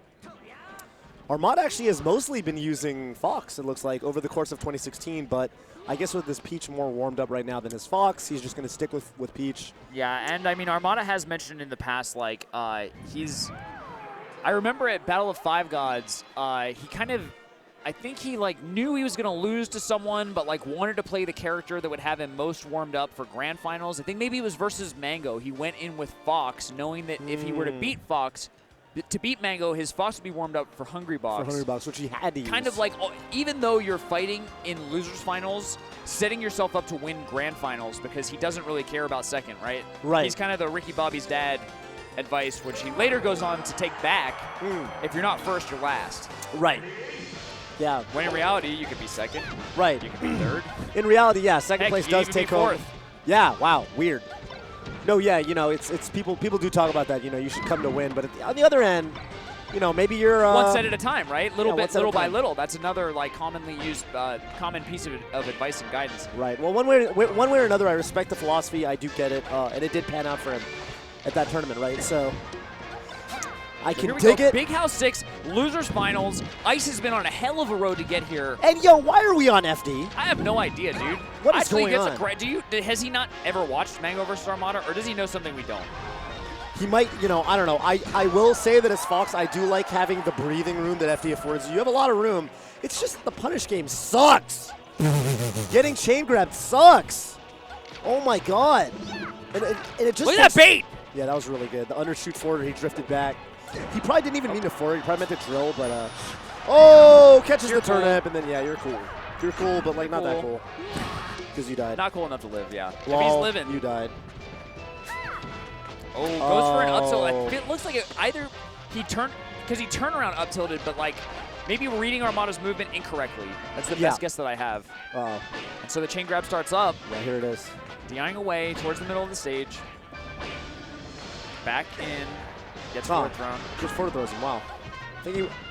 Armada actually has mostly been using Fox, it looks like, over the course of 2016, but I guess with this Peach more warmed up right now than his Fox, he's just going to stick with Peach. Yeah, and I mean, Armada has mentioned in the past, like, I remember at Battle of Five Gods, he kind of, I think he, like, knew he was going to lose to someone, but, like, wanted to play the character that would have him most warmed up for Grand Finals. I think maybe it was versus Mango. He went in with Fox, knowing that if he were to beat Fox, to beat Mango, his Fox would be warmed up for Hungrybox. For Hungrybox, which he had to use. Kind of like, even though you're fighting in Losers Finals, setting yourself up to win Grand Finals because he doesn't really care about second, right? Right. He's kind of the Ricky Bobby's dad advice, which he later goes on to take back. If you're not first, you're last. Right. Yeah. When in reality, you could be second. Right. You could be third. In reality, yeah, second Heck, place you does even take be home. fourth. Yeah, wow, weird. No, yeah, you know, it's people do talk about that, you know, you should come to win, but on the other end, you know, maybe you're one set at a time, right? Little by time. little. That's another like commonly used, common piece of advice and guidance. Right. Well, one way or another, I respect the philosophy. I do get it, and it did pan out for him at that tournament, right? So I can dig it. Big House 6, Losers Finals. Ice has been on a hell of a road to get here. And yo, why are we on FD? I have no idea, dude. What is going on? Has he not ever watched Mango vs. Armada, or does he know something we don't? He might, you know, I don't know. I will say that as Fox, I do like having the breathing room that FD affords you. You have a lot of room. It's just the punish game sucks. Getting chain grabbed sucks. Oh my god. And it just look at that bait. Yeah, that was really good. The undershoot forward, he drifted back. He probably didn't even mean to forward. He probably meant to drill, but catches the turnip, and then yeah, you're cool. You're cool, but like not that cool. Because you died. Not cool enough to live, yeah. Well, if he's living. You died. Oh, goes for an up tilt. It looks like either he turned, because he turned around up tilted, but like maybe we're reading Armada's movement incorrectly. That's the best guess that I have. And so the chain grab starts up. Yeah, here it is. DIing away towards the middle of the stage. Back in. Gets forward thrown. Just forward throws him. Wow.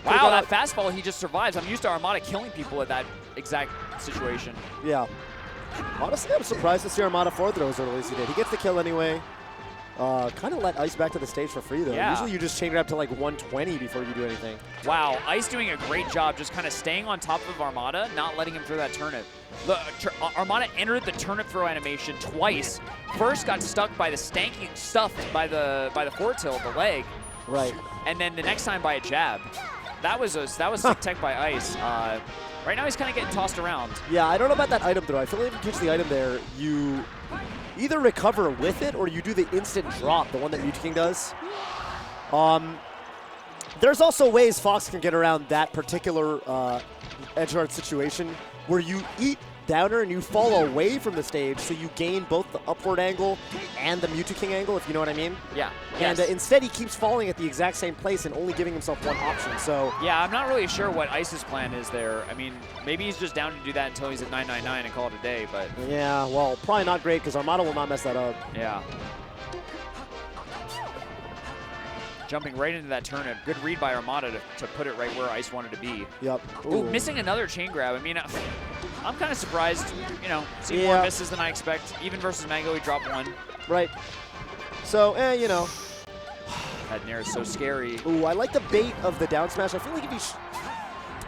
Wow, that fastball, he just survives. I'm used to Armada killing people at that exact situation. Yeah. Honestly, I'm surprised to see Armada forward throw as early as he did. He gets the kill anyway. Kind of let Ice back to the stage for free, though. Yeah. Usually you just chain grab to like 120 before you do anything. Wow, Ice doing a great job just kind of staying on top of Armada, not letting him throw that turnip. Look, Armada entered the turnip throw animation twice. First got stuck by the stuffed by the forward tilt, the leg. Right. And then the next time by a jab. That was sick tech by Ice. Right now he's kind of getting tossed around. Yeah, I don't know about that item throw. I feel like if you catch the item there, you either recover with it or you do the instant drop, the one that Mewtwo King does. There's also ways Fox can get around that particular edge guard situation where you eat downer and you fall away from the stage, so you gain both the upward angle and the Mewtwo King angle, if you know what I mean. Yeah. And instead he keeps falling at the exact same place and only giving himself one option. So yeah, I'm not really sure what Ice's plan is there. I mean, maybe he's just down to do that until he's at 999 and call it a day, but yeah, well, probably not great because Armada will not mess that up. Yeah. jumping right into that turnip. Good read by Armada to put it right where Ice wanted to be. Yep. Ooh, missing another chain grab. I mean, I'm kind of surprised, you know, see more misses than I expect. Even versus Mango, he dropped one. Right. So, you know. That nair is so scary. Ooh, I like the bait of the down smash. I feel like if you,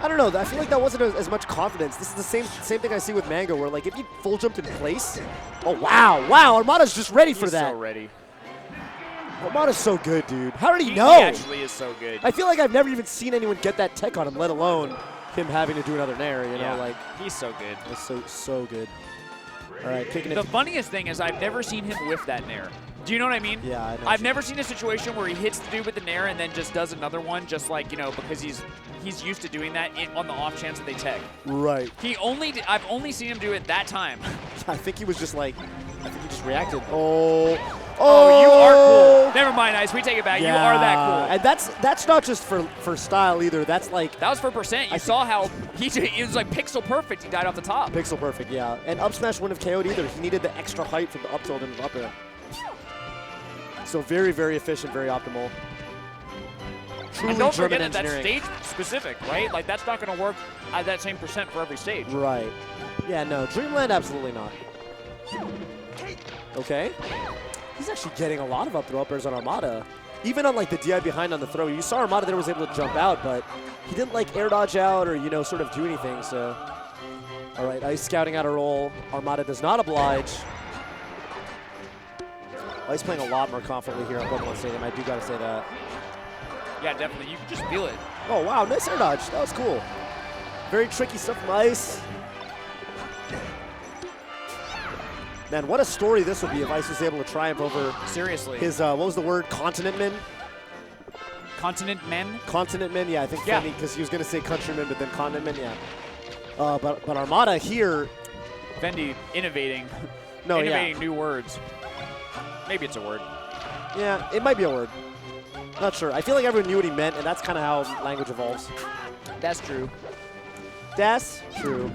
I don't know. I feel like that wasn't as much confidence. This is the same thing I see with Mango, where like if you full jumped in place. Oh wow, Armada's just ready for that. So ready. Armada's so good, dude. How did he know? He actually is so good. I feel like I've never even seen anyone get that tech on him, let alone him having to do another nair. You know, like he's so good. It's so good. All right, kicking it. The funniest thing is I've never seen him whiff that nair. Do you know what I mean? Yeah, I know. I've never seen a situation where he hits the dude with the nair and then just does another one, just like, you know, because he's used to doing that on the off chance that they tech. Right. I've only seen him do it that time. I think he was just like, I think he just reacted. Oh, you are cool. Never mind, Ice. We take it back. Yeah. You are that cool. And that's not just for style either. That's like that was for percent. You saw how it was like pixel perfect. He died off the top. Pixel perfect, yeah. And up smash wouldn't have KO'd either. He needed the extra height from the up tilt and up air. So very, very efficient, very optimal. Truly and don't German forget that engineering. that's stage specific, right? Like that's not going to work at that same percent for every stage. Right. Yeah, no, Dreamland absolutely not. Okay. He's actually getting a lot of up throw up airs on Armada. Even on like the DI behind on the throw, you saw Armada there was able to jump out, but he didn't like air dodge out or, you know, sort of do anything, so. All right, Ice scouting out a roll. Armada does not oblige. Ice playing a lot more confidently here on Pokemon Stadium, I do gotta say that. Yeah, definitely. You can just feel it. Oh, wow, nice air dodge. That was cool. Very tricky stuff from Ice. Man, what a story this would be if Ice was able to triumph over seriously his, what was the word, Continent Men? Continent Men? Continent Men, yeah, I think funny because he was going to say Countrymen, but then Continent Men, yeah. But Armada here. Fendi innovating. No, innovating new words. Maybe it's a word. Yeah, it might be a word. Not sure. I feel like everyone knew what he meant, and that's kind of how language evolves. That's true. That's true.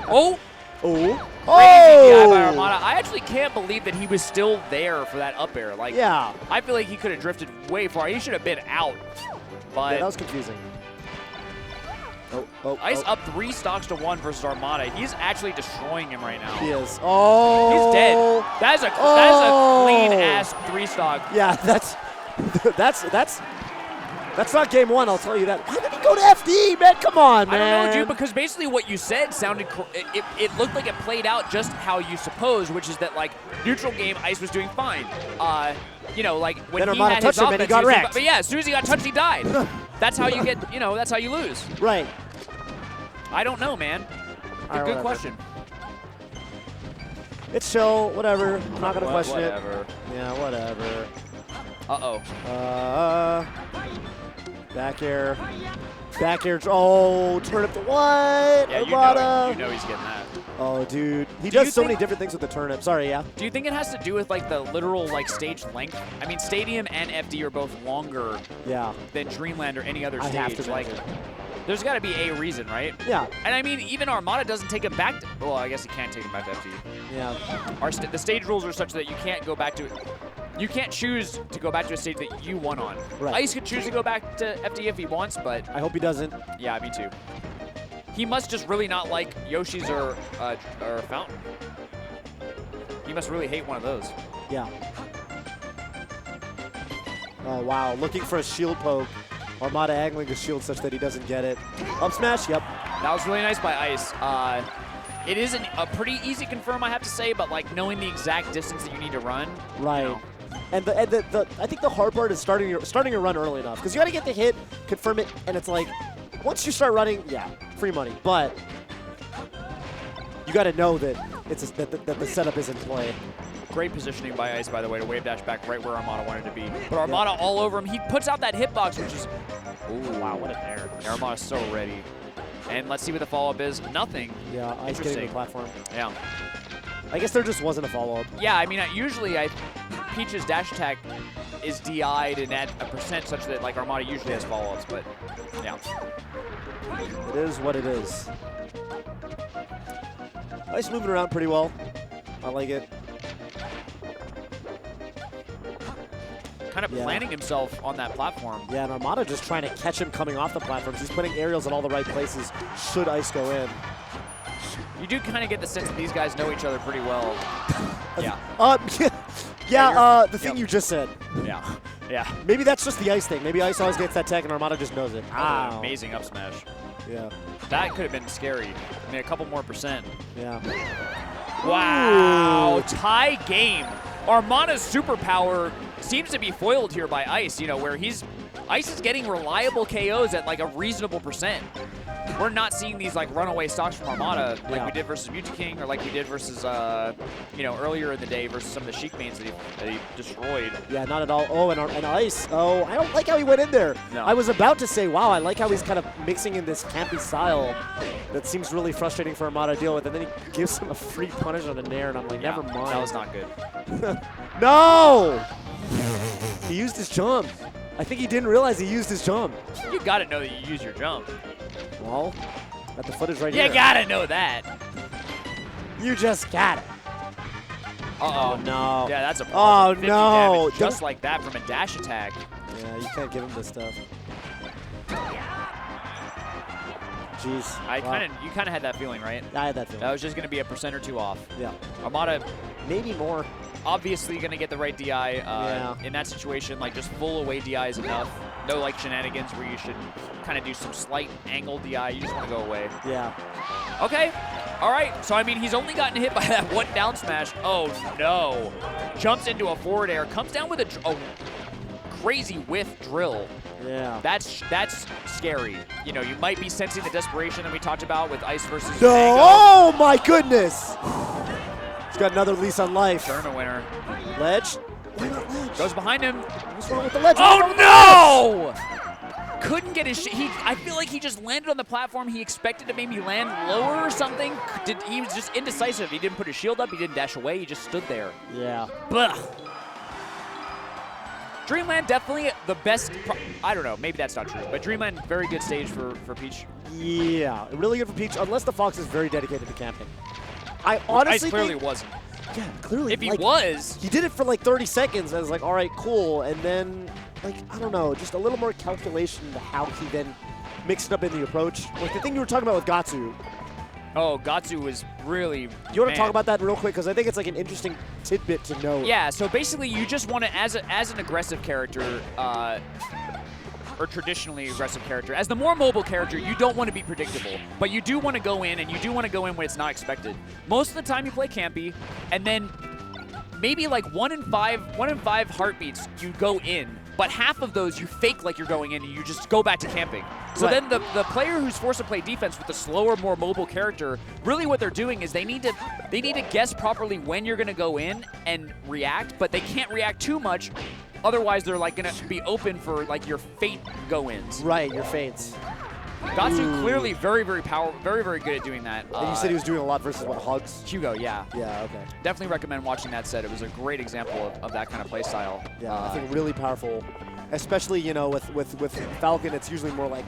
Oh! Oh! Crazy DI by Armada. I actually can't believe that he was still there for that up air. Like, yeah. I feel like he could have drifted way far. He should have been out. But yeah, that was confusing. Ice up 3 stocks to 1 versus Armada. He's actually destroying him right now. He is. Oh! He's dead. That is a clean ass 3 stock. Yeah, that's not game 1, I'll tell you that. Why did he go to FD, man? Come on, man. I don't know, dude, because basically what you said sounded, it looked like it played out just how you suppose, which is that, like, neutral game, Ice was doing fine. You know, like, when then he Armada had touched his him and he offense, got wrecked. But yeah, as soon as he got touched, he died. That's how you get, you know, that's how you lose. Right. I don't know, man. Good question. It's chill, whatever. I'm not going to question whatever. it. Yeah, whatever. Uh-oh. Back air. Back air. Oh, turn up the what? Yeah, Armada. you know he's getting that. Oh, dude. He does so many different things with the turnip. Sorry, yeah. Do you think it has to do with, like, the literal, like, stage length? I mean, Stadium and FD are both longer than Dreamland or any other I stage. have to like, there's got to be a reason, right? Yeah. And I mean, even Armada doesn't take him back to, well, I guess he can't take him back to FD. Yeah. The stage rules are such that you can't go back to it. You can't choose to go back to a stage that you won on. Right. Ice could choose to go back to FD if he wants, but I hope he doesn't. Yeah, me too. He must just really not like Yoshi's or Fountain. He must really hate one of those. Yeah. Oh, wow. Looking for a shield poke. Armada angling the shield such that he doesn't get it. Up smash, yep. That was really nice by Ice. It is a pretty easy confirm, I have to say, but like knowing the exact distance that you need to run. Right. You know. And I think the hard part is starting your run early enough because you got to get the hit, confirm it, and it's like once you start running, yeah, free money. But you got to know that that the setup is in play. Great positioning by Ice, by the way, to wave dash back right where Armada wanted to be. But Armada all over him. He puts out that hitbox, which is, ooh, wow, what an air. Armada's so ready. And let's see what the follow-up is. Nothing. Yeah, Ice getting the platform. Yeah. I guess there just wasn't a follow-up. Yeah, I mean, usually Peach's dash attack is DI'd and at a percent such that like Armada usually has follow-ups, but yeah. It is what it is. Ice moving around pretty well. I like it. kind of planting himself on that platform. Yeah, and Armada just trying to catch him coming off the platforms. He's putting aerials in all the right places should ice go in. You do kind of get the sense that these guys know each other pretty well. Yeah. The thing you just said. Yeah. Yeah. Maybe that's just the ice thing. Maybe ice always gets that tech and Armada just knows it. Oh, amazing up smash. Yeah. That could have been scary. I mean, a couple more %. Yeah. Wow. Ooh. Tie game. Armada's superpower seems to be foiled here by Ice, you know, where Ice is getting reliable KOs at like a reasonable %. We're not seeing these like runaway stocks from Armada like we did versus VGBootCamp or like we did versus, you know, earlier in the day versus some of the Sheik mains that he destroyed. Yeah, not at all. Oh, and Ice. Oh, I don't like how he went in there. No. I was about to say, wow, I like how he's kind of mixing in this campy style that seems really frustrating for Armada to deal with. And then he gives him a free punish on a nair, and I'm like, never mind. That was not good. No! He used his jump. I think he didn't realize he used his jump. You got to know that you use your jump. Well, got the footage right here. You got to know that. You just got it. Uh-oh. Oh, no. Yeah, that's a problem. 50 no. damage just like that from a dash attack. Yeah, you can't give him this stuff. Jeez. You kind of had that feeling, right? I had that feeling. That was just going to be a % or 2 off. Yeah. Armada, maybe more. Obviously going to get the right DI. In that situation, like just full away DI is enough. No like shenanigans where you should kind of do some slight angle DI. You just want to go away. Yeah. Okay. All right. So, I mean, he's only gotten hit by that one down smash. Oh, no. Jumps into a forward air. Comes down with a crazy whiff drill. Yeah. That's scary. You know, you might be sensing the desperation that we talked about with Ice versus No! Mango. Oh, my goodness! He's got another lease on life. Tournament winner. Ledge? Goes behind him. What's wrong with the ledge? Oh, no! Couldn't get his I feel like he just landed on the platform. He expected to maybe land lower or something. He was just indecisive. He didn't put his shield up. He didn't dash away. He just stood there. Yeah. Blah. Dreamland definitely the best. I don't know. Maybe that's not true. But Dreamland, very good stage for Peach. Yeah, really good for Peach, unless the Fox is very dedicated to camping. I honestly Ice clearly wasn't. Yeah, clearly. If he was. He did it for like 30 seconds. I was like, all right, cool. And then, like, I don't know, just a little more calculation into how he then mixed it up in the approach. Like the thing you were talking about with Gatsu. Oh, Gatsu was really. You want to talk about that real quick? Because I think it's like an interesting tidbit to know. Yeah, so basically you just want to, as an aggressive character, or traditionally aggressive character, as the more mobile character, you don't want to be predictable. But you do want to go in, and you do want to go in when it's not expected. Most of the time you play campy, and then maybe like 1 in 5 heartbeats you go in, but half of those you fake like you're going in and you just go back to camping. So then the player who's forced to play defense with the slower, more mobile character, really what they're doing is they need to guess properly when you're gonna go in and react, but they can't react too much. Otherwise they're like gonna be open for like your fate go-ins. Right, your fates. Gatsu clearly very, very good at doing that. And you said he was doing a lot versus what, Hugs? Hugo, yeah. Yeah, okay. Definitely recommend watching that set. It was a great example of that kind of play style. Yeah, I think really powerful. Especially, you know, with Falcon, it's usually more like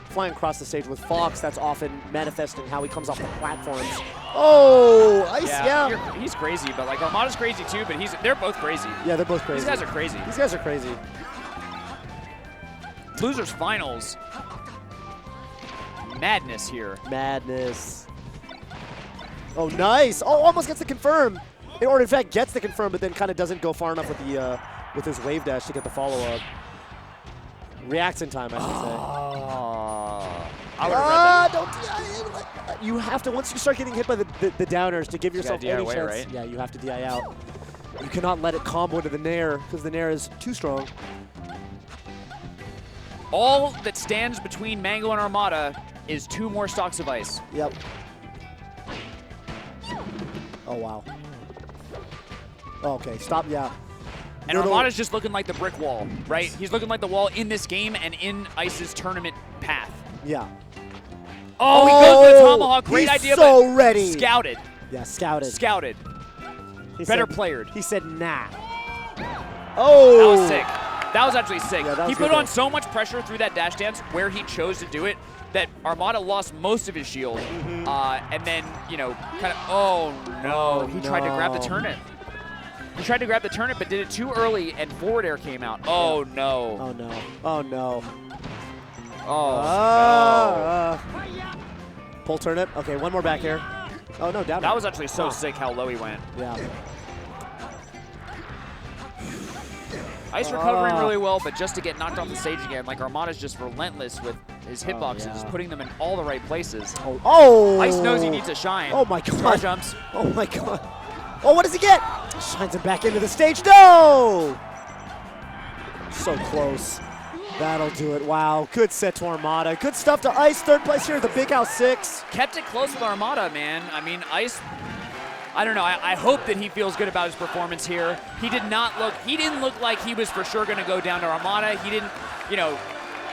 flying across the stage. With Fox, that's often manifesting how he comes off the platforms. Oh, Ice, yeah. He's crazy, but like Armada's crazy too, but they're both crazy. Yeah, they're both crazy. These guys are crazy. These guys are crazy. Losers finals. Madness here. Madness. Oh, nice. Oh, almost gets the confirm. Or in fact, gets the confirm, but then kind of doesn't go far enough with the with his wave dash to get the follow-up. Reacts in time, I should say. I would have read that. You have to, once you start getting hit by the downers, to give yourself any away, chance. right? Yeah, you have to DI out. You cannot let it combo into the Nair, because the Nair is too strong. All that stands between Mango and Armada is 2 more stocks of ice. Yep. Oh, wow. Okay, stop, yeah. And Armada's just looking like the brick wall, right? He's looking like the wall in this game and in Ice's tournament path. Yeah. Oh, he goes for the tomahawk. Great idea, so but ready. Scouted. Yeah, scouted. Scouted. Better playered. He said, nah. Oh. That was sick. That was actually sick. Yeah, he put on so much pressure through that dash dance where he chose to do it that Armada lost most of his shield. And then, you know, kind of, oh no, he tried to grab the turnip. He tried to grab the turnip, but did it too early, and forward air came out. Oh, no. Oh, no. Oh, no. Oh, Pull turnip. Okay, one more back here. Oh, no, down. That was actually so sick how low he went. Yeah. Ice recovering really well, but just to get knocked off the stage again, like Armada's just relentless with his hitboxes, just putting them in all the right places. Oh! Ice knows he needs to shine. Oh, my God. Star jumps. Oh, my God. Oh, what does he get? Shines him back into the stage. No! So close. That'll do it. Wow. Good set to Armada. Good stuff to Ice. Third place here at the Big House 6. Kept it close with Armada, man. I mean, Ice, I don't know. I hope that he feels good about his performance here. He didn't look like he was for sure going to go down to Armada. He didn't,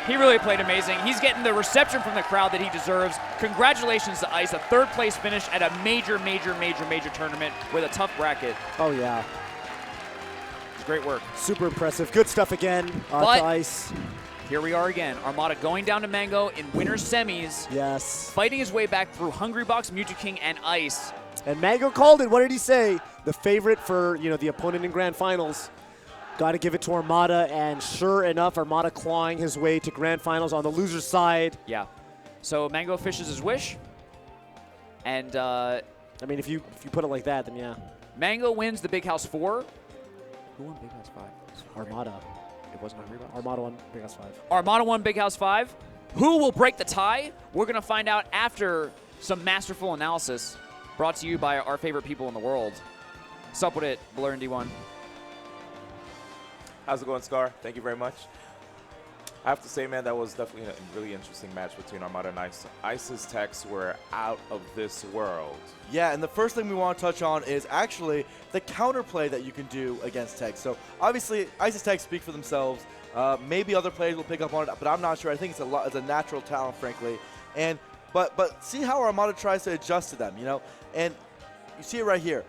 he really played amazing. He's getting the reception from the crowd that he deserves. Congratulations to Ice, a third place finish at a major tournament with a tough bracket. Oh, yeah. Great work. Super impressive. Good stuff again to Ice. Here we are again. Armada going down to Mango in winner's semis. Yes. Fighting his way back through Hungrybox, Mewtwo and Ice. And Mango called it. What did he say? The favorite for, the opponent in grand finals. Got to give it to Armada, and sure enough, Armada clawing his way to grand finals on the loser's side. Yeah. So Mango fishes his wish. And I mean, if you put it like that, then yeah. Mango wins the Big House 4. Who won Big House 5? Armada. It wasn't Hungrybox? Armada won Big House 5. Armada won Big House 5. Who will break the tie? We're going to find out after some masterful analysis brought to you by our favorite people in the world. Sup with it, Blur and D1. How's it going, Scar? Thank you very much. I have to say, man, that was definitely a really interesting match between Armada and Ice. Ice's techs were out of this world. Yeah, and the first thing we want to touch on is actually the counterplay that you can do against techs. So obviously, Ice's techs speak for themselves. Maybe other players will pick up on it, but I'm not sure. I think it's a natural talent, frankly. And but see how Armada tries to adjust to them, And you see it right here.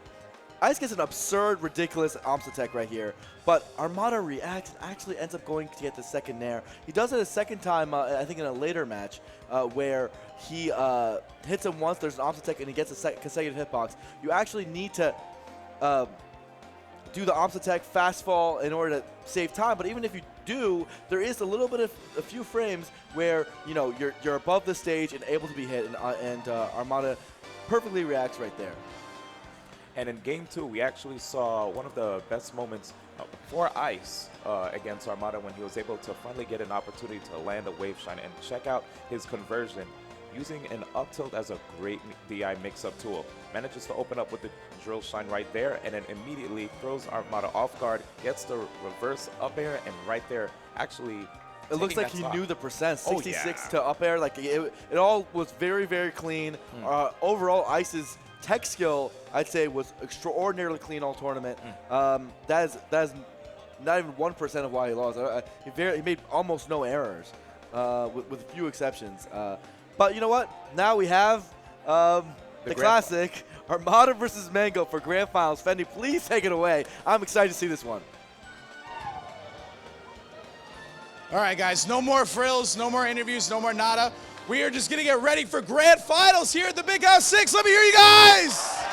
Ice gets an absurd, ridiculous Omsa tech right here, but Armada reacts and actually ends up going to get the second nair. He does it a second time, I think in a later match, where he hits him once, there's an Omsa tech, and he gets a consecutive hitbox. You actually need to do the Omsa tech fast fall in order to save time, but even if you do, there is a little bit of a few frames where you're above the stage and able to be hit, and Armada perfectly reacts right there. And in Game 2, we actually saw one of the best moments for Ice against Armada when he was able to finally get an opportunity to land a wave shine. And check out his conversion using an up tilt as a great DI mix-up tool. Manages to open up with the drill shine right there, and then immediately throws Armada off guard, gets the reverse up air, and right there actually it looks like he knew the percent, 66 to up air. Like it all was very, very clean. Overall, Ice's tech skill, I'd say, was extraordinarily clean all tournament. That is not even 1% of why he lost. He made almost no errors, with few exceptions. But you know what? Now we have the classic Armada versus Mango for grand finals. Fendi, please take it away. I'm excited to see this one. All right, guys, no more frills, no more interviews, no more nada. We are just going to get ready for grand finals here at the Big House 6. Let me hear you guys.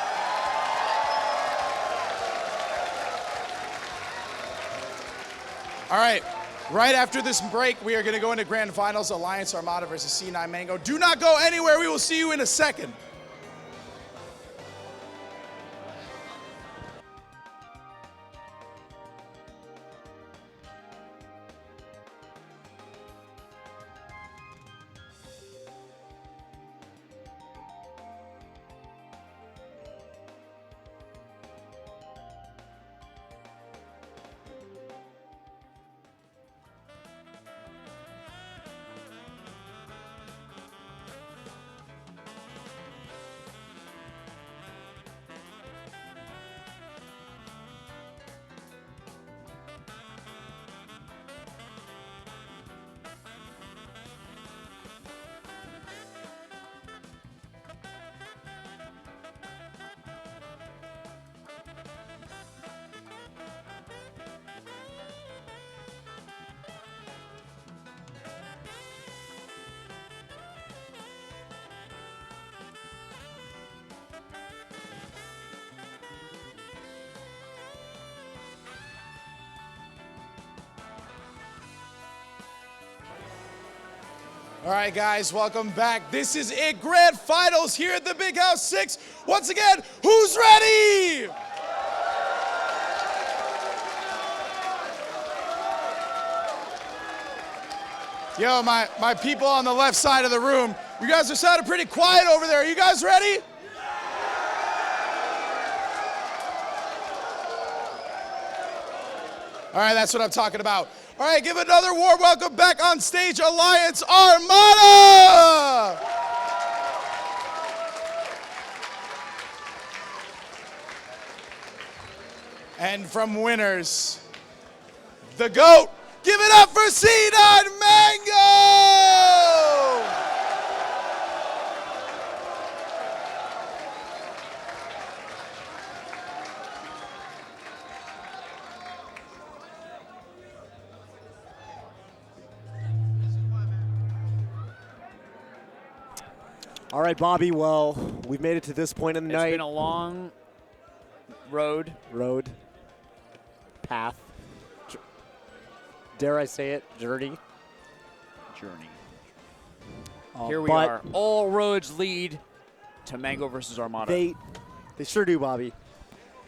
All right, right after this break, we are going to go into grand finals, Alliance Armada versus C9 Mango. Do not go anywhere. We will see you in a second. All right, guys, welcome back. This is it, grand finals here at the Big House 6. Once again, who's ready? Yo, my people on the left side of the room, you guys are sounding pretty quiet over there. Are you guys ready? All right, that's what I'm talking about. All right, give another warm welcome back on stage, Alliance Armada! And from winners, the GOAT, give it up for C9 Mango! All right, Bobby. Well, we've made it to this point in the night. It's been a long road. Path. Dare I say it? Journey. Here we are. All roads lead to Mango versus Armada. They sure do, Bobby.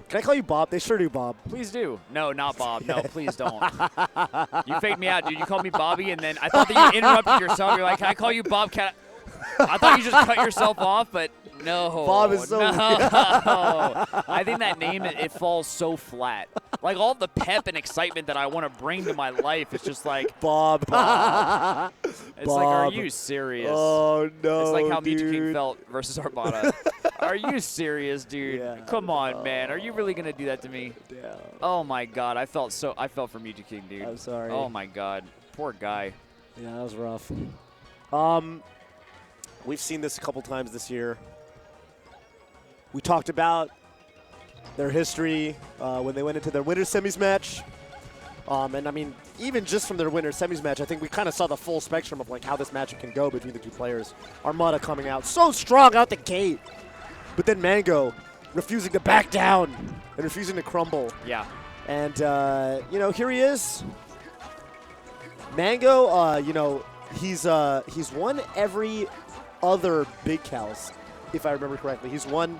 Can I call you Bob? They sure do, Bob. Please do. No, not Bob. No, please don't. You faked me out, dude. You called me Bobby, and then I thought that you interrupted yourself. You're like, can I call you Bobcat? I thought you just cut yourself off, but no. Bob is so no. I think that name, it falls so flat. Like all the pep and excitement that I want to bring to my life, it's just like Bob. It's like, are you serious? Oh no, it's like how dude. Mewtwo King felt versus Armada. Are you serious, dude? Yeah. Come on, man. Are you really gonna do that to me? Yeah. Oh my God, I felt for Mewtwo King, dude. I'm sorry. Oh my God, poor guy. Yeah, that was rough. We've seen this a couple times this year. We talked about their history when they went into their winners semis match. And I mean, even just from their winners semis match, I think we kind of saw the full spectrum of like how this matchup can go between the two players. Armada coming out so strong out the gate, but then Mango refusing to back down and refusing to crumble. Yeah. And you know, here he is. Mango, you know, he's won every other Big House, if I remember correctly. He's won,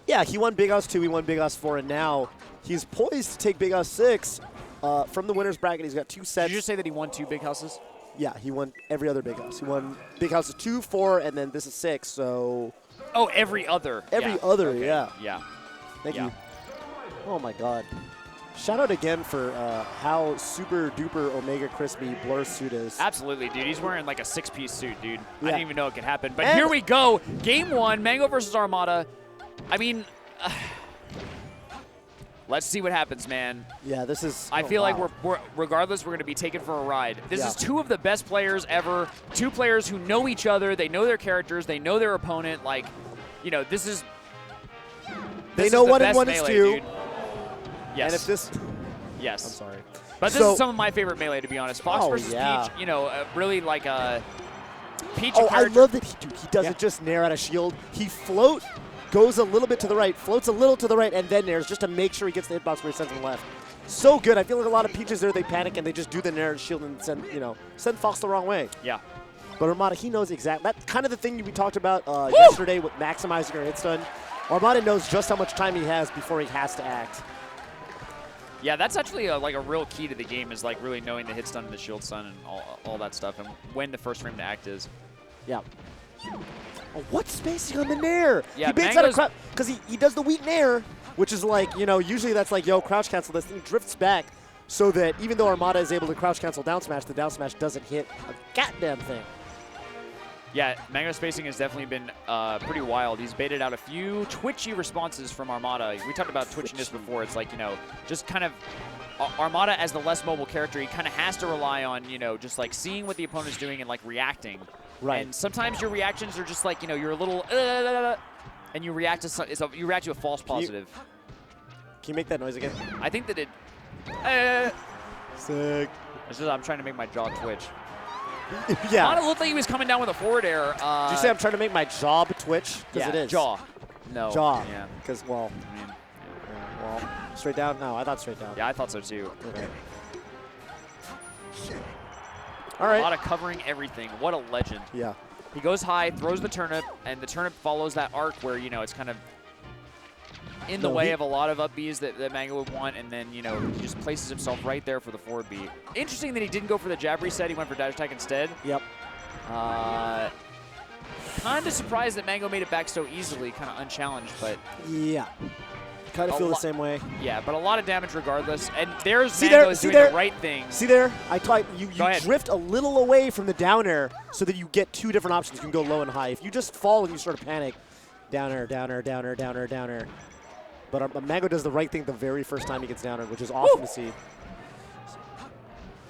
yeah, he won Big House 2, he won Big House 4, and now he's poised to take Big House 6 from the winner's bracket. He's got 2 sets. Did you just say that he won 2 Big Houses? Yeah, he won every other Big House. He won Big House 2, 4, and then this is 6, so. Oh, every other. Every other, okay. Yeah. Yeah. Thank you. Oh my God. Shout out again for how super duper Omega Crispy Blur's suit is. Absolutely, dude. He's wearing like a 6-piece suit, dude. I Yeah. didn't even know it could happen. But here we go. Game 1, Mango versus Armada. I mean, let's see what happens, man. Yeah, this is. I feel like we're regardless, we're going to be taken for a ride. This is 2 of the best players ever. 2 players who know each other. They know their characters. They know their opponent. Like, you know, this is. They know what and what is 2. Dude. Yes. And if this. Yes. I'm sorry. But this is some of my favorite Melee, to be honest. Fox versus yeah. Peach, you know, really like a Peach. Oh, I love that he doesn't just nair out a shield. He goes a little bit to the right, floats a little to the right, and then nairs just to make sure he gets the hitbox where he sends him left. So good. I feel like a lot of Peaches there, they panic and they just do the nair and shield and send Fox the wrong way. Yeah. But Armada, he knows exactly. That's kind of the thing we talked about yesterday with maximizing your hit stun. Armada knows just how much time he has before he has to act. Yeah, that's actually like a real key to the game, is like really knowing the hit stun and the shield stun and all that stuff, and when the first frame to act is. Yeah. Oh, what spacing on the nair? Yeah, he baits out a crouch because he does the weak nair, which is like, you know, usually that's like, yo, crouch cancel this, and he drifts back so that even though Armada is able to crouch cancel down smash, the down smash doesn't hit a goddamn thing. Yeah, Mango spacing has definitely been pretty wild. He's baited out a few twitchy responses from Armada. We talked about twitchiness before. It's like, you know, just kind of Armada as the less mobile character, he kind of has to rely on, you know, just like seeing what the opponent's doing and like reacting. Right. And sometimes your reactions are just like, you know, you're a little and you react to you react to a false positive. Can you make that noise again? I think that it. Sick. It's just I'm trying to make my jaw twitch. Yeah. Armada looked like he was coming down with a forward air. Did you say I'm trying to make my jaw twitch? Because Yeah, it is. jaw. No. Jaw. Yeah. Because, well, I mean, well, straight down? No, I thought straight down. yeah, I thought so too. Okay. All right. Armada covering everything. What a legend. Yeah. He goes high, throws the turnip, and the turnip follows that arc where, you know, it's kind of in the way of a lot of up Bs that Mango would want, and then, you know, he just places himself right there for the forward B. Interesting that he didn't go for the jab reset. He went for dash attack instead. Yep. Kind of surprised that Mango made it back so easily, kind of unchallenged, but... Yeah. Kind of feel the same way. Yeah, but a lot of damage regardless. And there's Mango Mango's doing the right thing. See there? I thought you drift a little away from the down air so that you get two different options. You can go low and high. If you just fall and you sort of panic, down air, down air, down air, down air, down air. But Mango does the right thing the very first time he gets down air, which is awesome to see.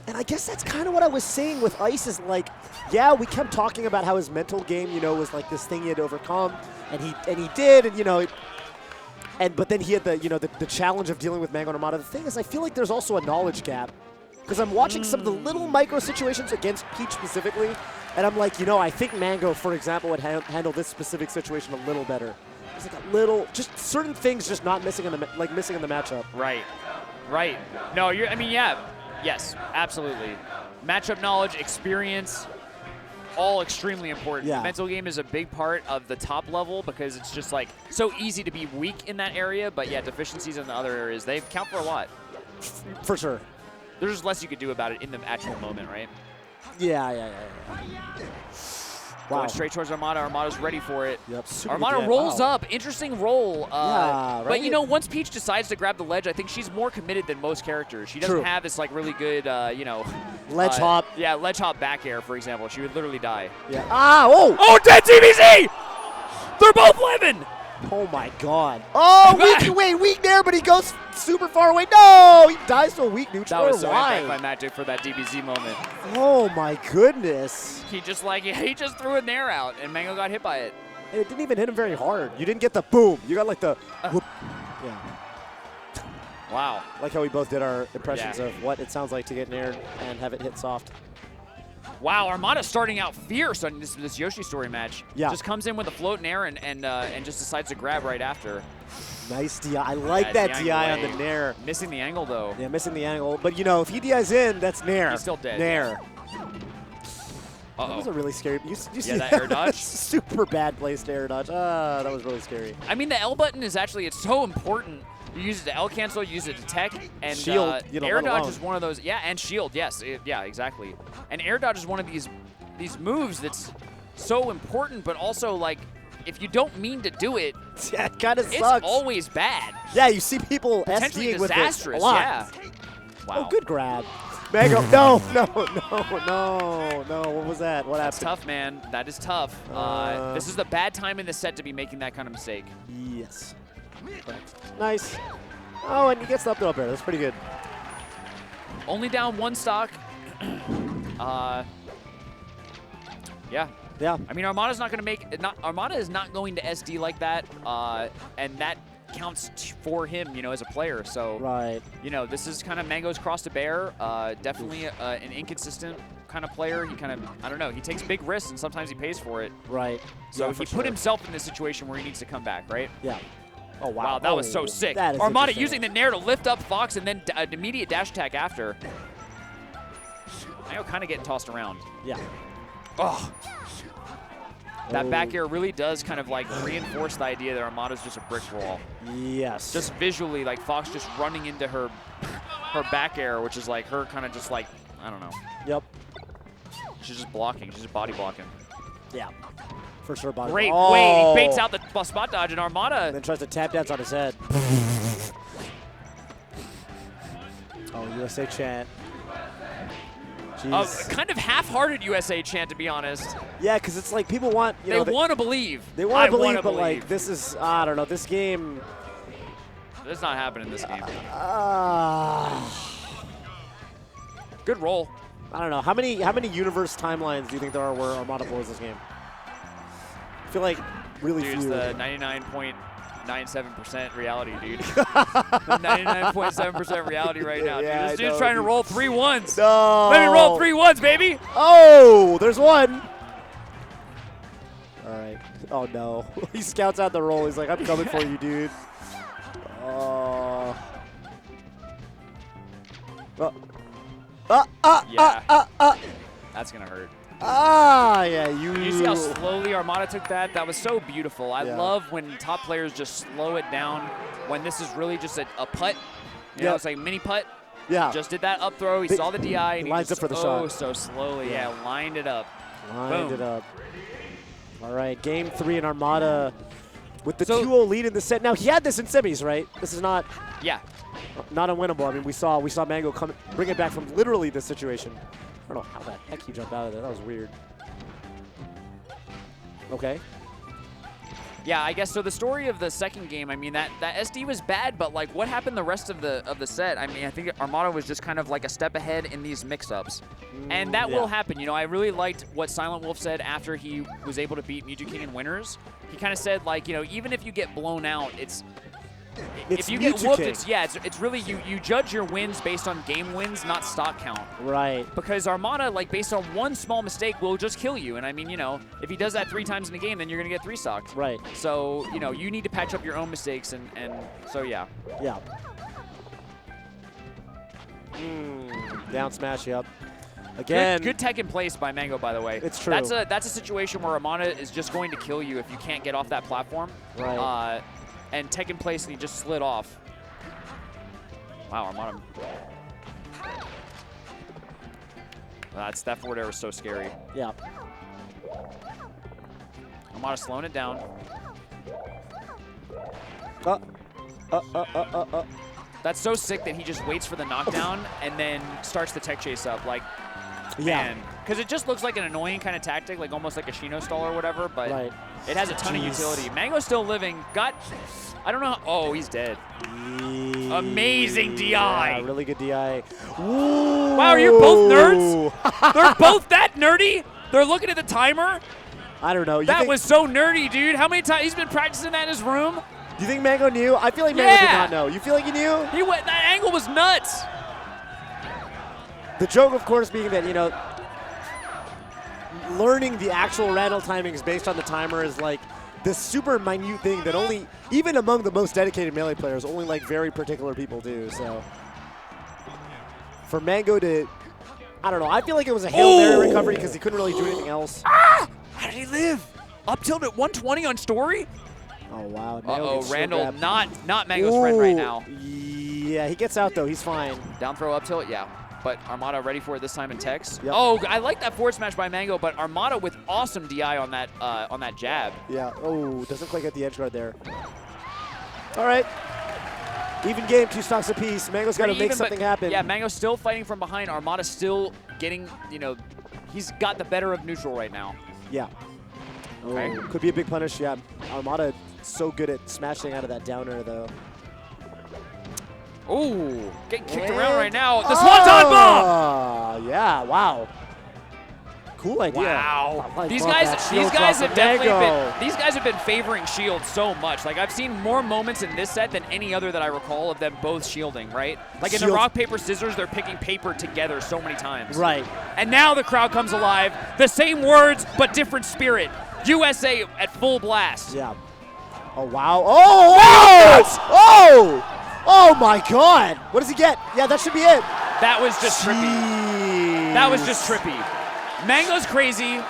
And I guess that's kind of what I was saying with Ice is like, yeah, we kept talking about how his mental game, you know, was like this thing he had to overcome, and he did, and you know, but then he had the, you know, the challenge of dealing with Mango and Armada. The thing is, I feel like there's also a knowledge gap because I'm watching some of the little micro situations against Peach specifically, and I'm like, you know, I think Mango, for example, would handle this specific situation a little better. It's like a little, just certain things just not missing in the missing in the matchup. Right, right. No, I mean, yeah. Yes, absolutely. Matchup knowledge, experience, all extremely important. Yeah. The mental game is a big part of the top level because it's just like so easy to be weak in that area, but yeah, deficiencies in the other areas, they count for a lot. For sure. There's just less you could do about it in the actual moment, right? Yeah. Wow. Going straight towards Armada. Armada's ready for it. Yep. Armada rolls up. Interesting roll. Yeah, right? But, you know, once Peach decides to grab the ledge, I think she's more committed than most characters. She doesn't have this, like, really good, you know. Ledge hop. Yeah, ledge hop back air, for example. She would literally die. Yeah. Ah, oh! Oh, dead TVZ! They're both living! Oh, my God. Oh, weak there, but he goes super far away. No! He dies to a weak neutral. That was so anticlimactic for that DBZ moment. Oh, my goodness. He just threw an air out, and Mango got hit by it. And it didn't even hit him very hard. You didn't get the boom. You got like the whoop. Yeah. Wow. Like how we both did our impressions of what it sounds like to get an air and have it hit soft. Wow, Armada starting out fierce on this Yoshi story match. Yeah. Just comes in with a float in air and just decides to grab right after. Nice DI. I like that DI on the Nair. Missing the angle, though. Yeah, missing the angle. But, you know, if he DIs in, that's Nair. He's still dead. Nair. Uh-oh. That was a really scary. You see that air dodge? Super bad placed air dodge. That was really scary. I mean, the L button is actually, it's so important. You use it to L cancel, you use it to tech, and shield, air dodge is one of those. Yeah, and shield, yes. Yeah, exactly. And air dodge is one of these moves that's so important, but also, like, if you don't mean to do it, yeah, it kind of sucks. It's always bad. Yeah, you see people potentially SDing with disastrous. it a lot. Yeah. Wow. Oh, good grab. Mango. No. What was that? What happened? That's tough, man. That is tough. This is the bad time in the set to be making that kind of mistake. Yes. Correct. Nice. Oh, and he gets the up air. That's pretty good. Only down one stock. Yeah. Yeah. I mean, Armada's not going to make Armada is not going to SD like that, and that counts for him, you know, as a player. So, right. You know, this is kind of Mango's cross to bear. Definitely an inconsistent kind of player. He kind of, I don't know, he takes big risks and sometimes he pays for it. Right. So yeah, he put himself in this situation where he needs to come back, right? Yeah. Oh, wow. Wow, that was so sick. Armada using the Nair to lift up Fox and then an immediate dash attack after. Mango kind of getting tossed around. Yeah. Oh. That back air really does kind of like reinforce the idea that Armada's just a brick wall. Yes. Just visually, like Fox just running into her back air, which is like her kind of just like, I don't know. Yep. She's just blocking. She's just body blocking. Yeah. For sure body. Great weight. He baits out the spot dodge, and Armada. And then tries to tap dance on his head. Oh, USA chant. Kind of half-hearted USA chant, to be honest. Yeah, because it's like people want, you know, they want to believe. They want to believe, but like this is, I don't know, this game. This is not happening in this game. Good roll. I don't know. How many universe timelines do you think there are where Armada blows this game? I feel like really few. It's the 99.97% reality, dude. The 99.7% reality right now, dude. This dude's trying to roll 3 ones. No. Let me roll 3 ones, baby. Oh, there's one. All right. Oh, no. He scouts out the roll. He's like, I'm coming for you, dude. That's going to hurt. Ah, yeah, You see how slowly Armada took that? That was so beautiful. I love when top players just slow it down when this is really just a putt. You know, it's like a mini putt. Yeah. Just did that up throw. He saw the DI. And he lines just, up for the shot. so slowly. Yeah, lined it up. Lined Boom. it up. All right, game 3 in Armada with the 2-0 lead in the set. Now, he had this in semis, right? This is not not unwinnable. I mean, we saw Mango bring it back from literally this situation. I don't know how the heck he jumped out of there. That was weird. Okay. Yeah, I guess so. The story of the second game, I mean, that SD was bad, but like, what happened the rest of the set? I mean, I think Armada was just kind of like a step ahead in these mix-ups, and that will happen. You know, I really liked what Silent Wolf said after he was able to beat Mewtwo King in winners. He kind of said, like, you know, even if you get blown out, if you get whooped, it's really you judge your wins based on game wins, not stock count. Right. Because Armada, like, based on one small mistake, will just kill you. And I mean, you know, if he does that 3 times in a game, then you're gonna get 3 stocked. Right. So, you know, you need to patch up your own mistakes, and so yeah. Yeah. Down smash, yep. Again. Good tech in place by Mango, by the way. It's true. That's a situation where Armada is just going to kill you if you can't get off that platform. Right. And tech in place, and he just slid off. Wow, Armada. That forward air was so scary. Yeah. Armada slowing it down. That's so sick that he just waits for the knockdown and then starts the tech chase up. Like, man. Because it just looks like an annoying kind of tactic, like almost like a Shino stall or whatever, but it has a ton of utility. Mango's still living. I don't know oh, he's dead. Amazing DI. Yeah, really good DI. Ooh. Wow, are you both nerds? They're both that nerdy? They're looking at the timer? I don't know. That was so nerdy, dude. How many times? He's been practicing that in his room? Do you think Mango knew? I feel like Mango did not know. You feel like he knew? That angle was nuts. The joke, of course, being that, you know, learning the actual random timings based on the timer is like this super minute thing that only, even among the most dedicated Melee players, only like very particular people do. So for Mango to, I don't know, I feel like it was a Hail Mary recovery because he couldn't really do anything else. How did he live? Up tilt at 120 on story? Oh, wow. Randall, not Mango's friend right now. Yeah, he gets out, though. He's fine. Down throw, up tilt, yeah. But Armada ready for it this time in Tex. Yep. Oh, I like that forward smash by Mango, but Armada with awesome DI on that jab. Yeah. Oh, doesn't quite get the edge guard there. All right. Even game, 2 stocks apiece. Mango's got to make something happen. Yeah, Mango's still fighting from behind. Armada's still getting, you know, he's got the better of neutral right now. Yeah. Okay. Oh, could be a big punish. Yeah. Armada so good at smashing out of that downer, though. Ooh, getting kicked around right now. The Swanton bomb! Yeah, wow. Cool idea. Wow. Like these guys have been favoring Shield so much. Like, I've seen more moments in this set than any other that I recall of them both shielding, right? Like in the rock, paper, scissors, they're picking paper together so many times. Right. And now the crowd comes alive. The same words, but different spirit. USA at full blast. Yeah. Oh, wow. Oh! Oh! Oh, my God. What does he get? Yeah, that should be it. That was just trippy. That was just trippy. Mango's crazy.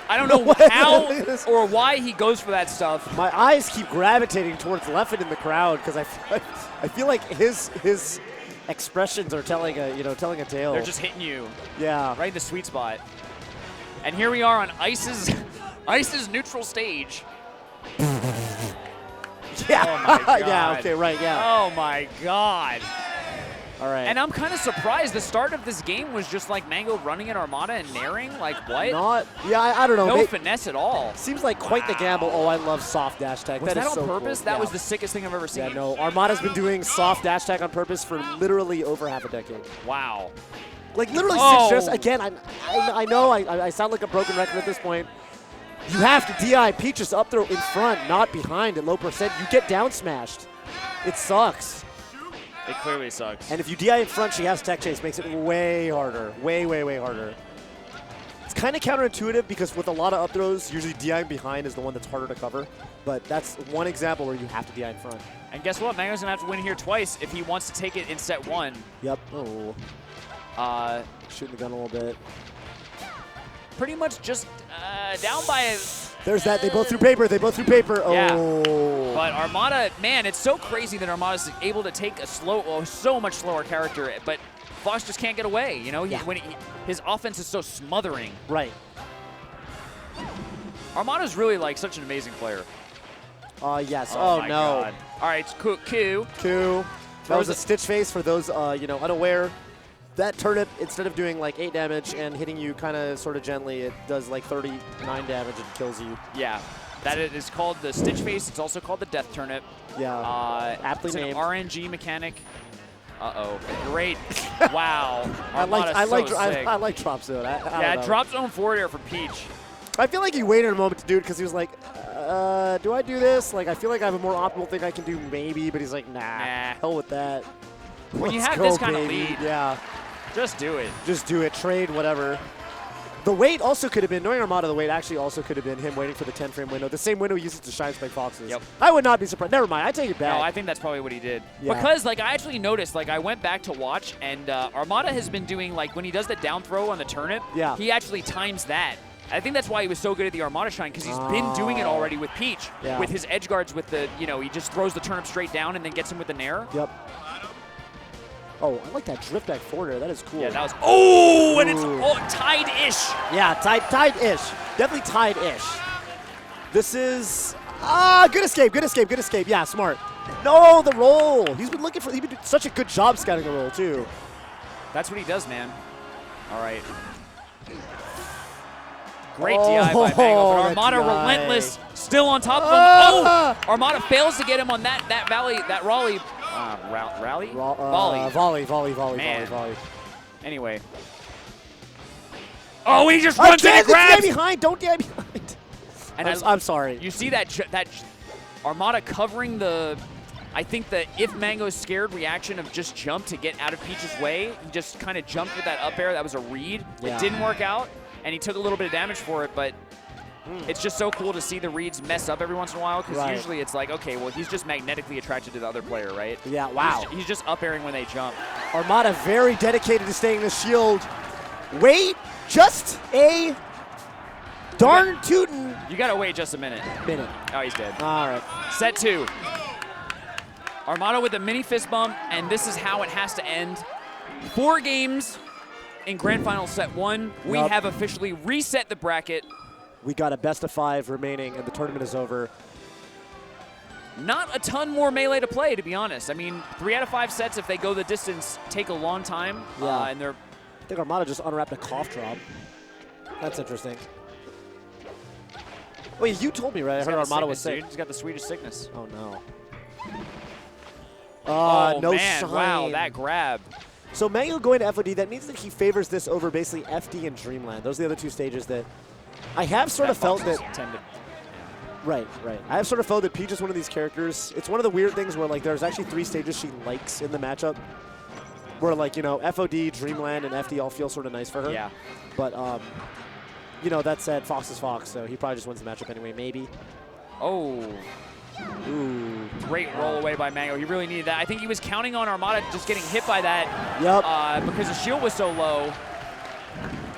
I don't know how or why he goes for that stuff. My eyes keep gravitating towards Leffen in the crowd because I feel like his expressions are telling a tale. They're just hitting you. Yeah. Right in the sweet spot. And here we are on Ice's neutral stage. Yeah. Oh my God. Yeah, okay, right, yeah. Oh my God. All right. And I'm kind of surprised. The start of this game was just like Mango running at Armada and naring. Like, what? I don't know. No finesse at all. Seems like quite the gamble. Oh, I love soft dash tag. Was that on so purpose? Cool. That yeah. was the sickest thing I've ever seen. Yeah, no. Armada's been doing soft dash tag on purpose for literally over half a decade. Wow. Like, literally 6 years. Again, I know I sound like a broken record at this point. You have to DI Peaches up there in front, not behind at low percent. You get down smashed. It sucks. It clearly sucks. And if you DI in front, she has tech chase. Makes it way harder. Way, way, way harder. It's kind of counterintuitive because with a lot of up throws, usually DIing behind is the one that's harder to cover. But that's one example where you have to DI in front. And guess what? Mango's going to have to win here twice if he wants to take it in set 1. Yep. Oh. Shooting the gun a little bit. Pretty much just down by. There's that. They both threw paper. They both threw paper. Yeah. Oh. But Armada, man, it's so crazy that Armada's able to take a so much slower character, but Fox just can't get away. You know, his offense is so smothering. Right. Armada's really like such an amazing player. Yes. Oh, Oh, my no. God. All right, Q. That was a stitch face for those, unaware. That turnip, instead of doing like 8 damage and hitting you kind of sort of gently, it does like 39 damage and kills you. Yeah. That is called the Stitch Face. It's also called the Death Turnip. Yeah. Aptly it's named. An RNG mechanic. Uh-oh. Great. Wow. I Armada's like Drop Zone. I yeah, don't know. Drop Zone forward air for Peach. I feel like he waited a moment to do it because he was like, do I do this? Like, I feel like I have a more optimal thing I can do maybe, but he's like, nah. Hell with that. When you Let's have go, this kind of baby. lead, yeah. Just do it. Just do it. Trade, whatever. The wait also could have been, knowing Armada, the wait actually also could have been him waiting for the 10-frame window. The same window he uses to shine spike foxes. Yep. I would not be surprised. Never mind. I take it back. No, I think that's probably what he did. Yeah. Because, like, I actually noticed, like, I went back to watch, and Armada has been doing, like, when he does the down throw on the turnip, yeah. he actually times that. I think that's why he was so good at the Armada shine, because he's been doing it already with Peach. Yeah. With his edge guards with the, he just throws the turnip straight down and then gets him with the nair. Yep. Oh, I like that drift back forward air. That is cool. Yeah, that was. Oh, and it's tied-ish. Yeah, tied-ish. Definitely tied-ish. This is good escape. Yeah, smart. No, the roll. He's been doing such a good job scouting the roll too. That's what he does, man. All right. Great DI by Mango, but Armada relentless, still on top of him. Oh, Armada fails to get him on that Raleigh. Rally? Volley. Man. Volley. Anyway. Oh, he just runs in and grabs. Don't DI behind. And I'm sorry. You see that Armada covering the, I think the if Mango's scared reaction of just jump to get out of Peach's way. He just kind of jumped with that up air. That was a read. Yeah. It didn't work out, and he took a little bit of damage for it, but it's just so cool to see the reads mess up every once in a while, because usually it's like, okay, well, he's just magnetically attracted to the other player, right? Yeah, wow. He's just up airing when they jump. Armada very dedicated to staying in the shield. Wait just a darn tootin'. You got to wait just a minute. Oh, he's dead. All right. Set 2. Armada with a mini fist bump, and this is how it has to end. 4 games in Grand Final Set 1. We have officially reset the bracket. We got a best of 5 remaining, and the tournament is over. Not a ton more Melee to play, to be honest. I mean, 3 out of 5 sets, if they go the distance, take a long time. Yeah. And they're. I think Armada just unwrapped a cough drop. That's interesting. Wait, you told me, right? I heard Armada was sick. Dude. He's got the Swedish sickness. Oh, no. Oh, no man. shine. Wow, that grab. So Mango going to FOD, that means that he favors this over basically FD and Dreamland. Those are the other 2 stages that I have sort of felt that. Right. I have sort of felt that Peach is one of these characters. It's one of the weird things where, like, there's actually 3 stages she likes in the matchup. Where, like, FOD, Dreamland, and FD all feel sort of nice for her. Yeah. But, that said, Fox is Fox, so he probably just wins the matchup anyway, maybe. Oh. Ooh. Great roll away by Mango. He really needed that. I think he was counting on Armada just getting hit by that. Yep. Because the shield was so low.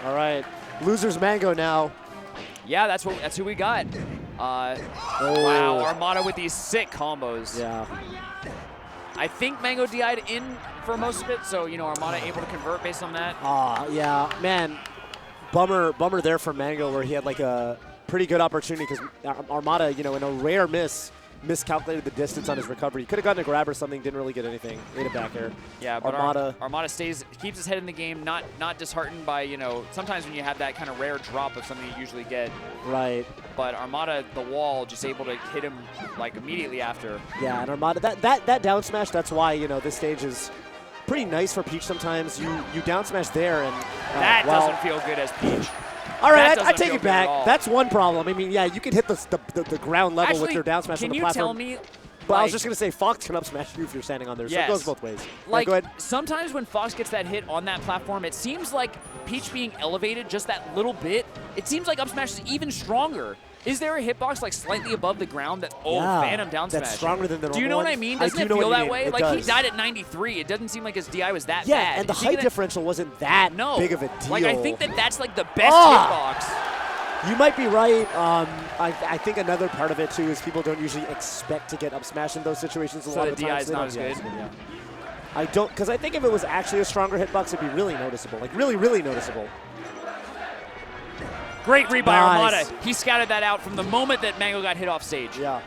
All right. Loser's Mango now. Yeah, that's who we got. Wow, Armada with these sick combos. Yeah. I think Mango DI'd in for most of it, so, Armada able to convert based on that. Yeah. Man, bummer there for Mango where he had, like, a pretty good opportunity because Armada, in a rare miscalculated the distance on his recovery. He could have gotten a grab or something, didn't really get anything. Ate a back air. Yeah, but Armada keeps his head in the game, not disheartened by, sometimes when you have that kind of rare drop of something you usually get. Right. But Armada, the wall, just able to hit him, like, immediately after. Yeah, and Armada, that down smash, that's why, this stage is pretty nice for Peach sometimes. You down smash there and that doesn't feel good as Peach. All right, I take it back. That's one problem. I mean, yeah, you can hit the ground level with your down smash on the platform. Can you tell me? But I was just going to say, Fox can up smash you if you're standing on there, so it goes both ways. Like, go ahead. Sometimes when Fox gets that hit on that platform, it seems like Peach being elevated just that little bit, it seems like up smash is even stronger. Is there a hitbox like slightly above the ground that Yeah, Phantom down smash? that's stronger than the Do you normal know what I ones. mean? I Doesn't do it know what feel you that mean. way? It Like he does. died at 93. It doesn't seem like his DI was that Yeah, bad. and the Is he height gonna- differential wasn't that big of a deal. Like I think that's like the best Ah! hitbox. You might be right. I think another part of it too is people don't usually expect to get up smash in those situations a So lot the of DI times. is They not don't- as yeah, good? it's yeah. I don't, because I think if it was actually a stronger hitbox, it'd be really noticeable. Like really, really noticeable. Great read by Nice. Armada. He scouted that out from the moment that Mango got hit off stage. Yeah.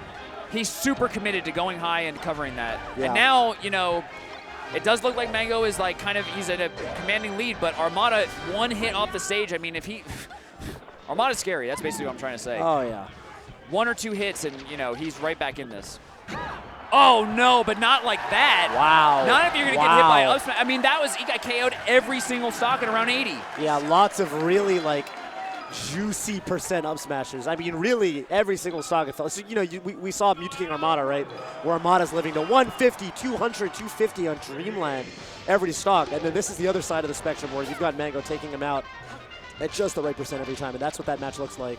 He's super committed to going high and covering that. Yeah. And now, you know, it does look like Mango is like kind of, he's in a commanding lead, but Armada, one hit off the stage. I mean, if he, Armada's scary. That's basically what I'm trying to say. Oh, yeah. 1 or 2 hits and, you know, he's right back in this. Oh, no, but not like that. Wow. Not if you're going to get hit by Wow. up smash. I mean, that was, he got KO'd every single stock at around 80. Yeah, lots of really like juicy % up smashers. I mean, really every single stock. It felt, so, you know, we saw Mewtwo King Armada, right? Where Armada's living to 150, 200, 250 on Dreamland every stock. And then this is the other side of the spectrum where you've got Mango taking him out at just the right % every time. And that's what that match looks like.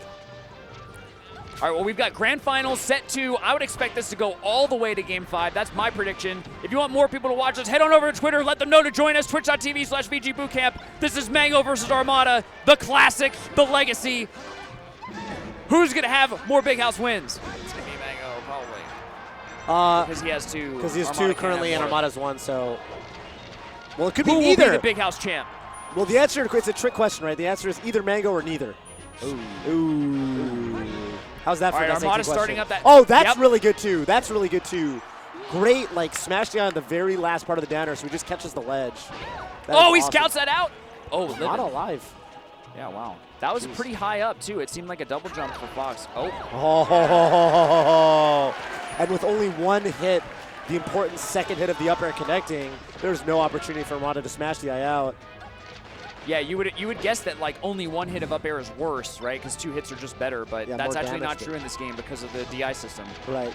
All right, well, we've got Grand Finals, Set 2. I would expect this to go all the way to Game 5. That's my prediction. If you want more people to watch us, head on over to Twitter. Let them know to join us, twitch.tv/VGBootCamp. This is Mango versus Armada, the classic, the legacy. Who's going to have more Big House wins? It's going to be Mango, probably. Because he has 2. Because he has Armada 2 can't currently have and more. Armada's 1, so. Well, it could Who be will either. be the Big House champ? Well, the answer, it's a trick question, right? The answer is either Mango or neither. Ooh. How's that for All right, an SAT Armada's question? starting up that. Oh, that's Yep. really good too. That's really good too. Great, like smash down at the very last part of the downer, so he just catches the ledge. That Oh, is he awesome. scouts that out. Oh, Not living. alive. Yeah, wow. That was pretty high up, too. It seemed like a double jump for Fox. Oh. Oh. And with only 1 hit, the important second hit of the up air connecting, there's no opportunity for Armada to smash the eye out. Yeah, you would guess that like only 1 hit of up air is worse, right? Because 2 hits are just better, but Yeah, that's more actually not damage. true in this game because of the DI system. Right.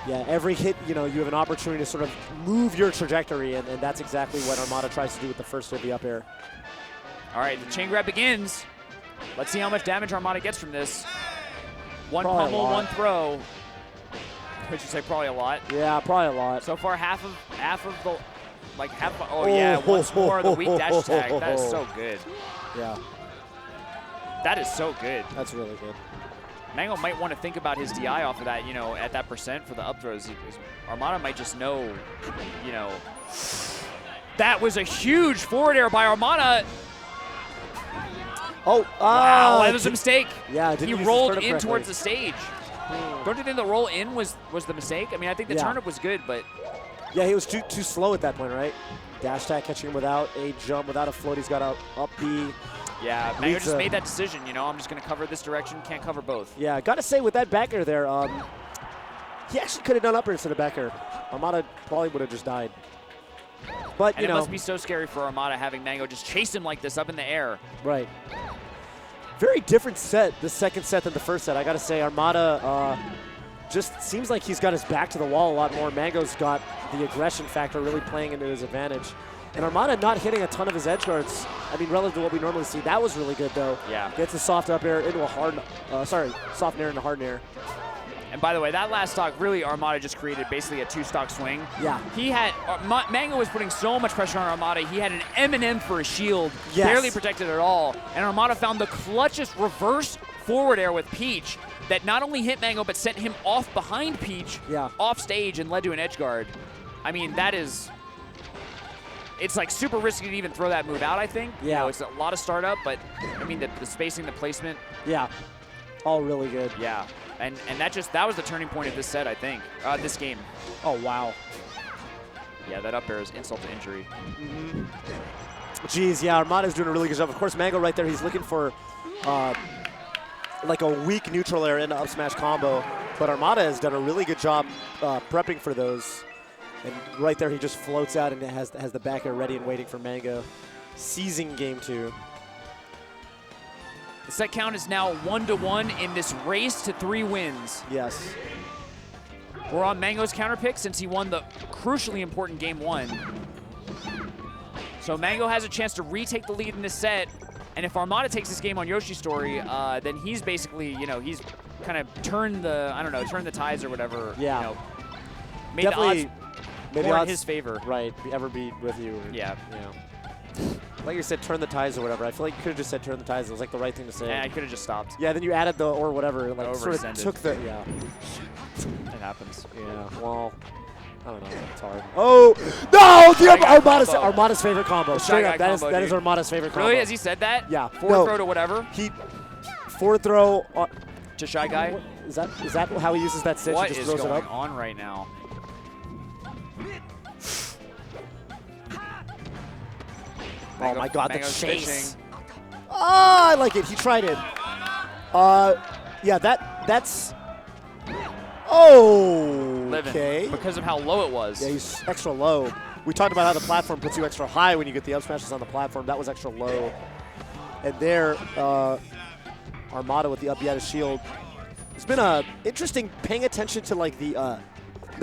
Yeah, every hit, you know, you have an opportunity to sort of move your trajectory, and that's exactly what Armada tries to do with the first hit of the up air. All right, the chain grab begins. Let's see how much damage Armada gets from this. 1 Probably a pummel, lot. 1 throw. Would you say probably a lot? Yeah, probably a lot. So far, half of the, like half. Oh yeah, once more the weak dash attack. That is so good. Yeah. That is so good. That's really good. Mango might want to think about his DI off of that, you know, at that % for the up throws. Armada might just know, you know. That was a huge forward air by Armada. Oh, wow, that was a mistake. Yeah, he didn't use rolled his in turnip towards the correctly. stage. Don't you think the roll in was the mistake? I mean, I think the Yeah. turnip was good, but Yeah, he was too slow at that point, right? Dash attack catching him without a jump, without a float. He's got a up B. yeah, Mango Needs just a- made that decision. You know, I'm just going to cover this direction, can't cover both. Yeah, got to say with that back air there, he actually could have done up air instead of back air. Armada probably would have just died. But, And you it know. must be so scary for Armada having Mango just chase him like this up in the air. Right. Very different set, the second set than the first set. I got to say, Armada just seems like he's got his back to the wall a lot more. Mango's got the aggression factor really playing into his advantage. And Armada not hitting a ton of his edge guards. I mean, relative to what we normally see. That was really good, though. Yeah. Gets a soft up air into a hard, soft nair into hard nair. And by the way, that last stock, really Armada just created basically a 2-stock swing. Yeah. He had, Mango was putting so much pressure on Armada, he had an M&M for a shield, Yes. barely protected at all. And Armada found the clutchest reverse forward air with Peach that not only hit Mango, but sent him off behind Peach, off stage, and led to an edge guard. I mean, that is, it's like super risky to even throw that move out, I think. Yeah. You know, it's a lot of startup, but I mean, the spacing, the placement. Yeah. All really good. Yeah. And that was the turning point of this set, I think, this game. Oh, wow. Yeah, that up air is insult to injury. Geez, yeah, Armada's doing a really good job. Of course, Mango right there, he's looking for like a weak neutral air into up smash combo, but Armada has done a really good job prepping for those. And right there, he just floats out and has the back air ready and waiting for Mango, seizing game 2. The set count is now 1-1 in this race to 3 wins. Yes. We're on Mango's counter pick since he won the crucially important game 1. So Mango has a chance to retake the lead in this set. And if Armada takes this game on Yoshi's story, then he's basically, he's kind of turned the, turned the tides or whatever. Yeah. Made Definitely, the odds maybe more in odds, his favor. Right, ever be with you. Or, Yeah. Like you said, turn the ties or whatever. I feel like you could have just said turn the ties. It was like the right thing to say. Yeah, I could have just stopped. Yeah, then you added the or whatever. Like sort of took the, yeah. It happens. Yeah, well, I don't know. It's hard. Oh, no! The Armada's favorite combo. Straight up, that is Armada's favorite combo. Really? Has he said that? Yeah. Forward throw to whatever? Forward throw. To Shy Guy? Is that how he uses that stitch? What he just is throws going it up? on right now? Oh my God, the Mango's chase. fishing. Oh, I like it. He tried it. Yeah, that's. Oh, Living. okay. Because of how low it was. Yeah, he's extra low. We talked about how the platform puts you extra high when you get the up smashes on the platform. That was extra low. And there, Armada with the up his shield. It's been interesting paying attention to like the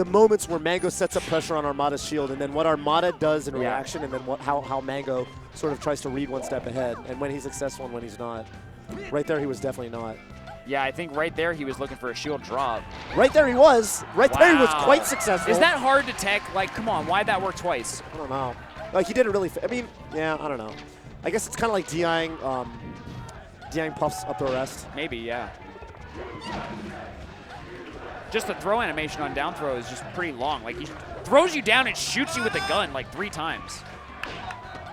moments where Mango sets up pressure on Armada's shield, and then what Armada does in reaction, and then how Mango sort of tries to read one step ahead, and when he's successful and when he's not. Right there, he was definitely not. Yeah, I think right there he was looking for a shield drop. Right there he was. Right there he was quite successful. Is that hard to tech? Like, come on, why'd that work twice? I don't know. Like, he didn't really. I mean, yeah, I don't know. I guess it's kind of like DIing Puff's up throw rest. Maybe, yeah. Just the throw animation on down throw is just pretty long. Like, he throws you down and shoots you with the gun like 3 times.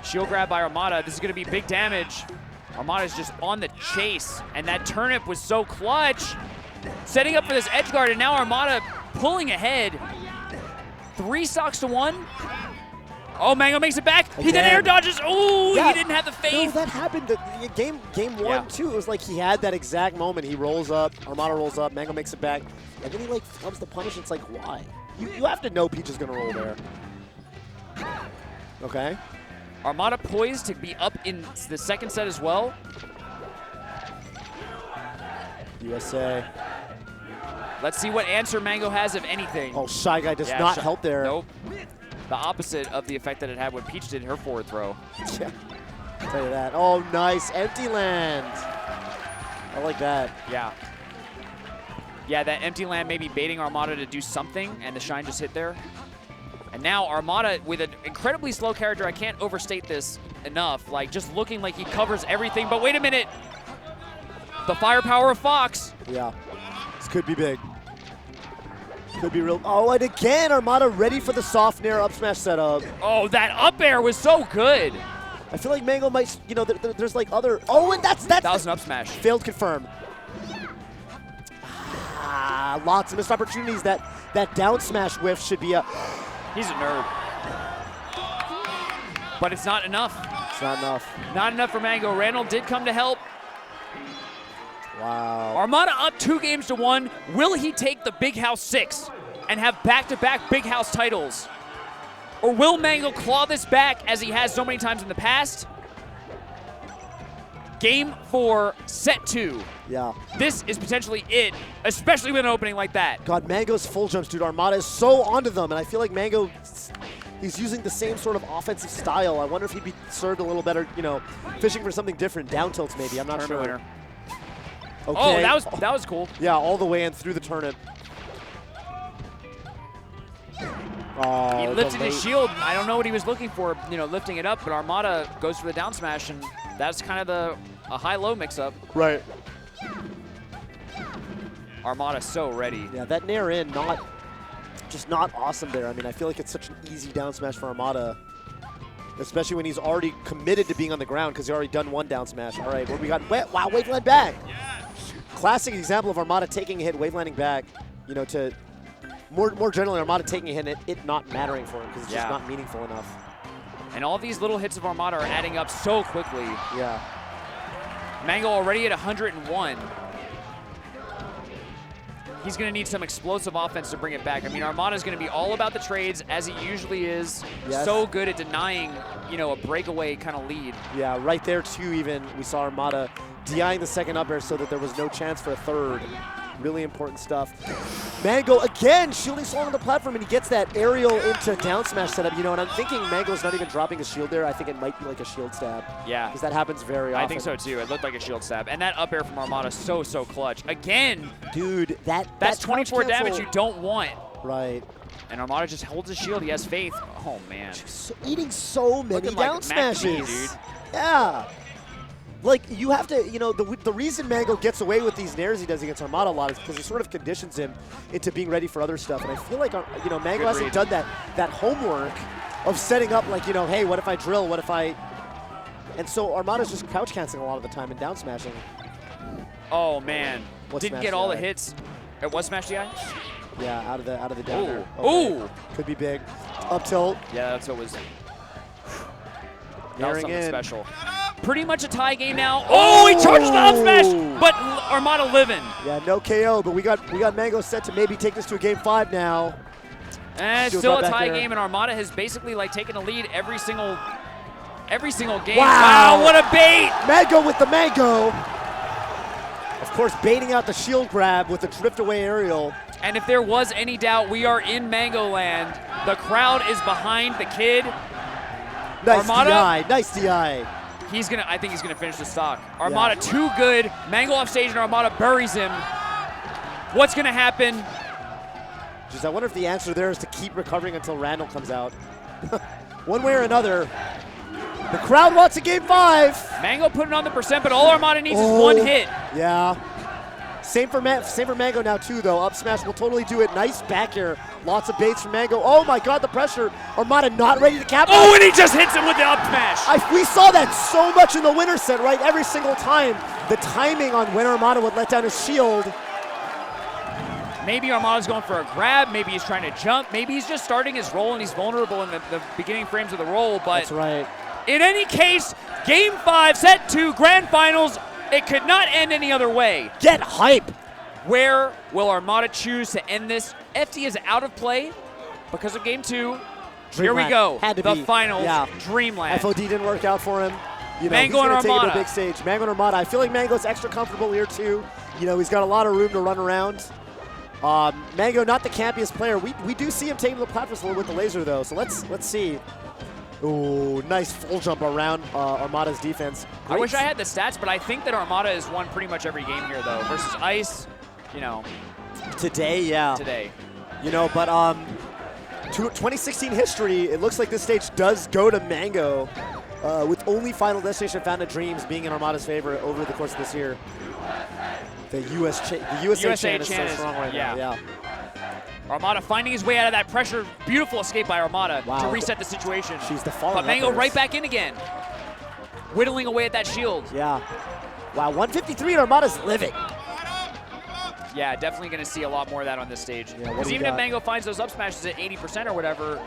Shield grab by Armada. This is going to be big damage. Armada's just on the chase, and that turnip was so clutch. Setting up for this edge guard, and now Armada pulling ahead. 3 stocks to 1. Oh, Mango makes it back. He then air dodges. Oh, he didn't have the faith. No, that happened. Game 1, too. It was like he had that exact moment. He rolls up, Armada rolls up, Mango makes it back, and then he like comes to punish. It's like, why? You have to know Peach is going to roll there. Okay. Armada poised to be up in the second set as well. USA. Let's see what answer Mango has, if anything. Oh, Shy Guy does not help there. Nope. The opposite of the effect that it had when Peach did her forward throw. Yeah, I'll tell you that. Oh, nice. Empty land. I like that. Yeah. Yeah, that empty land maybe baiting Armada to do something, and the shine just hit there. And now Armada with an incredibly slow character. I can't overstate this enough. Like, just looking like he covers everything. But wait a minute. The firepower of Fox. Yeah. This could be big. Could be real. Oh, and again, Armada ready for the soft nair up smash setup. Oh, that up air was so good. I feel like Mango might, there's like other. Oh, and that's. That was an up smash. Failed confirm. Ah, lots of missed opportunities. That down smash whiff should be a. He's a nerd. But it's not enough. It's not enough. Not enough for Mango. Randall did come to help. Wow. Armada up 2 games to 1. Will he take the Big House 6 and have back-to-back Big House titles? Or will Mango claw this back as he has so many times in the past? Game 4, set 2. Yeah. This is potentially it, especially with an opening like that. God, Mango's full jumps, dude. Armada is so onto them, and I feel like Mango, he's using the same sort of offensive style. I wonder if he'd be served a little better, fishing for something different. Down tilts, maybe. I'm not sure. Winner. Okay. Oh, that was cool. Yeah, all the way in through the turnip. Oh, he lifted his shield. I don't know what he was looking for, lifting it up, but Armada goes for the down smash, and that's kind of a high-low mix-up. Right. Armada so ready. Yeah, that nair in, just not awesome there. I mean, I feel like it's such an easy down smash for Armada, especially when he's already committed to being on the ground because he's already done 1 down smash. All right, what we got? Wow, wave land back. Classic example of Armada taking a hit, wave landing back, to more generally Armada taking a hit and it not mattering for him because it's just not meaningful enough. And all these little hits of Armada are adding up so quickly. Yeah. Mango already at 101. He's going to need some explosive offense to bring it back. I mean, Armada's going to be all about the trades, as he usually is. Yes. So good at denying, a breakaway kind of lead. Yeah, right there, too, even. We saw Armada DIing the second up air so that there was no chance for a third. Really important stuff. Mango again shielding Soul on the platform, and he gets that aerial into down smash setup. You know, and I'm thinking Mango's not even dropping a shield there. I think it might be like a shield stab. Yeah. Because that happens very often. I think so too. It looked like a shield stab. And that up air from Armada, so clutch. Again, dude, that's 24 damage you don't want. Right. And Armada just holds his shield. He has faith. Oh, man. Eating so many Looking down like smashes. dude. Yeah. Like, you have to, you know, the reason Mango gets away with these nairs he does against Armada a lot is because it sort of conditions him into being ready for other stuff. And I feel like, you know, Mango hasn't done that homework of setting up, like, you know, hey, what if I drill? What if I... And so Armada's just crouch canceling a lot of the time and down smashing. Oh, man. Didn't get all the DI? hits. It was smash DI? Yeah, out of the down air. Ooh. Okay. Ooh. Could be big. Up tilt. Yeah, that's what was... That was Nearing something in. special. Pretty much a tie game now. Oh, he charged the up smash, but Armada living. Yeah, no KO, but we got Mango set to maybe take this to a game 5 now. And Shield still right a back tie there. game, and Armada has basically like taken a lead every single game. Wow, what a bait! Mango with the Mango. Of course, baiting out the shield grab with the drift away aerial. And if there was any doubt, we are in Mango Land. The crowd is behind the kid. Nice Armada, DI, nice DI. I think he's gonna finish the stock. Armada too good. Mango off stage and Armada buries him. What's gonna happen? Just, I wonder if the answer there is to keep recovering until Randall comes out. One way or another. The crowd wants a game 5. Mango putting on the percent, but all Armada needs is one hit. Yeah. Same for Mango now too, though. Up smash will totally do it. Nice back air. Lots of baits from Mango. Oh my God, the pressure. Armada not ready to capitalize. Oh, and he just hits him with the up smash. We saw that so much in the winner set, right? Every single time. The timing on when Armada would let down his shield. Maybe Armada's going for a grab. Maybe he's trying to jump. Maybe he's just starting his roll and he's vulnerable in the beginning frames of the roll. But that's right. In any case, Game 5, Set 2, Grand Finals. It could not end any other way. Get hype. Where will Armada choose to end this? FD is out of play because of Game 2. Here we go. Had to the be. finals. Yeah. Dreamland. FOD didn't work out for him. You know, Mango he's and gonna take it to Armada. a big stage. Mango and Armada. I feel like Mango's extra comfortable here too. You know, he's got a lot of room to run around. Mango, not the campiest player. We do see him taking the platforms a little with the laser though. So let's see. Ooh, nice full jump around Armada's defense. I wish I had the stats, but I think that Armada has won pretty much every game here though. Versus Ice, you know. Today, yeah. Today. You know, but 2016 history, it looks like this stage does go to Mango, with only Final Destination Fountain of Dreams being in Armada's favor over the course of this year. The USA chant is so strong right now. Yeah. Armada finding his way out of that pressure. Beautiful escape by Armada to reset the situation. She's the falling But Mango uppers. right back in again. Whittling away at that shield. Yeah. Wow, 153 and Armada's living. Yeah, definitely going to see a lot more of that on this stage. Yeah, Because even if Mango finds those up smashes at 80% or whatever.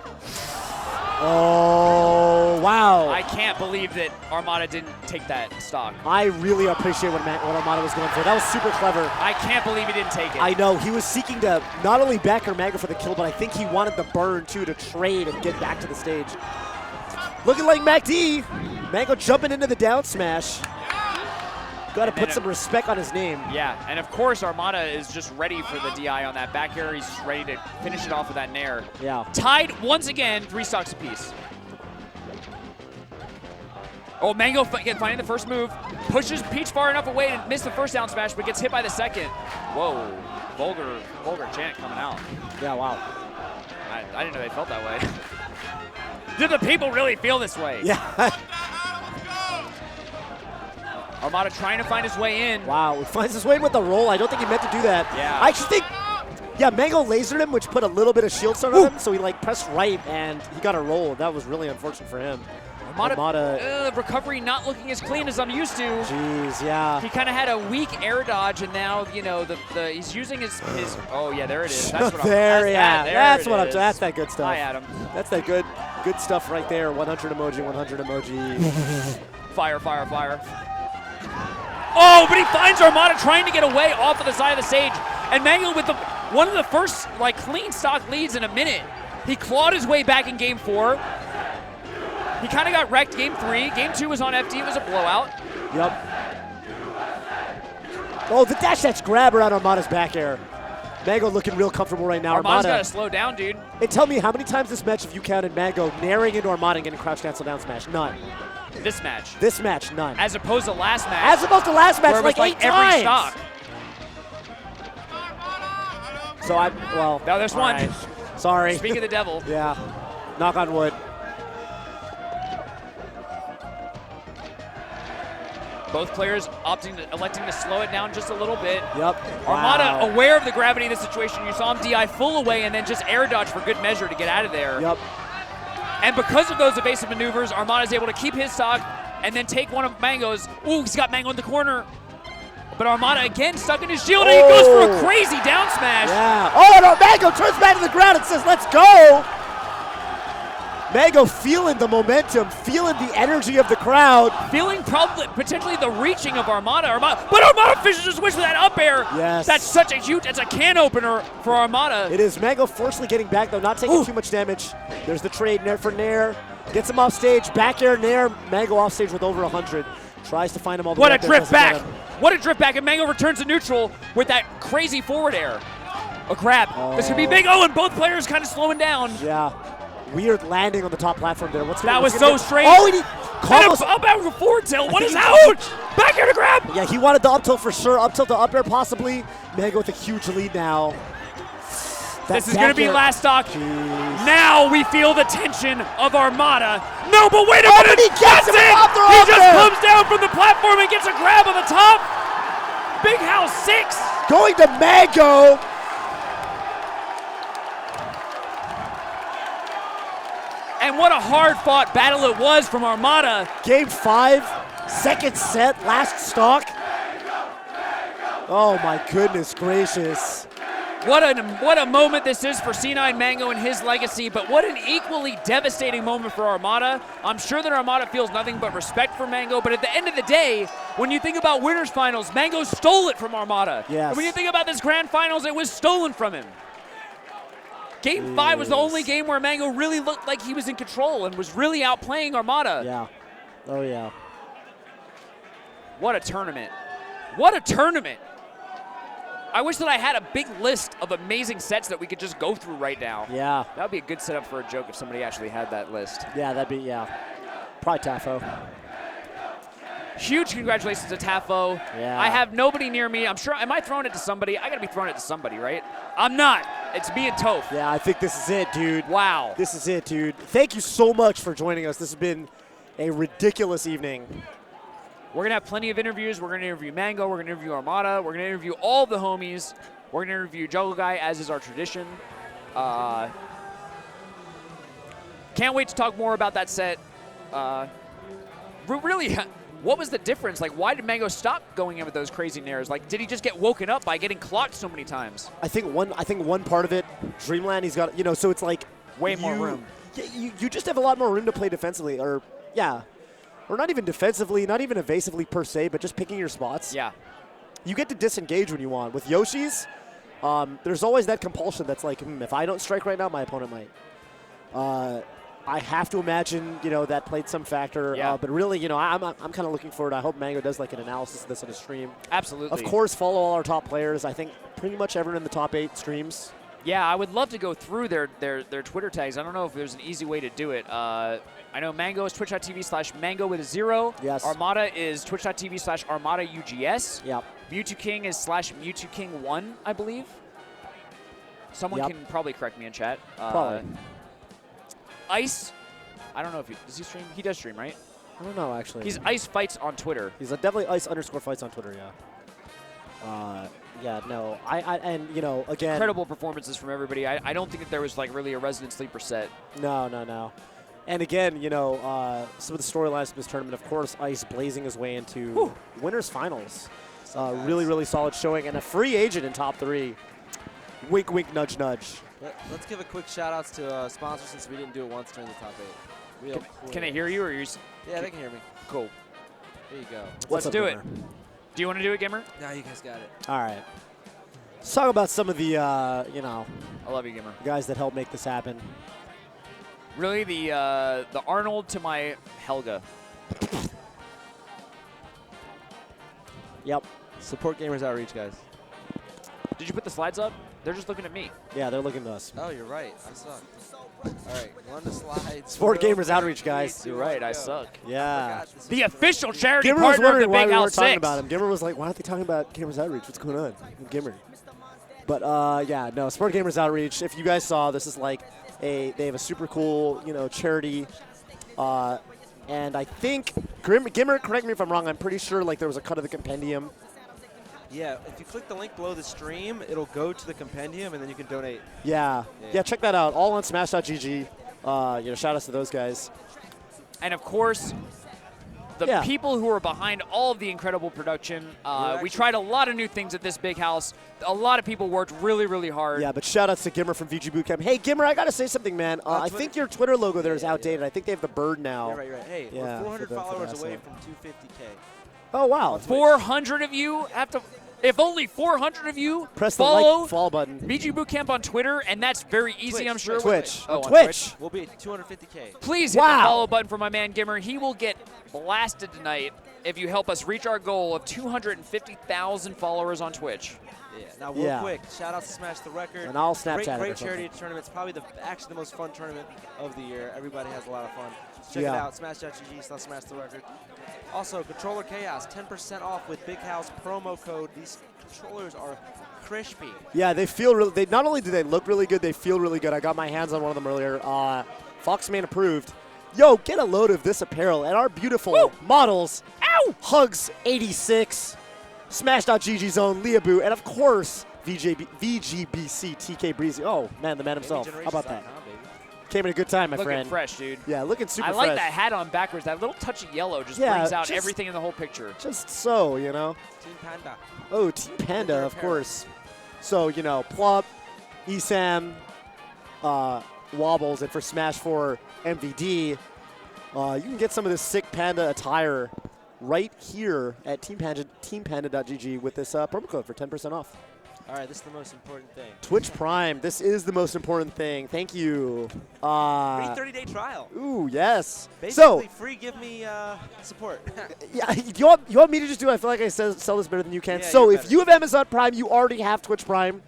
Oh, wow. I can't believe that Armada didn't take that stock. I really appreciate what Armada was going for. That was super clever. I can't believe he didn't take it. I know. He was seeking to not only back Mango for the kill, but I think he wanted the burn, too, to trade and get back to the stage. Looking like MacD. Mango jumping into the down smash. Got to put some respect on his name. Yeah, and of course Armada is just ready for the DI on that back air. He's just ready to finish it off with that nair. Yeah. Tied once again, 3 stocks apiece. Oh, Mango finding the first move. Pushes Peach far enough away to miss the first down smash, but gets hit by the second. Whoa, vulgar chant coming out. Yeah, wow. I didn't know they felt that way. Do the people really feel this way? Yeah. Armada trying to find his way in. Wow, he finds his way in with the roll. I don't think he meant to do that. Yeah. I actually think, yeah, Mango lasered him, which put a little bit of shield start on him, so he like pressed right and he got a roll. That was really unfortunate for him. Armada recovery not looking as clean as I'm used to. Jeez, yeah. He kind of had a weak air dodge, and now you know he's using his. Oh yeah, there it is. That's what That's what I'm. is. That's that good stuff. Hi, Adam. That's that good stuff right there. 100 emoji, 100 emoji. Fire, fire, fire. Oh, but he finds Armada trying to get away off of the side of the stage, and Mango with one of the first like clean stock leads in a minute. He clawed his way back in Game 4. He kind of got wrecked Game 3. Game 2 was on FD. It was a blowout. Yep. Oh, the dash grab around Armada's back air. Mango looking real comfortable right now. Armada's Armada. got to slow down, dude. And tell me how many times this match have you counted Mango naring into Armada and getting crouch cancel down smash? None. This match. This match, none. As opposed to last match. As opposed to last match, where it was like 8 every times. stock. So well. Now there's one. Right. Sorry. Speak of the devil. Yeah. Knock on wood. Both players electing to slow it down just a little bit. Yep. Armada Wow. aware of the gravity of the situation. You saw him DI full away and then just air dodge for good measure to get out of there. Yep. And because of those evasive maneuvers, Armada's able to keep his stock and then take one of Mango's. Ooh, he's got Mango in the corner. But Armada again stuck in his shield and he goes for a crazy down smash. Yeah. Oh no, Mango turns back to the ground and says, let's go. Mango feeling the momentum, feeling the energy of the crowd. Feeling probably potentially the reaching of Armada. But Armada finishes his wish with that up air. Yes. That's such a huge, it's a can opener for Armada. It is. Mango forcefully getting back though, not taking too much damage. There's the trade, Nair for Nair. Gets him off stage, back air Nair. Mango off stage with over 100. Tries to find him all the way What a up there, drift doesn't get back. him. What a drift back, and Mango returns to neutral with that crazy forward air. A grab. This could be big. Oh, and both players kind of slowing down. Yeah. Weird landing on the top platform there. That was so strange. Oh, and he almost up air forward tilt. What is that? Back air to grab. Yeah, he wanted the up tilt for sure. Up tilt to up air possibly. Mango with a huge lead now. This is going to be last stock. Now we feel the tension of Armada. No, but wait a minute. He gets him off the He up just air. comes down from the platform and gets a grab on the top. Big House 6. Going to Mango. And what a hard-fought battle it was from Armada. Game 5, second set, last stock. Oh my goodness gracious. What a moment this is for C9 Mango and his legacy, but what an equally devastating moment for Armada. I'm sure that Armada feels nothing but respect for Mango, but at the end of the day, when you think about winners finals, Mango stole it from Armada. Yes. And when you think about this grand finals, it was stolen from him. Game 5 was the only game where Mango really looked like he was in control and was really outplaying Armada. Yeah. Oh yeah. What a tournament. What a tournament. I wish that I had a big list of amazing sets that we could just go through right now. Yeah. That would be a good setup for a joke if somebody actually had that list. Yeah, that'd be, yeah. Probably Tafo. Huge congratulations to Tafo. Yeah. I have nobody near me. I'm sure, am I throwing it to somebody? I gotta be throwing it to somebody, right? I'm not. It's me and Toph. Yeah, I think this is it, dude. Wow. This is it, dude. Thank you so much for joining us. This has been a ridiculous evening. We're going to have plenty of interviews. We're going to interview Mango. We're going to interview Armada. We're going to interview all the homies. We're going to interview Juggle Guy, as is our tradition. Can't wait to talk more about that set. Really, what was the difference? Like, why did Mango stop going in with those crazy nairs? Like, did he just get woken up by getting clocked so many times? I think one part of it, Dreamland, he's got, so it's like way more room. Yeah, you just have a lot more room to play defensively, or not even defensively, not even evasively per se, but just picking your spots. Yeah. You get to disengage when you want. With Yoshi's, there's always that compulsion that's like, if I don't strike right now, my opponent might. I have to imagine, that played some factor. Yeah. But really, I'm kind of looking forward. I hope Mango does like an analysis of this on his stream. Absolutely. Of course, follow all our top players. I think pretty much everyone in the top 8 streams. Yeah, I would love to go through their Twitter tags. I don't know if there's an easy way to do it. I know Mango is twitch.tv/Mango with a 0. Yes. Armada is twitch.tv/ArmadaUGS. Yep. Mewtwo King is /MewtwoKing1, I believe. Someone can probably correct me in chat. Probably. Ice, I don't know if does he stream? He does stream, right? I don't know, actually. He's Ice Fights on Twitter. He's definitely Ice_fights on Twitter, yeah. Yeah, no. And again. Incredible performances from everybody. I don't think that there was like really a Resident Sleeper set. No. And again, some of the storylines of this tournament, of course, Ice blazing his way into winners finals. Really, really solid showing. And a free agent in top 3. Wink, wink, nudge, nudge. Let's give a quick shout outs to sponsors since we didn't do it once during the top 8. Can they hear you or Yeah, they can hear me. Cool. There you go. Let's do it. Do you want to do it, Gimmer? No, you guys got it. All right. Let's talk about some of the, I love you, Gimmer. guys that helped make this happen. Really, the Arnold to my Helga. Yep. Support Gamers Outreach, guys. Did you put the slides up? They're just looking at me. Yeah, they're looking to us. Oh, you're right. I suck. All right, on the slides. Sport Gamers Outreach, guys. You're right. I suck. Yeah. The official charity Gimmer was partner of the wondering why Big we House weren't talking 6. about him. Gimmer was like, why aren't they talking about Gamers Outreach? What's going on? Gimmer. But yeah, no, Sport Gamers Outreach. If you guys saw, this is like they have a super cool, charity. And I think Gimmer, correct me if I'm wrong. I'm pretty sure like there was a cut of the compendium. Yeah, if you click the link below the stream, it'll go to the compendium, and then you can donate. Yeah, check that out. All on Smash.gg. Shout outs to those guys. And of course, the people who are behind all of the incredible production. We tried a lot of new things at this big house. A lot of people worked really, really hard. Yeah, but shout outs to Gimmer from VGBootCamp. Hey, Gimmer, I got to say something, man. I think your Twitter logo there is outdated. I think they have the bird now. Yeah, right. Hey, we're 400 followers away from 250K. Oh, wow. 400 of you have to. If only 400 of you press follow the follow button. VGBootCamp on Twitter, and that's very easy, I'm sure. Twitch. On Twitch. We'll be at 250K. Please hit the follow button for my man Gimmer. He will get blasted tonight if you help us reach our goal of 250,000 followers on Twitch. Yeah. Now, real quick, shout out to Smash the Record. And I'll Snapchat Great it or charity tournament. It's probably actually the most fun tournament of the year. Everybody has a lot of fun. Check it Yeah. out, smash.gg/Smash the Record. Also, Controller Chaos, 10% off with Big House promo code. These controllers are crispy. Yeah, they feel really. They not only do they look really good, they feel really good. I got my hands on one of them earlier. Foxman approved. Yo, get a load of this apparel and our beautiful models. Ow! Hugs 86, Smash.gg Zone, Leaboo, and of course VGBC TK Breezy. Oh man, the man himself. How about that? Came in a good time, my friend. Looking fresh, dude. Yeah, looking super fresh. I like that hat on backwards. That little touch of yellow just brings out everything in the whole picture. Just so, Team Panda. Oh, Team Panda, of course. So, Plop, ESAM, Wobbles, and for Smash 4 MVD, you can get some of this sick Panda attire right here at teampanda.gg with this promo code for 10% off. All right, this is the most important thing. Twitch Prime, this is the most important thing. Thank you. Free 30-day trial. Ooh, yes. Basically, free give me support. Yeah, you want me to just do it? I feel like I sell this better than you can. Yeah, so if you have Amazon Prime, you already have Twitch Prime.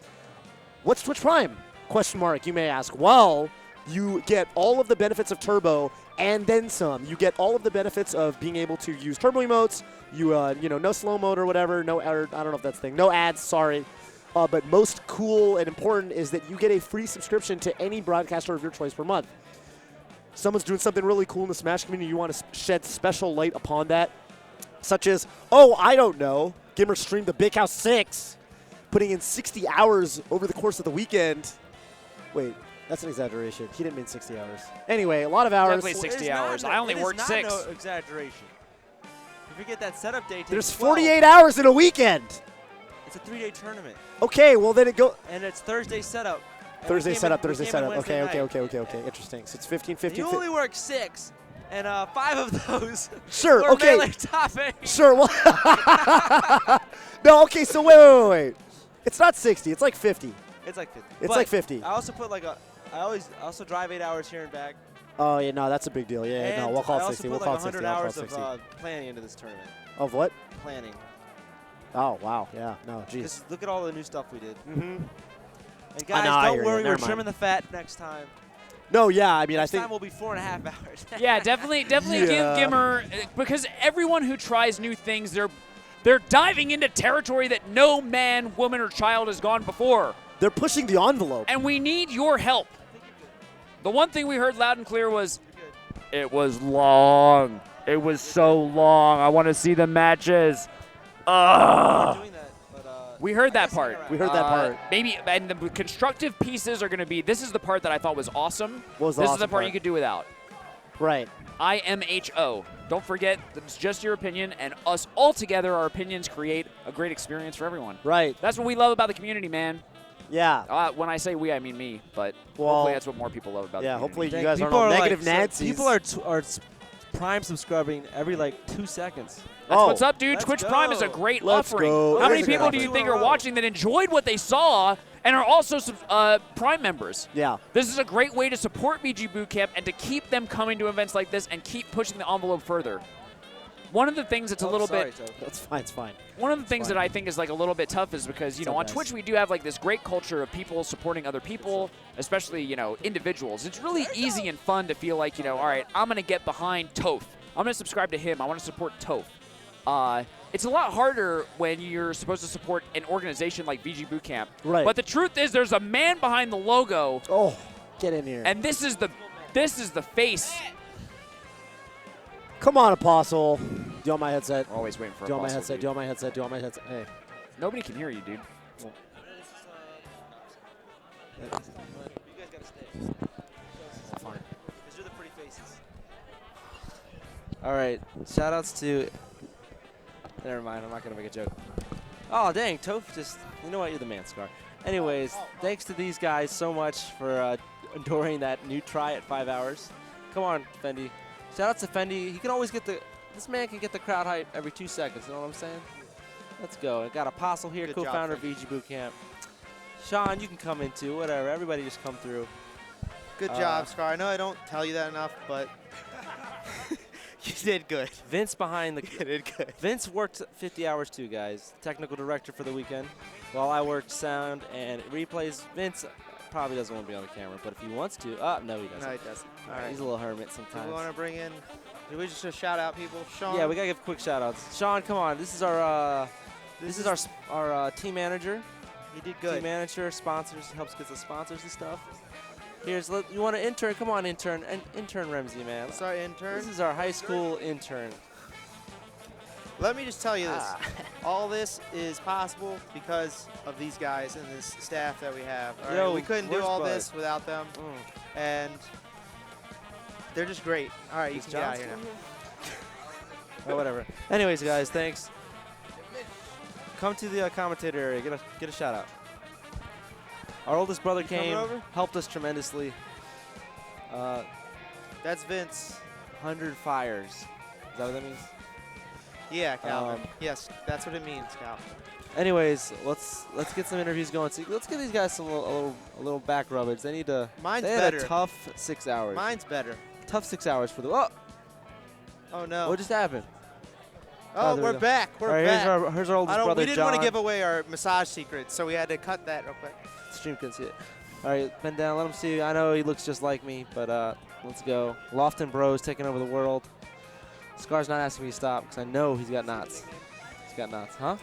What's Twitch Prime? Question mark, you may ask. Well, you get all of the benefits of Turbo and then some. You get all of the benefits of being able to use Turbo emotes. No slow mode or whatever. No, I don't know if that's the thing. No ads, sorry. But most cool and important is that you get a free subscription to any broadcaster of your choice per month. Someone's doing something really cool in the Smash community, you want to shed special light upon that, such as, I don't know, Gimmer streamed the Big House 6, putting in 60 hours over the course of the weekend. Wait, that's an exaggeration. He didn't mean 60 hours. Anyway, a lot of hours. Definitely 60 hours. I only worked 6. No exaggeration. If you get that setup day, there's 48 hours in a weekend. It's a 3-day tournament. Okay, well then it go. And it's Thursday setup. Thursday setup. Okay. Interesting. So it's 15. You only work 6, and 5 of those. Sure. were Okay. Melee top 8. Sure. Well. No. Okay. So wait. It's not 60. It's like 50. It's like 50. It's like 50. I also put I also drive 8 hours here and back. Oh yeah, no, that's a big deal. Yeah, no, we'll call it 60. I We'll also call put it 60. 100 I'll call hours it 60. of planning into this tournament. Of what? Planning. Oh wow, yeah, no, jeez. Just look at all the new stuff we did. Mm-hmm. And guys, don't worry, we're trimming the fat next time. No, yeah, I mean, next I think time will be 4.5 hours. Yeah, definitely give Gimmer, because everyone who tries new things, they're diving into territory that no man, woman, or child has gone before. They're pushing the envelope. And we need your help. The one thing we heard loud and clear was, it was long. It was so long. I want to see the matches. We heard that part. We heard that part. Maybe, and the constructive pieces are going to be, this is the part that I thought was awesome. What was the This is awesome the part you could do without. Right. IMHO. Don't forget, it's just your opinion, and us all together, our opinions create a great experience for everyone. Right. That's what we love about the community, man. Yeah. When I say we, I mean me, but hopefully that's what more people love about the community. Hopefully you guys aren't all negative Nancy's. People are Prime subscribing every 2 seconds. That's what's up, dude. Twitch Prime is a great offering. How many people do you think are watching that enjoyed what they saw and are also Prime members? Yeah. This is a great way to support VGBootCamp and to keep them coming to events like this and keep pushing the envelope further. One of the things that's a little bit. That's fine. It's fine. One of the things that I think is like a little bit tough is because, you know, on Twitch we do have like this great culture of people supporting other people, especially, you know, individuals. It's really easy and fun to feel like, you know, all right, I'm going to get behind Toph. I'm going to subscribe to him. I want to support Toph. It's a lot harder when you're supposed to support an organization like VGBootCamp. Right. But the truth is there's a man behind the logo. Oh, get in here. And this is the face. Come on, Apostle. Do you want my headset? Always waiting for Do you want my Apostle, headset? dude. Do you want my headset? Do you want my headset? Hey. Nobody can hear you, dude. You guys gotta stay. Fine. Because you're the pretty faces. All right. Shout-outs to... Never mind. I'm not going to make a joke. Oh, dang. Toph just... You know what? You're the man, Scar. Anyways, thanks to these guys so much for enduring that new try at 5 hours. Come on, Fendi. Shout-outs to Fendi. He can always get the... This man can get the crowd hype every 2 seconds. You know what I'm saying? Let's go. I got Apostle here, Good co-founder job, of VGBootCamp. Sean, you can come in too. Whatever. Everybody just come through. Good job, Scar. I know I don't tell you that enough, but you did good. Vince behind the... You did good. Vince worked 50 hours too, guys. Technical director for the weekend. While I worked sound and replays. Vince probably doesn't want to be on the camera, but if he wants to... no, he doesn't. No, he doesn't. All right. He's a little hermit sometimes. Do we want to bring in... Do we just shout out people? Sean? Yeah, we got to give quick shout-outs. Sean, come on. This is our... This is our team manager. He did good. Team manager, sponsors, helps get the sponsors and stuff. You want an intern? Come on, intern. Intern Remzi, man. What's our intern? This is our high school intern. Let me just tell you this. All this is possible because of these guys and this staff that we have. All right? Yo, We couldn't do where's all Bud? this without them. And they're just great. All right, you Is can get out of John here now. Oh, whatever. Anyways, guys, thanks. Come to the commentator area. Get a shout out. Our oldest brother came, over? helped us tremendously. That's Vince. 100 fires. Is that what that means? Yeah, Calvin. Yes, that's what it means, Cal. Anyways, let's get some interviews going. So let's give these guys a little back rubbage. They need to. Mine's they had better. a tough 6 hours. Mine's better. Tough 6 hours for the. Oh, Oh no. what just happened? Oh, there we're we go. back. We're All right, back. here's our oldest brother, we didn't John. want to give away our massage secrets, so we had to cut that real quick. Stream couldn't see it. All right, bend down. Let him see. I know he looks just like me, but let's go. Lofton Bros taking over the world. Scar's not asking me to stop because I know he's got knots. He's got knots, huh?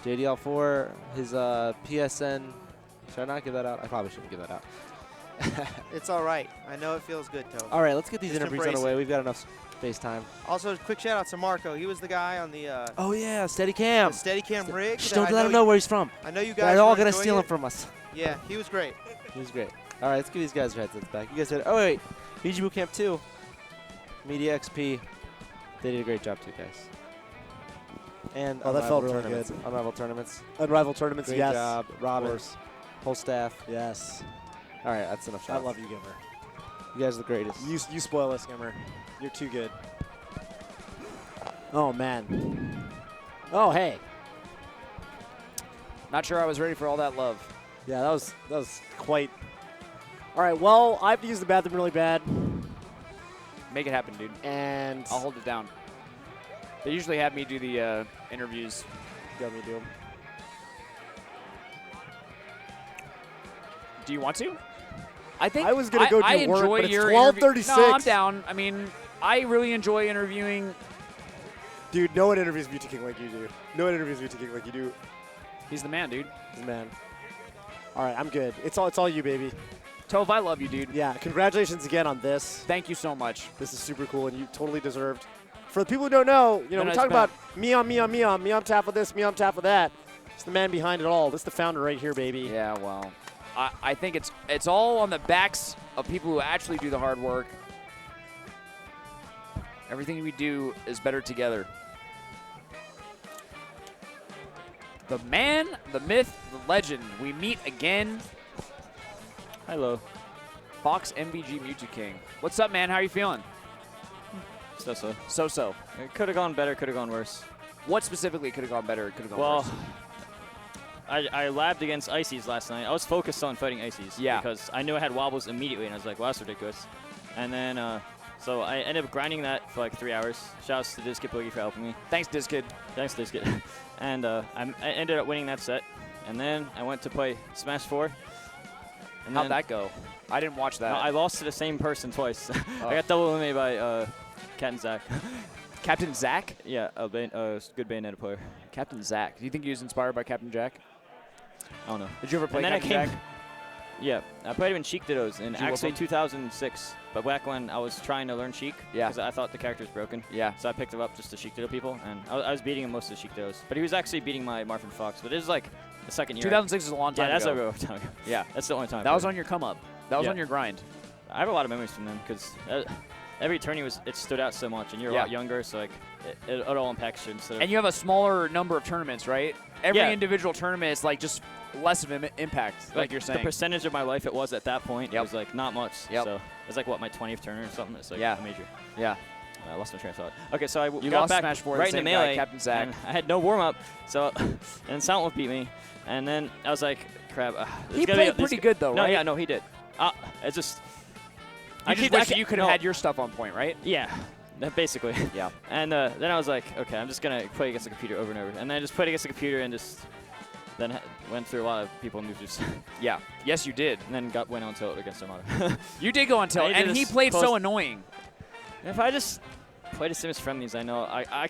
JDL4, his PSN. Should I not give that out? I probably shouldn't give that out. It's all right. I know it feels good, Toby. All right, let's get these Just interviews on the embrace way. it. We've got enough face time. Also, quick shout out to Marco. He was the guy on the Oh yeah, Steadicam. Steadicam rig. Shh, that don't I let know him know where he's from. I know you They're guys all were gonna enjoying steal him it. from us. Yeah, he was great. He was great. All right, let's give these guys their headsets back. You guys did. Oh wait, VGBootCamp 2, Media XP. They did a great job too, guys. And Oh, that felt Unrivaled really tournaments. good. Unrivaled tournaments. Unrivaled tournaments, Great yes. job, Robin. course. Whole staff. Yes. All right, that's enough I shots. love you, Gimmer. You guys are the greatest. You spoil us, Gimmer. You're too good. Oh, man. Oh, hey. Not sure I was ready for all that love. Yeah, that was quite. All right, well, I have to use the bathroom really bad. Make it happen, dude. And I'll hold it down. They usually have me do the interviews. Got me do them. Do you want to? I think I was gonna go do I work, enjoy but it's your 12:36. No, I'm down. I mean, I really enjoy interviewing. Dude, no one interviews Beauty King like you do. No one interviews Beauty King like you do. He's the man, dude. He's the man. All right, I'm good. It's all you, baby. Toph, I love you, dude. Yeah, congratulations again on this. Thank you so much. This is super cool, and you totally deserved. For the people who don't know, you know, we talk about me on tap with this, me on tap with that. It's the man behind it all. This is the founder right here, baby. Yeah, well, I think it's all on the backs of people who actually do the hard work. Everything we do is better together. The man, the myth, the legend. We meet again. Hello. Fox MVG Mewtwo King. What's up, man? How are you feeling? So-so. So-so. It could have gone better, could have gone worse. What specifically could have gone better, could have gone Well, worse? I labbed against Ices last night. I was focused on fighting Ices. Yeah. Because I knew I had wobbles immediately, and I was like, well, that's ridiculous. And then So I ended up grinding that for like 3 hours. Shouts to Dizkid Boogie for helping me. Thanks, Dizkid. Thanks, Dizkid. And I ended up winning that set. And then I went to play Smash 4. And How'd that go? I didn't watch that. No, I lost to the same person twice. I got double eliminated by Captain Zach. Captain Zach? Yeah, a good Bayonetta player. Captain Zach. Do you think he was inspired by Captain Jack? I don't know. Did you ever play and then Captain Jack? Yeah, I played him in Sheik Dittos in Did you actually whoop him? 2006. But back when I was trying to learn Sheik, Yeah. because I thought the character was broken. Yeah. So I picked him up just to Sheik Ditto people, and I was beating him most of the Sheik Dittos. But he was actually beating my Marvin Fox. But it was like the second year. 2006 is a long time Yeah, that's ago. a real time ago. Yeah. That's the only time. That was on your come up. That was Yeah. on your grind. I have a lot of memories from them because every tourney it stood out so much, and you're a lot younger, so like it all impacts you instead of. And you have a smaller number of tournaments, right? Every Yeah. individual tournament is like just less of an impact, like you're saying. The percentage of my life it was at that point Yep. was like not much. Yep. So it was like what, my 20th tournament or something. It's like Yeah. a major. Yeah. I lost my train of thought. Okay, so I You got lost back Smash 4 right the in the same guy, melee. Captain Zach. And I had no warm up, so and Silent Wolf beat me, and then I was like, crap. He played pretty good though, no, right? Yeah, no, he did. It's just. I just wish that you could have had your stuff on point, right? Yeah, basically. Yeah. And then I was like, okay, I'm just gonna play against the computer over and over, and then I just played against the computer and just then went through a lot of people and just. Yeah. Yes, you did. And then went on tilt against Armada. You did go on tilt, and he played so annoying. If I just play the same as friendlies, I know I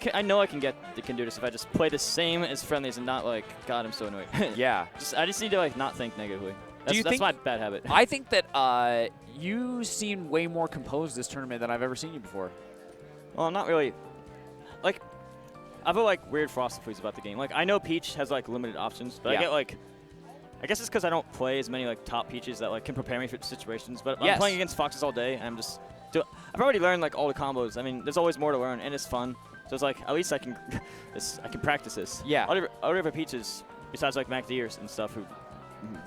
can do this if I just play the same as friendlies and not like, God, I'm so annoyed. Yeah. I just need to like not think negatively. That's my bad habit. I think that you seem way more composed this tournament than I've ever seen you before. Well, I'm not really. Like, I have like weird philosophies about the game. Like, I know Peach has like limited options, but I get like. I guess it's because I don't play as many like top Peaches that like can prepare me for situations. But I'm playing against Foxes all day, and I'm just. I've already learned like all the combos. I mean, there's always more to learn, and it's fun. So it's like at least I can, I can practice this. Yeah. Other Peaches, besides like Mac Deers and stuff, who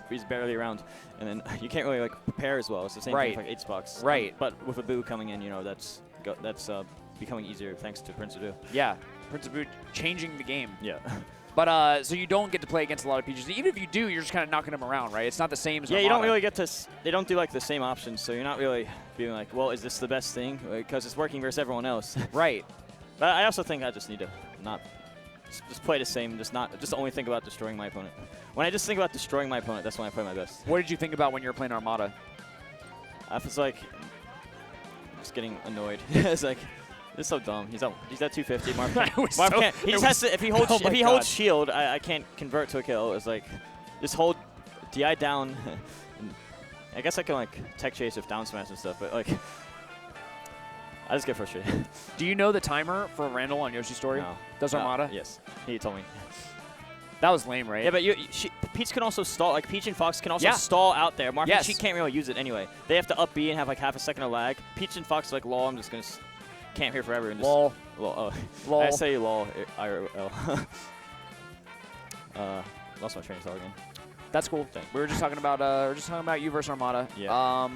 he's barely around, and then you can't really like prepare as well. It's the same thing with like H-Box. Right. But with a Boo coming in, you know, that's becoming easier thanks to Prince of Boo. Yeah. Prince of Boo changing the game. Yeah. But so you don't get to play against a lot of Peaches. Even if you do, you're just kind of knocking them around, right? It's not the same as Yeah, Armada. you don't really get to. They don't do like the same options, so you're not really being like, well, is this the best thing? Because it's working versus everyone else. Right. But I also think I just need to not just play the same, just only think about destroying my opponent. When I just think about destroying my opponent, that's when I play my best. What did you think about when you were playing Armada? I was like, just getting annoyed. It's like, this is so dumb. He's at 250. Marv can't. He just has to. If he holds shield, I can't convert to a kill. It's like, just hold DI down. I guess I can like tech chase with down smash and stuff, but like, I just get frustrated. Do you know the timer for Randall on Yoshi's Story? No. Does Armada? Yes. He told me. That was lame, right? Yeah, but Peach can also stall. Like, Peach and Fox can also stall out there. Marv and she can't really use it anyway. They have to up B and have like half a second of lag. Peach and Fox like, lol, I'm just going to camp here forever. And just, lol. Lol. Lol. I say lol. IRL. Lost my train of thought again. That's cool. We were just talking about you versus Armada. Yeah.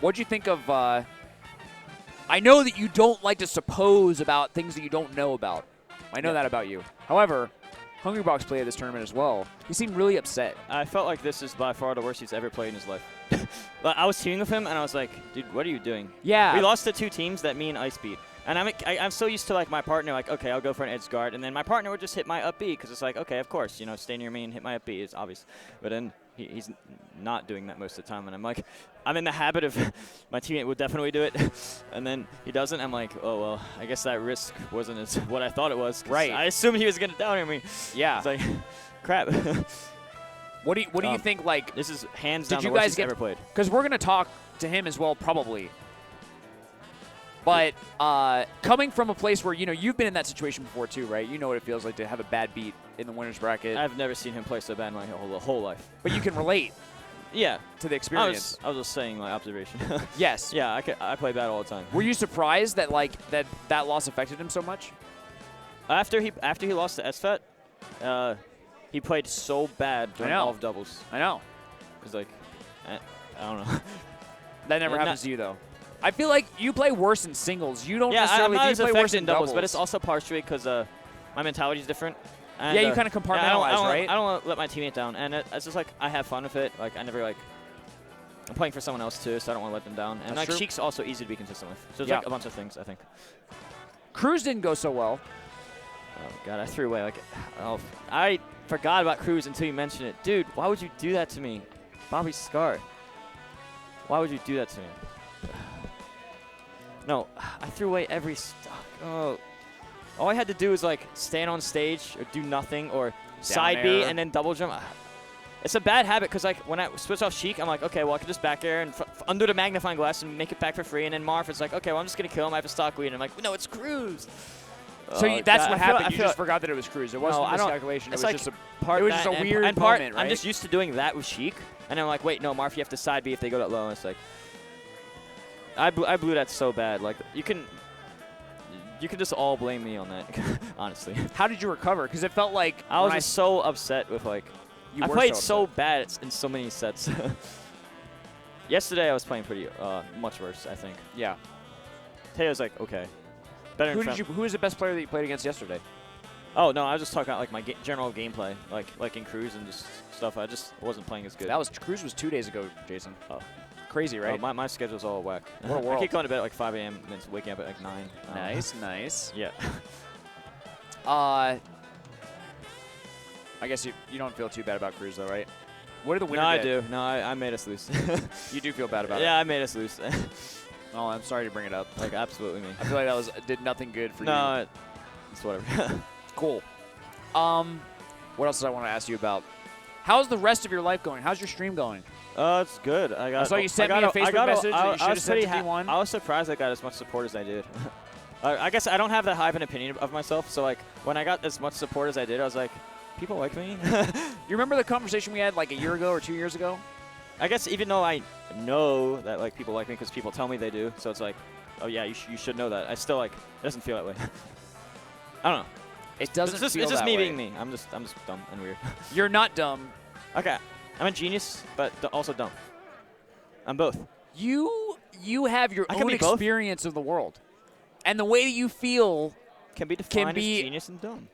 What'd you think of? I know that you don't like to suppose about things that you don't know about. I know that about you. However, Hungrybox played this tournament as well. He seemed really upset. I felt like this is by far the worst he's ever played in his life. I was teaming with him, and I was like, dude, what are you doing? Yeah. We lost to 2 teams that me and Ice beat. And I'm so used to like my partner, like, okay, I'll go for an edge guard, and then my partner would just hit my up B, because it's like, okay, of course, you know, stay near me and hit my up B is obvious. But then he's not doing that most of the time, and I'm like, I'm in the habit of my teammate would definitely do it, and then he doesn't. I'm like, oh well, I guess that risk wasn't as what I thought it was. Right. I assumed he was gonna down me. Yeah. It's like, crap. What do you think? Like, this is hands down did the you worst guys he's ever played. Because we're gonna talk to him as well, probably. But coming from a place where, you know, you've been in that situation before too, right? You know what it feels like to have a bad beat in the winner's bracket. I've never seen him play so bad in my whole life. But you can relate. Yeah. To the experience. I was just saying my observation. Yes. Yeah, I play bad all the time. Were you surprised that like that loss affected him so much? After he lost to SFAT, he played so bad during all of doubles. I know. It was like, I don't know. That never happens to you though. I feel like you play worse in singles. You don't I'm necessarily not you as play affected worse in doubles, but it's also partially because my mentality is different. And, yeah, you kind of compartmentalize, right? I don't want to let my teammate down, and it's just like I have fun with it. Like I never like I'm playing for someone else too, so I don't want to let them down. And That's like true. Sheik's also easy to be consistent with. So there's Yeah. like a bunch of things, I think. Cruz didn't go so well. Oh god, I threw away like, oh, I forgot about Cruz until you mentioned it. Dude, why would you do that to me? Bobby Scar. Why would you do that to me? No, I threw away every stock. Oh. All I had to do was like stand on stage or do nothing or side B air. and then double jump. It's a bad habit because like when I switch off Sheik, I'm like, okay, well I can just back air and under the magnifying glass and make it back for free. And then Marth is like, okay, well I'm just gonna kill him. I have a stock lead. And I'm like, no, it's Cruz. So that's God, what I feel- happened. I You feel- just forgot that it was Cruz. It wasn't No, a I don't- miscalculation. It it's was like just a part It was that just a and- weird and part, moment, right? I'm just used to doing that with Sheik, and I'm like, wait, no, Marth, you have to side B if they go that low. And it's like, I blew that so bad. Like you can just all blame me on that, honestly. How did you recover? Because it felt like I was when just so upset with like, You I were played so so bad in so many sets. Yesterday I was playing pretty much worse, I think. Yeah. Today I was like, okay, better. Who was the best player that you played against yesterday? Oh no, I was just talking about like my general gameplay, like in Cruz and just stuff. I just wasn't playing as good. Cruz was 2 days ago, Jason. Oh, crazy, right? Oh, my schedule's all whack. What a world. I keep going to bed at like 5 a.m. and then waking up at like 9. Nice. Yeah. I guess you don't feel too bad about Cruz though, right? What did the winner No, I get? do. No, I made us lose. You do feel bad about it? Yeah, I made us lose. Oh, I'm sorry to bring it up. Like absolutely me. I feel like that did nothing good for you. No, it's whatever. Cool. What else did I want to ask you about? How's the rest of your life going? How's your stream going? It's good. I saw you sent me a Facebook message that you should have sent to D1. I was surprised I got as much support as I did. I guess I don't have that high of an opinion of myself, so like when I got as much support as I did, I was like, people like me. You remember the conversation we had like a year ago or 2 years ago? I guess even though I know that like people like me because people tell me they do, so it's like, oh yeah, you should know that. I still like it doesn't feel that way. I don't know. It doesn't It's feel just that me way. being me. I'm just dumb and weird. You're not dumb. Okay, I'm a genius, but also dumb. I'm both. You have your I can own be both. experience of the world, and the way that you feel can be defined as genius and dumb.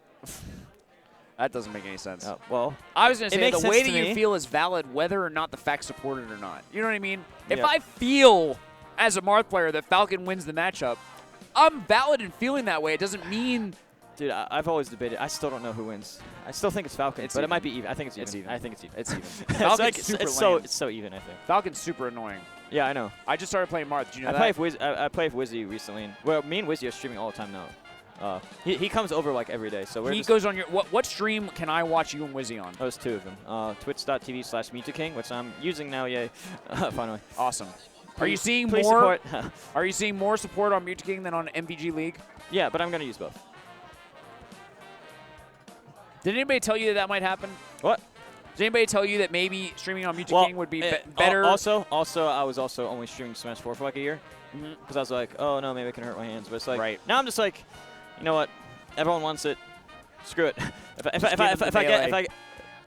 That doesn't make any sense. Oh, well, I was going to say makes the sense way to that you me. feel is valid whether or not the facts support it or not. You know what I mean? If Yeah. I feel as a Marth player that Falcon wins the matchup, I'm valid in feeling that way. It doesn't mean... Dude, I've always debated. I still don't know who wins. I still think it's Falcon, but even. it might be even. I think it's even. It's even. I think it's even. It's even. It's Falcon's like super it's so lame. it's so even. I think. Falcon's super annoying. Yeah, I know. I just started playing Marth. Did you know I that? play with Wizzy recently. And, well, me and Wizzy are streaming all the time now. He comes over like every day, so we're He just, goes on your... What stream can I watch you and Wizzy on? Oh, there's two of them. Twitch.tv/MewTwoKing, which I'm using now. Yay! Finally. Awesome. Are you seeing Please more? support. Are you seeing more support on MewTwoKing than on MVG League? Yeah, but I'm gonna use both. Did anybody tell you that might happen? What? Did anybody tell you that maybe streaming on MewTwoKing would be better? Also, I was also only streaming Smash 4 for like a year because I was like, oh no, maybe I can hurt my hands. But it's like, now I'm just like, you know what? Everyone wants it. Screw it. If I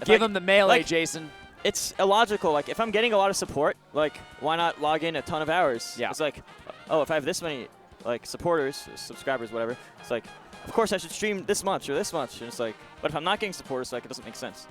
give them the melee, like, Jason. It's illogical. Like if I'm getting a lot of support, like why not log in a ton of hours? Yeah. It's like, oh, if I have this many like supporters, subscribers, whatever, it's like, of course I should stream this much or this much. And it's like, but if I'm not getting supporters, like it doesn't make sense.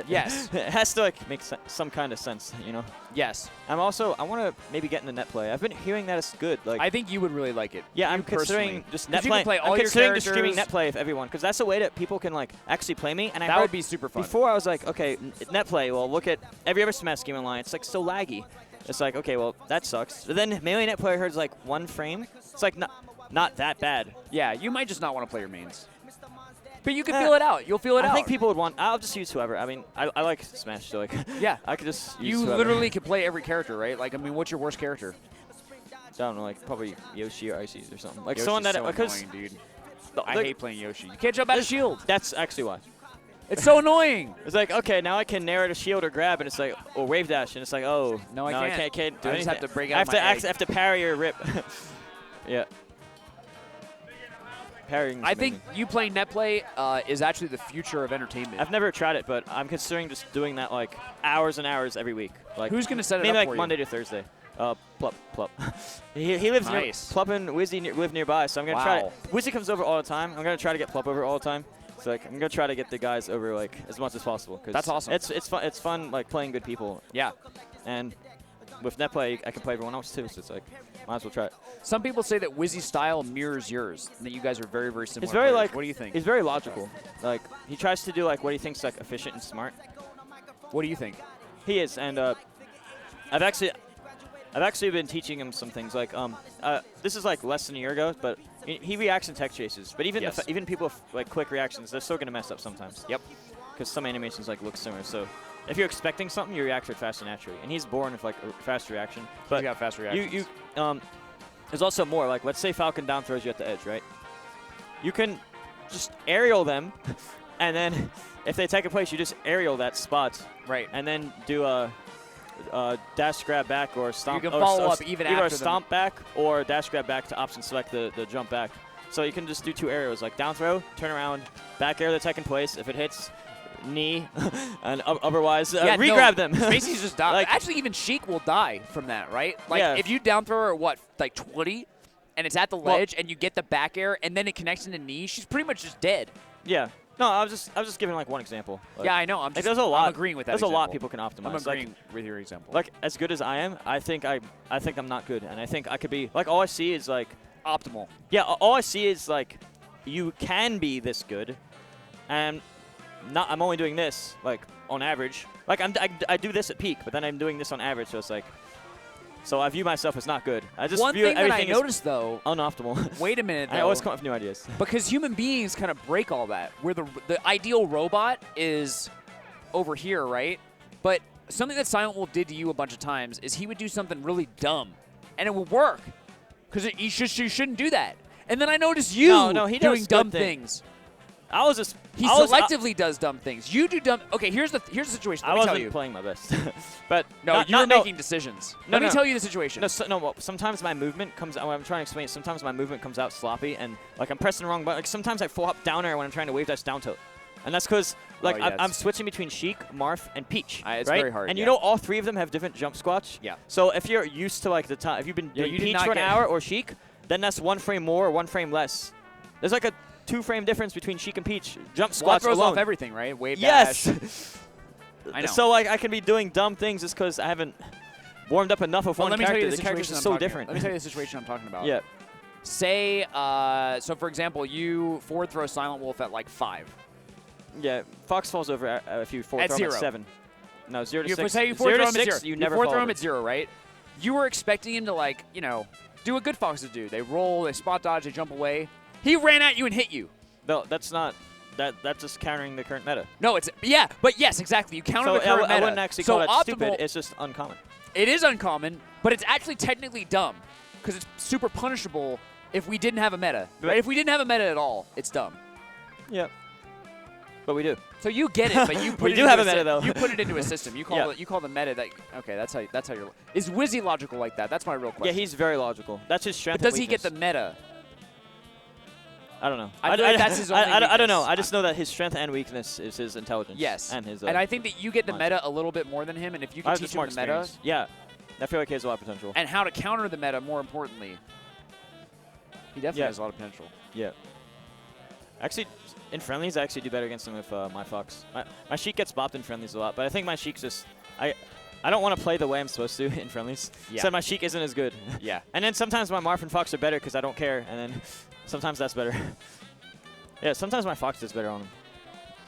Yes. It has to like make some kind of sense, you know. Yes. I want to maybe get into net play. I've been hearing that it's good. Like I think you would really like it. yeah, You I'm considering personally. just 'Cause net you play. can play all I'm your considering just streaming characters. net play with everyone because that's a way that people can like actually play me. And I That heard would be super fun. Before I was like, okay, net play. Well, look at every other Smash game online. It's like so laggy. It's like, okay, well that sucks. But then melee net play I heard is like 1 frame. It's like not that bad. Yeah, you might just not want to play your mains. But you can feel it out. You'll feel it out. I think people would want. I'll just use whoever. I mean, I like Smash, so like. Yeah. I could just use You whoever. literally can play every character, right? Like, I mean, what's your worst character? I don't know, like probably Yoshi or Ices or something. Like Yoshi's someone that so because annoying, dude. I hate playing Yoshi. You can't jump out of shield. That's actually why. It's so annoying. It's like, okay, now I can narrow to shield or grab, and it's like, or wave dash, and it's like, oh, No, I can't. can't do I just anything. have to break out I have my to egg. I have to parry or rip. Yeah. Parrying. I think you playing net play is actually the future of entertainment. I've never tried it, but I'm considering just doing that like hours and hours every week. Like Who's gonna set it maybe up like for you? Monday to Thursday. Plup. he lives Nice. Plup and Wizzy live nearby, so I'm gonna try Wow. it. Wizzy comes over all the time. I'm gonna try to get Plup over all the time. So like I'm gonna try to get the guys over like as much as possible. 'Cause That's awesome. It's fun. It's fun like playing good people. Yeah. And with net play, I can play everyone else too. So it's like, might as well try it. Some people say that Wizzy's style mirrors yours, and that you guys are very, very similar. It's very players. like. What do you think? He's very logical. Like he tries to do like what he thinks like efficient and smart. What do you think? He is, and I've actually been teaching him some things. Like this is like less than a year ago, but he reacts in tech chases. But even even people with like quick reactions, they're still gonna mess up sometimes. Yep. Because some animations like look similar. So if you're expecting something, you react to it fast and naturally. And he's born with like a fast reaction. But you got fast reactions. There's also more. Like let's say Falcon down throws you at the edge, right? You can just aerial them, and then if they take a place, you just aerial that spot. Right. And then do a dash grab back or stomp. You can follow up even either after stomp back or dash grab back to option select the jump back. So you can just do 2 aerials, like down throw, turn around, back air the tech in place. If it hits, knee, and otherwise re-grab them. Basically just die. Like, actually, even Sheik will die from that, right? Like if you down throw her at what, like 20, and it's at the ledge, and you get the back air, and then it connects into knee, she's pretty much just dead. Yeah. No, I was just giving like one example. Like, yeah, I know. there's a lot. I'm agreeing with that. There's example. a lot people can optimize. I'm agreeing with your example. Like as good as I am, I think I'm not good, and I think I could be like all I see is like optimal. Yeah, all I see is like you can be this good, and I'm only doing this like on average. Like I do this at peak, but then I'm doing this on average, so it's like. So I view myself as not good. I just One view thing that I everything noticed though, unoptimal. Wait a minute. Though, I always come up with new ideas. Because human beings kind of break all that. Where the ideal robot is over here, right? But something that Silent Wolf did to you a bunch of times is he would do something really dumb, and it would work. Because you shouldn't do that. And then I noticed you he doing does dumb good things. I was just He selectively does dumb things. You do dumb. Okay, here's the situation. Let me tell you. I wasn't playing my best, but you're making decisions. Let me tell you the situation. No, sometimes my movement comes out. What I'm trying to explain. Sometimes my movement comes out sloppy, and like I'm pressing the wrong button. Like sometimes I full hop down air when I'm trying to wave dash down tilt, and that's because like I'm switching between Sheik, Marth, and Peach. It's right? very hard. And you know all 3 of them have different jump squats. Yeah. So if you're used to like the time, if you've been doing Peach for an hour or Sheik, then that's 1 frame more or 1 frame less. There's like a 2-frame difference between Sheik and Peach. Jump squats throws alone. off everything, right? Wave yes. dash. I know. So like I can be doing dumb things just because I haven't warmed up enough of one let me character. tell you the The character's situation just so I'm talking different. Let me tell you the situation I'm talking about. Yeah. Say, so for example, you forward throw Silent Wolf at like 5. Yeah, Fox falls over if you forward throw him at 7. No, 0 to 6. Say you forward throw him at 0. You never forward throw fall him over. at 0, right? You were expecting him to like, do what good Foxes do. They roll, they spot dodge, they jump away. He ran at you and hit you. No, that's not. That's just countering the current meta. No, but yes, exactly. You counter the current meta. I wouldn't actually call that stupid. It's just uncommon. It is uncommon, but it's actually technically dumb because it's super punishable if we didn't have a meta. Right? If we didn't have a meta at all, it's dumb. Yeah. But we do. So you get it, but you put we it do into have a meta though. You put it into a system. You call the meta that. Okay, that's how you're. Is Wizzy logical like that? That's my real question. Yeah, he's very logical. That's his strength. But does he get the meta? I don't know. I feel like that's his only I don't know. weakness. I just know that his strength and weakness is his intelligence. Yes. And his. And I think that you get the meta a little bit more than him, and if you can teach him the meta. Yeah. I feel like he has a lot of potential. And how to counter the meta, more importantly. He definitely has a lot of potential. Yeah. Actually, in friendlies, I actually do better against him with my Fox. My Sheik gets bopped in friendlies a lot, but I think my Sheik's just... I don't want to play the way I'm supposed to in friendlies. Yeah. So my Sheik isn't as good. Yeah. And then sometimes my Marth and Fox are better because I don't care, and then sometimes that's better. Yeah, sometimes my Fox does better on him.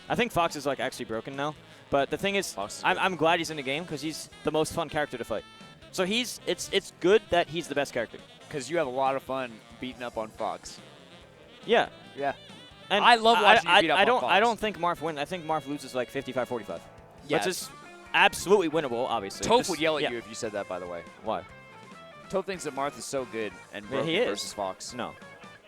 I think Fox is like actually broken now, but the thing is, I'm glad he's in the game because he's the most fun character to fight. So it's good that he's the best character. Because you have a lot of fun beating up on Fox. Yeah. Yeah. And I love watching you beat up on Fox. I don't think Marth wins. I think Marth loses like 55-45. Yes. Which is absolutely winnable, obviously. Toph would yell at you if you said that, by the way. Why? Toph thinks that Marth is so good and broken he is. versus Fox. No.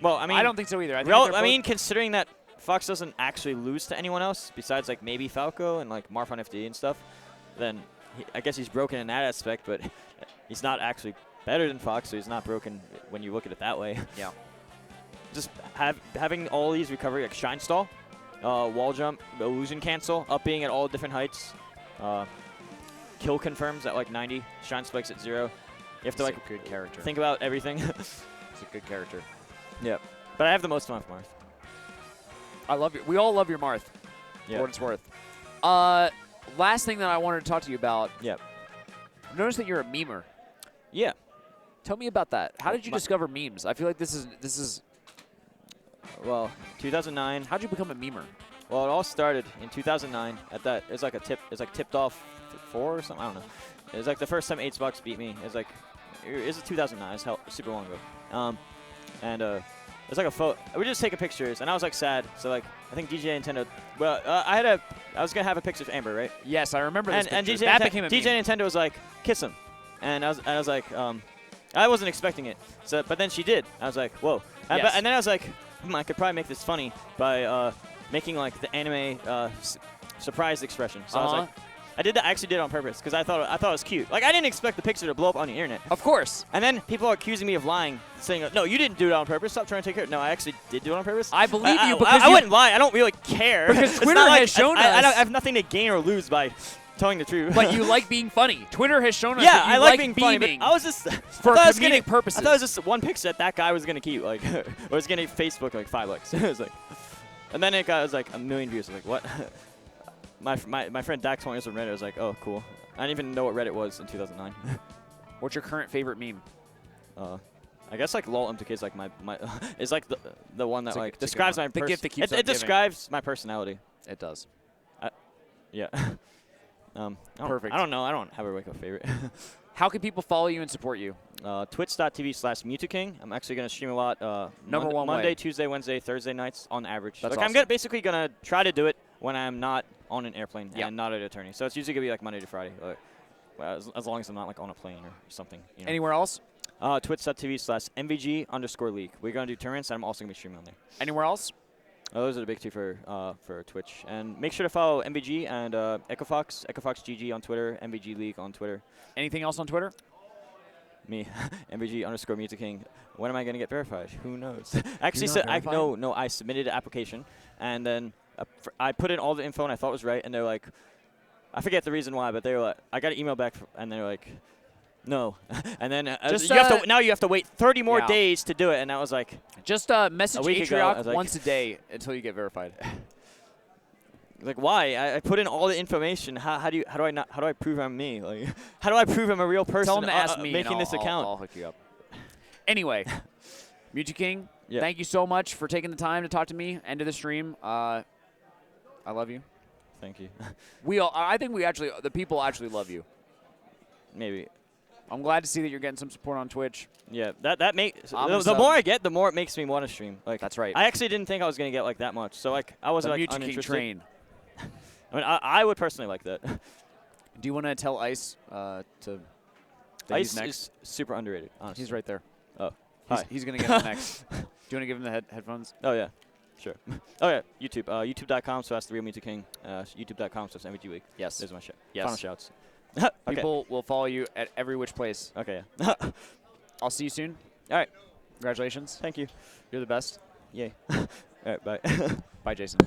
Well, I mean... I don't think so either. I mean, considering that Fox doesn't actually lose to anyone else, besides like maybe Falco and like Marth on FD and stuff, then I guess he's broken in that aspect, but he's not actually better than Fox, so he's not broken when you look at it that way. Yeah. Just having all these recovery, like Shine Stall, wall jump, illusion cancel, up being at all different heights, kill confirms at like 90, Shine spikes at 0. You have to like a good character. Think about everything. It's a good character. Yeah. But I have the most fun with Marth. I love you. We all love your Marth. Yeah. For what it's worth. Last thing that I wanted to talk to you about. Yep. I've noticed that you're a memer. Yeah. Tell me about that. How did you discover memes? I feel like this is. Well, 2009. How'd you become a memer? Well, it all started in 2009. At that, it was like tipped off 4 or something. I don't know. It was like the first time Hbucks beat me. It was like, it was 2009. It's super long ago. And it was like a photo. We were just taking pictures, and I was like sad. So like, I think DJ Nintendo. Well, I was gonna have a picture of Amber, right? Yes, I remember this and picture. DJ That became a DJ meme. Nintendo was like, kiss him, and I was like, I wasn't expecting it. So, but then she did. I was like, whoa. Yes. And then I was like, I could probably make this funny by making like the anime surprised expression. So I was like, I actually did it on purpose because I thought it was cute. Like I didn't expect the picture to blow up on the internet. Of course. And then people are accusing me of lying, saying, "No, you didn't do it on purpose. Stop trying to take care." No, I actually did do it on purpose. I believe you because I wouldn't lie. I don't really care. Because It's Twitter not like has shown us. I have nothing to gain or lose by telling the truth. But you like being funny. Twitter has shown us Yeah, that you I like being funny. But beaming I was just for I thought comedic purposes. I thought it was just one picture that guy was gonna keep, like, or was gonna Facebook like 5 likes. It was like, and then it was like 1 million views. I was like, what? My friend Dax on Reddit was like, oh, cool. I didn't even know what Reddit was in 2009. What's your current favorite meme? I guess like lol MTK is like my is like the one that like describes my the gift that keeps on it giving. describes my personality. It does. Yeah. Perfect. I don't know. I don't have a wake up favorite. How can people follow you and support you? Twitch.tv/MewTwoKing. I'm actually going to stream a lot way. Monday, Tuesday, Wednesday, Thursday nights on average. That's like awesome. I'm basically going to try to do it when I'm not on an airplane and not an attorney. So it's usually going to be like Monday to Friday, like, well, as long as I'm not like on a plane or something. You know. Anywhere else? Twitch.tv/MVG_League. We're going to do tournaments, and I'm also going to be streaming on there. Anywhere else? Those are the big two for Twitch. And make sure to follow MVG and EchoFox GG on Twitter, MVG League on Twitter. Anything else on Twitter? Me, MVG_MewTwoKing. When am I going to get verified? Who knows? Actually, You're not verified? no. I submitted an application, and then I put in all the info, and I thought it was right, and they're like, I forget the reason why, but they were like, I got an email back, and they're like, no. And then now you have to wait 30 more days to do it, and that was like, just message Atrioc once a day until you get verified. Like, why? I put in all the information. How do I prove I'm me? Like, how do I prove I'm a real person? Tell them to ask me making and this account. I'll hook you up. Anyway, MewTwoKing, Yeah. thank you so much for taking the time to talk to me. End of the stream. I love you. Thank you. I think the people actually love you. Maybe. I'm glad to see that you're getting some support on Twitch. Yeah, that makes the more I get, the more it makes me want to stream. Like that's right. I actually didn't think I was gonna get like that much, so like I wasn't The like MewTwoKing uninterested. train. I mean, I would personally like that. Do you want to tell Ice that Ice he's next? is super underrated. Honestly, He's right there. Oh, he's gonna get on next. Do you want to give him the headphones? Oh yeah, sure. Oh yeah, YouTube. YouTube.com/TheRealMewTwoKing. YouTube.com/MVGWeek. Yes. There's my shout. Yes. Final shouts. Okay. People will follow you at every which place. Okay. I'll see you soon. All right. Congratulations. Thank you. You're the best. Yay. All right. Bye. Bye, Jason.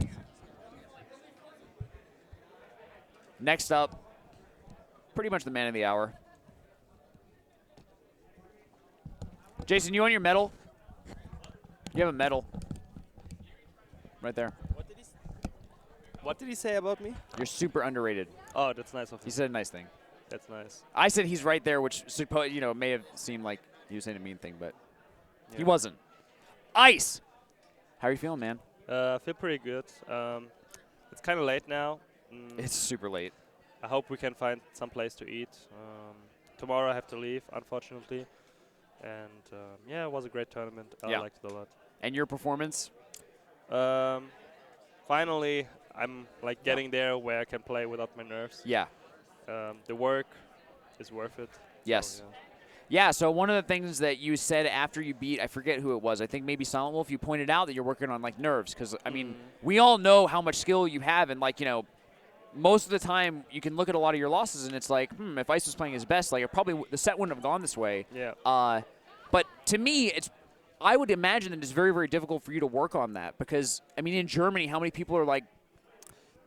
Next up, pretty much the man of the hour. Jason, you want your medal? You have a medal. Right there. What did he say about me? You're super underrated. Oh, that's nice of him. He said a nice thing. That's nice. I said he's right there, which may have seemed like he was saying a mean thing, but he wasn't. Ice! How are you feeling, man? I feel pretty good. It's kind of late now. It's super late. I hope we can find some place to eat. Tomorrow I have to leave, unfortunately. And yeah, it was a great tournament. I liked it a lot. And your performance? Finally, I'm like getting there where I can play without my nerves. Yeah. The work is worth it. Yes. So, yeah, so one of the things that you said after you beat, I forget who it was, I think maybe Silent Wolf, you pointed out that you're working on like nerves because, I mean, we all know how much skill you have and like, most of the time you can look at a lot of your losses and it's like, if Ice was playing his best, like the set wouldn't have gone this way. Yeah. But to me, I would imagine that it's very, very difficult for you to work on that because, I mean, in Germany, how many people are like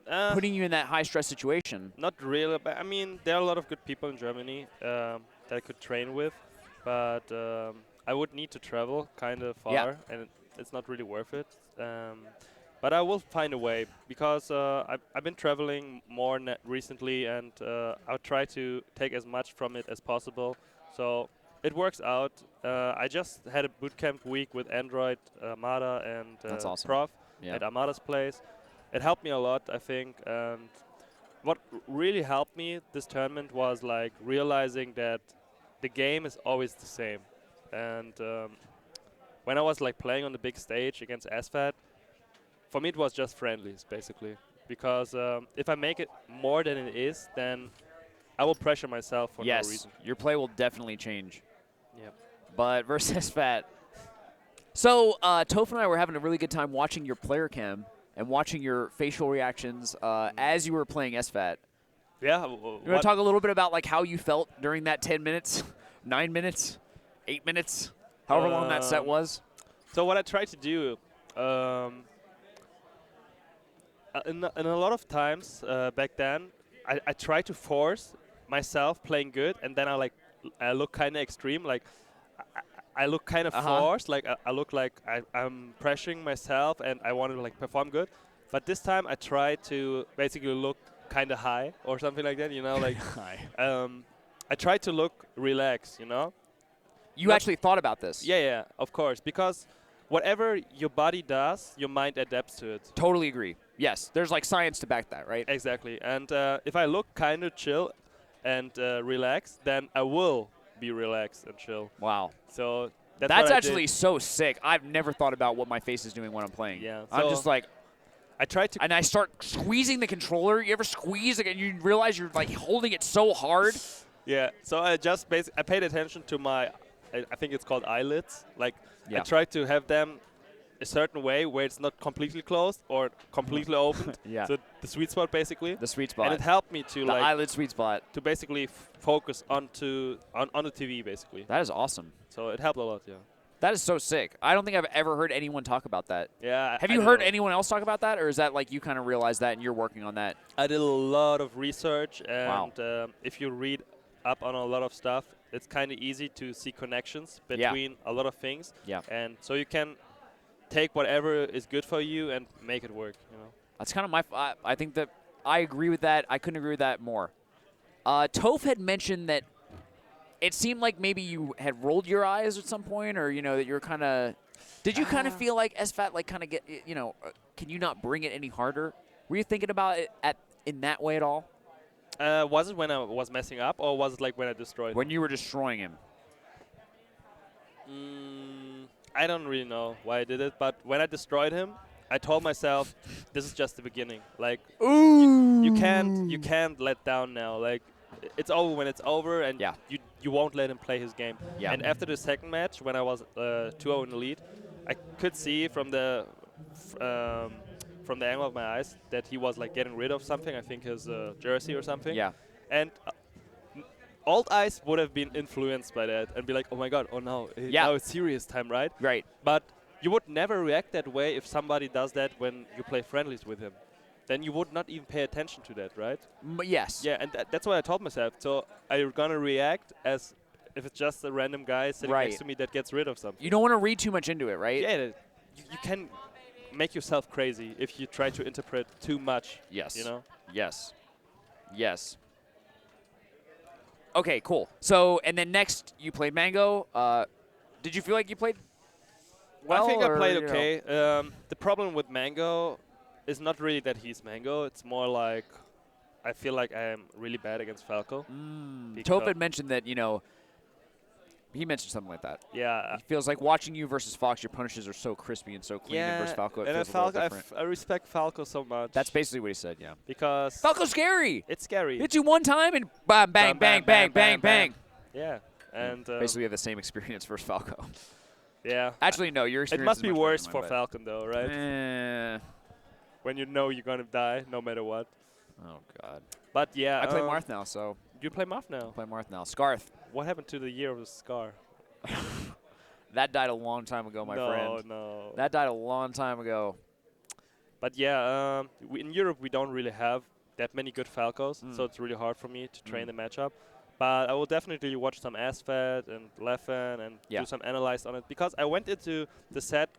putting you in that high stress situation? Not really, but I mean, there are a lot of good people in Germany that I could train with, but I would need to travel kind of far, and it's not really worth it. But I will find a way because I've been traveling more recently, and I'll try to take as much from it as possible. So it works out. I just had a bootcamp week with Android, Armada, and That's awesome. Prof Yeah. at Armada's place. It helped me a lot, I think. And what really helped me this tournament was like realizing that the game is always the same. And when I was like playing on the big stage against SFAT, for me it was just friendlies basically. Because if I make it more than it is, then I will pressure myself for no reason. Your play will definitely change. Yeah. But versus SFAT. So Toph and I were having a really good time watching your player cam and watching your facial reactions as you were playing SFAT. Yeah. You want to talk a little bit about like how you felt during that 10 minutes, 9 minutes, 8 minutes, however long that set was? So what I tried to do, in a lot of times back then, I tried to force myself playing good, and then I look kind of extreme, like I look kind of forced, like I look like I'm pressuring myself and I want to like perform good. But this time I tried to basically look kind of high or something like that, you know, like I tried to look relaxed, you know. You actually thought about this? Yeah, of course, because whatever your body does, your mind adapts to it. Totally agree. Yes, there's like science to back that, right? Exactly. And if I look kind of chill and relaxed, then I will be relaxed and chill. Wow. So that's actually so sick. I've never thought about what my face is doing when I'm playing. Yeah. I'm just like, I try to, and I start squeezing the controller. You ever squeeze and you realize you're like holding it so hard? Yeah. So I just I paid attention to my, I think it's called eyelids. Like Yeah. I try to have them a certain way where it's not completely closed or completely opened. Yeah. So the sweet spot basically. The sweet spot. And it helped me to the like eyelid sweet spot to basically focus on the TV basically. That is awesome. So it helped a lot, yeah. That is so sick. I don't think I've ever heard anyone talk about that. Yeah. Have you heard anyone else talk about that, or is that like you kind of realized that and you're working on that? I did a lot of research, and Wow. if you read up on a lot of stuff, it's kind of easy to see connections between a lot of things. Yeah. And so you can take whatever is good for you and make it work, you know. That's kind of my. I think that I agree with that. I couldn't agree with that more. Toph had mentioned that it seemed like maybe you had rolled your eyes at some point, or that you're kind of. Did you kind of feel like SFAT like kind of get can you not bring it any harder? Were you thinking about it in that way at all? Was it when I was messing up, or was it like when I destroyed When you were destroying him. I don't really know why I did it, but when I destroyed him, I told myself, this is just the beginning. Like, you can't let down now. Like, it's over when it's over, and you won't let him play his game. Yeah. And after the second match, when I was 2-0 in the lead, I could see from the angle of my eyes that he was like getting rid of something. I think his jersey or something. Yeah. And old eyes would have been influenced by that and be like, oh my god, oh no, now it's serious time, right? Right. But you would never react that way if somebody does that when you play friendlies with him. Then you would not even pay attention to that, right? Yes. Yeah, and that's what I told myself. So I'm gonna react as if it's just a random guy sitting next to me that gets rid of something. You don't want to read too much into it, right? Yeah, you can make yourself crazy if you try to interpret too much. Yes. You know? Yes. Yes. Okay, cool. So, and then next you played Mango. Did you feel like you played well? I think I played or, okay. The problem with Mango is not really that he's Mango. It's more like I feel like I am really bad against Falco. Toph had mentioned that, he mentioned something like that. Yeah. It feels like watching you versus Fox, your punishes are so crispy and so clean, and versus Falco, it feels a little different. I respect Falco so much. That's basically what he said, yeah. Because Falco's scary. It's scary. Hits you one time and bang, bang, bang, bang, bang, bang. Yeah. And basically, we have the same experience versus Falco. Yeah. Actually, no, your experience It must is be much worse better for than mine, Falcon, though, right? When you know you're gonna die, no matter what. Oh God. But yeah. I play Marth now, so. You play Marth now? I play Marth now. Scarth. What happened to the year of the Scar? That died a long time ago, my friend. No. That died a long time ago. But yeah, in Europe we don't really have that many good Falcos, so it's really hard for me to train the matchup. But I will definitely watch some SFAT and Leffen and do some analyze on it, because I went into the set,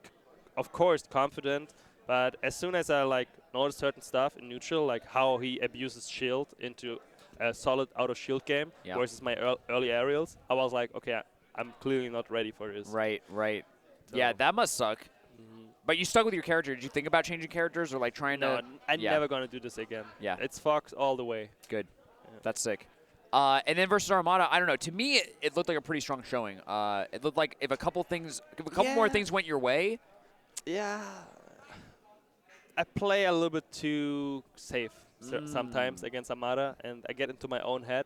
of course, confident But as soon as I like noticed certain stuff in neutral, like how he abuses shield into a solid out of shield game versus my early aerials, I was like, okay, I'm clearly not ready for this. Right. Yeah, that must suck. But you stuck with your character. Did you think about changing characters or like trying No, to? I'm never gonna do this again. Yeah. It's Fox all the way. Good. That's sick. And then versus Armada, I don't know. To me, it looked like a pretty strong showing. It looked like if a couple more things went your way. Yeah. I play a little bit too safe sometimes against Armada, and I get into my own head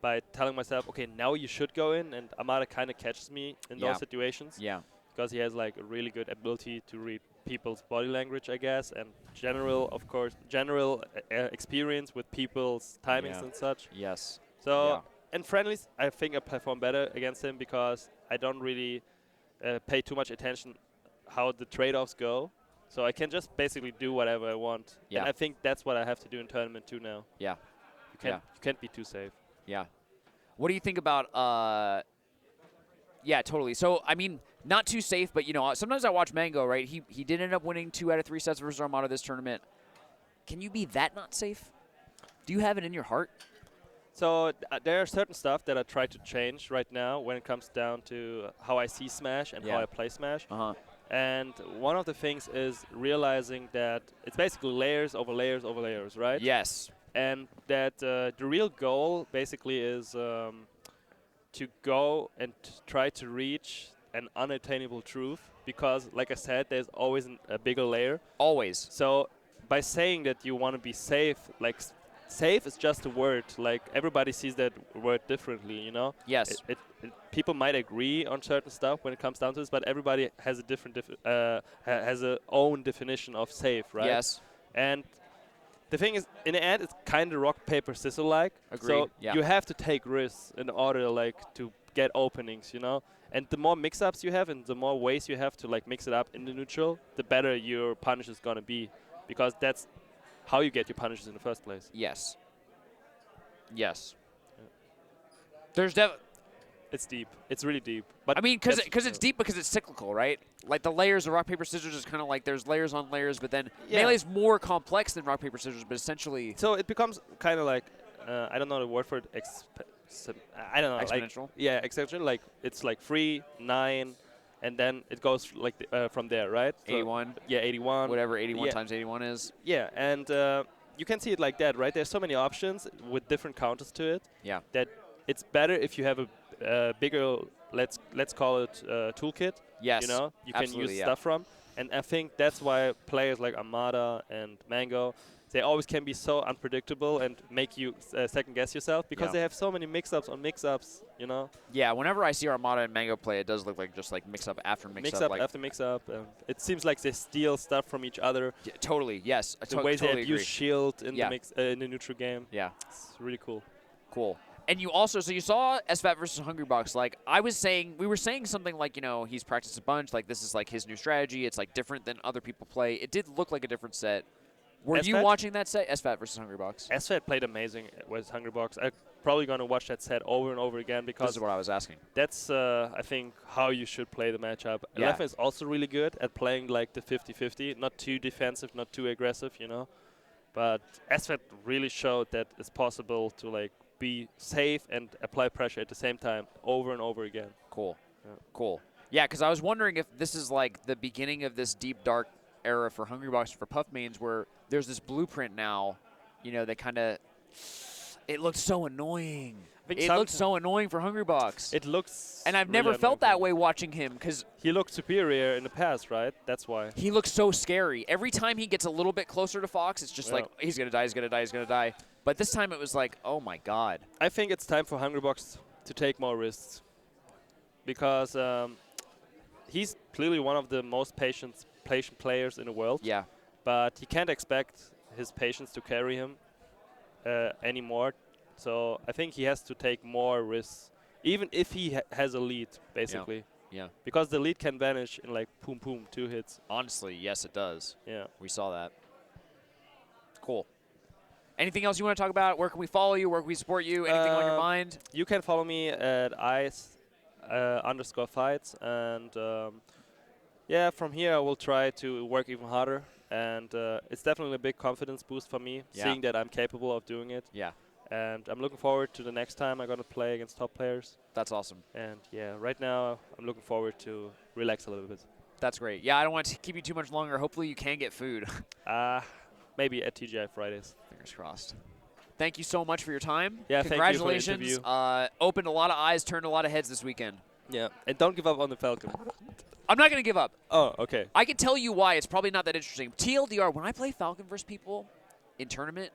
by telling myself, okay, now you should go in, and Armada kind of catches me in those situations. Yeah. Because he has like a really good ability to read people's body language, I guess, and general experience with people's timings and such. Yes. So in friendlies, I think I perform better against him because I don't really pay too much attention how the trade-offs go. So I can just basically do whatever I want. Yeah. And I think that's what I have to do in tournament too now. Yeah. You can't be too safe. Yeah. What do you think about yeah, totally. So, I mean, not too safe, but, you know, sometimes I watch Mango, right? He did end up winning 2 out of 3 sets versus Armada this tournament. Can you be that not safe? Do you have it in your heart? So there are certain stuff that I try to change right now when it comes down to how I see Smash and how I play Smash. And one of the things is realizing that it's basically layers over layers over layers, right? Yes. And that the real goal basically is to go and try to reach an unattainable truth because, like I said, there's always a bigger layer. Always. So by saying that you want to be safe, like safe is just a word. Like everybody sees that word differently, you know? Yes. People might agree on certain stuff when it comes down to this, but everybody has a different, has a own definition of safe, right? Yes. And the thing is, in the end, it's kind of rock, paper, scissors-like. Agreed. So Yeah. you have to take risks in order, like, to get openings, you know? And the more mix-ups you have and the more ways you have to, like, mix it up in the neutral, the better your punish is going to be. Because that's how you get your punishes in the first place. Yes. Yes. There's definitely... It's deep. It's really deep. But I mean, because it's deep because it's cyclical, right? Like the layers of rock, paper, scissors is kind of like there's layers on layers, but then Melee's more complex than rock, paper, scissors, but essentially... So it becomes kind of like, I don't know the word for it, I don't know. Exponential? Like, yeah, exponential. Like, it's like 3, 9, and then it goes like from there, right? 81. So, yeah, 81. Whatever 81 times 81 is. Yeah, and you can see it like that, right? There's so many options with different counters to it. Yeah. That it's better if you have a bigger, let's call it toolkit. Yes. You know, you can use stuff from. And I think that's why players like Armada and Mango, they always can be so unpredictable and make you second guess yourself because they have so many mix-ups on mix-ups, you know? Yeah, whenever I see Armada and Mango play, it does look like just like mix-up after mix-up. Mix-up like after mix-up. It seems like they steal stuff from each other. Yeah, totally, yes. The way totally they abuse agree. shield in the mix in the neutral game. Yeah. It's really cool. Cool. And you also, so you saw SFAT versus Hungrybox. Like I was saying, we were saying something like, you know, he's practiced a bunch. Like this is like his new strategy. It's like different than other people play. It did look like a different set. Were you watching that set, SFAT versus Hungrybox? SFAT played amazing with Hungrybox. I'm probably going to watch that set over and over again because this is what I was asking. That's, I think, how you should play the matchup. Yeah. Leffen is also really good at playing like the 50-50, not too defensive, not too aggressive, you know. But SFAT really showed that it's possible to like be safe and apply pressure at the same time over and over again. Cool. Yeah. Cool. Yeah, because I was wondering if this is like the beginning of this deep, dark era for Hungrybox and for Puff mains where there's this blueprint now, you know, that kind of, it looks so annoying. It looks so annoying for Hungrybox. It looks and I've really never felt that way watching him because he looked superior in the past, right? That's why. He looks so scary. Every time he gets a little bit closer to Fox, it's just like, he's going to die, he's going to die, he's going to die. But this time it was like, oh my God. I think it's time for Hungrybox to take more risks because he's clearly one of the most patient players in the world. Yeah. But he can't expect his patience to carry him anymore. So I think he has to take more risks, even if he has a lead, basically. Yeah. Because the lead can vanish in like boom, boom, 2 hits. Honestly, yes, it does. Yeah. We saw that. Cool. Anything else you want to talk about? Where can we follow you? Where can we support you? Anything on your mind? You can follow me at ice_fights. And yeah, from here I will try to work even harder and it's definitely a big confidence boost for me, seeing that I'm capable of doing it. Yeah. And I'm looking forward to the next time I'm going to play against top players. That's awesome. And yeah, right now I'm looking forward to relax a little bit. That's great. Yeah, I don't want to keep you too much longer. Hopefully you can get food. Maybe at TGI Fridays. Fingers crossed. Thank you so much for your time. Yeah, congratulations. thank you for the interview. Opened a lot of eyes, turned a lot of heads this weekend. Yeah, and don't give up on the Falcon. I'm not going to give up. Oh, okay. I can tell you why. It's probably not that interesting. TLDR, when I play Falcon versus people in tournament,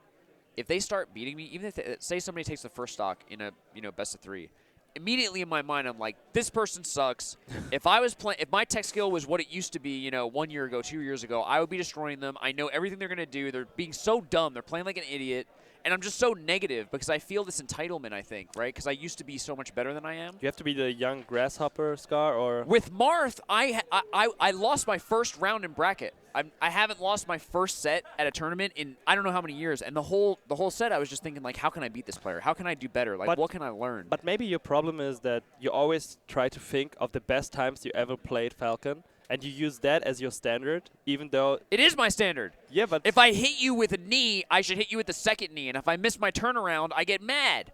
if they start beating me, even if say somebody takes the first stock in a best of 3, immediately in my mind I'm like, this person sucks. If my tech skill was what it used to be, 1 year ago, 2 years ago, I would be destroying them. I know everything they're gonna do. They're being so dumb. They're playing like an idiot. And I'm just so negative because I feel this entitlement, I think, right? Because I used to be so much better than I am. You have to be the young grasshopper, Scar, or... With Marth, I lost my first round in bracket. I haven't lost my first set at a tournament in I don't know how many years. And the whole set, I was just thinking, like, how can I beat this player? How can I do better? Like, what can I learn? But maybe your problem is that you always try to think of the best times you ever played Falcon, and you use that as your standard, even though... It is my standard. Yeah, but... If I hit you with a knee, I should hit you with the second knee. And if I miss my turnaround, I get mad.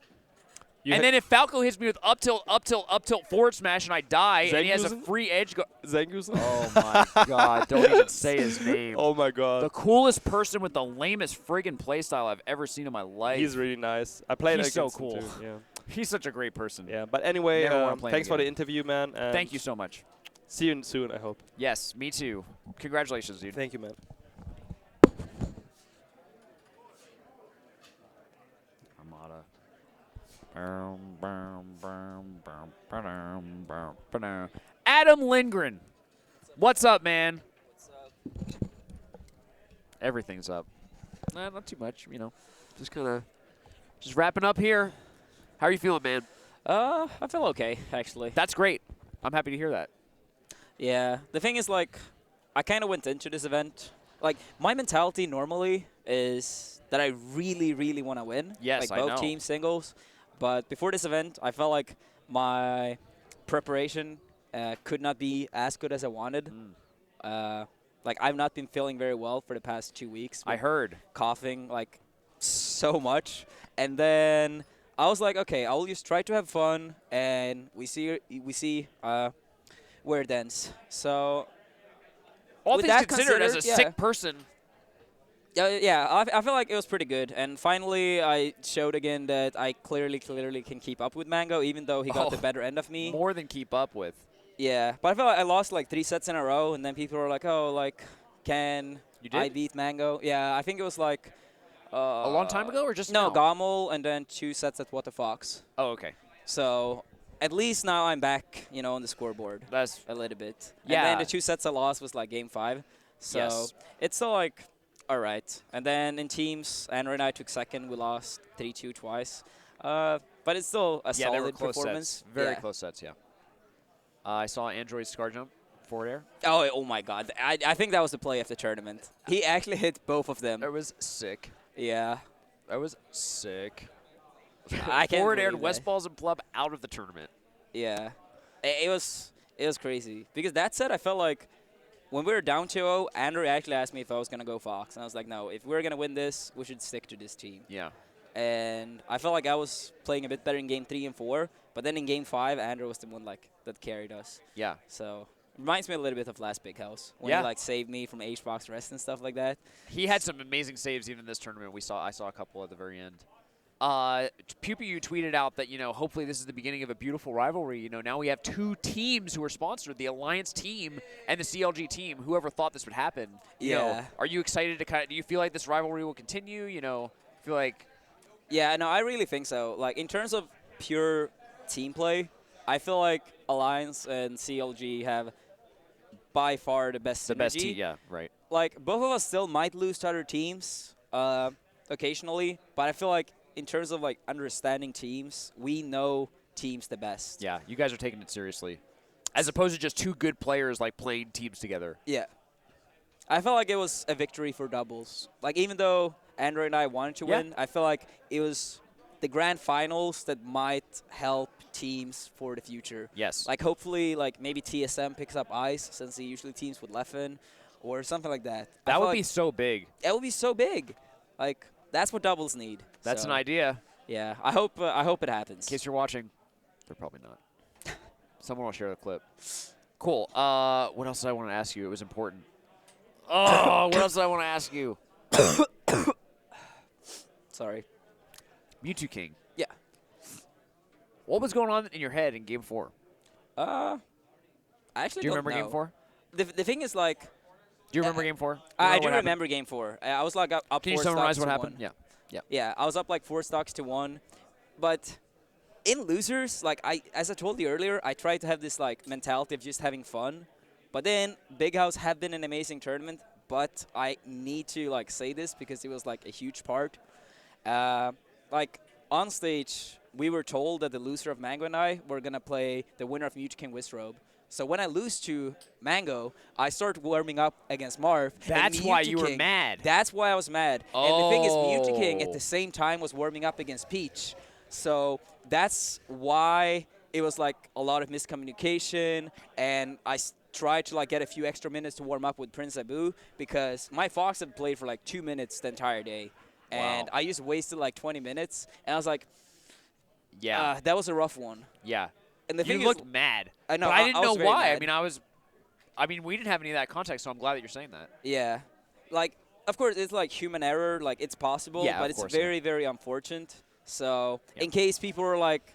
And then if Falco hits me with up tilt, forward smash, and I die, and he has a free edge... Zangoose? Oh, my God. Don't even say his name. Oh, my God. The coolest person with the lamest friggin' playstyle I've ever seen in my life. He's really nice. I played He's against so cool. him too. Yeah. He's such a great person. Yeah, but anyway, Never wanna play him thanks for the again. interview, man. And Thank you so much. See you soon, I hope. Yes, me too. Congratulations, dude. Thank you, man. Armada. Adam Lindgren. What's up, man? What's up? Everything's up. Not too much, just wrapping up here. How are you feeling, man? I feel okay, actually. That's great. I'm happy to hear that. Yeah, the thing is, like, I kind of went into this event. Like, my mentality normally is that I really, really want to win. Yes, like I both know. team singles. But before this event, I felt like my preparation could not be as good as I wanted. Like, I've not been feeling very well for the past 2 weeks. I heard. Coughing, like, so much. And then I was like, okay, I'll just try to have fun, and we see where it ends. So, All with things that considered, as a considered, sick person, I feel like it was pretty good. And finally, I showed again that I clearly can keep up with Mango, even though he got the better end of me. more than keep up with. Yeah, but I feel like I lost like 3 sets in a row, and then people were like, oh, like, can I beat Mango? Yeah, I think it was like... a long time ago or just No, now? Gamal, and then 2 sets at What the Fox. Oh, okay. So at least now I'm back, on the scoreboard. That's a little bit. Yeah. And then the 2 sets I lost was like game 5. So Yes. it's still like, all right. And then in teams, Andrew and I took second. We lost 3-2 twice. But it's still a they were solid close performance. Sets. Very Yeah. close sets, yeah. I saw Android's Scar Jump forward air. Oh my God. I think that was the play of the tournament. He actually hit both of them. That was sick. Yeah. That was sick. I can't Forward aired believe West that. Balls and Plub out of the tournament. Yeah. It was crazy. Because that said, I felt like when we were down 2-0, Andrew actually asked me if I was going to go Fox. And I was like, no, if we're going to win this, we should stick to this team. Yeah. And I felt like I was playing a bit better in game 3 and 4. But then in game 5, Andrew was the one that carried us. Yeah. So reminds me a little bit of last Big House when Yeah. he saved me from H-Box rest and stuff like that. He had some amazing saves even in this tournament. I saw a couple at the very end. PewPewU tweeted out that, hopefully this is the beginning of a beautiful rivalry. Now we have 2 teams who are sponsored, the Alliance team and the CLG team. Whoever thought this would happen. Are you excited to do you feel like this rivalry will continue? Feel like... Yeah, no, I really think so. Like, in terms of pure team play, I feel like Alliance and CLG have by far the best synergy. The best team, yeah, right. Like, both of us still might lose to other teams occasionally, but I feel like in terms of, understanding teams, we know teams the best. Yeah, you guys are taking it seriously. As opposed to just 2 good players, playing teams together. Yeah. I felt like it was a victory for doubles. Like, even though Andrew and I wanted to win, I feel like it was the grand finals that might help teams for the future. Yes. Like, hopefully, maybe TSM picks up Ice, since he usually teams with Leffen. or something like that. That would be so big. That would be so big. Like, that's what doubles need. That's So, an idea. Yeah, I hope it happens. In case you're watching, they're probably not. Someone will share the clip. Cool. What else did I want to ask you? It was important. Oh, what else did I want to ask you? Sorry. Mewtwo King. Yeah. What was going on in your head in Game 4? I actually Do you don't remember know. Game 4? The thing is, like... Do you remember Game 4? I do remember Game 4. I was like up Can you 4 summarize stocks what to happened? 1. Yeah. Yeah. Yeah, I was up like 4 stocks to 1. But in losers, like as I told you earlier, I tried to have this like mentality of just having fun. But then Big House have been an amazing tournament, but I need to like say this because it was like a huge part. Like on stage, we were told that the loser of Mango and I were gonna play the winner of Mewtwo King Wizrobe. So when I lose to Mango, I start warming up against Marv. and That's why Mewtwo you were King- mad. That's why I was mad. And the thing is, Mewtwo King at Oh. the same time was warming up against Peach. So that's why it was like a lot of miscommunication. And I tried to like get a few extra minutes to warm up with Prince Abu because my Fox had played for like 2 minutes the entire day. And I just wasted like 20 minutes. And I was like, Yeah. that was a rough one. Yeah. And the you thing looked is, mad. I know. But I didn't know very why. mad. I mean, we didn't have any of that context, so I'm glad that you're saying that. Yeah. Like, of course, it's like human error. Like, it's possible, Yeah, but of it's course, very, very unfortunate. So, in case people were like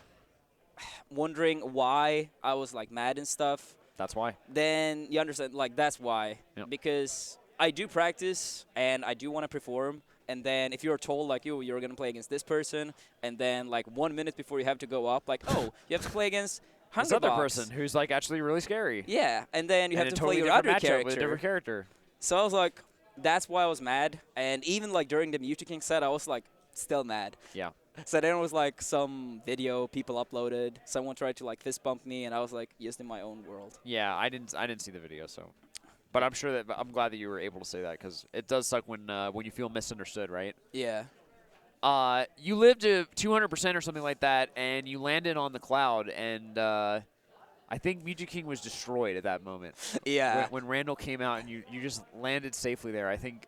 wondering why I was like mad and stuff, That's why. then you understand. Like, that's why. Yep. Because I do practice and I do want to perform. And then if you're told like you're gonna play against this person, and then like 1 minute before you have to go up, like you have to play against This other Hungrybox. person who's like actually really scary. Yeah, and then you And have a to totally play your different other matchup character. with a different character. So I was like, that's why I was mad. And even like during the Mewtwo King set, I was like still mad. Yeah. So then it was like some video people uploaded. Someone tried to like fist bump me, and I was like just in my own world. Yeah, I didn't see the video, so. But I'm sure that I'm glad that you were able to say that because it does suck when you feel misunderstood, right? Yeah. You lived to 200% or something like that, and you landed on the cloud, and I think Mewtwo King was destroyed at that moment. Yeah. When Randall came out and you just landed safely there, I think.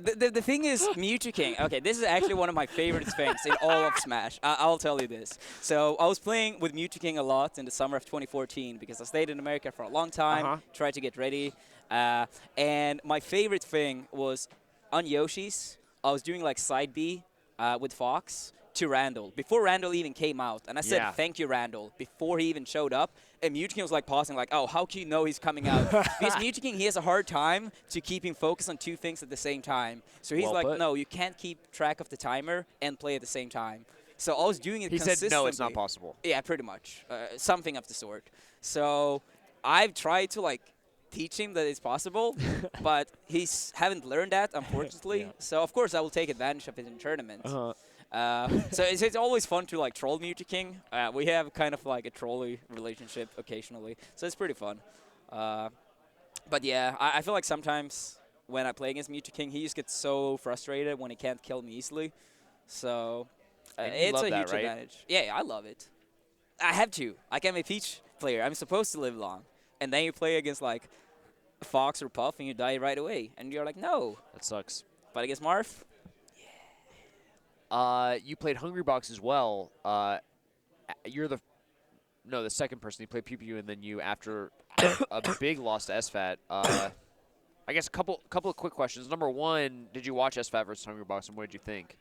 The thing is, Mewtwo King, okay, this is actually one of my favorite things in all of Smash. I'll tell you this. So I was playing with Mewtwo King a lot in the summer of 2014 because I stayed in America for a long time, tried to get ready. And my favorite thing was on Yoshi's, I was doing like side B with Fox to Randall before Randall even came out. And I said, thank you, Randall, before he even showed up. And Mewtwo King was like pausing, like, oh, how can you know he's coming out? Because Mewtwo King, he has a hard time to keeping focus on 2 things at the same time. So he's Well like, put. no, you can't keep track of the timer and play at the same time. So I was doing it He consistently. said, no, it's not possible. Yeah, pretty much. Something of the sort. So I've tried to, like, teach him that it's possible, but he's haven't learned that, unfortunately. So, of course, I will take advantage of it in tournaments. So it's always fun to like troll Mewtwo King. We have kind of like a trolly relationship occasionally, so it's pretty fun. But yeah, I feel like sometimes when I play against Mewtwo King, he just gets so frustrated when he can't kill me easily. So And you it's love a that, huge right? advantage. Yeah, I love it. I have to. Like, I'm a Peach player. I'm supposed to live long, and then you play against like Fox or Puff, and you die right away, and you're like, no. That sucks. But against Marth. You played Hungrybox as well. You're the second person. You played PewPewU, and then you, after a big loss to SFAT. I guess a couple of quick questions. Number one, did you watch SFAT versus Hungrybox, and what did you think?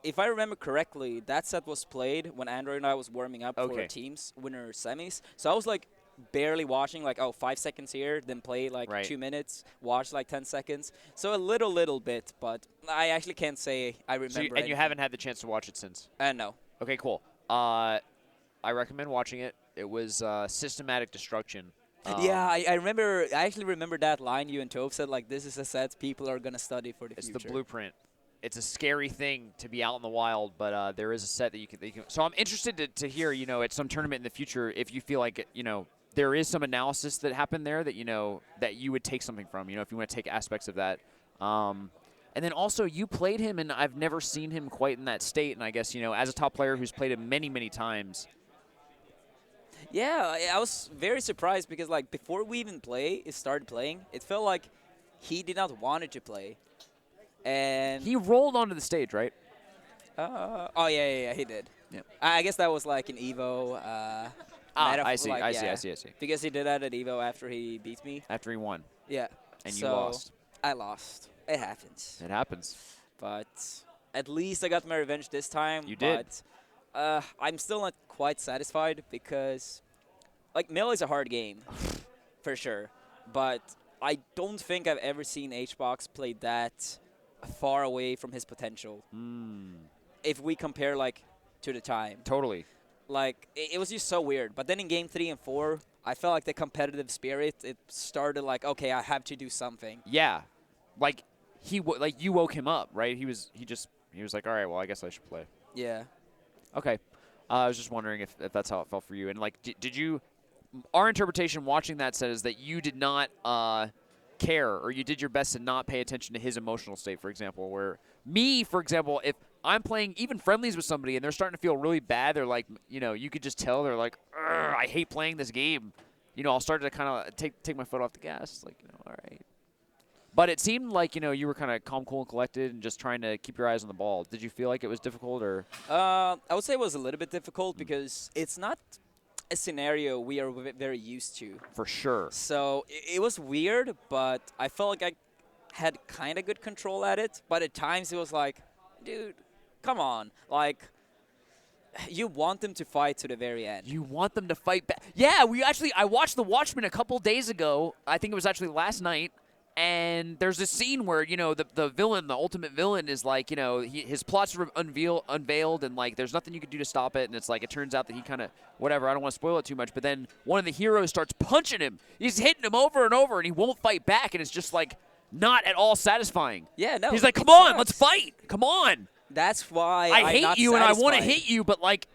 If I remember correctly, that set was played when Android and I was warming up for teams winner semis. So I was like barely watching, like, 5 seconds here, then play like 2 minutes, watch like 10 seconds. So a little bit, but I actually can't say I remember. So you haven't had the chance to watch it since? No. Okay, cool. I recommend watching it. It was systematic destruction. Yeah, I remember. I actually remember that line you and Tove said, like, this is a set people are going to study for the future. It's the blueprint. It's a scary thing to be out in the wild, but there is a set that you can. So I'm interested to hear, at some tournament in the future, if you feel like, there is some analysis that happened there that, that you would take something from, if you want to take aspects of that. And then also, you played him, and I've never seen him quite in that state. And I guess, as a top player who's played him many, many times. Yeah, I was very surprised because like before we even started playing, it felt like he did not want it to play, and He rolled onto the stage, right? oh yeah, he did. Yeah. I guess that was like an Evo. I see, like, I see. Because he did that at Evo after he beat me. After he won. Yeah. And you So, lost. I lost. It happens. It happens. But at least I got my revenge this time. You did. But I'm still not quite satisfied because, like, Melee's a hard game, for sure. But I don't think I've ever seen HBox play that far away from his potential. If we compare, like, to the time. Totally. Like, it was just so weird. But then in game 3 and 4, I felt like the competitive spirit, it started like, okay, I have to do something. Yeah. Like, you woke him up, right? He was like, all right, well, I guess I should play. Yeah. Okay. I was just wondering if that's how it felt for you. And, like, did you – our interpretation watching that says that you did not care, or you did your best to not pay attention to his emotional state, for example, where me, for example, if I'm playing even friendlies with somebody and they're starting to feel really bad, they're like, you know, you could just tell they're like, I hate playing this game. You know, I'll start to kind of take my foot off the gas. Like, you know, all right. But it seemed like, you know, you were kind of calm, cool, and collected and just trying to keep your eyes on the ball. Did you feel like it was difficult, or? I would say it was a little bit difficult because it's not a scenario we are very used to. For sure. So it was weird, but I felt like I had kind of good control at it. But at times it was like, dude, come on. Like, you want them to fight to the very end. You want them to fight back. Yeah, I watched The Watchmen a couple days ago. I think it was actually last night. And there's this scene where, you know, the villain, the ultimate villain is like, you know, his plot's unveiled, and, like, there's nothing you can do to stop it. And it's like, it turns out that he kind of, whatever, I don't want to spoil it too much. But then one of the heroes starts punching him. He's hitting him over and over, and he won't fight back. And it's just, like, not at all satisfying. Yeah, no. He's like, come on, let's fight. Come on. That's why I hate you and I want to hit you, but, like,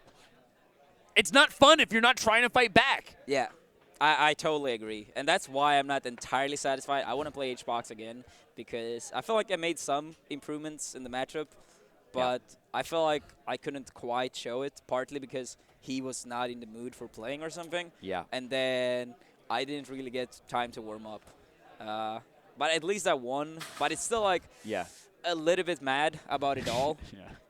it's not fun if you're not trying to fight back. Yeah. I totally agree. And that's why I'm not entirely satisfied. I want to play HBox again because I feel like I made some improvements in the matchup, but I feel like I couldn't quite show it, partly because he was not in the mood for playing or something. Yeah. And then I didn't really get time to warm up. But at least I won. But it's still like a little bit mad about it all.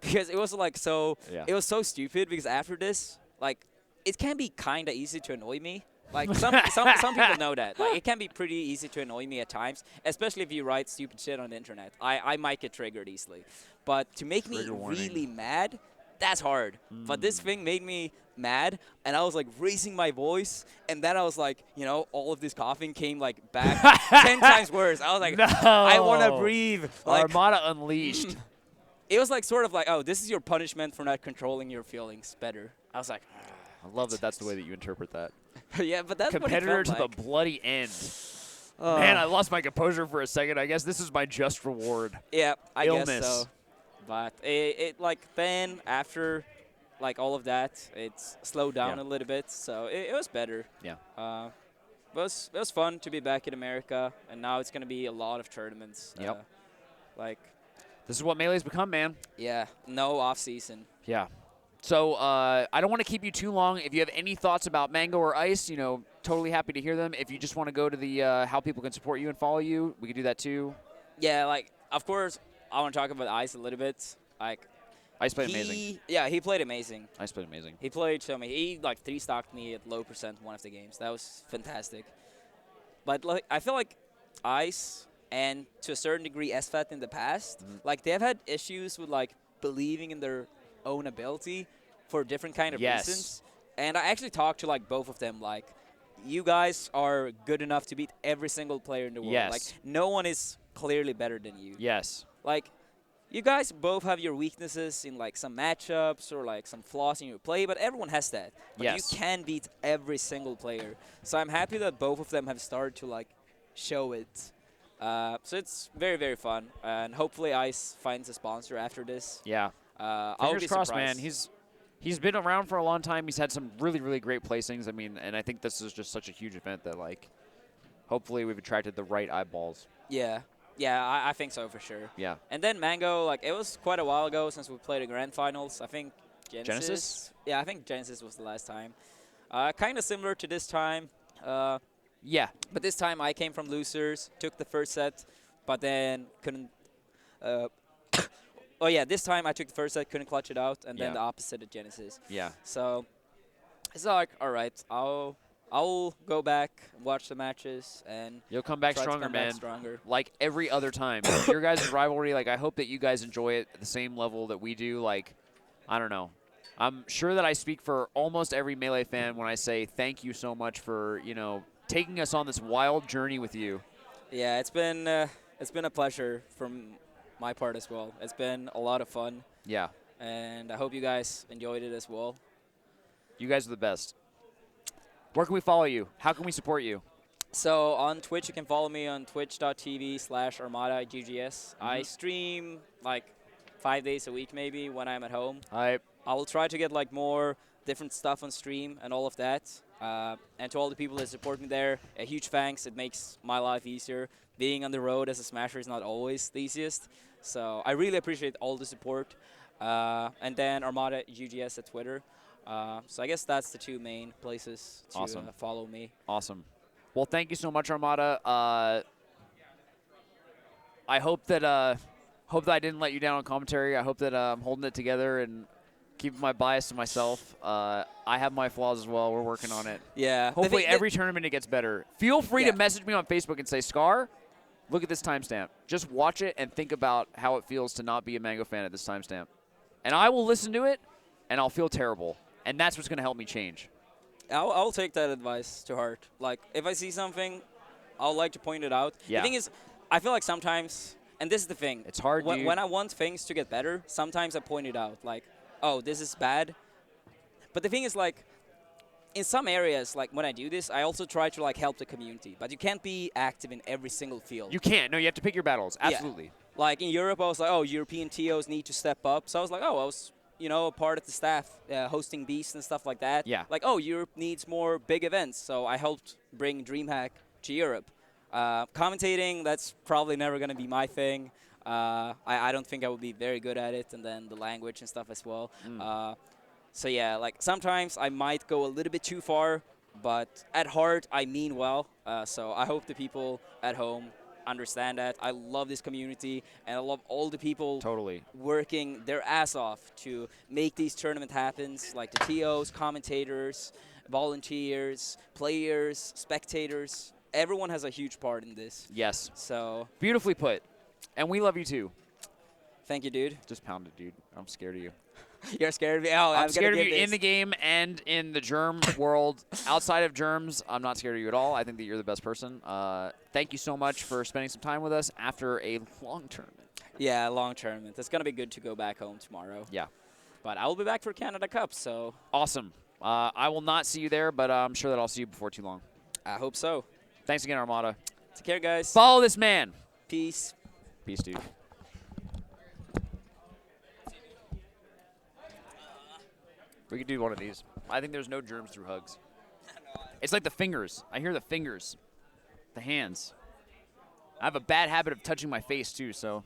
Because it was like it was so stupid because after this, like, it can be kind of easy to annoy me. Like, some people know that. Like, it can be pretty easy to annoy me at times, especially if you write stupid shit on the internet. I might get triggered easily. But to make me really mad, that's hard. But this thing made me mad, and I was, like, raising my voice, and then I was like, you know, all of this coughing came, like, back 10 times worse. I was like, no. I want to breathe. Like, Armada unleashed. It was, like, sort of like, oh, this is your punishment for not controlling your feelings better. I was like, I love that that's the way that you interpret that. Yeah, but that's competitor what it to felt the bloody end. Man, I lost my composure for a second. I guess this is my just reward. Yeah, I Illness. guess so. But it like then after like all of that, it's slowed down a little bit, so it was better. Yeah. It was fun to be back in America, and now it's gonna be a lot of tournaments. Yep. Like. This is what Melee's become, man. Yeah. No off season. Yeah. So I don't want to keep you too long. If you have any thoughts about Mango or Ice, you know, totally happy to hear them. If you just want to go to the how people can support you and follow you, we can do that too. Yeah, like, of course, I want to talk about Ice a little bit. Like, Ice played amazing. Yeah, he played amazing. Ice played amazing. He played so many. He, like, 3-stocked me at low percent one of the games. That was fantastic. But, like, I feel like Ice and, to a certain degree, SFAT in the past, like, they've had issues with, like, believing in their own ability for different kind of reasons. And I actually talked to, like, both of them, like, you guys are good enough to beat every single player in the world. Yes. Like, no one is clearly better than you. Yes. Like, you guys both have your weaknesses in, like, some matchups or, like, some flaws in your play, but everyone has that. But Yes. you can beat every single player. So I'm happy that both of them have started to, like, show it. So it's very, very fun. And hopefully Ice finds a sponsor after this. Yeah. I'll Fingers be crossed, surprised. man. He's been around for a long time. He's had some really, really great placings. I mean, and I think this is just such a huge event that, like, hopefully we've attracted the right eyeballs. Yeah. Yeah, I think so for sure. Yeah. And then Mango, like, it was quite a while ago since we played the Grand Finals. I think Genesis? Yeah, I think Genesis was the last time. Kind of similar to this time. Yeah, but this time I came from losers, took the first set, but then couldn't. Oh yeah, this time I took the first set, couldn't clutch it out, and then the opposite at Genesis. Yeah. So it's like, all right, I'll go back, watch the matches, and you'll come back try to stronger, come man. Back stronger. Like every other time. Your guys' rivalry, like I hope that you guys enjoy it at the same level that we do. Like, I don't know. I'm sure that I speak for almost every Melee fan when I say thank you so much for, you know, taking us on this wild journey with you. Yeah, it's been a pleasure from my part as well. It's been a lot of fun. Yeah. And I hope you guys enjoyed it as well. You guys are the best. Where can we follow you? How can we support you? So on Twitch, you can follow me on twitch.tv/ArmadaGGS. I stream like 5 days a week maybe when I'm at home. I will try to get like more different stuff on stream and all of that. And to all the people that support me there, a huge thanks. It makes my life easier. Being on the road as a Smasher is not always the easiest. So I really appreciate all the support. And then Armada GGS at Twitter. So I guess that's the two main places to follow me. Awesome. Well, thank you so much, Armada. I hope that I didn't let you down on commentary. I hope that I'm holding it together and keeping my bias to myself. I have my flaws as well. We're working on it. Yeah. Hopefully every tournament it gets better. Feel free to message me on Facebook and say, Scar, look at this timestamp. Just watch it and think about how it feels to not be a Mango fan at this timestamp. And I will listen to it, and I'll feel terrible. And that's what's going to help me change. I'll take that advice to heart. Like, if I see something, I'll like to point it out. Yeah. The thing is, I feel like sometimes, and this is the thing. It's hard, dude. When I want things to get better, sometimes I point it out. Like, oh, this is bad. But the thing is, like, in some areas, like, when I do this, I also try to, like, help the community. But you can't be active in every single field. You can't. No, you have to pick your battles. Absolutely. Yeah. Like, in Europe, I was like, oh, European TOs need to step up. So I was like, oh, I was, you know, a part of the staff hosting Beast and stuff like that. Yeah. Like, oh, Europe needs more big events. So I helped bring DreamHack to Europe. Commentating, that's probably never going to be my thing. I don't think I would be very good at it. And then the language and stuff as well. So, yeah, like, sometimes I might go a little bit too far. But at heart, I mean well. So I hope the people at home understand that. I love this community, and I love all the people working their ass off to make these tournaments happen, like the TOs, commentators, volunteers, players, spectators. Everyone has a huge part in this. Yes. So beautifully put. And we love you too. Thank you, dude. Just pound it, dude. I'm scared of you. You're scared of me? Oh, I'm scared of you in the game and in the germ world. Outside of germs, I'm not scared of you at all. I think that you're the best person. Thank you so much for spending some time with us after a long tournament. Yeah, long tournament. It's going to be good to go back home tomorrow. Yeah. But I will be back for Canada Cup, so. Awesome. I will not see you there, but I'm sure that I'll see you before too long. I hope so. Thanks again, Armada. Take care, guys. Follow this man. Peace. Peace, dude. We could do one of these. I think there's no germs through hugs. It's like the fingers. I hear the fingers. The hands. I have a bad habit of touching my face, too, so.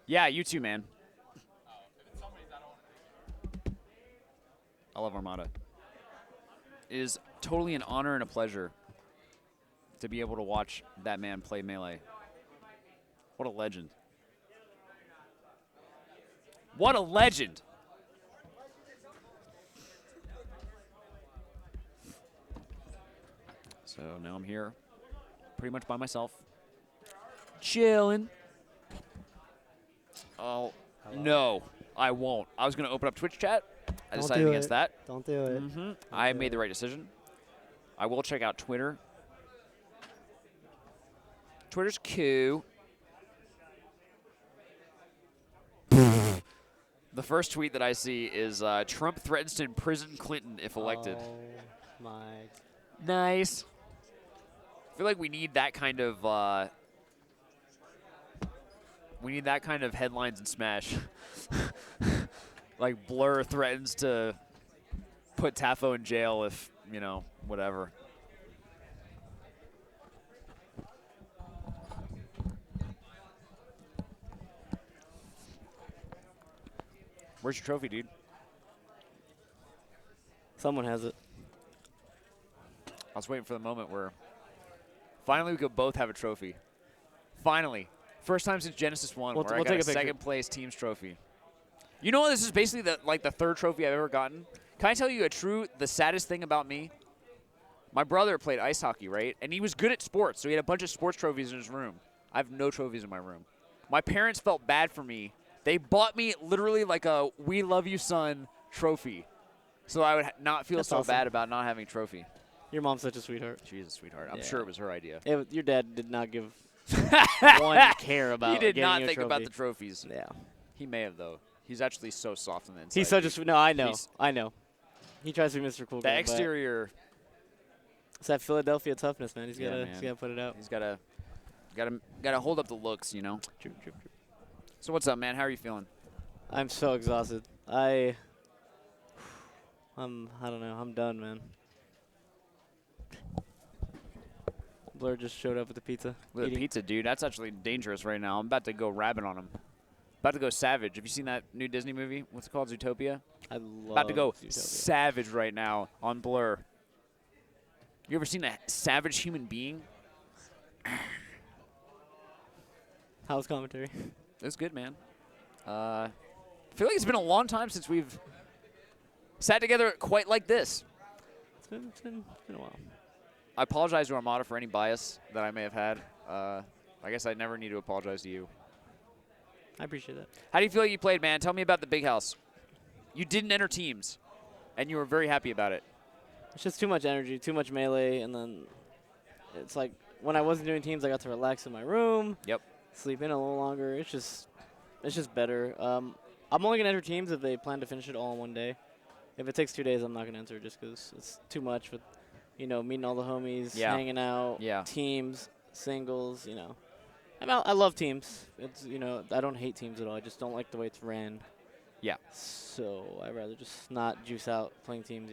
Yeah, you too, man. I love Armada. It is totally an honor and a pleasure to be able to watch that man play Melee. What a legend. What a legend. So now I'm here pretty much by myself. Chilling. Oh, no, I won't. I was going to open up Twitch chat. I decided against that. Don't do it. I made the right decision. I will check out Twitter. Twitter's cool. The first tweet that I see is Trump threatens to imprison Clinton if elected. Oh, my. Nice. I feel like we need that kind of headlines in Smash. Like Blur threatens to put Tafo in jail if, you know, whatever. Where's your trophy, dude? Someone has it. was waiting for the moment where finally we could both have a trophy. Finally. First time since Genesis 1 where I got a second place team's trophy. You know, this is basically the third trophy I've ever gotten. Can I tell you the saddest thing about me? My brother played ice hockey, right? And he was good at sports, so he had a bunch of sports trophies in his room. I have no trophies in my room. My parents felt bad for me. They bought me literally like a "We love you, son" trophy, so I would not feel so bad about not having a trophy. Your mom's such a sweetheart. She's a sweetheart. I'm sure it was her idea. Your dad did not give one care about. He did getting not you a think trophy. about the trophies. Yeah. He may have though. He's actually so soft on the inside. He's such a no. I know. I know. He tries to be Mr. Cool Guy. The exterior. It's that Philadelphia toughness, man. He's Yeah, gotta put it out. He's gotta hold up the looks, you know. True. So what's up, man? How are you feeling? I'm so exhausted. I don't know. I'm done, man. Blur just showed up with the pizza. With a pizza, dude. That's actually dangerous right now. I'm about to go rabbit on him. About to go savage. Have you seen that new Disney movie? What's it called? Zootopia? I love About to go Zootopia. savage right now on Blur. You ever seen a savage human being? How's commentary? It was good, man. I feel like it's been a long time since we've sat together quite like this. It's been a while. I apologize to Armada for any bias that I may have had. I guess I never need to apologize to you. I appreciate that. How do you feel like you played, man? Tell me about the big house. You didn't enter teams, and you were very happy about it. It's just too much energy, too much melee, and then it's like when I wasn't doing teams, I got to relax in my room. Yep. Sleep in a little longer. It's just better. I'm only gonna enter teams if they plan to finish it all in one day. If it takes 2 days, I'm not gonna enter just because it's too much with, meeting all the homies, hanging out, teams, singles, I love teams. It's I don't hate teams at all. I just don't like the way it's ran. Yeah. So I'd rather just not juice out playing teams.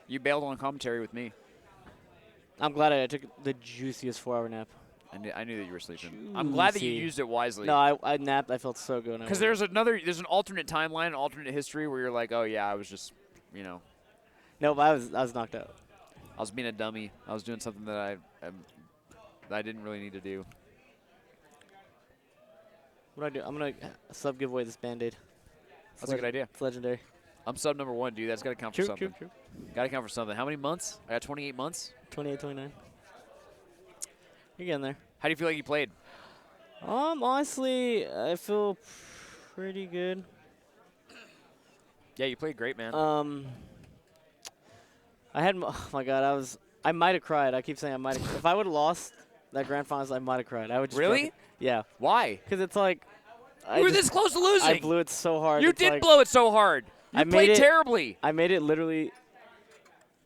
You bailed on commentary with me. I'm glad I took the juiciest 4-hour nap. I knew that you were sleeping. I'm glad that you used it wisely. No, I napped. I felt so good. Because there's an alternate timeline, an alternate history where you're like, oh yeah, I was just, No, but I was knocked out. I was being a dummy. I was doing something that I didn't really need to do. What do I do? I'm gonna sub give away this Band-Aid. That's a good idea. It's legendary. I'm sub number 1, dude. That's got to count for something. True. Got to count for something. How many months? I got 28 months. 28, 29. You're getting there. How do you feel like you played? Honestly, I feel pretty good. Yeah, you played great, man. I had, oh my God, I might have cried. I keep saying I might have. If I would have lost that grand finals, I might have cried. I would just Really? Yeah. Why? Because it's like. You were this close to losing. I blew it so hard. You did blow it so hard. You played terribly. I made it literally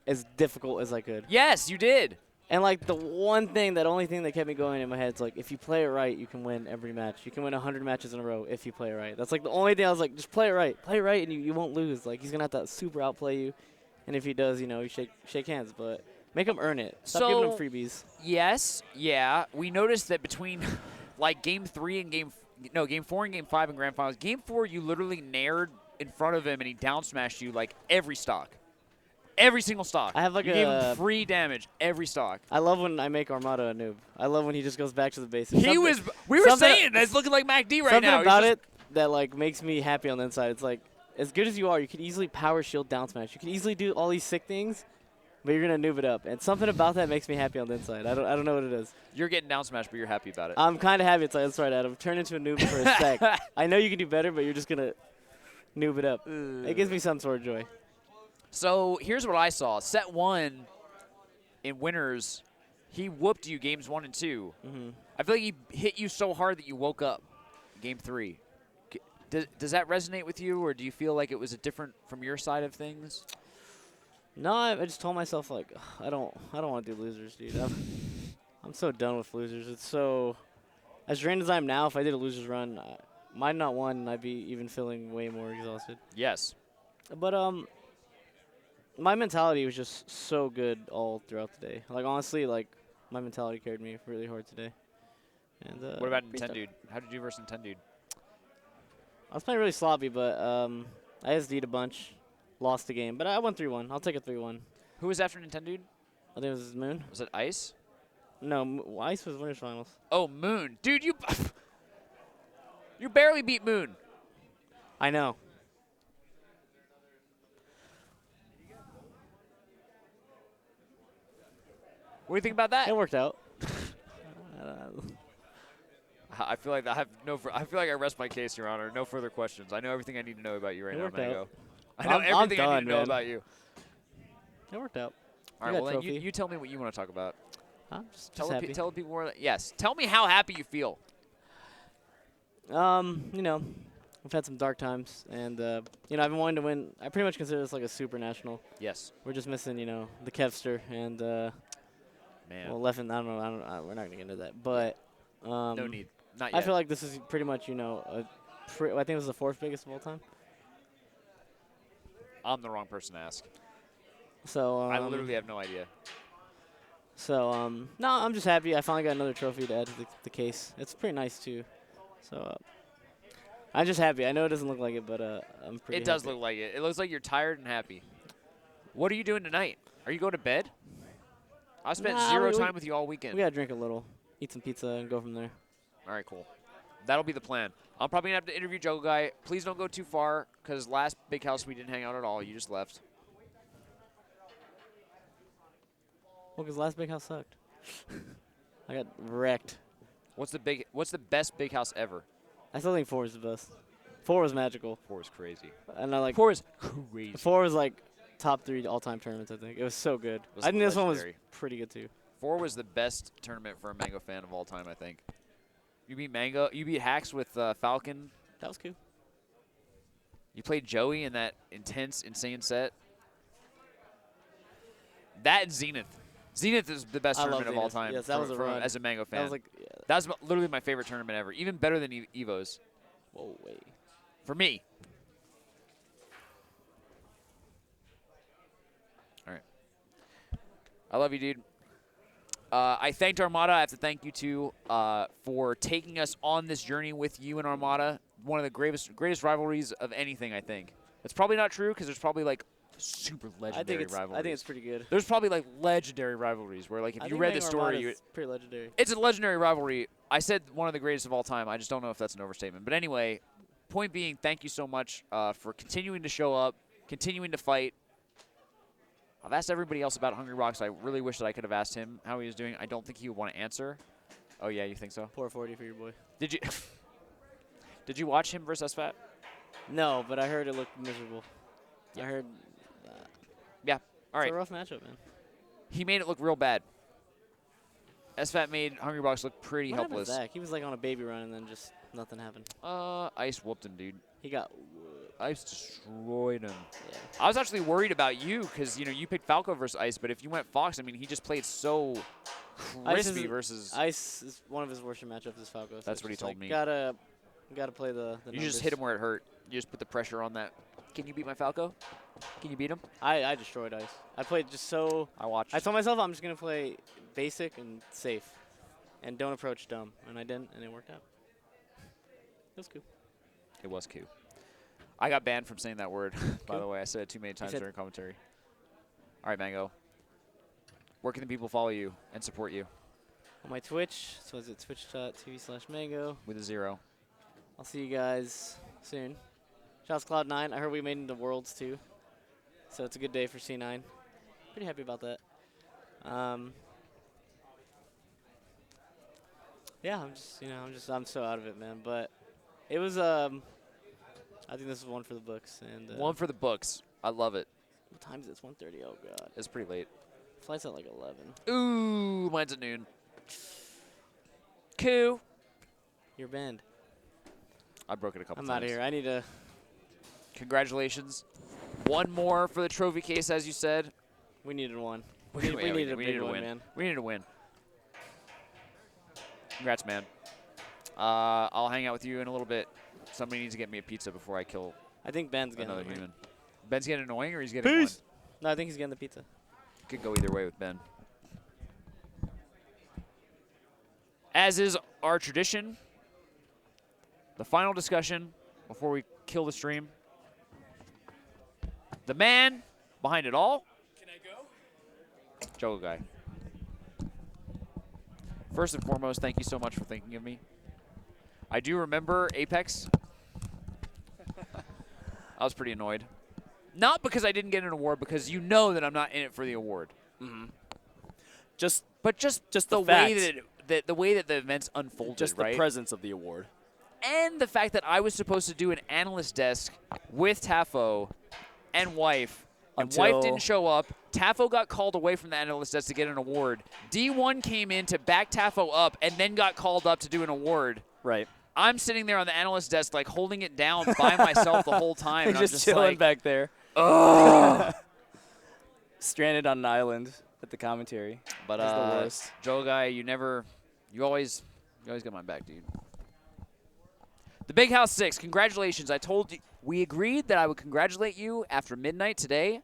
as difficult as I could. Yes, you did. And like the only thing that kept me going in my head is like, if you play it right, you can win every match. You can win 100 matches in a row if you play it right. That's like the only thing I was like, just play it right. Play it right and you won't lose. Like he's going to have to super outplay you. And if he does, you shake hands. But make him earn it. Stop giving him freebies. Yes, yeah. We noticed that between like Game 4 and Game 5 in Grand Finals, Game 4 you literally nared in front of him and he down smashed you like every stock. Every single stock. I have like you gave him free damage every stock. I love when I make Armada a noob. I love when he just goes back to the basics. We were saying that's looking like MacD right now. Something about it that like makes me happy on the inside. It's like, as good as you are, you can easily power shield down smash. You can easily do all these sick things, but you're gonna noob it up. And something about that makes me happy on the inside. I don't know what it is. You're getting down smash, but you're happy about it. I'm kind of happy. It's like, that's right, Adam. Turn into a noob for a sec. I know you can do better, but you're just gonna noob it up. It gives me some sort of joy. So here's what I saw. Set 1 in winners, he whooped you games 1 and 2. Mm-hmm. I feel like he hit you so hard that you woke up game 3. Does that resonate with you, or do you feel like it was a different from your side of things? No, I just told myself like, I don't want to do losers, dude. I'm so done with losers. It's so, as drained as I am now. If I did a losers run, might not won. I'd be even feeling way more exhausted. Yes. But my mentality was just so good all throughout the day. Like honestly, like my mentality carried me really hard today. And what about Nintendude? How did you do versus Nintendude? I was playing really sloppy, but I SD'd a bunch, lost the game, but I won 3-1. I'll take a 3-1. Who was after Nintendude? I think it was Moon. Was it Ice? No, Ice was winners finals. Oh, Moon. Dude, you you barely beat Moon. I know. What do you think about that? It worked out. I feel like I have I feel like I rest my case, Your Honor. No further questions. I know everything I need to know about you right now, Mango. I know everything I need to know about you. It worked out. All right, well, then you tell me what you want to talk about. I'm just tell happy. tell the people more. Yes, tell me how happy you feel. You know, I've had some dark times, and you know, I've been wanting to win. I pretty much consider this like a super national. Yes. We're just missing, you know, the Kevster and man. Well, Leffen. I don't know. We're not gonna get into that, but no need. Not yet. I feel like this is pretty much, you know, I think it was the 4th biggest of all time. I'm the wrong person to ask. So I literally have no idea. So no, I'm just happy. I finally got another trophy to add to the case. It's pretty nice too. So I'm just happy. I know it doesn't look like it, but I'm pretty. It does happy. look like it. It looks like you're tired and happy. What are you doing tonight? Are you going to bed? I spent zero time with you all weekend. We gotta drink a little, eat some pizza, and go from there. All right, cool. That'll be the plan. I'm probably going to have to interview Juggle Guy. Please don't go too far, because last Big House we didn't hang out at all. You just left. Well, because last Big House sucked. I got wrecked. What's the best Big House ever? I still think 4 is the best. 4 was magical. 4 is crazy. And I like 4 is crazy. 4 was like top 3 all-time tournaments, I think. It was so good. I think this one was pretty good too. 4 was the best tournament for a Mango fan of all time, I think. You beat Mango. You beat Hacks with Falcon. That was cool. You played Joey in that intense, insane set. That and Zenith. Zenith is the best tournament of all time. Yes, that was a run. As a Mango fan. That was like, yeah. That was literally my favorite tournament ever. Even better than Evo's. Whoa, wait. For me. All right. I love you, dude. I thanked Armada. I have to thank you, too, for taking us on this journey with you and Armada. One of the greatest rivalries of anything, I think. It's probably not true because there's probably, like, super legendary rivalries. I think it's pretty good. There's probably, like, legendary rivalries where, like, if you read the story, it's pretty legendary. It's a legendary rivalry. I said one of the greatest of all time. I just don't know if that's an overstatement. But anyway, point being, thank you so much for continuing to show up, continuing to fight. I've asked everybody else about Hungrybox. I really wish that I could have asked him how he was doing. I don't think he would want to answer. Oh, yeah, you think so? Poor 40 for your boy. Did you Did you watch him versus SFAT? No, but I heard it looked miserable. Yeah. I heard yeah, all right. It's a rough matchup, man. He made it look real bad. SFAT made Hungrybox look pretty what helpless. Zach? He was like on a baby run and then just nothing happened. Ice whooped him, dude. He got Ice destroyed him. Yeah. I was actually worried about you because, you know, you picked Falco versus Ice, but if you went Fox, I mean, he just played so crispy versus... Ice is one of his worst matchups is Falco. So that's what he told me. Gotta play the You just hit him where it hurt. You just put the pressure on that. Can you beat my Falco? Can you beat him? I destroyed Ice. I played just so... I watched. I told myself I'm just going to play basic and safe and don't approach dumb, and I didn't, and it worked out. It was cool. It was cool. I got banned from saying that word, by the way. I said it too many times during commentary. All right, Mango. Where can the people follow you and support you? On my Twitch, so it's twitch.tv/mango. With a 0. I'll see you guys soon. Shouts Cloud9. I heard we made it into Worlds, too. So it's a good day for C9. Pretty happy about that. Yeah, I'm so out of it, man. But it was, I think this is one for the books. And one for the books. I love it. What time is it? It's 1:30. Oh, God. It's pretty late. Flight's at like 11. Ooh, mine's at noon. Cool. You're banned. I broke it a couple times. I'm out of here. I need to. Congratulations. One more for the trophy case, as you said. We needed one. We needed a we big needed one, win. man. We needed a win. Congrats, man. I'll hang out with you in a little bit. Somebody needs to get me a pizza before I kill I think Ben's getting another annoying. human. Ben's getting annoying or he's getting Peace. No, I think he's getting the pizza. Could go either way with Ben. As is our tradition, the final discussion before we kill the stream. The man behind it all. Can I go? Juggle Guy. First and foremost, thank you so much for thinking of me. I do remember Apex. I was pretty annoyed. Not because I didn't get an award, because you know that I'm not in it for the award. Mm-hmm. Just the way that the way that the events unfolded, Just right? the presence of the award. And the fact that I was supposed to do an analyst desk with Tafo and Wife, and Wife didn't show up. Tafo got called away from the analyst desk to get an award. D1 came in to back Tafo up and then got called up to do an award. Right. I'm sitting there on the analyst desk, like, holding it down by myself the whole time. And just I'm just chilling like, back there. ugh. Stranded on an island at the commentary. But That's the worst. Joe Guy, you always got my back, dude. The Big House 6, congratulations. I told you, we agreed that I would congratulate you after midnight today.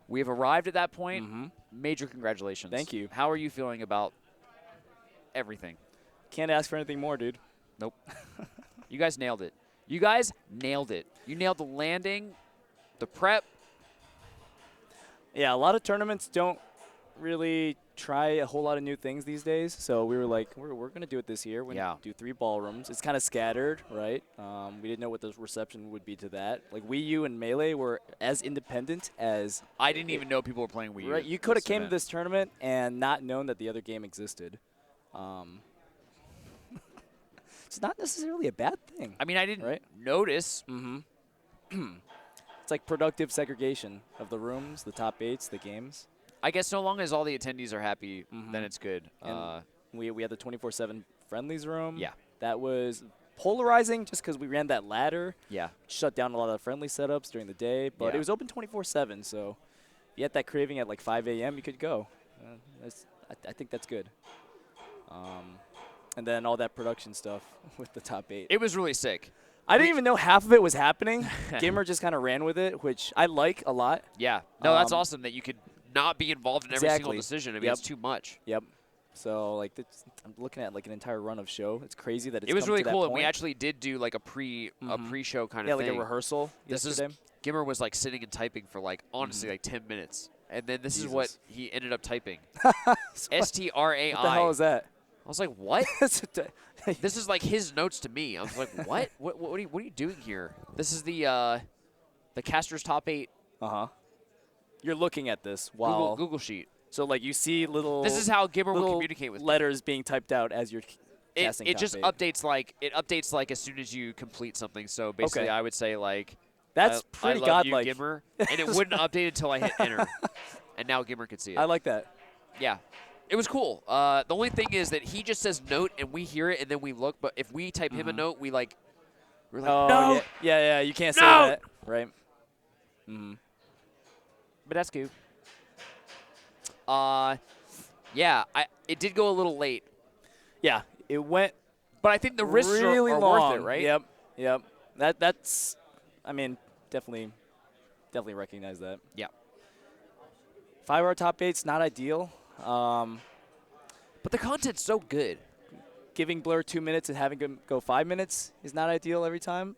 We have arrived at that point. Major congratulations. Thank you. How are you feeling about everything? Can't ask for anything more, dude. Nope. You guys nailed it. You guys nailed it. You nailed the landing, the prep. Yeah, a lot of tournaments don't really try a whole lot of new things these days. So we were like, we're going to do it this year. We're going to do 3 ballrooms. It's kind of scattered, right? We didn't know what the reception would be to that. Like Wii U and Melee were as independent as... I didn't even know people were playing Wii U. Right, you could have came to this tournament and not known that the other game existed. It's not necessarily a bad thing. I mean, I didn't notice. It's like productive segregation of the rooms, the top 8s, the games. I guess so long as all the attendees are happy, then it's good. And we had the 24/7 friendlies room. Yeah. That was polarizing just because we ran that ladder. Yeah. Shut down a lot of the friendly setups during the day, but Yeah. it was open 24/7, so if you had that craving at like 5 a.m., you could go. I think that's good. And then all that production stuff with the top 8. It was really sick. I didn't even know half of it was happening. Gimmer just kind of ran with it, which I like a lot. Yeah. No, that's awesome that you could not be involved in every single Exactly. decision. I mean, it's too much. Yep. So, like, I'm looking at, like, an entire run of show. It's crazy that it's It was come really to that cool, and we point. actually did do, like, a pre-show kind of Yeah, thing. like a rehearsal This yesterday. Gimmer was, like, sitting and typing for, like, honestly, like 10 minutes. And then this is Jesus. what he ended up typing. STRAI. What the hell is that? I was like, what? This is like his notes to me. I was like, what? What are you doing here? This is the caster's top 8. You're looking at this while Google sheet. So like you see little. This is how Gimmer will little communicate with me. letters being typed out as you're casting. It top just 8. updates like as soon as you complete something. So basically, Okay. I would say like. That's I pretty love godlike. you, Gimmer, and it wouldn't update until I hit enter, and now Gimmer could see it. I like that. Yeah. It was cool. The only thing is that he just says note, and we hear it, and then we look. But if we type him a note, we're like, Oh no. yeah, you can't say No! that, right? But that's cool. Yeah, it did go a little late. Yeah, it went. But I think the risks really are long. worth it, right? Yep. That's. I mean, definitely recognize that. Yeah. 5-hour top 8's not ideal. But the content's so good. Giving Blur 2 minutes and having him go 5 minutes is not ideal every time.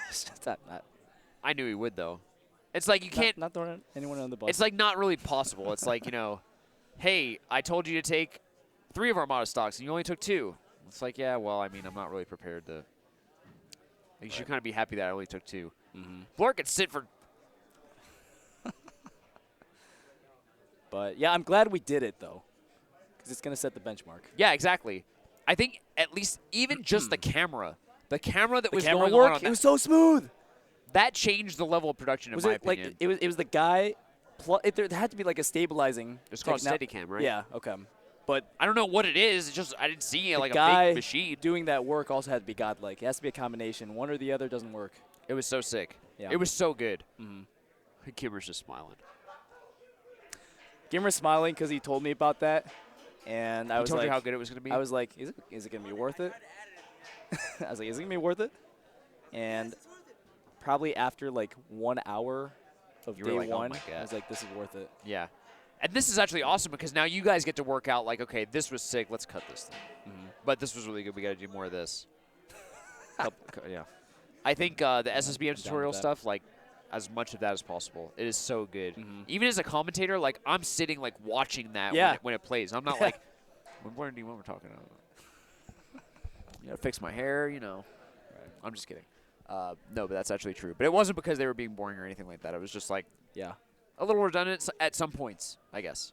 It's just not. I knew he would, though. It's like you can't. Not throwing anyone on the bus. It's like not really possible. It's like, hey, I told you to take 3 of Armada stocks, and you only took 2. It's like, yeah, well, I mean, I'm not really prepared to. You should kind of be happy that I only took 2. Blur could sit for. But yeah, I'm glad we did it though, because it's gonna set the benchmark. Yeah, exactly. I think at least even just the camera that was camera going work, on. it was so smooth. That changed the level of production, Was in my it like opinion. it was the guy? There had to be like a stabilizing. It's called techno- Steadicam, right? Yeah. Okay. But I don't know what it is. It's just I didn't see the like a guy big machine. doing that work also had to be godlike. It has to be a combination. One or the other doesn't work. It was so sick. Yeah. It was so good. Kimmer's just smiling. Gimmer's smiling because he told me about that, and I He was told like, you how good it was gonna be? I was like, is it gonna be worth it? I was like, is it gonna be worth it? And probably after like 1 hour of You were day like, oh one, my God. I was like, this is worth it. Yeah. And this is actually awesome because now you guys get to work out like, okay, this was sick. Let's cut this thing. But this was really good. We got to do more of this. Yeah. I think the SSBM tutorial that. stuff, like, as much of that as possible. It is so good. Even as a commentator, like I'm sitting like watching that Yeah. when it plays. I'm not like, what we're talking about. You gotta fix my hair, you know. I'm just kidding. No, but that's actually true. But it wasn't because they were being boring or anything like that. It was just like, a little redundant at some points, I guess.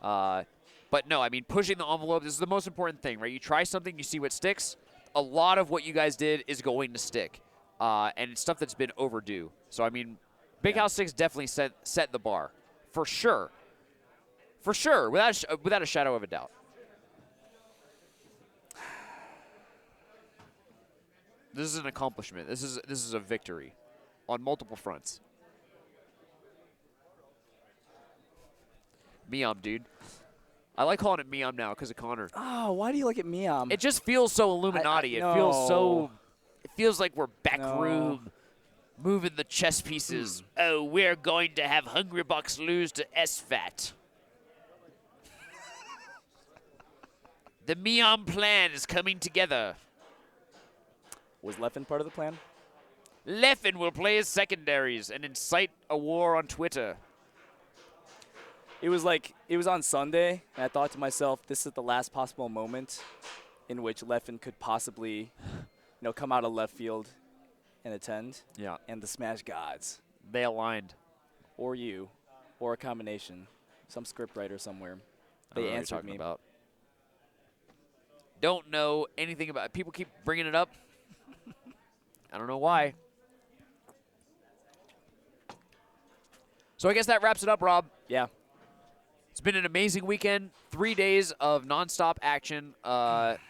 But no, I mean, pushing the envelope, this is the most important thing, right? You try something, you see what sticks. A lot of what you guys did is going to stick. And it's stuff that's been overdue. So, I mean, Big House 6 definitely set the bar. For sure. For sure, without a shadow of a doubt. This is an accomplishment. This is a victory on multiple fronts. Meom, dude. I like calling it Meom now because of Connor. Oh, why do you like it Meom? It just feels so Illuminati. It feels so. It feels like we're back room, moving the chess pieces. Oh, we're going to have Hungrybox lose to SFAT. The Meom plan is coming together. Was Leffen part of the plan? Leffen will play his secondaries and incite a war on Twitter. It was on Sunday, and I thought to myself, this is the last possible moment in which Leffen could possibly, come out of left field and attend. Yeah. And the Smash Gods. They aligned. Or you, or a combination, some script writer somewhere. They answered me. About. Don't know anything about it. People keep bringing it up. I don't know why. So I guess that wraps it up, Rob. Yeah. It's been an amazing weekend. 3 days of nonstop action. What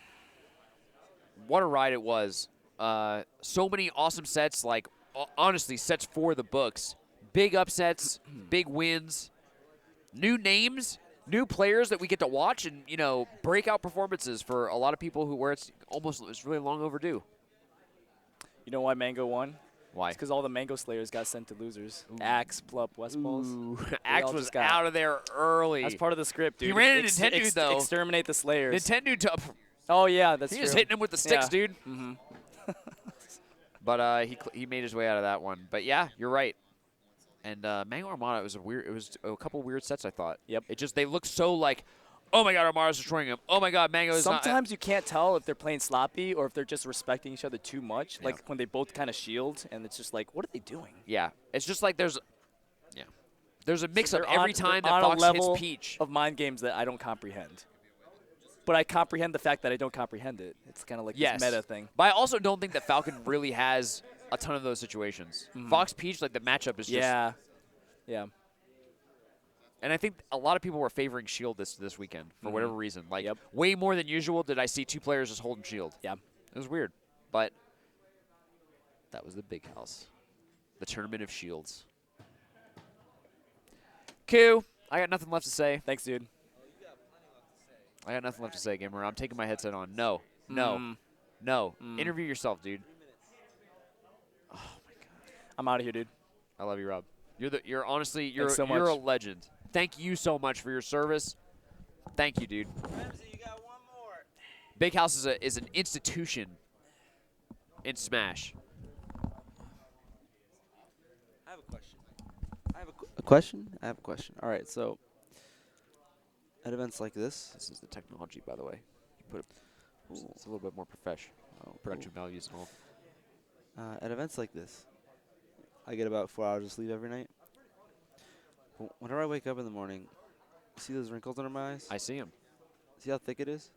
a ride it was. So many awesome sets, like, honestly, sets for the books. Big upsets, big wins, new names, new players that we get to watch, and, breakout performances for a lot of people where it's really long overdue. You know why Mango won? Why? It's because all the Mango Slayers got sent to losers. Axe, Plup, West Balls. Axe was out of there early. That's part of the script, dude. He ran into Nintendo, though. Exterminate the Slayers. Nintendo. Oh, yeah, that's true. He was hitting him with the sticks, dude. Mm-hmm. But he made his way out of that one. But, yeah, you're right. And Mango Armada, it was a couple weird sets, I thought. Yep. They look so like, oh my God, Armada's destroying him. Oh my God, Mango is not. Sometimes you can't tell if they're playing sloppy or if they're just respecting each other too much. Yeah. Like when they both kind of shield, and it's just like, what are they doing? Yeah, it's just like there's a mix-up every time that on Fox a level hits Peach. Of mind games that I don't comprehend. But I comprehend the fact that I don't comprehend it. It's kind of like this meta thing. But I also don't think that Falcon really has a ton of those situations. Fox Peach, like the matchup is just. Yeah. And I think a lot of people were favoring Shield this weekend for whatever reason. Like, way more than usual did I see two players just holding Shield. Yeah. It was weird. But that was the big house. The tournament of shields. Q, I got nothing left to say. Thanks, dude. I got nothing left to say, gamer. I'm taking my headset on. No. Interview yourself, dude. Oh, my God. I'm out of here, dude. I love you, Rob. You're honestly, Thanks so you're a much. legend. Thank you so much for your service. Thank you, dude. Ramsey, you got one more. Big House is an institution in Smash. I have a question. I have a question. All right, so at events like this is the technology, by the way. You put it's a little bit more professional. Production values and all. At events like this, I get about 4 hours of sleep every night. Whenever I wake up in the morning, see those wrinkles under my eyes? I see them. See how thick it is?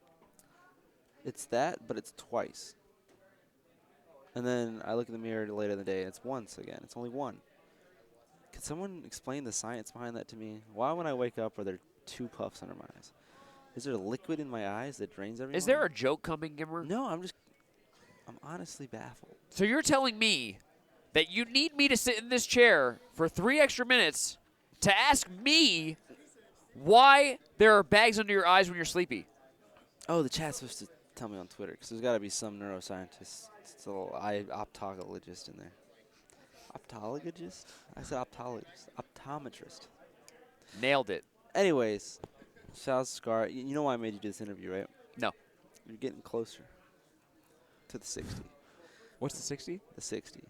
It's that, but it's twice. And then I look in the mirror later in the day, and it's once again. It's only one. Could someone explain the science behind that to me? Why when I wake up are there two puffs under my eyes? Is there liquid in my eyes that drains every Is morning? there a joke coming, Gimmer? No, I'm honestly baffled. So you're telling me that you need me to sit in this chair for 3 extra minutes to ask me why there are bags under your eyes when you're sleepy? Oh, the chat's supposed to tell me on Twitter, because there's got to be some neuroscientist, still optometrist in there. Optologist? I said optologist. Optometrist. Nailed it. Anyways, shout out to Scar. You know why I made you do this interview, right? No. You're getting closer to the 60. What's the 60? The 60.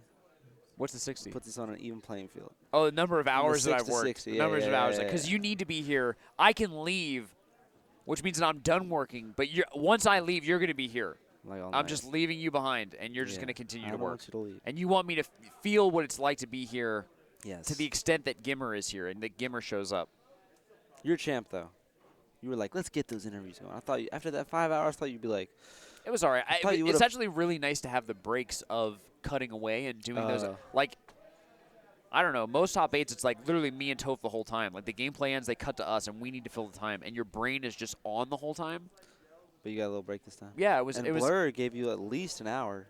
What's the 60? Puts us on an even playing field. Oh, the number of hours that 6 I've to worked. 60, The yeah, numbers of yeah, hours. yeah, Because yeah. you need to be here. I can leave, which means that I'm done working. But once I leave, you're going to be here. Like all I'm night. just leaving you behind, and you're just Yeah. going to continue I to don't work. want you to leave. And you want me to feel what it's like to be here Yes. to the extent that Gimmer is here and that Gimmer shows up. You're a champ, though. You were like, let's get those interviews going. I thought after that 5 hours, I thought you'd be like, It was all right. thought you It's would've- actually really nice to have the breaks of cutting away and doing those. Like, I don't know. Most top 8s, it's like literally me and Toph the whole time. Like, the gameplay ends, they cut to us, and we need to fill the time. And your brain is just on the whole time. but you got a little break this time. Yeah, it was. And it was Blur gave you at least an hour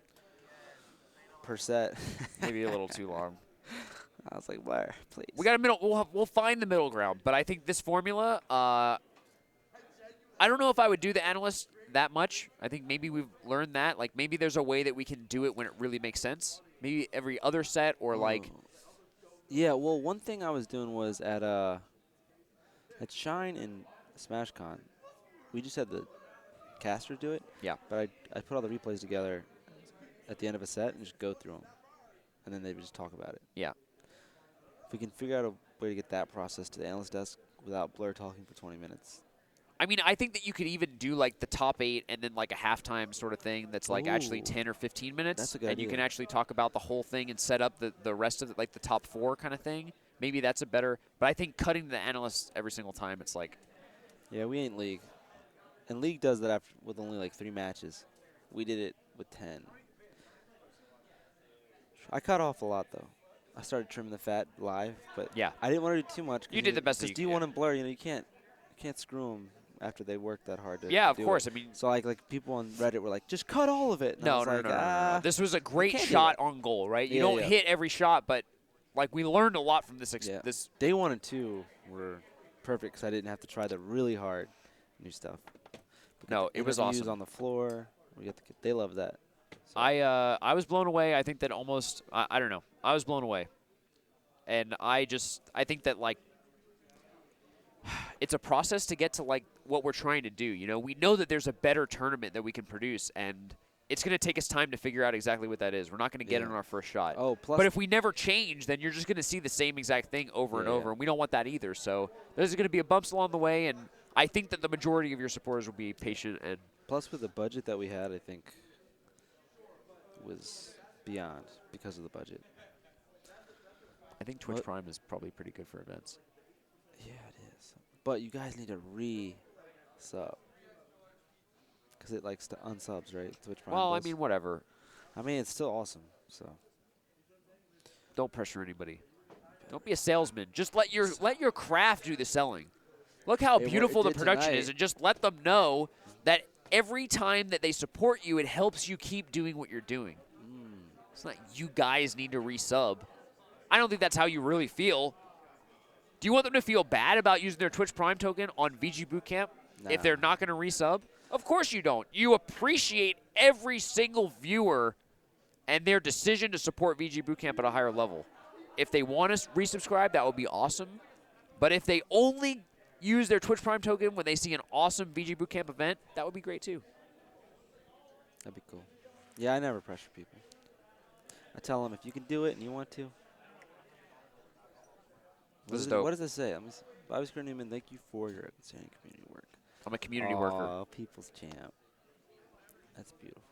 per set. maybe a little too long. I was like, Blur, please. We got a middle. We'll find the middle ground. But I think this formula, I don't know if I would do the analyst that much. I think maybe we've learned that. Like, maybe there's a way that we can do it when it really makes sense. Maybe every other set or like. Yeah, well, one thing I was doing was at Shine and SmashCon, we just had the caster do it. Yeah. But I put all the replays together at the end of a set and just go through them. And then they would just talk about it. Yeah. If we can figure out a way to get that process to the analyst desk without Blur talking for 20 minutes. I mean, I think that you could even do like the top 8 and then like a halftime sort of thing that's like actually Ooh. 10 or 15 minutes. That's a good and you idea. can actually talk about the whole thing and set up the rest of it, like the top 4 kind of thing. Maybe that's a better. But I think cutting the analysts every single time, it's like. Yeah, we ain't League. And League does that after with only like 3 matches. We did it with 10. I cut off a lot, though. I started trimming the fat live, but yeah. I didn't want to do too much. You did the best that Because you D1 could. and Blur, you can't screw them after they work that hard to Yeah, of do course. it. I mean, so like people on Reddit were like, just cut all of it. And I No, was no, like, no, no, no, no. "Ah, This was a you great can't do shot it." on goal, right? You Yeah, don't yeah. hit every shot, but like we learned a lot from this. Yeah. This Day 1 and 2 were perfect because I didn't have to try the really hard new stuff. No, it was Interviews awesome. on the floor. We got they love that. I was blown away. I think that almost I don't know. I was blown away, and I think that like it's a process to get to like what we're trying to do. You know, we know that there's a better tournament that we can produce, and it's going to take us time to figure out exactly what that is. We're not going to get it on our first shot. Oh, plus but if we never change, then you're just going to see the same exact thing over and over, and we don't want that either. So there's going to be bumps along the way, and I think that the majority of your supporters will be patient. And plus, with the budget that we had, I think was beyond because of the budget. I think Twitch Prime is probably pretty good for events. Yeah, it is. But you guys need to re-sub. Because it likes to unsubs, right? Twitch Prime Well, does. I mean, whatever. I mean, it's still awesome, so. Don't pressure anybody. Don't be a salesman. Just let your craft do the selling. Look how It beautiful the did production tonight. is, and just let them know that every time that they support you, it helps you keep doing what you're doing. It's not you guys need to resub. I don't think that's how you really feel. Do you want them to feel bad about using their Twitch Prime token on VGBootCamp if they're not going to resub? Of course you don't. You appreciate every single viewer and their decision to support VGBootCamp at a higher level. If they want to resubscribe, that would be awesome. But if they only use their Twitch Prime token when they see an awesome VGBootCamp event, that would be great too. That'd be cool. Yeah, I never pressure people. I tell them if you can do it and you want to. What does it say? Bobby Newman, thank you for your outstanding community work. I'm a community worker. Oh, people's champ. That's beautiful.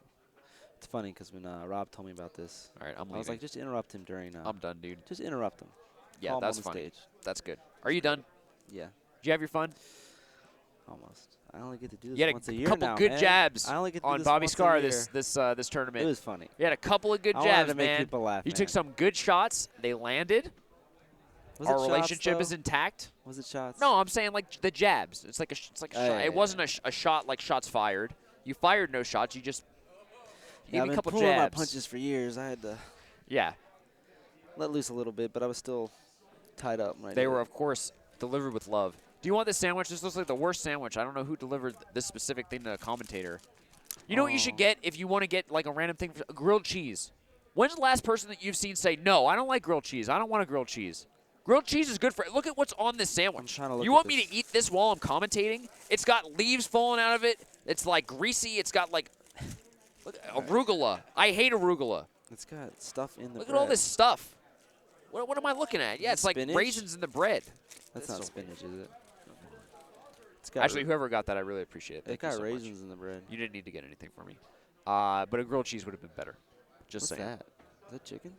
It's funny because when Rob told me about this, all right, I was like, just interrupt him during. I'm done, dude. Just interrupt him. Yeah, Call him that's on the fine. stage. That's good. Are you done? Yeah. Did you have your fun? Almost. I only get to do this You had once a a year couple now, good man. jabs I only get to do on this Bobby once a Scar year. this tournament. It was funny. You had a couple of good I wanted jabs, to make man. people laugh, You man. took some good shots. They landed. Was Our it shots, relationship though? is intact. Was it shots? No, I'm saying like the jabs. It's like a shot. yeah, It wasn't a shot like shots fired. You fired no shots. You just Yeah, gave I've me a been couple pulling my jabs. punches for years. I had to let loose a little bit, but I was still tied up. Right They now. were, of course, delivered with love. Do you want this sandwich? This looks like the worst sandwich. I don't know who delivered this specific thing to a commentator. You know what you should get if you want to get like a random thing? Grilled cheese. When's the last person that you've seen say, no, I don't like grilled cheese. I don't want a grilled cheese. Grilled cheese is good for it. Look at what's on this sandwich. You want me to eat this while I'm commentating? It's got leaves falling out of it. It's like greasy. It's got like look, arugula. I hate arugula. It's got stuff in the Look bread. at all this stuff. What am I looking at? Yeah, Is it's it like spinach? raisins in the bread. That's That's not so spinach, weird. is it? It's got Actually, whoever got that, I really appreciate it. It Thank you got so raisins much. in the bread. You didn't need to get anything for me. But a grilled cheese would have been better. Just What's saying. that? Is that chicken?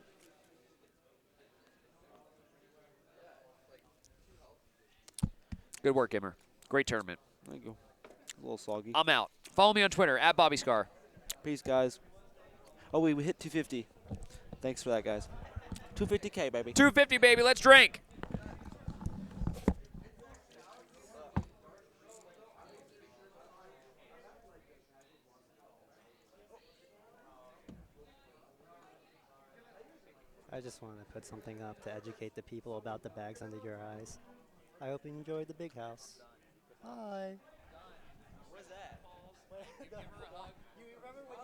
Good work, Gamer. Great tournament. There you go. A little soggy. I'm out. Follow me on Twitter, @BobbyScar. Peace, guys. Oh, we hit 250. Thanks for that, guys. 250K, baby. 250, baby. Let's drink. I just want to put something up to educate the people about the bags under your eyes. I hope you enjoyed the big house. Bye. Where's that? You remember when